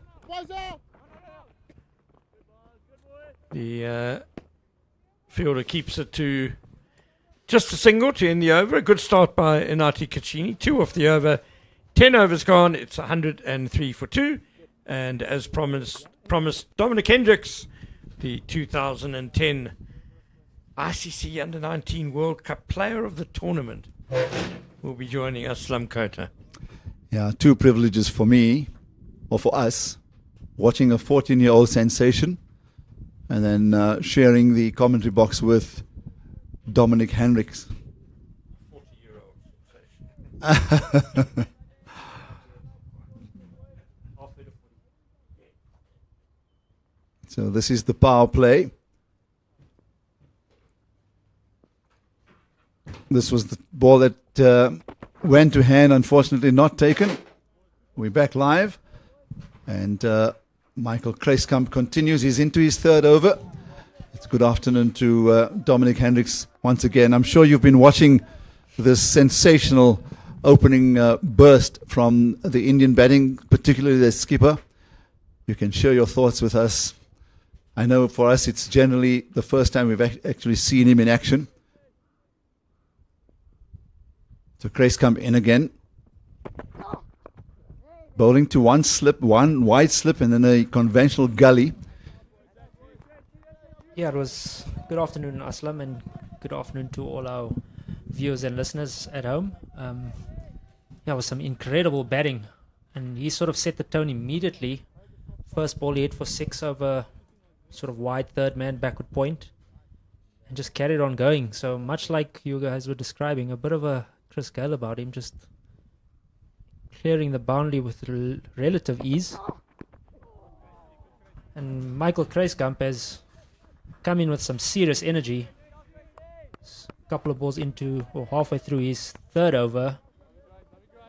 B: the fielder keeps it to just a single to end the over. A good start by Inati Kachini. 2 off the over. 10 overs gone. It's 103 for 2. And as promised, Dominic Hendricks, the 2010 ICC Under-19 World Cup Player of the Tournament, will be joining us, Slumkota.
A: Yeah, 2 privileges for me, or for us, watching a 14-year-old sensation and then sharing the commentary box with Dominic Hendricks.
B: 40-year-old sensation.
A: So this is the power play. This was the ball that went to hand, unfortunately not taken. We're back live. And Michael Kruiskamp continues. He's into his 3rd over. It's good afternoon to Dominic Hendricks once again. I'm sure you've been watching this sensational opening burst from the Indian batting, particularly the skipper. You can share your thoughts with us. I know for us it's generally the first time we've actually seen him in action. So Kruiskamp in again. Bowling to one wide slip and then a conventional gully.
E: Yeah, it was good afternoon, Aslam, and good afternoon to all our viewers and listeners at home. Yeah, it was some incredible batting, and he sort of set the tone immediately. First ball he hit for 6 over sort of wide third man backward point, and just carried on going. So much like you guys were describing, a bit of a Chris Gale about him, just clearing the boundary with relative ease. And Michael Kruiskamp has come in with some serious energy. A couple of balls into, or halfway through his third over,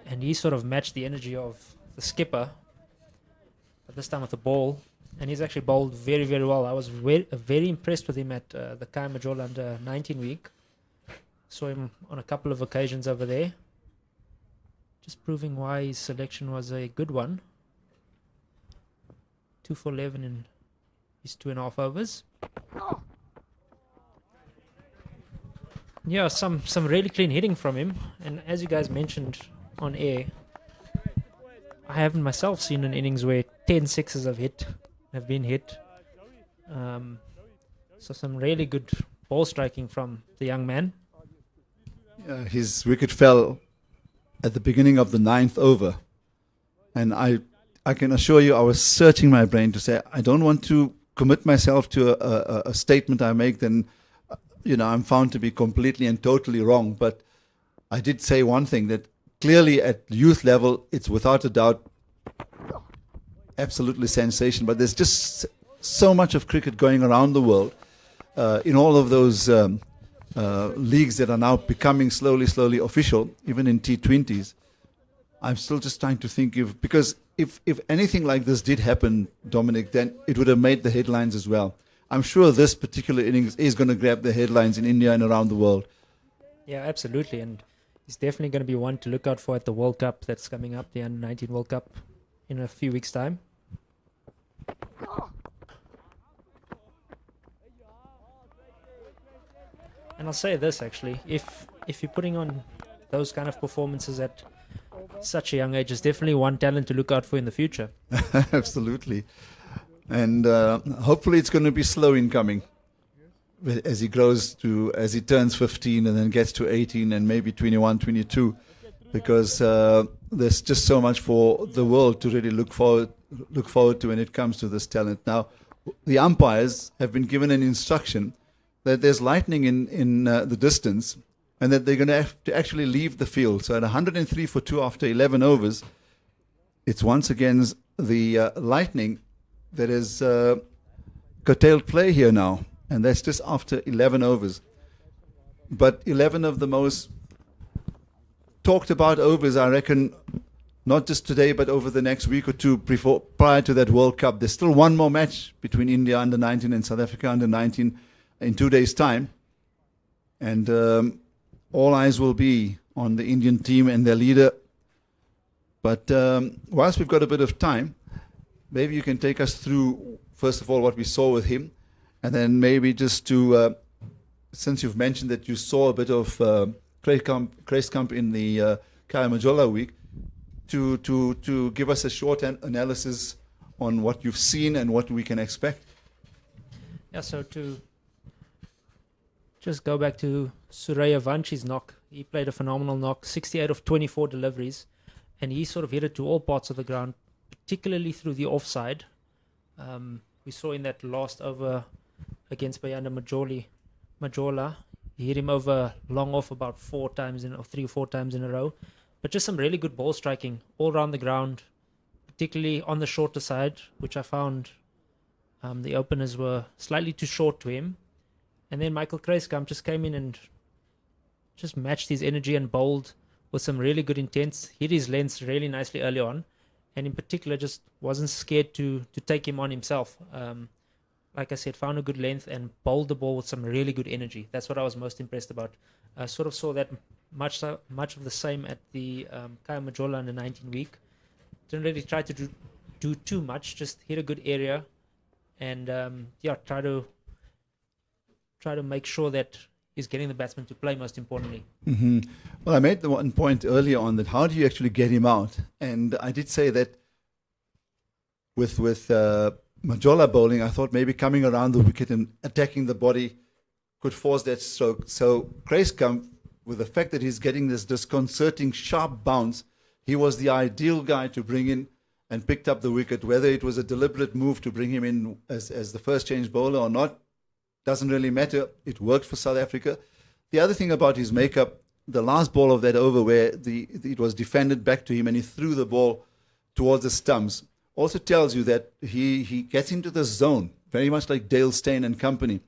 E: and he sort of matched the energy of the skipper, but this time with the ball. And he's actually bowled very, very well. I was very impressed with him at the Kaya Majola under 19 week. Saw him on a couple of occasions over there, just proving why his selection was a good one. 2 for 11 in his 2.5 overs. Yeah, some really clean hitting from him. And as you guys mentioned on air, I haven't myself seen an innings where 10 sixes have been hit. So some really good ball striking from the young man.
A: His wicket fell at the beginning of the 9th over. And I can assure you, I was searching my brain to say, I don't want to commit myself to a statement I make, then I'm found to be completely and totally wrong. But I did say one thing, that clearly at youth level, it's without a doubt absolutely sensation. But there's just so much of cricket going around the world in all of those leagues that are now becoming slowly official, even in T20s. I'm still just trying to think because if anything like this did happen, Dominic, then it would have made the headlines as well. I'm sure this particular innings is going to grab the headlines in India and around the world.
E: Yeah, absolutely. And he's definitely going to be one to look out for at the World Cup that's coming up, the Under-19 World Cup, in a few weeks' time. And I'll say this, actually, if you're putting on those kind of performances at such a young age, is definitely one talent to look out for in the future.
A: Absolutely. And hopefully it's going to be slow in coming as he as he turns 15 and then gets to 18 and maybe 21, 22, because there's just so much for the world to really look forward to when it comes to this talent. Now, the umpires have been given an instruction that there's lightning in the distance, and that they're going to have to actually leave the field. So at 103 for 2 after 11 overs, it's once again the lightning that is curtailed play here now. And that's just after 11 overs. But 11 of the most talked about overs, I reckon, not just today, but over the next week or two prior to that World Cup. There's still one more match between India under-19 and South Africa under-19 in 2 days' time. And all eyes will be on the Indian team and their leader. But whilst we've got a bit of time, maybe you can take us through, first of all, what we saw with him, and then maybe just to, since you've mentioned that you saw a bit of Kruiskamp in the Kaya Majola week, to give us a short analysis on what you've seen and what we can expect.
E: Yeah, so to just go back to Surya Vanchi's knock, he played a phenomenal knock, 68 of 24 deliveries, and he sort of hit it to all parts of the ground, particularly through the offside. We saw in that last over against Bayanda Majola, he hit him over long off about 3 or 4 times in a row. But just some really good ball striking all around the ground, particularly on the shorter side, which I found the openers were slightly too short to him. And then Michael Kruiskamp just came in and just matched his energy and bowled with some really good intent, hit his lengths really nicely early on, and in particular just wasn't scared to take him on himself. Like I said, found a good length and bowled the ball with some really good energy. That's what I was most impressed about. I sort of saw that much of the same at the Kaya Majola under 19 week. Didn't really try to do too much, just hit a good area and try to make sure that he's getting the batsman to play, most importantly.
A: Mm-hmm. Well, I made the one point earlier on that how do you actually get him out? And I did say that with Majola bowling, I thought maybe coming around the wicket and attacking the body could force that stroke. So Kruiskamp with the fact that he's getting this disconcerting sharp bounce, he was the ideal guy to bring in and picked up the wicket. Whether it was a deliberate move to bring him in as the first change bowler or not, doesn't really matter. It worked for South Africa. The other thing about his makeup, the last ball of that over where it was defended back to him and he threw the ball towards the stumps, also tells you that he gets into the zone, very much like Dale Steyn and company.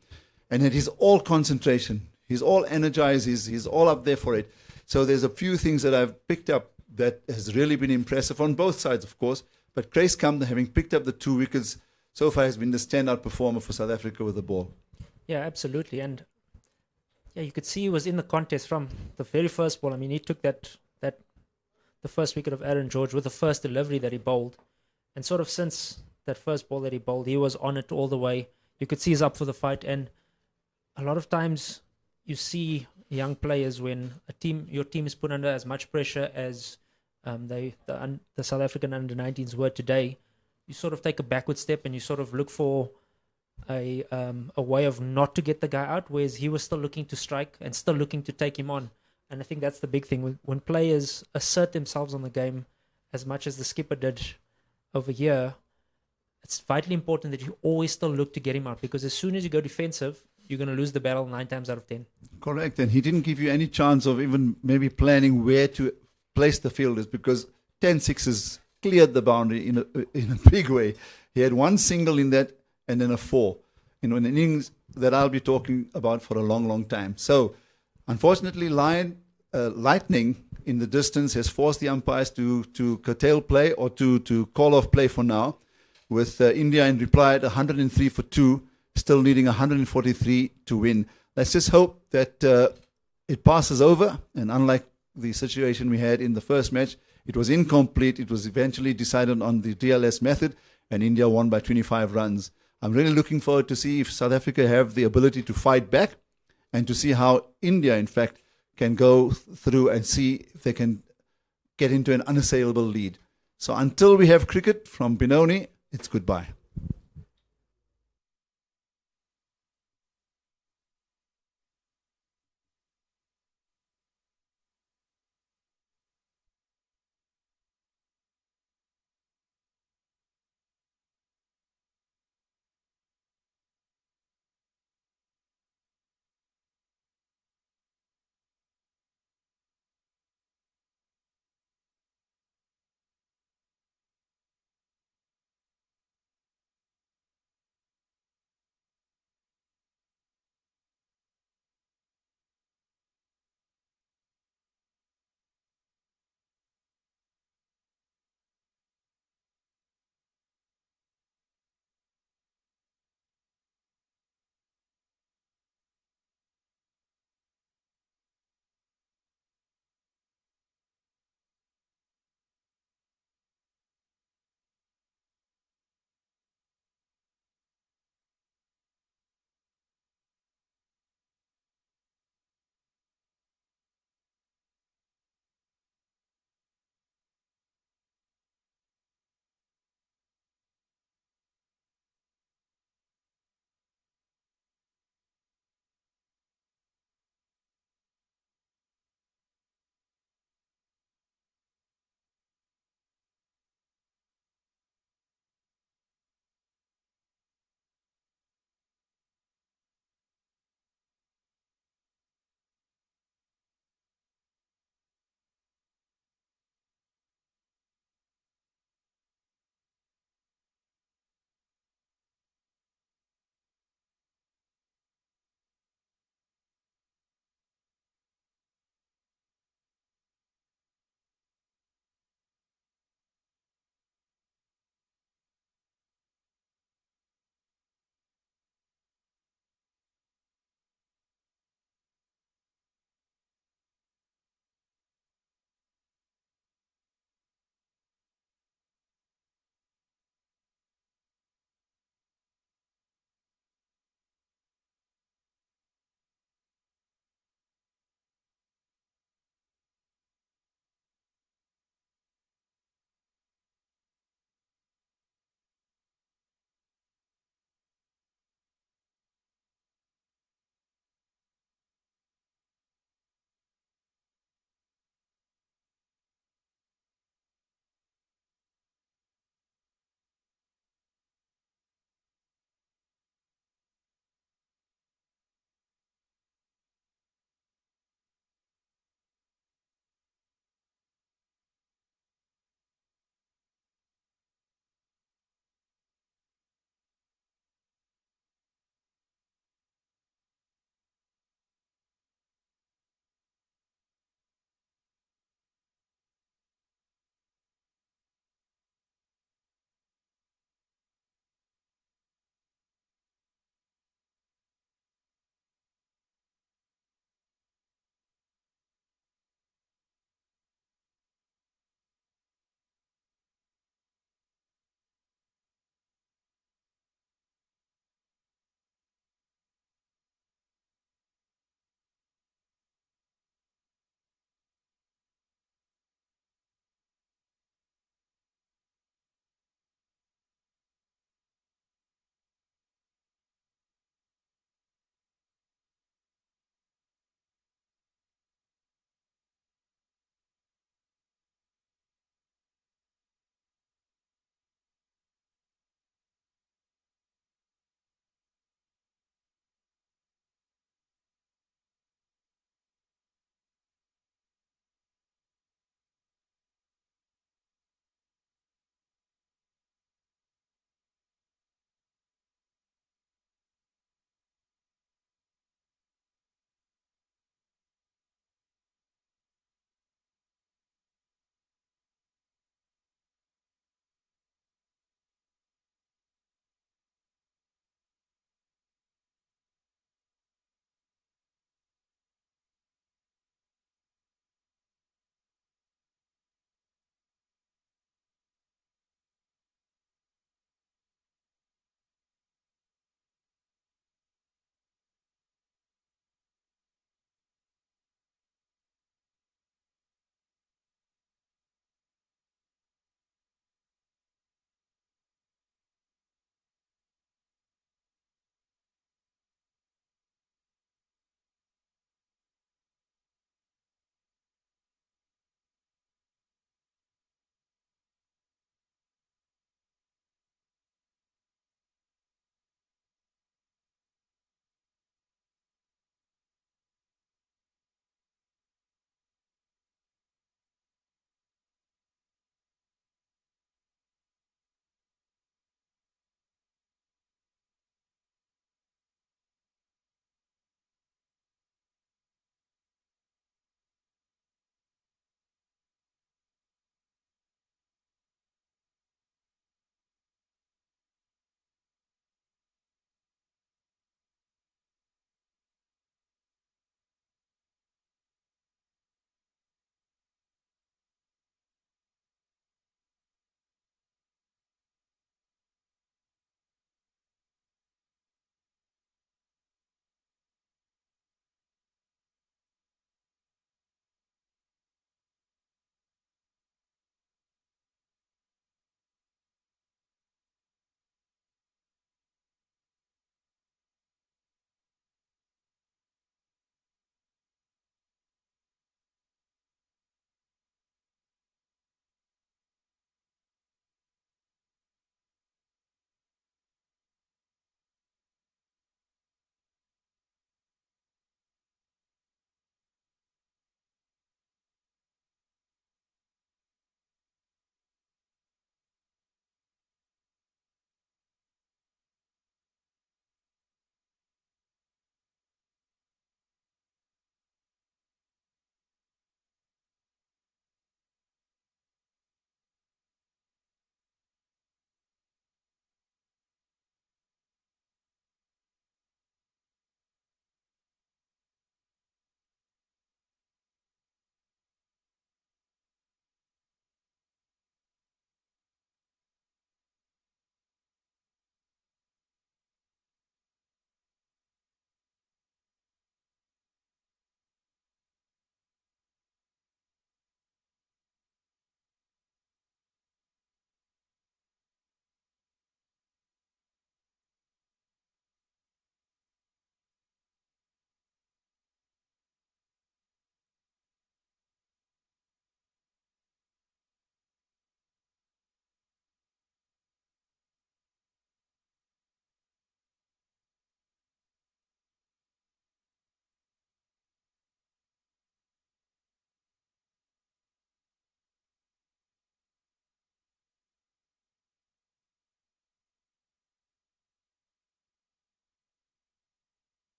A: And it is all concentration. He's all energized. He's all up there for it. So there's a few things that I've picked up that has really been impressive on both sides, of course. But Grace Kamda, having picked up the 2 wickets, so far has been the standout performer for South Africa with the ball.
E: Yeah, absolutely. And yeah, you could see he was in the contest from the very first ball. I mean, he took that the first wicket of Aaron George with the first delivery that he bowled. And sort of since that first ball that he bowled, he was on it all the way. You could see he's up for the fight. And a lot of times you see young players when your team is put under as much pressure as the South African under-19s were today, you sort of take a backward step and you sort of look for a way of not to get the guy out, whereas he was still looking to strike and still looking to take him on. And I think that's the big thing. When players assert themselves on the game as much as the skipper did over here, it's vitally important that you always still look to get him out, because as soon as you go defensive, you're going to lose the battle 9 times out of 10.
A: Correct. And he didn't give you any chance of even maybe planning where to place the fielders, because 10 sixes cleared the boundary in a big way. He had 1 single in that and then a 4. An innings that I'll be talking about for a long, long time. So, unfortunately, lightning in the distance has forced the umpires to curtail play or to call off play for now, with India in reply at 103 for 2, still needing 143 to win. Let's just hope that it passes over, and unlike the situation we had in the first match, it was incomplete. It was eventually decided on the DLS method, and India won by 25 runs. I'm really looking forward to see if South Africa have the ability to fight back, and to see how India, in fact, can go through and see if they can get into an unassailable lead. So until we have cricket from Benoni, it's goodbye.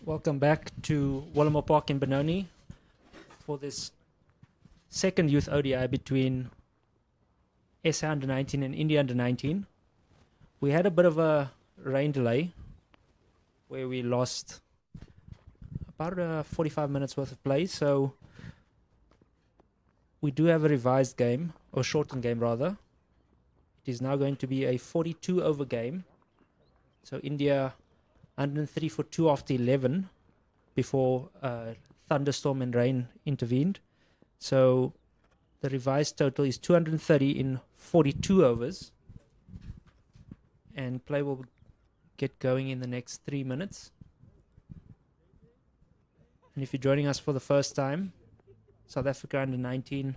E: Welcome back to Willowmoore Park in Benoni for this second youth ODI between SA Under-19 and India Under-19. We had a bit of a rain delay where we lost about 45 minutes worth of play, so we do have a revised game, or shortened game rather. It is now going to be a 42 over game. So India 103 for 2 after 11 before thunderstorm and rain intervened. So the revised total is 230 in 42 overs. And play will get going in the next 3 minutes. And if you're joining us for the first time, South Africa Under-19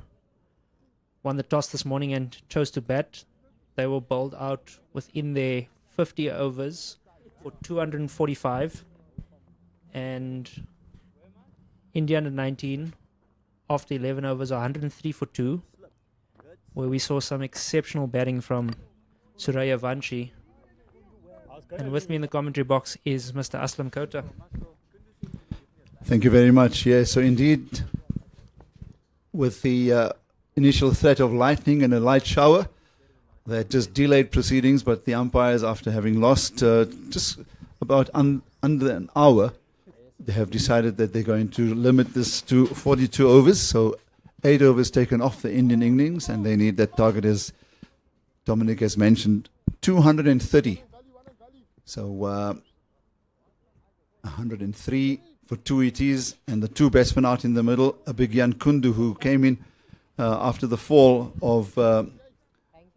E: won the toss this morning and chose to bat. They were bowled out within their 50 overs for 245, and India Under-19 after 11 overs are 103 for 2, where we saw some exceptional batting from Surya Vanshi. And with me in the commentary box is Mr. Aslam Kota.
A: Thank you very much. Yes, so indeed, with the initial threat of lightning and a light shower, that just delayed proceedings, but the umpires, after having lost just about under an hour, they have decided that they're going to limit this to 42 overs. So 8 overs taken off the Indian innings, and they need that target, as Dominic has mentioned, 230. So 103 for 2 it is, and the 2 batsmen out in the middle, Abhigyan Kundu, who came in after the fall of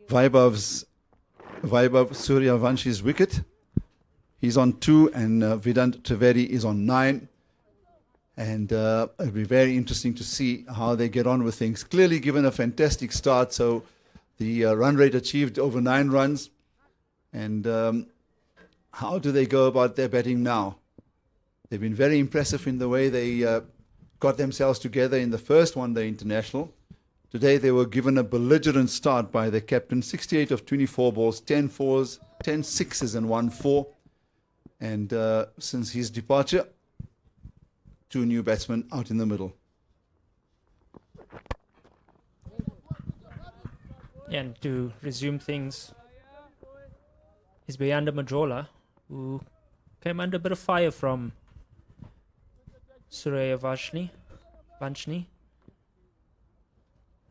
A: Vaibhav Suryavansh's wicket. He's on 2, and Vedant Trivedi is on 9. And it'll be very interesting to see how they get on with things. Clearly given a fantastic start, so the run rate achieved over 9 runs. And how do they go about their batting now? They've been very impressive in the way they got themselves together in the first one-day international. Today they were given a belligerent start by their captain, 68 of 24 balls, 10 fours, 10 sixes and 1 4. And since his departure, 2 new batsmen out in the middle.
E: And to resume things is Bayanda Majola, who came under a bit of fire from Surya Vanshni.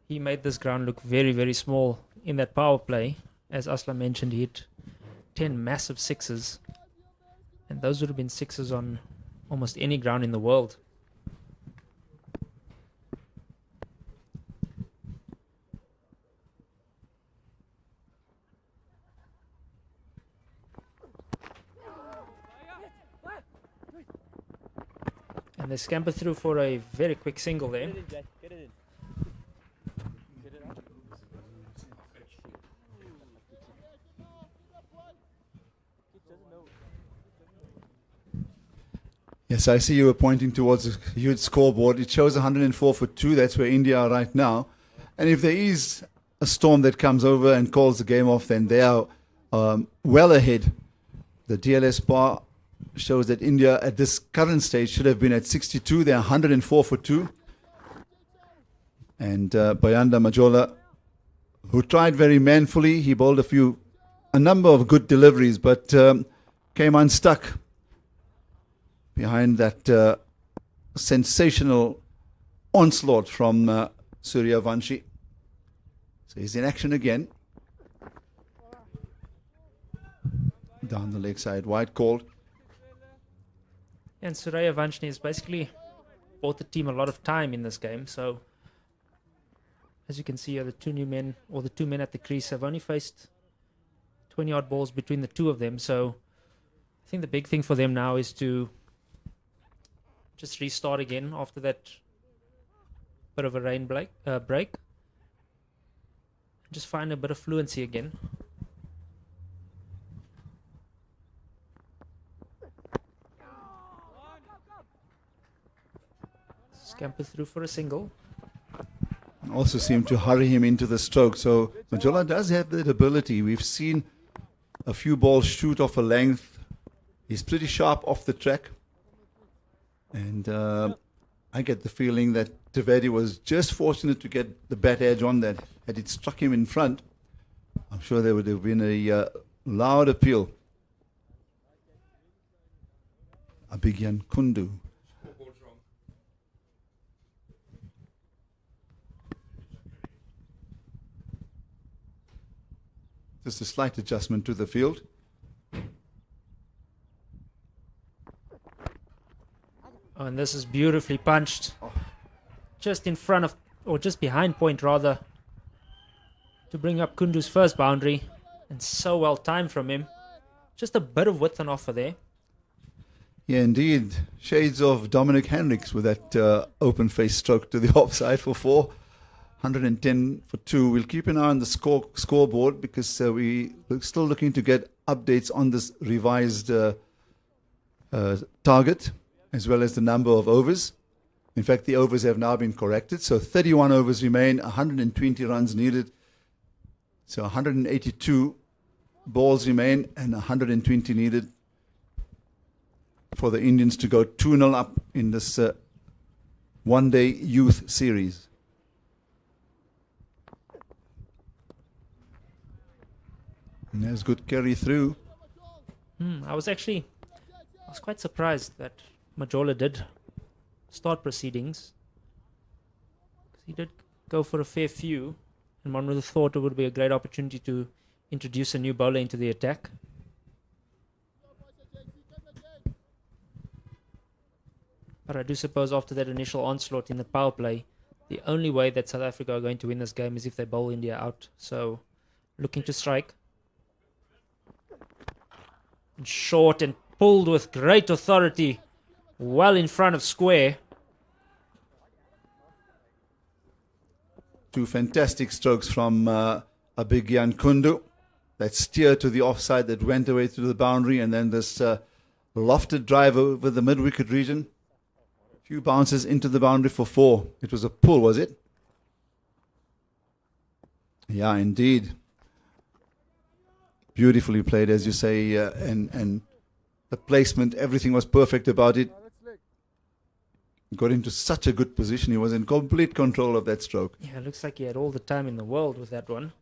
E: He made this ground look very, very small in that power play. As Aslam mentioned, he hit 10 massive sixes. And those would have been sixes on almost any ground in the world. And they scamper through for a very quick single there.
A: Yes, I see you were pointing towards a huge scoreboard. It shows 104 for 2. That's where India are right now. And if there is a storm that comes over and calls the game off, then they are well ahead. The DLS bar shows that India at this current stage should have been at 62. They're 104 for 2. And Bayanda Majola, who tried very manfully, he bowled a number of good deliveries, but came unstuck behind that sensational onslaught from Surya Vanshi. So he's in action again. Down the leg side, wide called.
E: And Surya Vanshni has basically bought the team a lot of time in this game. So, as you can see here, the 2 new men, or the 2 men at the crease, have only faced 20-odd balls between the 2 of them. So, I think the big thing for them now is to just restart again after that bit of a rain break. Just find a bit of fluency again. Scamper through for a single.
A: Also seemed to hurry him into the stroke. So Majola does have that ability. We've seen a few balls shoot off a length. He's pretty sharp off the track. And I get the feeling that Trivedi was just fortunate to get the bat edge on that. Had it struck him in front, I'm sure there would have been a loud appeal. Abhigyan Kundu. Just a slight adjustment to the field.
E: Oh, and this is beautifully punched. Just in front of, or just behind point rather, to bring up Kundu's first boundary. And so well timed from him. Just a bit of width on offer there.
A: Yeah, indeed. Shades of Dominic Hendricks with that open face stroke to the offside for 4. 110 for 2. We'll keep an eye on the scoreboard because we're still looking to get updates on this revised target as well as the number of overs. In fact, the overs have now been corrected. So 31 overs remain, 120 runs needed. So 182 balls remain and 120 needed for the Indians to go 2-0 up in this one-day youth series. And there's good carry through.
E: I was quite surprised that Majola did start proceedings. He did go for a fair few, and one would have thought it would be a great opportunity to introduce a new bowler into the attack. But I do suppose after that initial onslaught in the power play, the only way that South Africa are going to win this game is if they bowl India out. So, looking to strike. And short and pulled with great authority, well in front of square.
A: Two fantastic strokes from Abhigyan Kundu. That steer to the offside that went away through the boundary, and then this lofted drive over the mid-wicket region. Few bounces into the boundary for 4. It was a pull, was it? Yeah, indeed. Beautifully played, as you say, and the placement, everything was perfect about it. Got into such a good position. He was in complete control of that stroke.
E: Yeah, looks like he had all the time in the world with that one.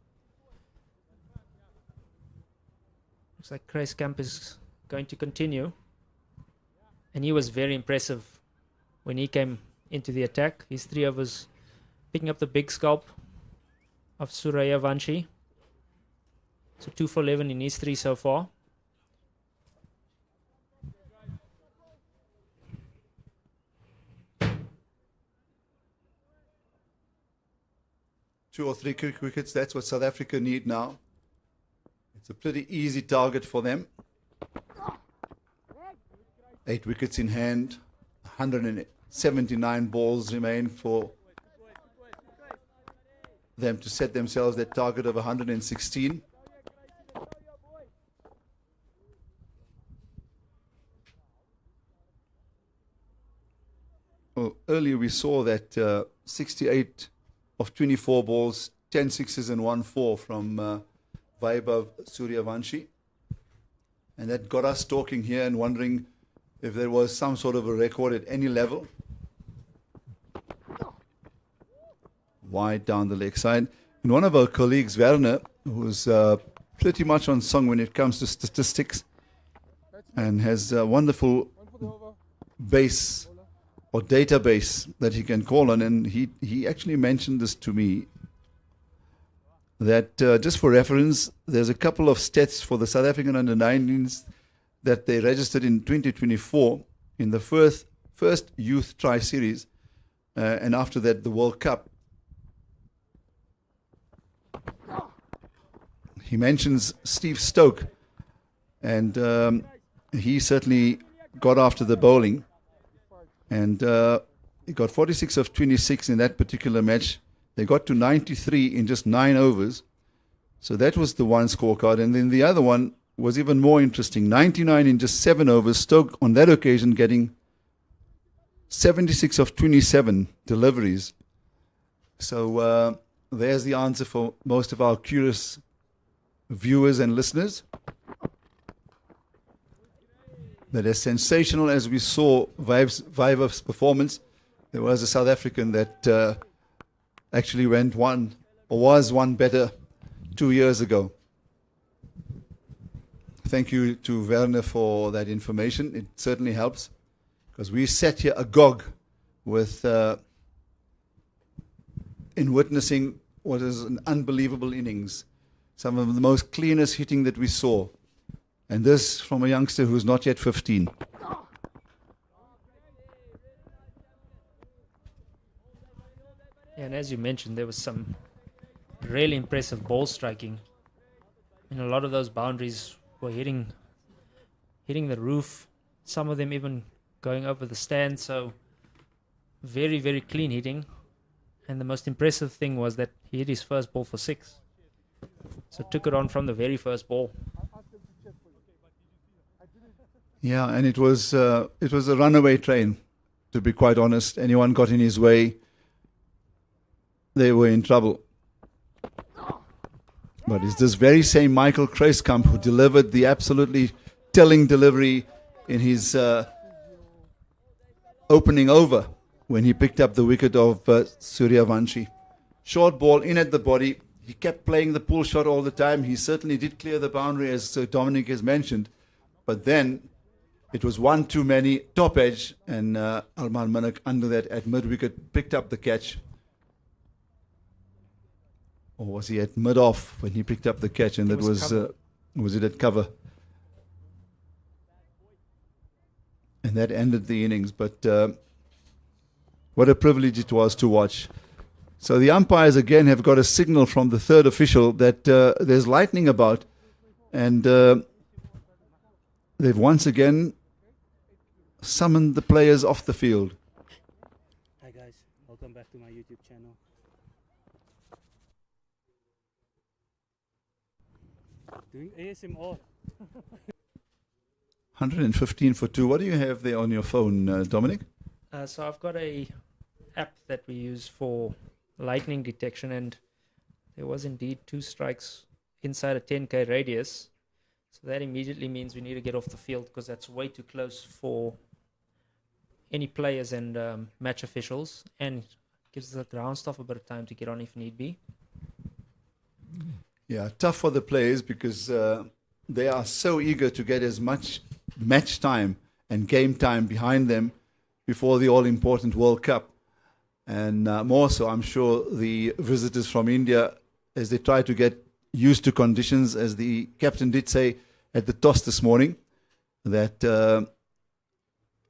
E: Looks like Kruiskamp is going to continue. And he was very impressive when he came into the attack. His 3 overs picking up the big scalp of Suryavanshi. So 2 for 11 in his 3 so far.
A: Two or three quick wickets, that's what South Africa need now. It's a pretty easy target for them. 8 wickets in hand, 179 balls remain for them to set themselves that target of 116. Well, earlier we saw that 68 of 24 balls, 10 sixes and 1 4 from Vaibhav Suryavanshi. And that got us talking here and wondering if there was some sort of a record at any level. Wide down the leg side. And one of our colleagues, Werner, who's pretty much on song when it comes to statistics and has a wonderful base or database that he can call on, and he actually mentioned this to me, that just for reference, there's a couple of stats for the South African under-19s that they registered in 2024 in the first youth tri-series, and after that the World Cup. He mentions Steve Stoke, and he certainly got after the bowling. And he got 46 of 26 in that particular match. They got to 93 in just 9 overs. So that was the one scorecard. And then the other one was even more interesting. 99 in just 7 overs. Stoke on that occasion getting 76 of 27 deliveries. So there's the answer for most of our curious viewers and listeners. that as sensational as we saw Viva's performance, there was a South African that actually was one better 2 years ago. Thank you to Werner for that information. It certainly helps, because we sat here agog with in witnessing what is an unbelievable innings, some of the most cleanest hitting that we saw, and this from a youngster who's not yet 15.
E: And as you mentioned, there was some really impressive ball striking. And a lot of those boundaries were hitting the roof, some of them even going over the stand. So very, very clean hitting. And the most impressive thing was that he hit his first ball for 6. So took it on from the very first ball.
A: Yeah, and it was a runaway train, to be quite honest. Anyone got in his way, they were in trouble. But it's this very same Michael Kruiskamp who delivered the absolutely telling delivery in his opening over when he picked up the wicket of Suryavanshi. Short ball in at the body. He kept playing the pull shot all the time. He certainly did clear the boundary, as Sir Dominic has mentioned. But then it was one too many, top edge, and Alman Manak under that at mid-wicket picked up the catch. Or was he at mid-off when he picked up the catch? And that was it at cover? And that ended the innings. But what a privilege it was to watch. So the umpires again have got a signal from the third official that there's lightning about. And they've once again summoned the players off the field.
F: Hi guys, welcome back to my YouTube channel. Doing ASMR.
A: 115 for 2. What do you have there on your phone, Dominic?
E: So I've got a app that we use for lightning detection, and there was indeed 2 strikes inside a 10k radius. So that immediately means we need to get off the field, because that's way too close for any players and match officials, and gives the ground staff a bit of time to get on if need be.
A: Yeah, tough for the players, because they are so eager to get as much match time and game time behind them before the all-important World Cup. And more so, I'm sure, the visitors from India, as they try to get used to conditions, as the captain did say at the toss this morning, that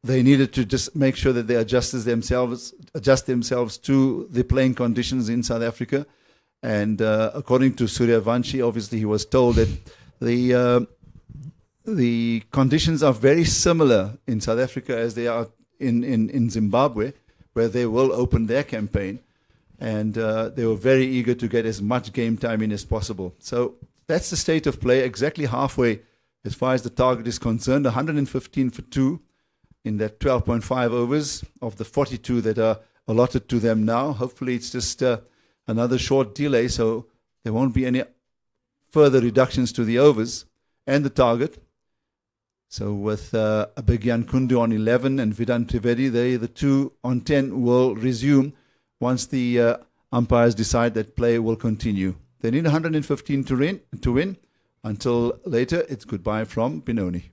A: they needed to just make sure that they adjust themselves to the playing conditions in South Africa. And according to Suryavanshi, obviously he was told that the conditions are very similar in South Africa as they are in Zimbabwe, where they will open their campaign. And they were very eager to get as much game time in as possible. So that's the state of play, exactly halfway as far as the target is concerned. 115 for 2 in that 12.5 overs of the 42 that are allotted to them now. Hopefully it's just another short delay, so there won't be any further reductions to the overs and the target. So with Abhigyan Kundu on 11 and Vidhan Trivedi, the 2 on 10 will resume once the umpires decide that play will continue. They need 115 to win. Until later, it's goodbye from Benoni.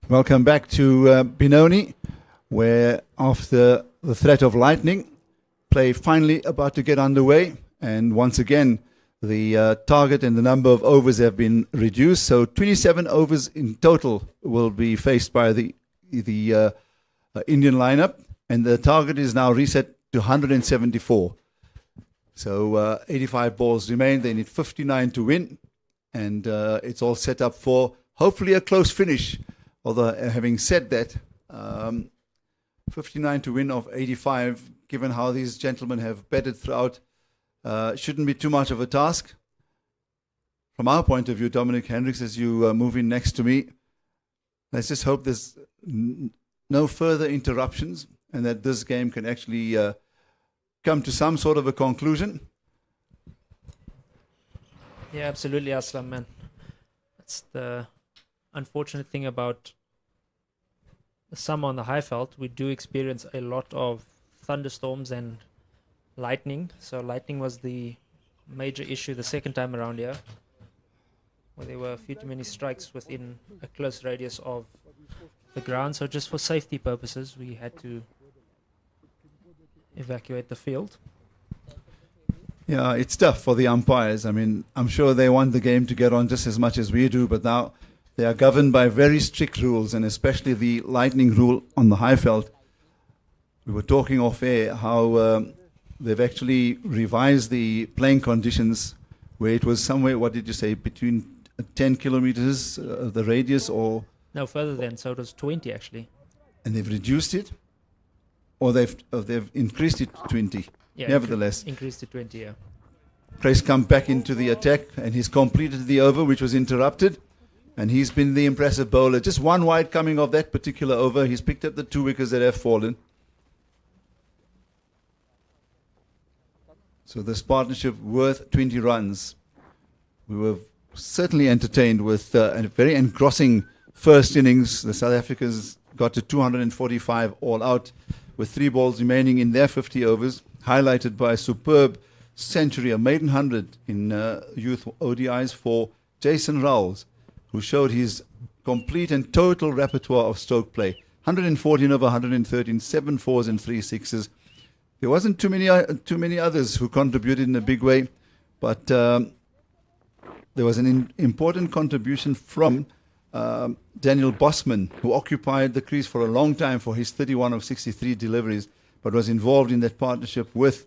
A: Welcome back to Benoni, where after the threat of lightning, play finally about to get underway. And once again, the target and the number of overs have been reduced. So 27 overs in total will be faced by the Indian lineup. And the target is now reset to 174. So 85 balls remain. They need 59 to win. And it's all set up for hopefully a close finish. Although having said that, 59 to win of 85, given how these gentlemen have betted throughout, shouldn't be too much of a task. From our point of view, Dominic Hendricks, as you move in next to me, let's just hope there's no further interruptions and that this game can actually come to some sort of a conclusion.
E: Yeah, absolutely, Aslam, man. That's the unfortunate thing about the summer on the Highveld. We do experience a lot of thunderstorms and lightning. So lightning was the major issue the second time around here, where there were a few too many strikes within a close radius of the ground. So just for safety purposes, we had to evacuate the field.
A: Yeah, it's tough for the umpires. I mean, I'm sure they want the game to get on just as much as we do, but now they are governed by very strict rules, and especially the lightning rule on the Highveld. We were talking off air how they've actually revised the playing conditions where it was somewhere, what did you say, between 10 kilometers the radius, or...
E: No, further than, so it was 20 actually.
A: And they've reduced it? Or they've increased it to 20?
E: Yeah,
A: nevertheless.
E: Increased to 20, yeah.
A: Price come back into the attack, and he's completed the over, which was interrupted. And he's been the impressive bowler. Just one wide coming off that particular over. He's picked up the 2 wickets that have fallen. So this partnership worth 20 runs. We were certainly entertained with a very engrossing first innings. The South Africans got to 245 all out with 3 balls remaining in their 50 overs, highlighted by a superb century, a maiden 100 in youth ODIs for Jason Rowles, who showed his complete and total repertoire of stroke play. 114 over 113, 7 fours and 3 sixes. There wasn't too many others who contributed in a big way, but there was an important contribution from Daniel Bosman, who occupied the crease for a long time for his 31 of 63 deliveries, but was involved in that partnership with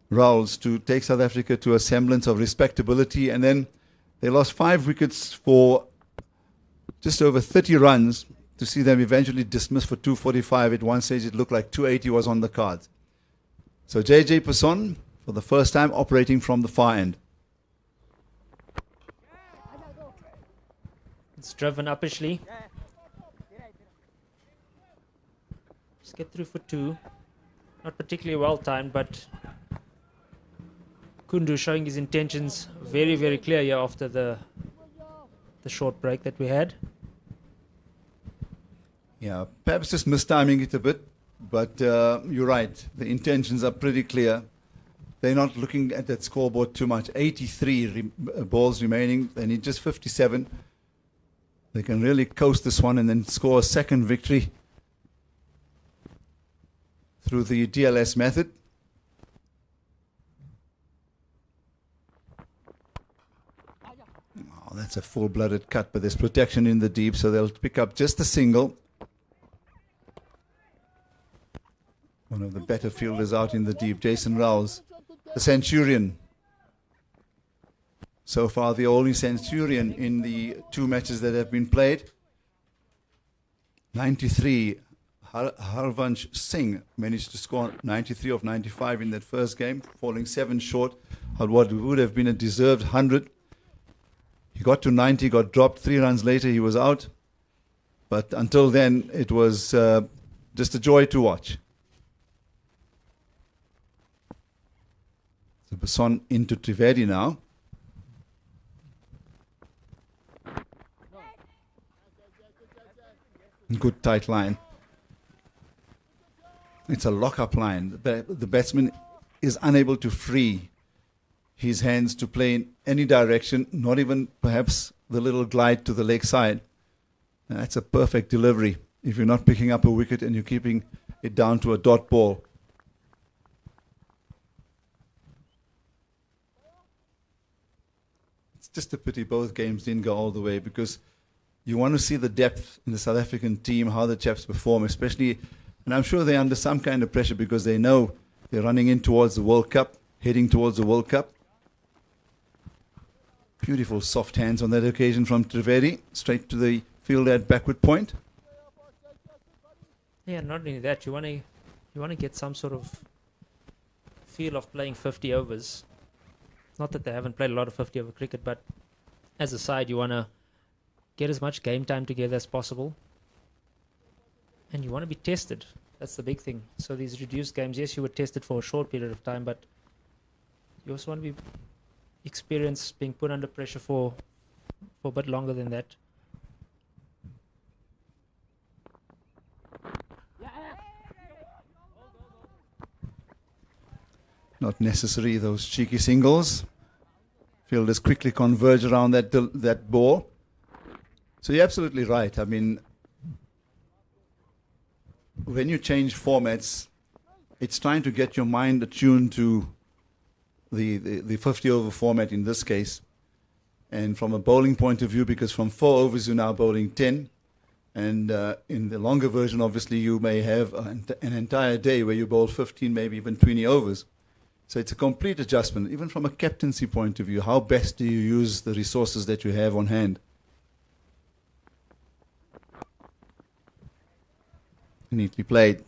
A: Rowles to take South Africa to a semblance of respectability. And then they lost 5 wickets for just over 30 runs to see them eventually dismissed for 245. At one stage, it looked like 280 was on the cards. So J.J. Passon, for the first time, operating from the far end.
E: It's driven uppishly. Just get through for 2. Not particularly well timed, but Kundu showing his intentions very, very clear here after the short break that we had.
A: Yeah, perhaps just mistiming it a bit, but you're right. The intentions are pretty clear. They're not looking at that scoreboard too much. 83 balls remaining. They need just 57. They can really coast this one and then score a second victory through the DLS method. Oh, that's a full-blooded cut, but there's protection in the deep, so they'll pick up just a single. One of the better fielders out in the deep, Jason Rowles, the Centurion. So far, the only Centurion in the 2 matches that have been played. 93, Harvansh Singh managed to score 93 of 95 in that first game, falling 7 short of what would have been a deserved 100. He got to 90, got dropped. 3 runs later, he was out. But until then, it was just a joy to watch. So Passon into Trivedi now. Good tight line. It's a lock-up line. The batsman is unable to free his hands to play in any direction, not even perhaps the little glide to the leg side. And that's a perfect delivery if you're not picking up a wicket and you're keeping it down to a dot ball. It's just a pity both games didn't go all the way, because you want to see the depth in the South African team, how the chaps perform, especially, and I'm sure they're under some kind of pressure because they know they're running in towards the World Cup, heading towards the World Cup. Beautiful soft hands on that occasion from Trivedi, straight to the field at backward point.
E: Yeah, not only that, you want to get some sort of feel of playing 50 overs. Not that they haven't played a lot of 50 over cricket, but as a side, you want to get as much game time together as possible. And you want to be tested. That's the big thing. So these reduced games, yes, you were tested for a short period of time, but you also want to be experienced being put under pressure for a bit longer than that.
A: Not necessary, those cheeky singles. Fielders quickly converge around that ball. So you're absolutely right. I mean, when you change formats, it's trying to get your mind attuned to the 50 over format in this case. And from a bowling point of view, because from 4 overs you're now bowling 10. And in the longer version, obviously, you may have an entire day where you bowl 15, maybe even 20 overs. So it's a complete adjustment, even from a captaincy point of view. How best do you use the resources that you have on hand? Neatly played.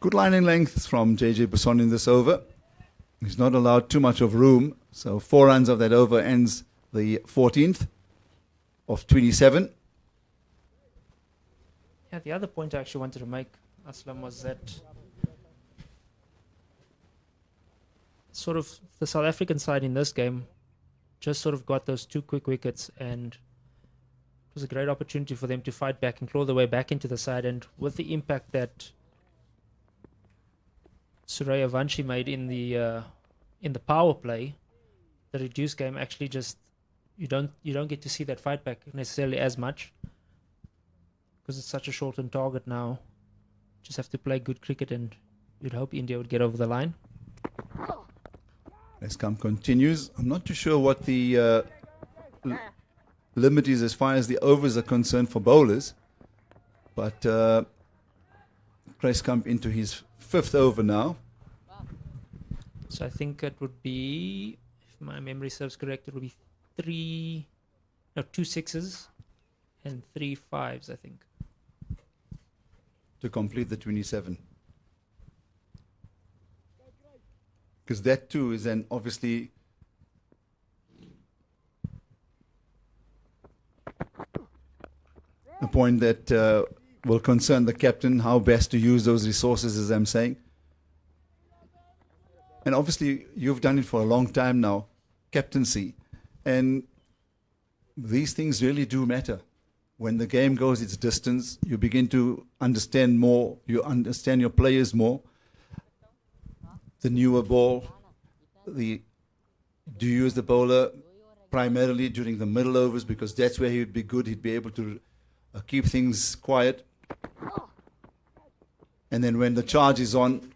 A: Good line in length from JJ Besson in this over. He's not allowed too much of room. So 4 runs of that over ends the 14th of 27.
E: Yeah, the other point I actually wanted to make, Aslam, was that sort of the South African side in this game just sort of got those 2 quick wickets, and it was a great opportunity for them to fight back and claw their way back into the side. And with the impact that Suraya Vanshi made in the power play, the reduced game actually just you don't get to see that fight back necessarily as much, because it's such a shortened target now. Just have to play good cricket, and you'd hope India would get over the line.
A: Rescam continues. I'm not too sure what the limit is as far as the overs are concerned for bowlers, but Rescam into his 5th over now.
E: So I think it would be, if my memory serves correct, it would be 2 sixes and 3 fives, I think,
A: to complete the 27. Because that too is then obviously a point that will concern the captain, how best to use those resources, as I'm saying. And obviously you've done it for a long time now, captaincy, and these things really do matter. When the game goes its distance, you begin to understand more, you understand your players more. The newer ball, do you use the bowler primarily during the middle overs, because that's where he would be good, he'd be able to keep things quiet. And then when the charge is on,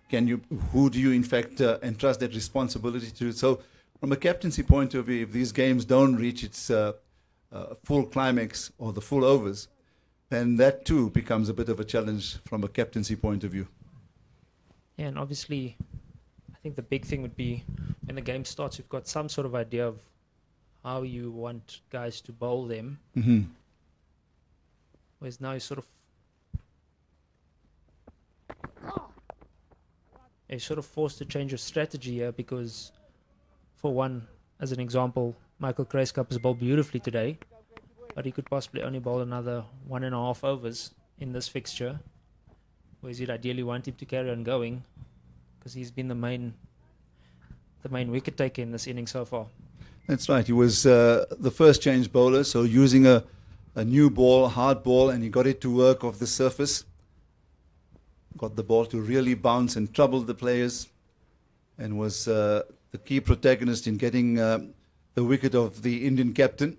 A: who do you in fact entrust that responsibility to? So from a captaincy point of view, if these games don't reach its full climax or the full overs, then that too becomes a bit of a challenge from a captaincy point of view.
E: Yeah, and obviously I think the big thing would be when the game starts, you've got some sort of idea of how you want guys to bowl them.
A: Mm-hmm.
E: Whereas now you're sort of forced to change your strategy here, because for one, as an example, Michael Kraiskap has bowled beautifully today, but he could possibly only bowl another 1.5 overs in this fixture, whereas you'd ideally want him to carry on going, because he's been the main wicket taker in this inning so far.
A: That's right. He was the first change bowler, so using a new ball, hard ball, and he got it to work off the surface. Got the ball to really bounce and trouble the players, and was the key protagonist in getting the wicket of the Indian captain.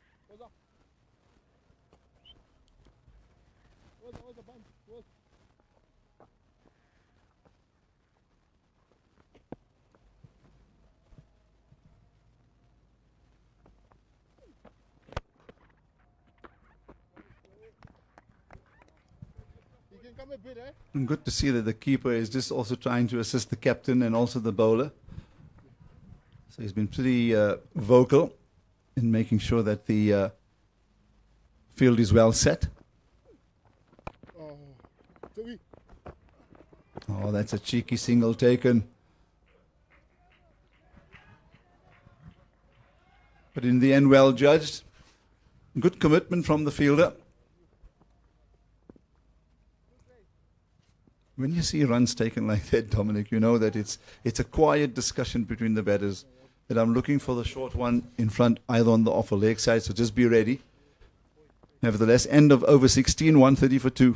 G: You can come a bit, eh?
A: And good to see that the keeper is just also trying to assist the captain and also the bowler. So he's been pretty vocal in making sure that the field is well set.
G: Oh, Joey.
A: Oh, that's a cheeky single taken. But in the end, well judged. Good commitment from the fielder. When you see runs taken like that, Dominic, you know that it's a quiet discussion between the batters. That I'm looking for the short one in front, either on the off or leg side, so just be ready. Nevertheless, end of over 16, 130 for 2.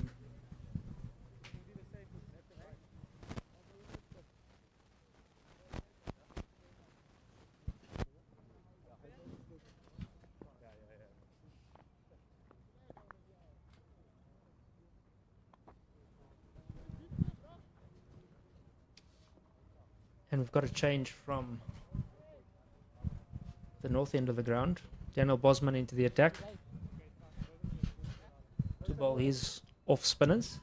E: And we've got a change from the north end of the ground. Daniel Bosman into the attack to bowl his off spinners.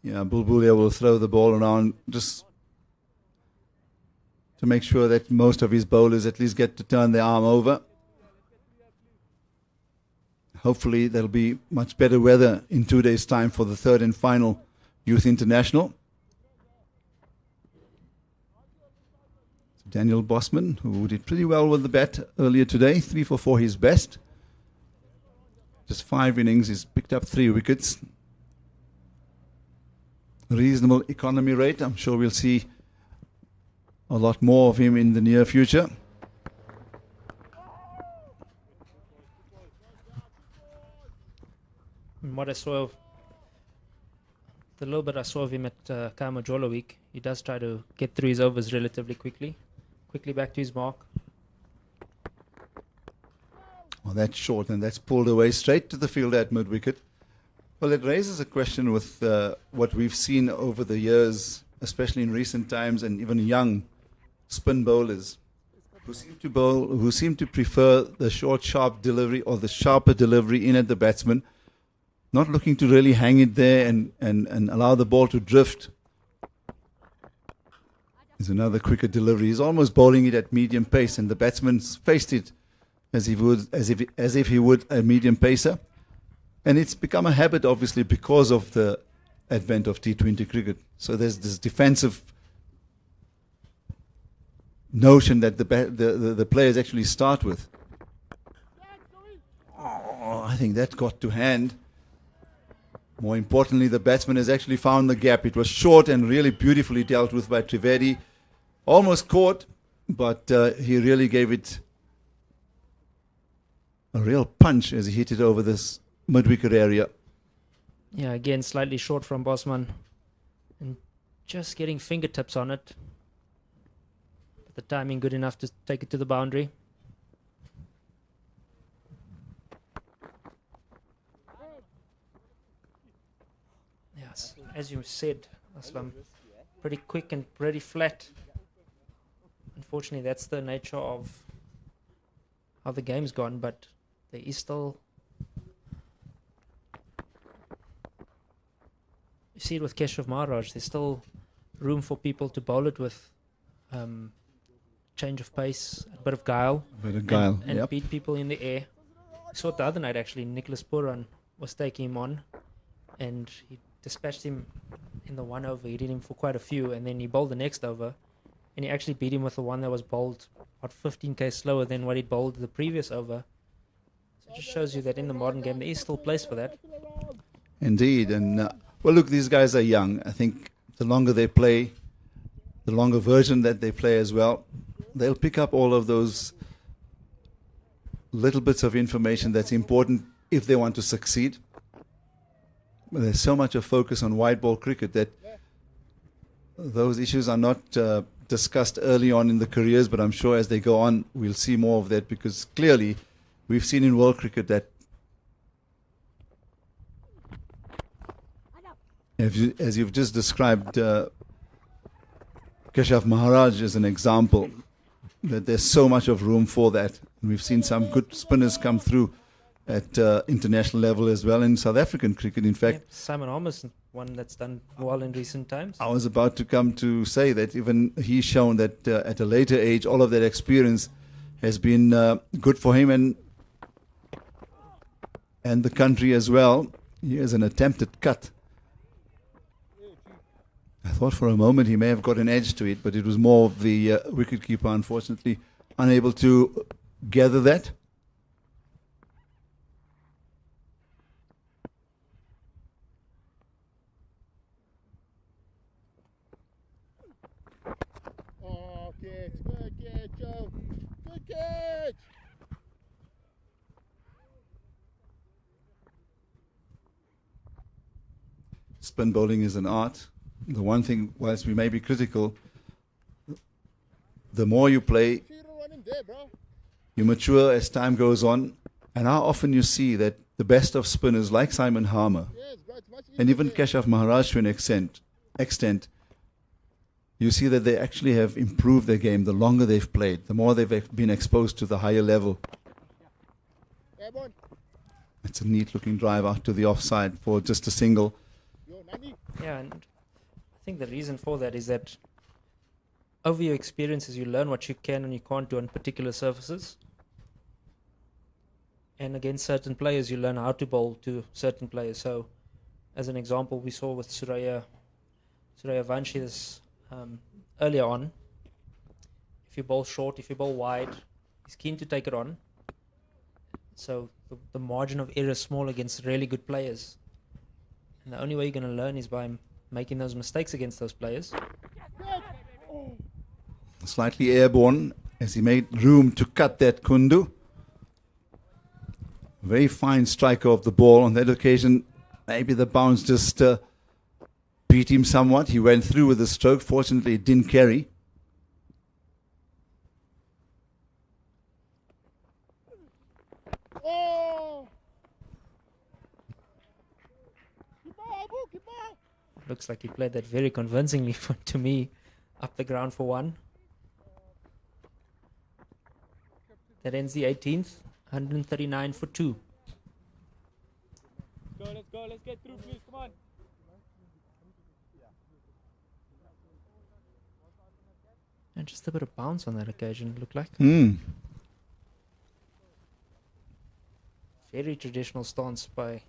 A: Yeah, Bulbulia will throw the ball around just to make sure that most of his bowlers at least get to turn their arm over. Hopefully there'll be much better weather in 2 days' time for the third and final Youth International. Daniel Bosman, who did pretty well with the bat earlier today, 3 for 4 his best. Just 5 innings, he's picked up 3 wickets. Reasonable economy rate. I'm sure we'll see a lot more of him in the near future.
E: And what I saw, the little bit I saw of him at Kamajolo week, he does try to get through his overs relatively quickly. Quickly back to his mark.
A: Well, that's short, and that's pulled away straight to the fielder at mid-wicket. Well, it raises a question with what we've seen over the years, especially in recent times, and even young spin bowlers who seem to prefer the short, sharp delivery or the sharper delivery in at the batsman, not looking to really hang it there and allow the ball to drift. There's another quicker delivery. He's almost bowling it at medium pace, and the batsman's faced it as if he would a medium pacer. And it's become a habit, obviously, because of the advent of T20 cricket. So there's this defensive notion that the players actually start with. Oh, I think that got to hand. More importantly, the batsman has actually found the gap. It was short and really beautifully dealt with by Trivedi. Almost caught, but he really gave it a real punch as he hit it over this mid-wicket area.
E: Yeah, again, slightly short from Bosman. And just getting fingertips on it. But the timing good enough to take it to the boundary. Yes, as you said, Aslam, pretty quick and pretty flat. Unfortunately, that's the nature of how the game's gone, but there is still... You see it with Keshav Maharaj, there's still room for people to bowl it with change of pace, a bit of guile. And
A: yep.
E: Beat people in the air. I saw it the other night, actually. Nicholas Puran was taking him on, and he dispatched him in the one over. He did him for quite a few, and then he bowled the next over, and he actually beat him with the one that was bowled about 15k slower than what he bowled the previous over. So it just shows you that in the modern game there is still place for that.
A: Indeed, and well, look, these guys are young. I think the longer they play, the longer version that they play as well, they'll pick up all of those little bits of information that's important if they want to succeed. But there's so much of focus on white ball cricket that those issues are not discussed early on in the careers, but I'm sure as they go on, we'll see more of that, because clearly we've seen in world cricket that as you've just described Keshav Maharaj as an example, that there's so much of room for that. And we've seen some good spinners come through at international level as well in South African cricket. In fact,
E: Simon Harmer's one that's done well in recent times.
A: I was about to come to say that even he's shown that at a later age, all of that experience has been good for him and the country as well. Here's an attempted cut. I thought for a moment he may have got an edge to it, but it was more of the wicketkeeper, unfortunately, unable to gather that.
G: Oh, catch. Good catch, Joe. Good catch.
A: Spin bowling is an art. The one thing, whilst we may be critical, the more you play,
G: See, you don't run him there, bro.
A: you mature as time goes on, and how often you see that the best of spinners like Simon Harmer
G: Yes, bro. It's much easier.
A: and even
G: there.
A: Keshav Maharaj to an extent, you see that they actually have improved their game the longer they've played, the more they've been exposed to the higher level.
G: Airborne.
A: It's a neat looking drive out to the offside for just a single.
G: Yo, Nani.
E: Yeah, and I think the reason for that is that over your experiences, you learn what you can and you can't do on particular surfaces. And against certain players, you learn how to bowl to certain players. So, as an example, we saw with Surya Vanshi this earlier on. If you bowl short, if you bowl wide, he's keen to take it on. So the margin of error is small against really good players. And the only way you're going to learn is by making those mistakes against those players.
A: Slightly airborne as he made room to cut that Kundu. Very fine striker of the ball. On that occasion, maybe the bounce just beat him somewhat. He went through with the stroke. Fortunately, it didn't carry.
G: Oh. Keep on, Abu, keep on.
E: Looks like he played that very convincingly to me. Up the ground for one. That ends the 18th. 139 for two.
H: Let's go, let's get through, please, come on.
E: And just a bit of bounce on that occasion, it looked like. Very traditional stance by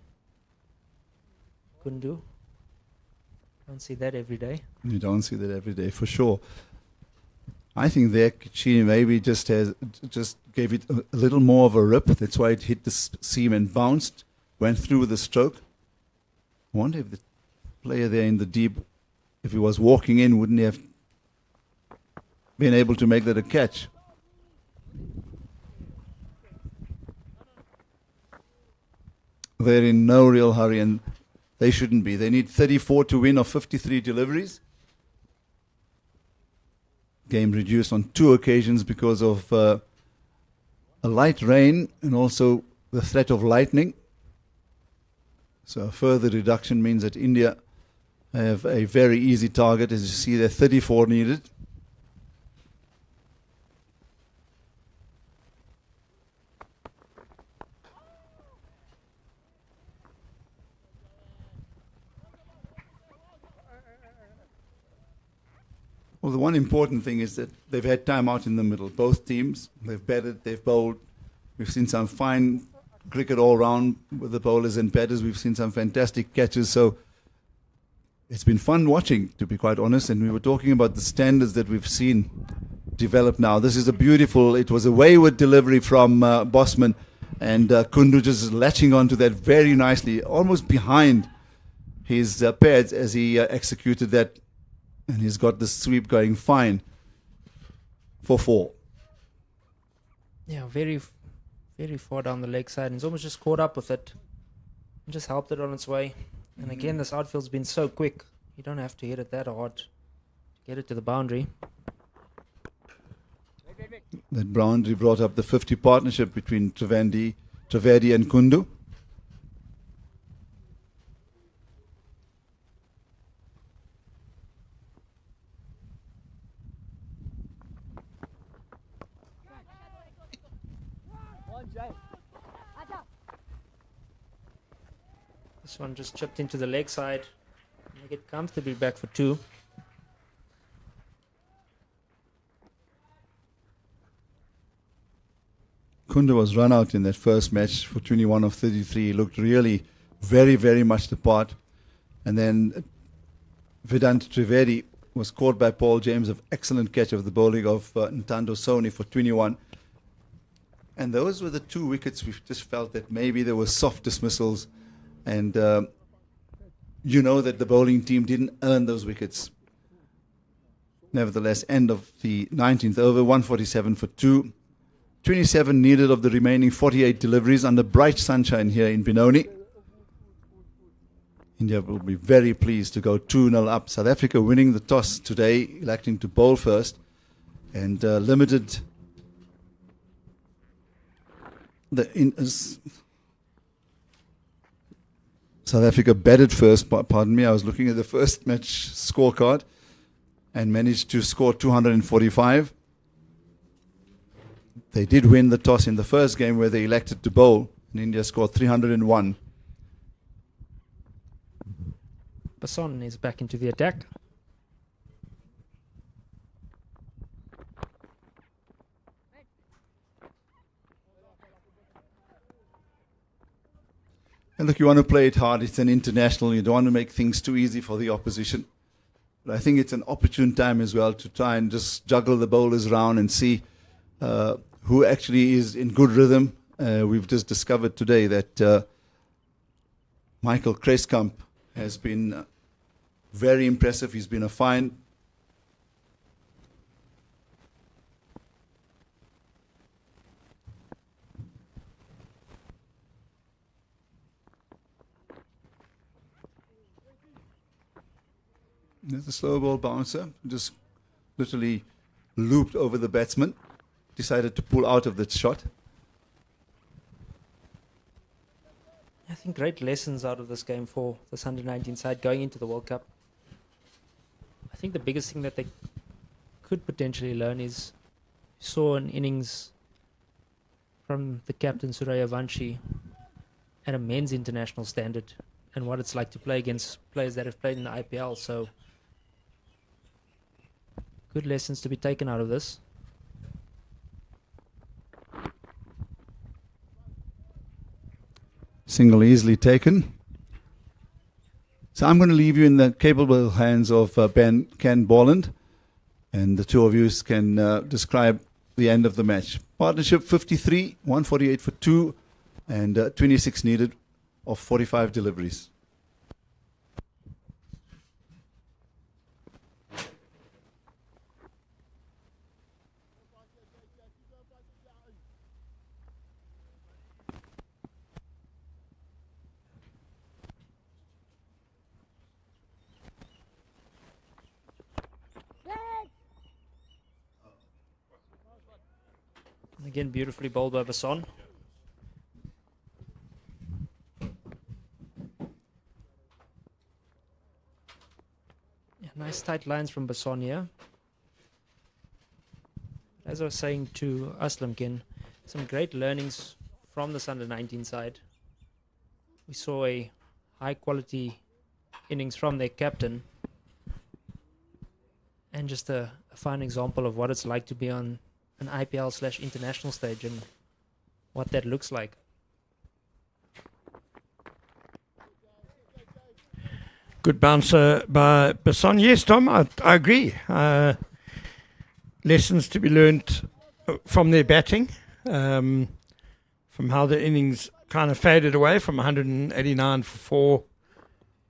E: Kundu. Don't see that every day.
A: You don't see that every day, for sure. I think there Kachini maybe just gave it a little more of a rip. That's why it hit the seam and bounced, went through with the stroke. I wonder if the player there in the deep, if he was walking in, wouldn't he have been able to make that a catch? They're in no real hurry, and they shouldn't be. They need 34 to win of 53 deliveries. Game reduced on 2 occasions because of a light rain and also the threat of lightning. So a further reduction means that India have a very easy target. As you see, there 34 needed. Well, the one important thing is that they've had time out in the middle. Both teams, they've batted, they've bowled. We've seen some fine cricket all round with the bowlers and batters. We've seen some fantastic catches. So it's been fun watching, to be quite honest. And we were talking about the standards that we've seen develop now. This is it was a wayward delivery from Bosman. And Kundu just latching onto that very nicely, almost behind his pads as he executed that. And he's got the sweep going fine for 4.
E: Yeah, very, very far down the leg side. And he's almost just caught up with it. And just helped it on its way. And again, this outfield's been so quick. You don't have to hit it that hard to get it to the boundary.
A: That boundary brought up the 50 partnership between Trivedi and Kundu.
E: This one just chipped into the leg side. Make it comfortably back for 2.
A: Kundu was run out in that first match for 21 of 33. He looked really very, very much the part. And then Vedant Trivedi was caught by Paul James, of excellent catch of the bowling of Ntando Soni for 21. And those were the 2 wickets we just felt that maybe there were soft dismissals. And you know that the bowling team didn't earn those wickets. Nevertheless, end of the 19th over, 147 for 2. 27 needed of the remaining 48 deliveries under bright sunshine here in Benoni. India will be very pleased to go 2-0 up. South Africa winning the toss today, electing to bowl first, and limited South Africa batted first, pardon me. I was looking at the first match scorecard and managed to score 245. They did win the toss in the first game where they elected to bowl, and India scored 301.
E: Basson is back into the attack.
A: And look, you want to play it hard. It's an international. You don't want to make things too easy for the opposition. But I think it's an opportune time as well to try and just juggle the bowlers around and see who actually is in good rhythm. We've just discovered today that Michael Kreskamp has been very impressive. He's been a fine There's a slow ball bouncer, just literally looped over the batsman, decided to pull out of that shot.
E: I think great lessons out of this game for this under-19 side going into the World Cup. I think the biggest thing that they could potentially learn is saw an innings from the captain Suraya Vanshi at a men's international standard and what it's like to play against players that have played in the IPL. So good lessons to be taken out of this.
A: Single easily taken. So I'm going to leave you in the capable hands of Ken Borland, and the two of you can describe the end of the match. Partnership 53, 148 for 2, and 26 needed of 45 deliveries.
E: Again, beautifully bowled by Basson. Yeah, nice tight lines from Basson here. As I was saying to Aslamkin, some great learnings from this under-19 side. We saw a high-quality innings from their captain, and just a fine example of what it's like to be on an IPL/international stage and what that looks like.
B: Good bouncer by Basson. Yes, Tom, I agree. Lessons to be learned from their batting, from how the innings kind of faded away from 189 for 4,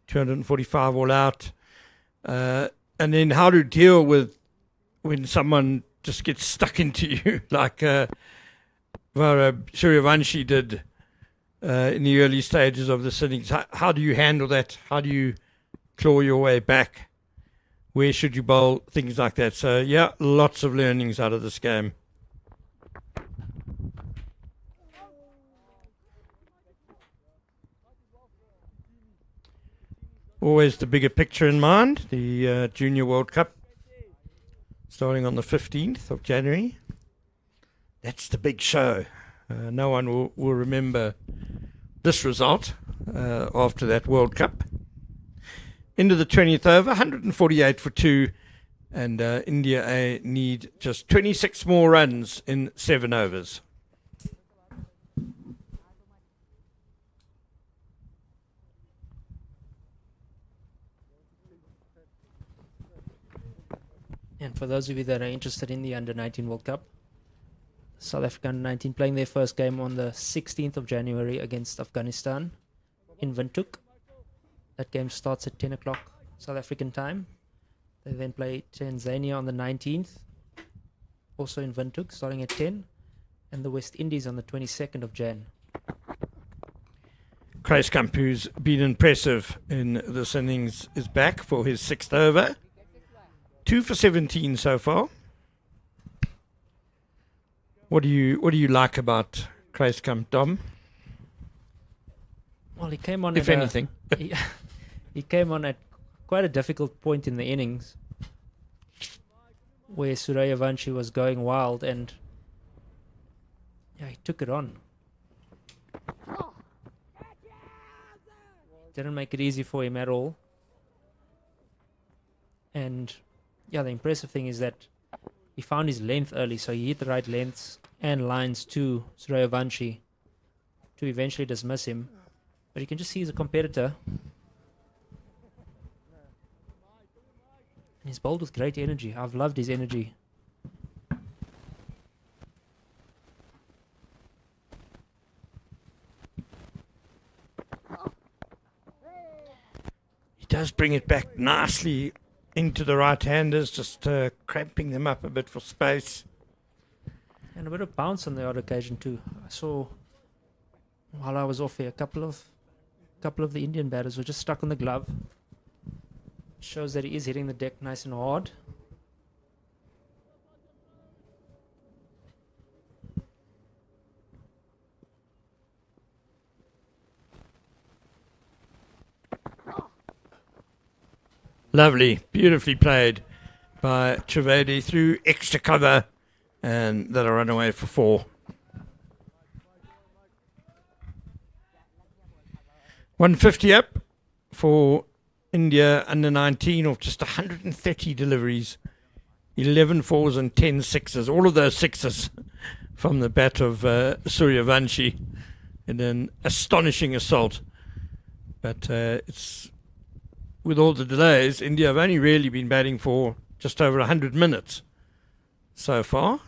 B: 245 all out, and then how to deal with when someone just gets stuck into you, like Suryavanshi did in the early stages of the innings. How do you handle that? How do you claw your way back? Where should you bowl? Things like that. So, yeah, lots of learnings out of this game. always the bigger picture in mind. The Junior World Cup starting on the 15th of January. That's the big show. No one will remember this result after that World Cup. Into the 20th over, 148 for 2, and India need just 26 more runs in 7 overs.
E: And for those of you that are interested in the Under-19 World Cup, South Africa Under-19 playing their first game on the 16th of January against Afghanistan in Windhoek. That game starts at 10 o'clock South African time. They then play Tanzania on the 19th, also in Windhoek, starting at 10, and the West Indies on the 22nd of Jan.
B: Kruiskamp, who's been impressive in this innings, is back for his 6th over. 2 for 17 so far. What do you like about Kruiskamp, Dom?
E: Well, he came on
B: If anything.
E: He came on at quite a difficult point in the innings where Suryavanshi was going wild, and yeah, he took it on. Didn't make it easy for him at all. And yeah, the impressive thing is that he found his length early, so he hit the right lengths and lines to Suryavanshi to eventually dismiss him. But you can just see he's a competitor. And he's bowled with great energy. I've loved his energy.
B: He does bring it back nicely into the right-handers, just cramping them up a bit for space.
E: And a bit of bounce on the odd occasion too. I saw while I was off here, a couple of the Indian batters were just stuck on the glove. Shows that he is hitting the deck nice and hard.
B: Lovely, beautifully played by Trivedi through extra cover, and that'll run away for 4. $150 up for India under 19 of just 130 deliveries, 11 fours and 10 sixes. All of those sixes from the bat of Suryavanshi in an astonishing assault. But it's with all the delays, India have only really been batting for just over 100 minutes so far.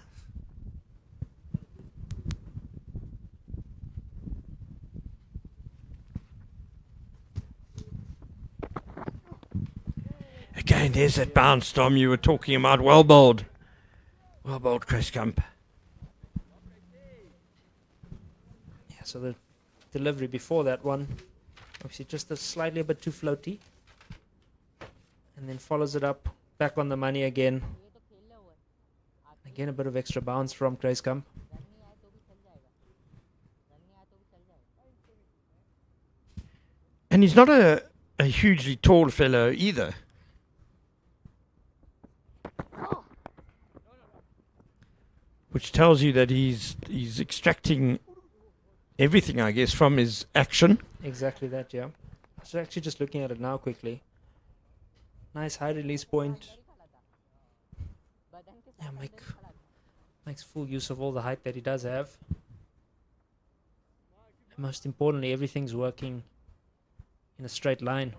B: Again, there's that bounce, Dom, you were talking about. Well bowled. Well bowled, Kruiskamp.
E: Yeah, so the delivery before that one, obviously just slightly a bit too floaty. And then follows it up, back on the money again. Again, a bit of extra bounce from Kruiskamp.
B: And he's not a hugely tall fellow either. Which tells you that he's extracting everything, I guess, from his action.
E: Exactly that, yeah. So actually just looking at it now quickly. Nice high release point. Yeah, makes full use of all the height that he does have. And most importantly, everything's working in a straight line.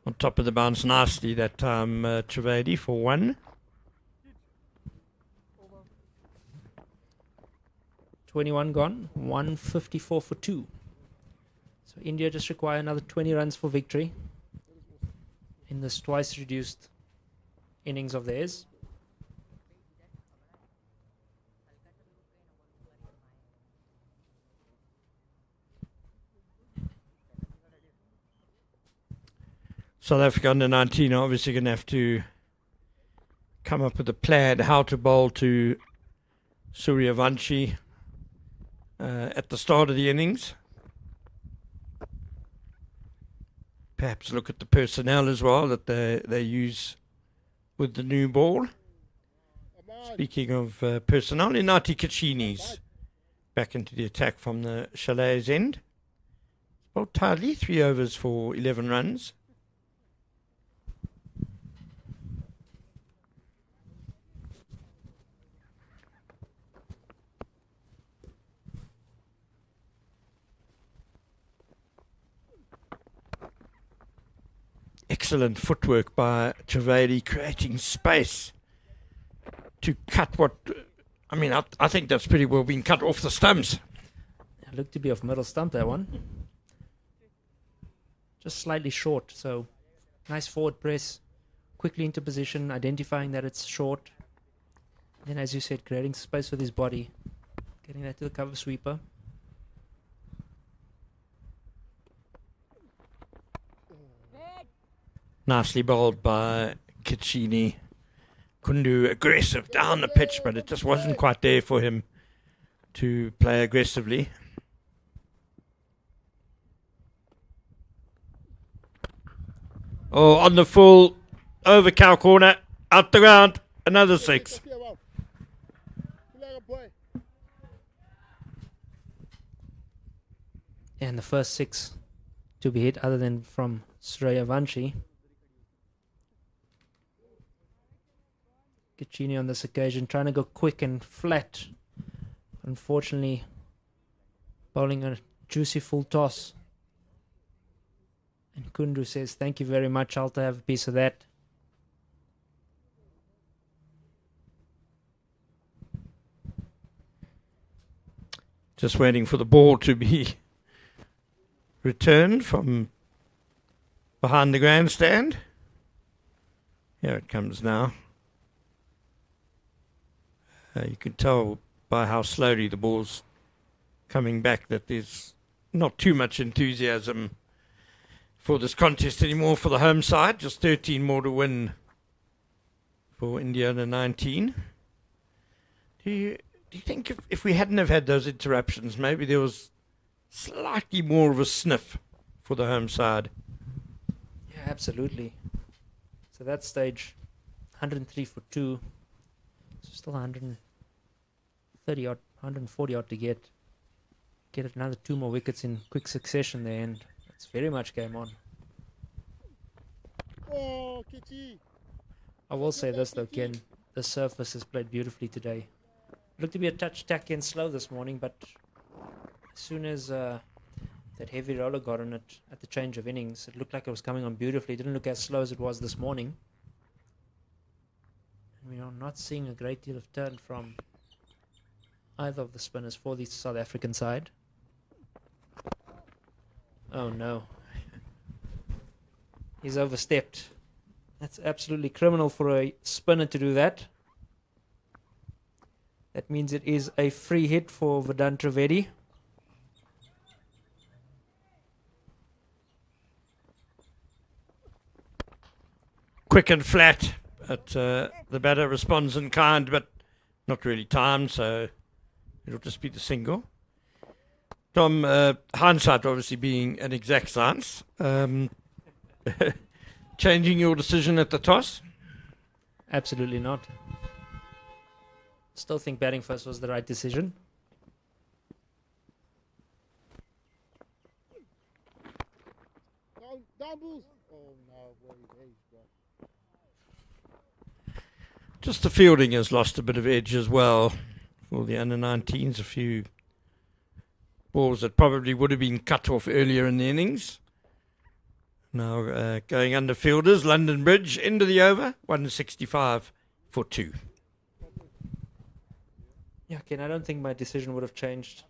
B: On top of the bounce nicely that time, Trivedi for 1.
E: 21 gone, 154 for 2. So India just require another 20 runs for victory in this twice reduced innings of theirs.
B: South Africa under 19 are obviously going to have to come up with a plan how to bowl to Suryavanshi at the start of the innings. Perhaps look at the personnel as well that they use with the new ball. Speaking of personnel, Inati Kachini's back into the attack from the Chalet's end. Bowled tidily, 3 overs for 11 runs. Excellent footwork by Trivedi, creating space to cut what... I mean, I think that's pretty well been cut off the stumps.
E: It looked to be off middle stump, that one. Just slightly short, so nice forward press, quickly into position, identifying that it's short. Then, as you said, creating space with his body, getting that to the cover sweeper.
B: Nicely bowled by Kachini. Kundu aggressive down the pitch, but it just wasn't quite there for him to play aggressively. Oh, on the full, over cow corner, out the ground, another 6.
E: And the first 6 to be hit, other than from Suryavanshi. Kachini on this occasion trying to go quick and flat. Unfortunately, bowling a juicy full toss. And Kundu says, thank you very much, I'll have a piece of that.
B: Just waiting for the ball to be returned from behind the grandstand. Here it comes now. You can tell by how slowly the ball's coming back that there's not too much enthusiasm for this contest anymore for the home side. Just 13 more to win for India under 19. Do you think if we hadn't have had those interruptions, maybe there was slightly more of a sniff for the home side?
E: Yeah, absolutely. So that stage, 103 for 2. So still 130 odd, 140 odd to get another 2 more wickets in quick succession there, and it's very much game on. I will say this though, Ken, the surface has played beautifully today. Looked to be a touch tacky and slow this morning, but as soon as that heavy roller got on it at the change of innings, it looked like it was coming on beautifully. It didn't look as slow as it was this morning. And we are not seeing a great deal of turn from either of the spinners for the South African side. Oh no. He's overstepped. That's absolutely criminal for a spinner to do that. That means it is a free hit for Vedant Trivedi.
B: Quick and flat, but the batter responds in kind, but not really timed, so it'll just be the single. Tom, hindsight obviously being an exact science. Changing your decision at the toss?
E: Absolutely not. Still think batting first was the right decision.
G: Down balls. Oh no, very bro.
B: Just the fielding has lost a bit of edge as well for the under-19s. A few balls that probably would have been cut off earlier in the innings. Now going under fielders, London Bridge, into the over, 165 for 2.
E: Yeah, Ken, I don't think my decision would have changed.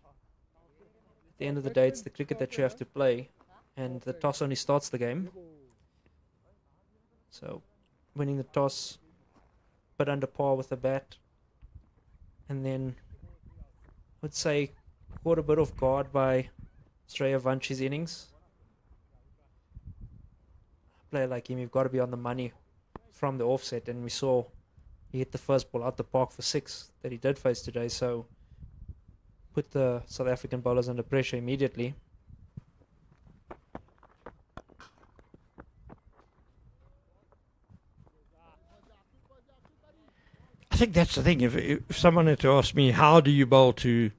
E: At the end of the day, it's the cricket that you have to play, and the toss only starts the game. So, winning the toss, but under par with the bat, and then I would say caught a bit off guard by Suryavanchi's innings. A player like him, you've got to be on the money from the offset, and we saw he hit the first ball out the park for 6 that he did face today. So put the South African bowlers under pressure immediately.
B: I think that's the thing. If someone had to ask me, how do you bowl to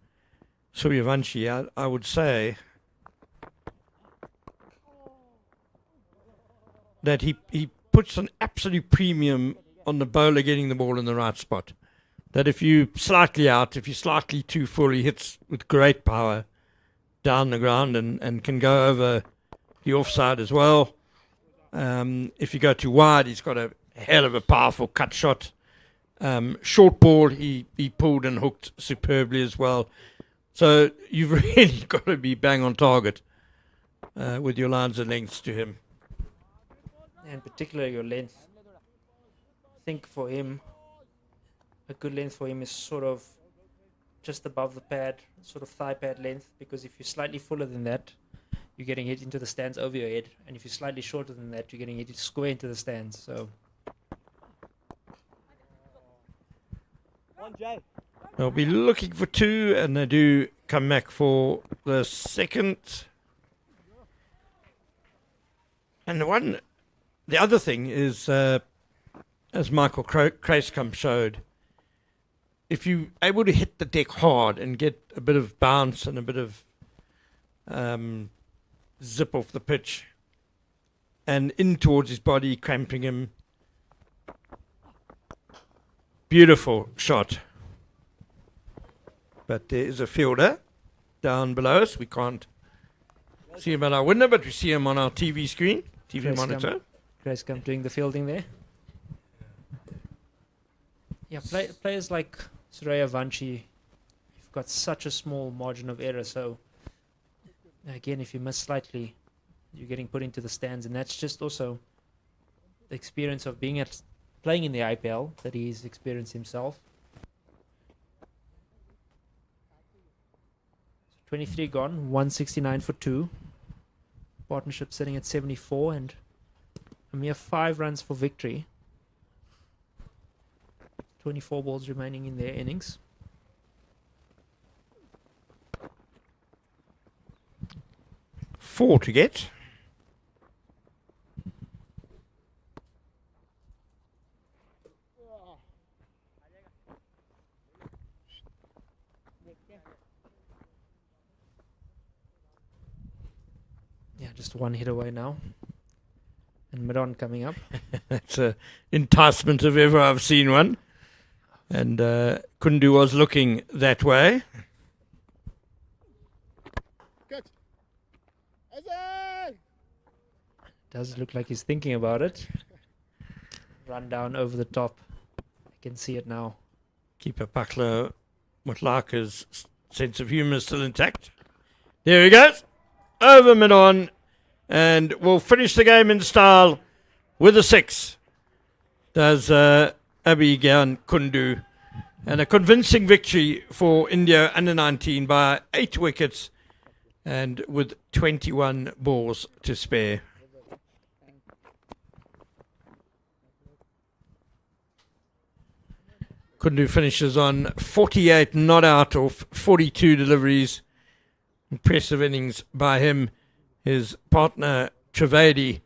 B: Suryavanshi, I would say that he puts an absolute premium on the bowler getting the ball in the right spot. That if you slightly out, if you're slightly too full, he hits with great power down the ground and can go over the offside as well. If you go too wide, he's got a hell of a powerful cut shot. Short ball, he pulled and hooked superbly as well. So you've really got to be bang on target with your lines and lengths to him.
E: And particularly your length. I think for him, a good length for him is sort of just above the pad, sort of thigh pad length, because if you're slightly fuller than that, you're getting hit into the stands over your head, and if you're slightly shorter than that, you're getting hit square into the stands. So
B: they'll be looking for 2, and they do come back for the second. And the other thing is, as Michael Kraeskamp showed, if you're able to hit the deck hard and get a bit of bounce and a bit of zip off the pitch and in towards his body, cramping him, beautiful shot. But there is a fielder down below us. We can't see him on our window, but we see him on our TV screen, TV monitor.
E: Kraeskamp doing the fielding there. Yeah, players like Suryavanshi, you've got such a small margin of error. So again, if you miss slightly, you're getting put into the stands, and that's just also the experience of playing in the IPL that he's experienced himself. 23 gone, 169 for 2. Partnership sitting at 74 and a mere 5 runs for victory. 24 balls remaining in their innings.
B: Four to get.
E: Yeah, just 1 hit away now. And mid-on coming up.
B: That's an enticement if ever I've seen one. And Kundu was looking that way.
G: Catch. Azar!
E: Does look like he's thinking about it. Run down over the top. I can see it now.
B: Keeper Pakla Mutlaka's sense of humour is still intact. There he goes. Over mid-on. And we'll finish the game in style with a 6. Does Abhigan Kundu. And a convincing victory for India under 19 by 8 wickets and with 21 balls to spare. Kundu finishes on 48 not out of 42 deliveries. Impressive innings by him. His partner Trivedi,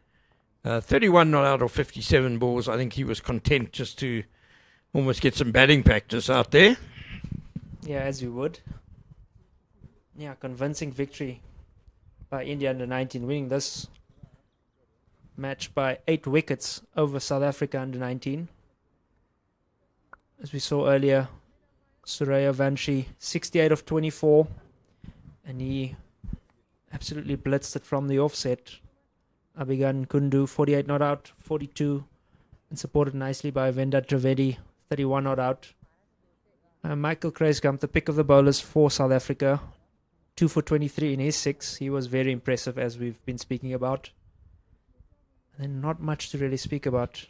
B: 31 not out of 57 balls. I think he was content just to almost get some batting practice out there.
E: Yeah, as you would. Yeah, convincing victory by India under 19, winning this match by 8 wickets over South Africa under 19. As we saw earlier, Suryavanshi 68 of 24, and he absolutely blitzed it from the offset. Abhigan Kundu 48 not out, 42, and supported nicely by Venda Trivedi 31 not out. Michael Kraeskamp, the pick of the bowlers for South Africa, 2 for 23 in his 6. He was very impressive, as we've been speaking about. And then not much to really speak about.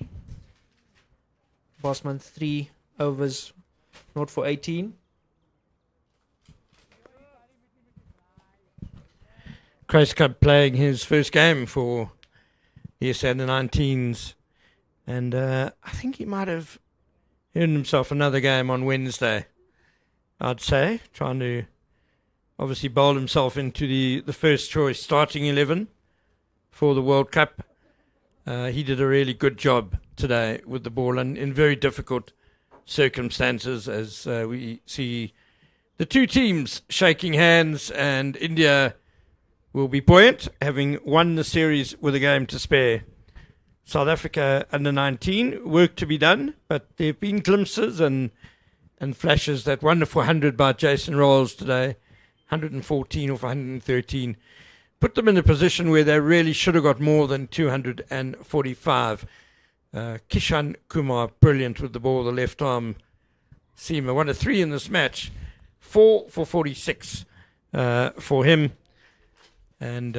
E: Bosman 3 overs, not for 18.
B: Kraeskamp playing his first game for the SA under 19s, and I think he might have earned himself another game on Wednesday, I'd say, trying to obviously bowl himself into the first choice starting 11 for the World Cup. He did a really good job today with the ball, and in very difficult circumstances, as we see the two teams shaking hands, and India will be buoyant, having won the series with a game to spare. South Africa under 19, work to be done, but there have been glimpses and flashes. That wonderful 100 by Jason Rowles today, 114 off 113, put them in a position where they really should have got more than 245. Kishan Kumar, brilliant with the ball, the left arm seamer. 1 of 3 in this match, 4 for 46 for him. And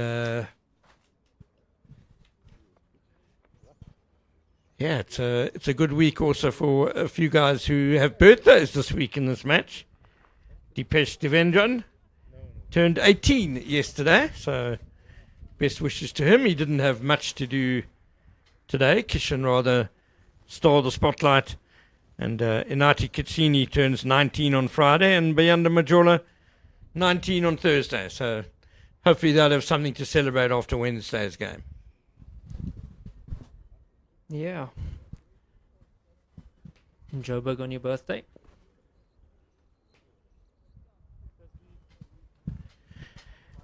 B: yeah, it's a good week also for a few guys who have birthdays this week in this match. Dipesh Devendran turned 18 yesterday, so best wishes to him. He didn't have much to do today. Kishan rather stole the spotlight. And Inati Kitsini turns 19 on Friday, and Bayanda Majola 19 on Thursday. So hopefully they'll have something to celebrate after Wednesday's game.
E: Yeah. In Joburg on your birthday.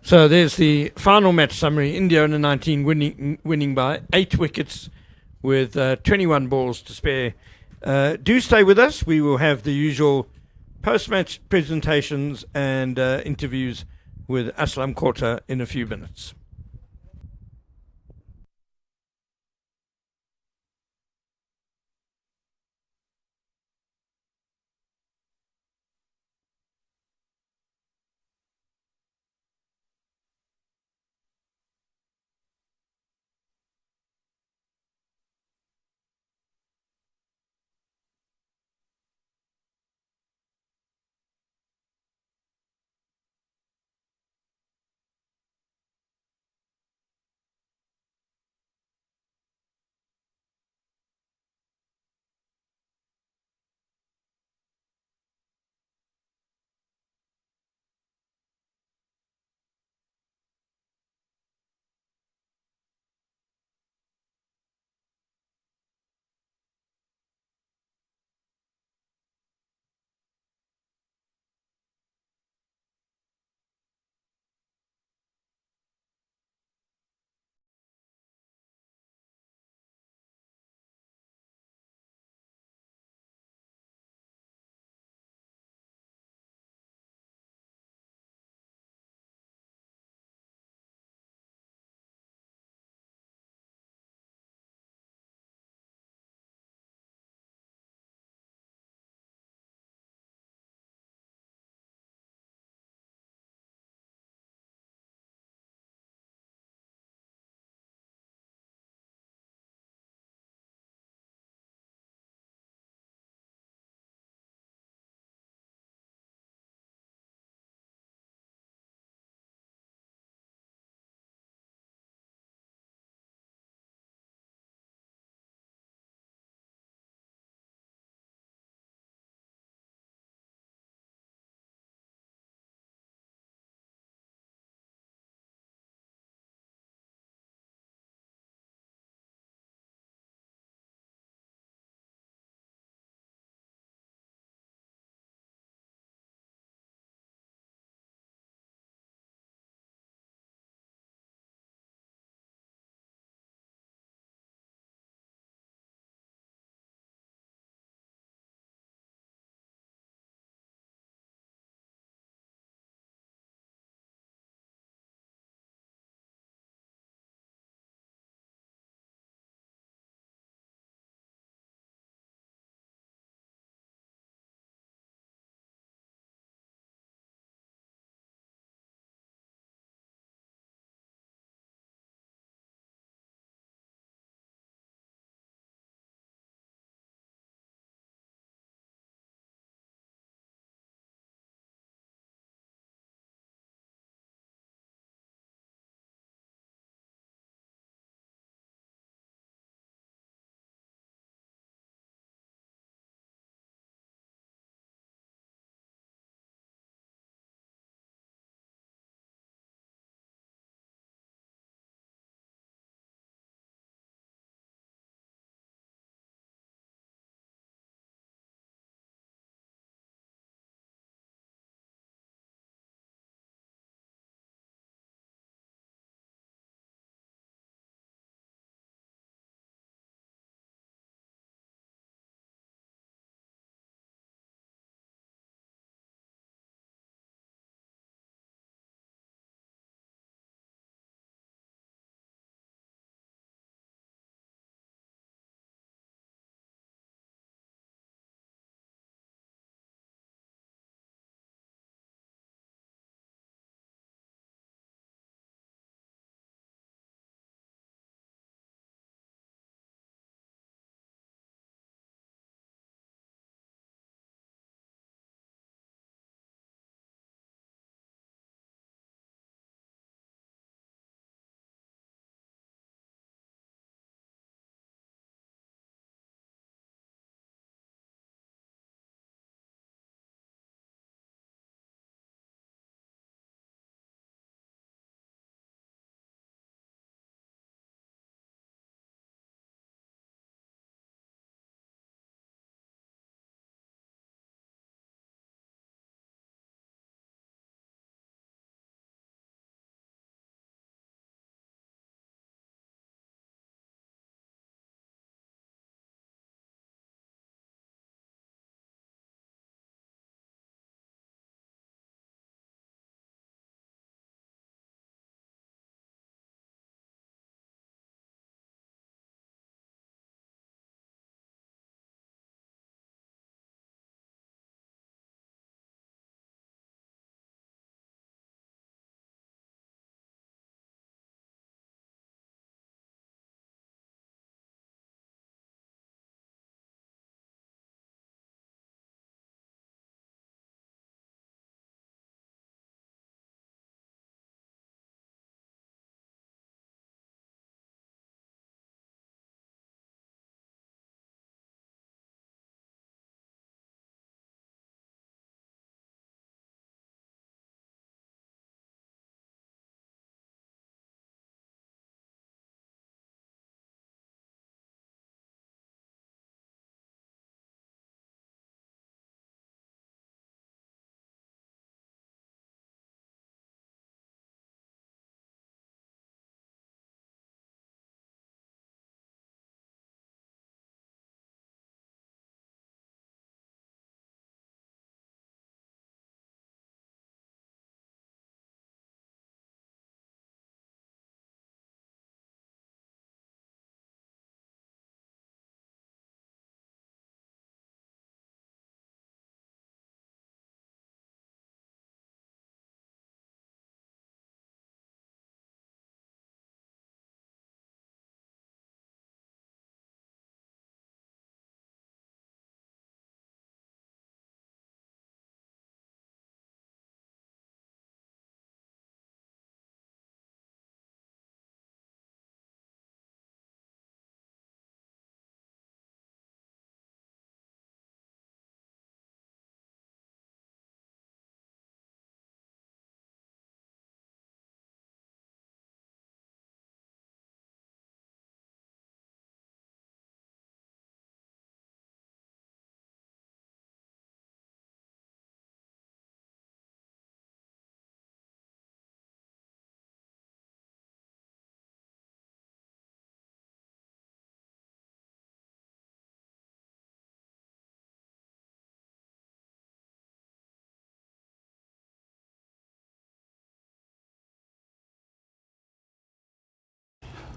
B: So there's the final match summary. India under 19 winning by 8 wickets with 21 balls to spare. Do stay with us. We will have the usual post-match presentations and interviews with Aslam Kota in a few minutes.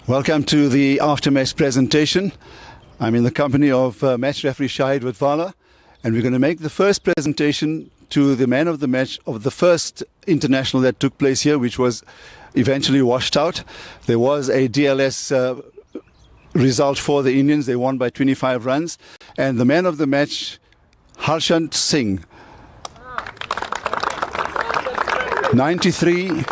A: Welcome to the after-match presentation. I'm in the company of match referee Shahid Watvala, and we're going to make the first presentation to the man of the match of the first international that took place here, which was eventually washed out. There was a DLS result for the Indians. They won by 25 runs. And the man of the match, Harshant Singh. 93.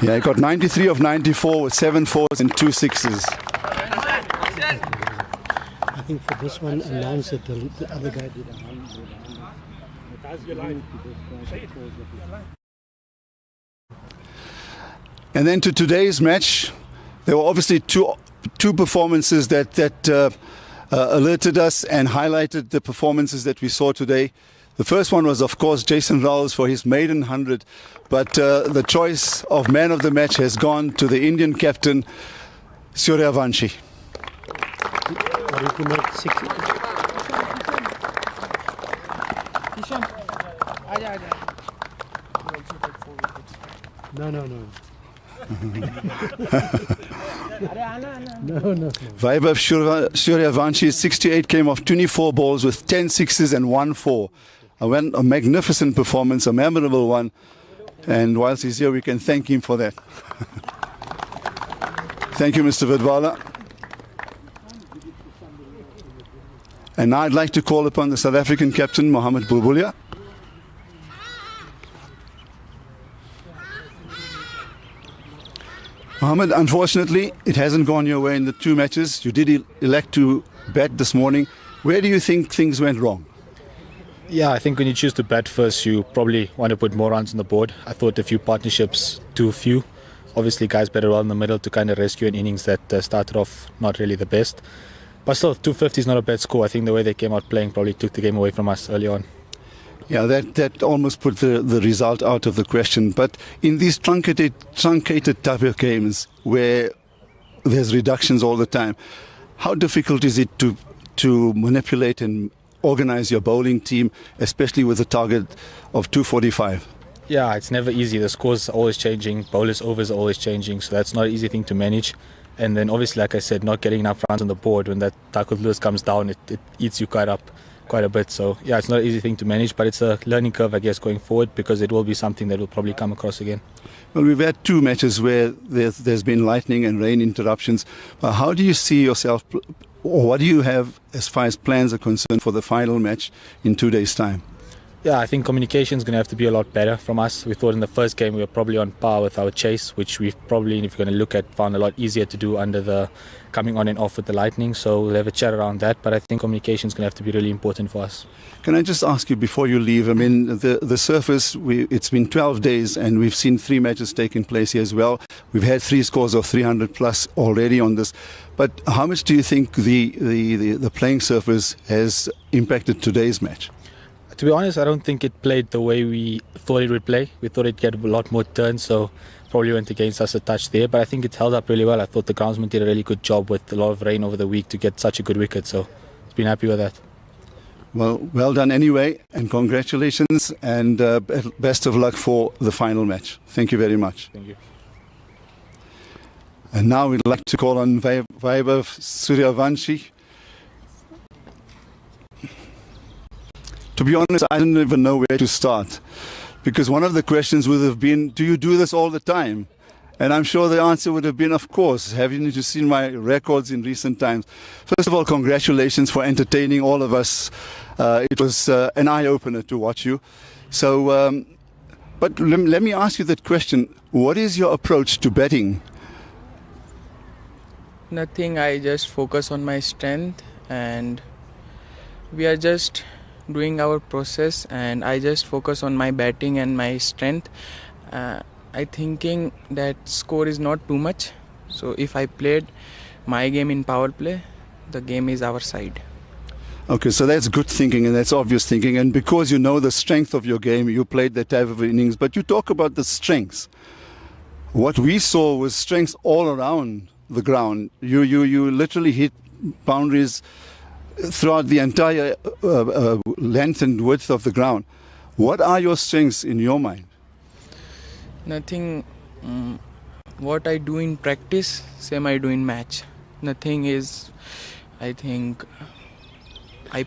A: Yeah, he got 93 of 94 with 7 fours and 2 sixes.
F: I think for this one, announced that the other guy did a 100.
A: And then to today's match, there were obviously two performances that alerted us and highlighted the performances that we saw today. The first one was, of course, Jason Rowles for his maiden 100, but the choice of man of the match has gone to the Indian captain, Suryavanshi.
F: No. No.
A: Vaibhav Suryavanshi, 68, came off 24 balls with 10 sixes and 1 4. A magnificent performance, a memorable one. And whilst he's here, we can thank him for that. Thank you, Mr. Watvala. And now I'd like to call upon the South African captain, Mohamed Bulbulia. Mohamed, unfortunately, it hasn't gone your way in the 2 matches. You did elect to bat this morning. Where do you think things went wrong?
C: Yeah, I think when you choose to bat first, you probably want to put more runs on the board. I thought a few partnerships, too few. Obviously, guys better well in the middle to kind of rescue an innings that started off not really the best. But still, 250 is not a bad score. I think the way they came out playing probably took the game away from us early on.
A: Yeah, that almost put the result out of the question. But in these truncated type of games where there's reductions all the time, how difficult is it to manipulate and organize your bowling team, especially with a target of 245?
C: Yeah, it's never easy. The scores are always changing. Bowlers' overs are always changing. So that's not an easy thing to manage. And then obviously, like I said, not getting enough runs on the board when that tackle list comes down, it eats you quite a bit. So yeah, it's not an easy thing to manage, but it's a learning curve, I guess, going forward, because it will be something that will probably come across again.
A: Well, we've had 2 matches where there's been lightning and rain interruptions. But how do you see yourself, or what do you have as far as plans are concerned for the final match in 2 days' time?
C: Yeah, I think communication is going to have to be a lot better from us. We thought in the first game we were probably on par with our chase, which we've probably, if you're going to look at, found a lot easier to do under the coming on and off with the lightning. So we'll have a chat around that. But I think communication is going to have to be really important for us.
A: Can I just ask you before you leave? I mean, the surface, it's been 12 days and we've seen 3 matches taking place here as well. We've had 3 scores of 300 plus already on this. But how much do you think the playing surface has impacted today's match?
C: To be honest, I don't think it played the way we thought it would play. We thought it'd get a lot more turns, so probably went against us a touch there. But I think it held up really well. I thought the groundsman did a really good job with a lot of rain over the week to get such a good wicket. So I've been happy with that.
A: Well done anyway, and congratulations, and best of luck for the final match. Thank you very much.
C: Thank you.
A: And now we'd like to call on Vaibhav Suryavanshi. To be honest, I didn't even know where to start, because one of the questions would have been, do you do this all the time? And I'm sure the answer would have been, of course. Having you seen my records in recent times? First of all, congratulations for entertaining all of us. It was an eye-opener to watch you. So, but let me ask you that question. What is your approach to batting?
D: Nothing, I just focus on my strength, and we are just doing our process, and I just focus on my batting and my strength. I thinking that score is not too much, so if I played my game in power play, the game is our side.
A: Okay, so that's good thinking, and that's obvious thinking, and because you know the strength of your game, you played that type of innings. But you talk about the strengths. What we saw was strengths all around the ground. You literally hit boundaries throughout the entire length and width of the ground. What are your strengths in your mind?
D: Nothing. What I do in practice, same I do in match. Nothing is. I think I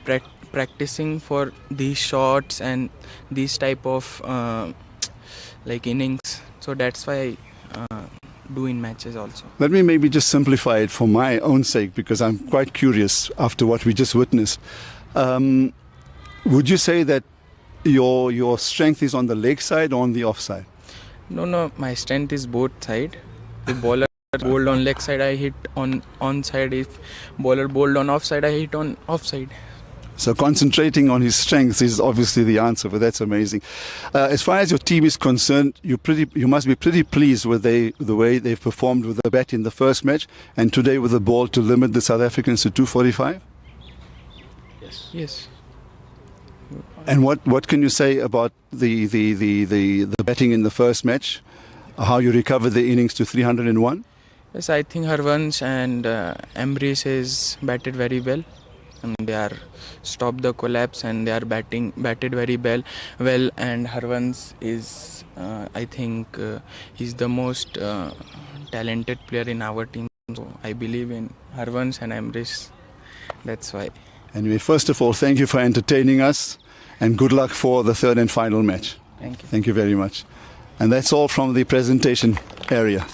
D: practicing for these shots and these type of like innings. So that's why I do in matches also.
A: Let me maybe just simplify it for my own sake, because I'm quite curious after what we just witnessed. Would you say that your strength is on the leg side or on the off side?
D: No, my strength is both side. If bowler bowled on leg side, I hit on side. If bowler bowled on off side, I hit on off side.
A: So concentrating on his strengths is obviously the answer, but that's amazing. As far as your team is concerned, you must be pretty pleased with the way they've performed with the bat in the first match, and today with the ball to limit the South Africans to 245.
D: Yes.
A: And what can you say about the batting in the first match? How you recovered the innings to 301?
D: Yes, I think Harvansh and Emrys is batted very well, and they are stopped the collapse and they are batted very well. And Harvansh is, I think, he's the most talented player in our team. So I believe in Harvansh and Emrys. That's why.
A: Anyway, first of all, thank you for entertaining us, and good luck for the third and final match.
D: Thank you.
A: Thank you very much. And that's all from the presentation area.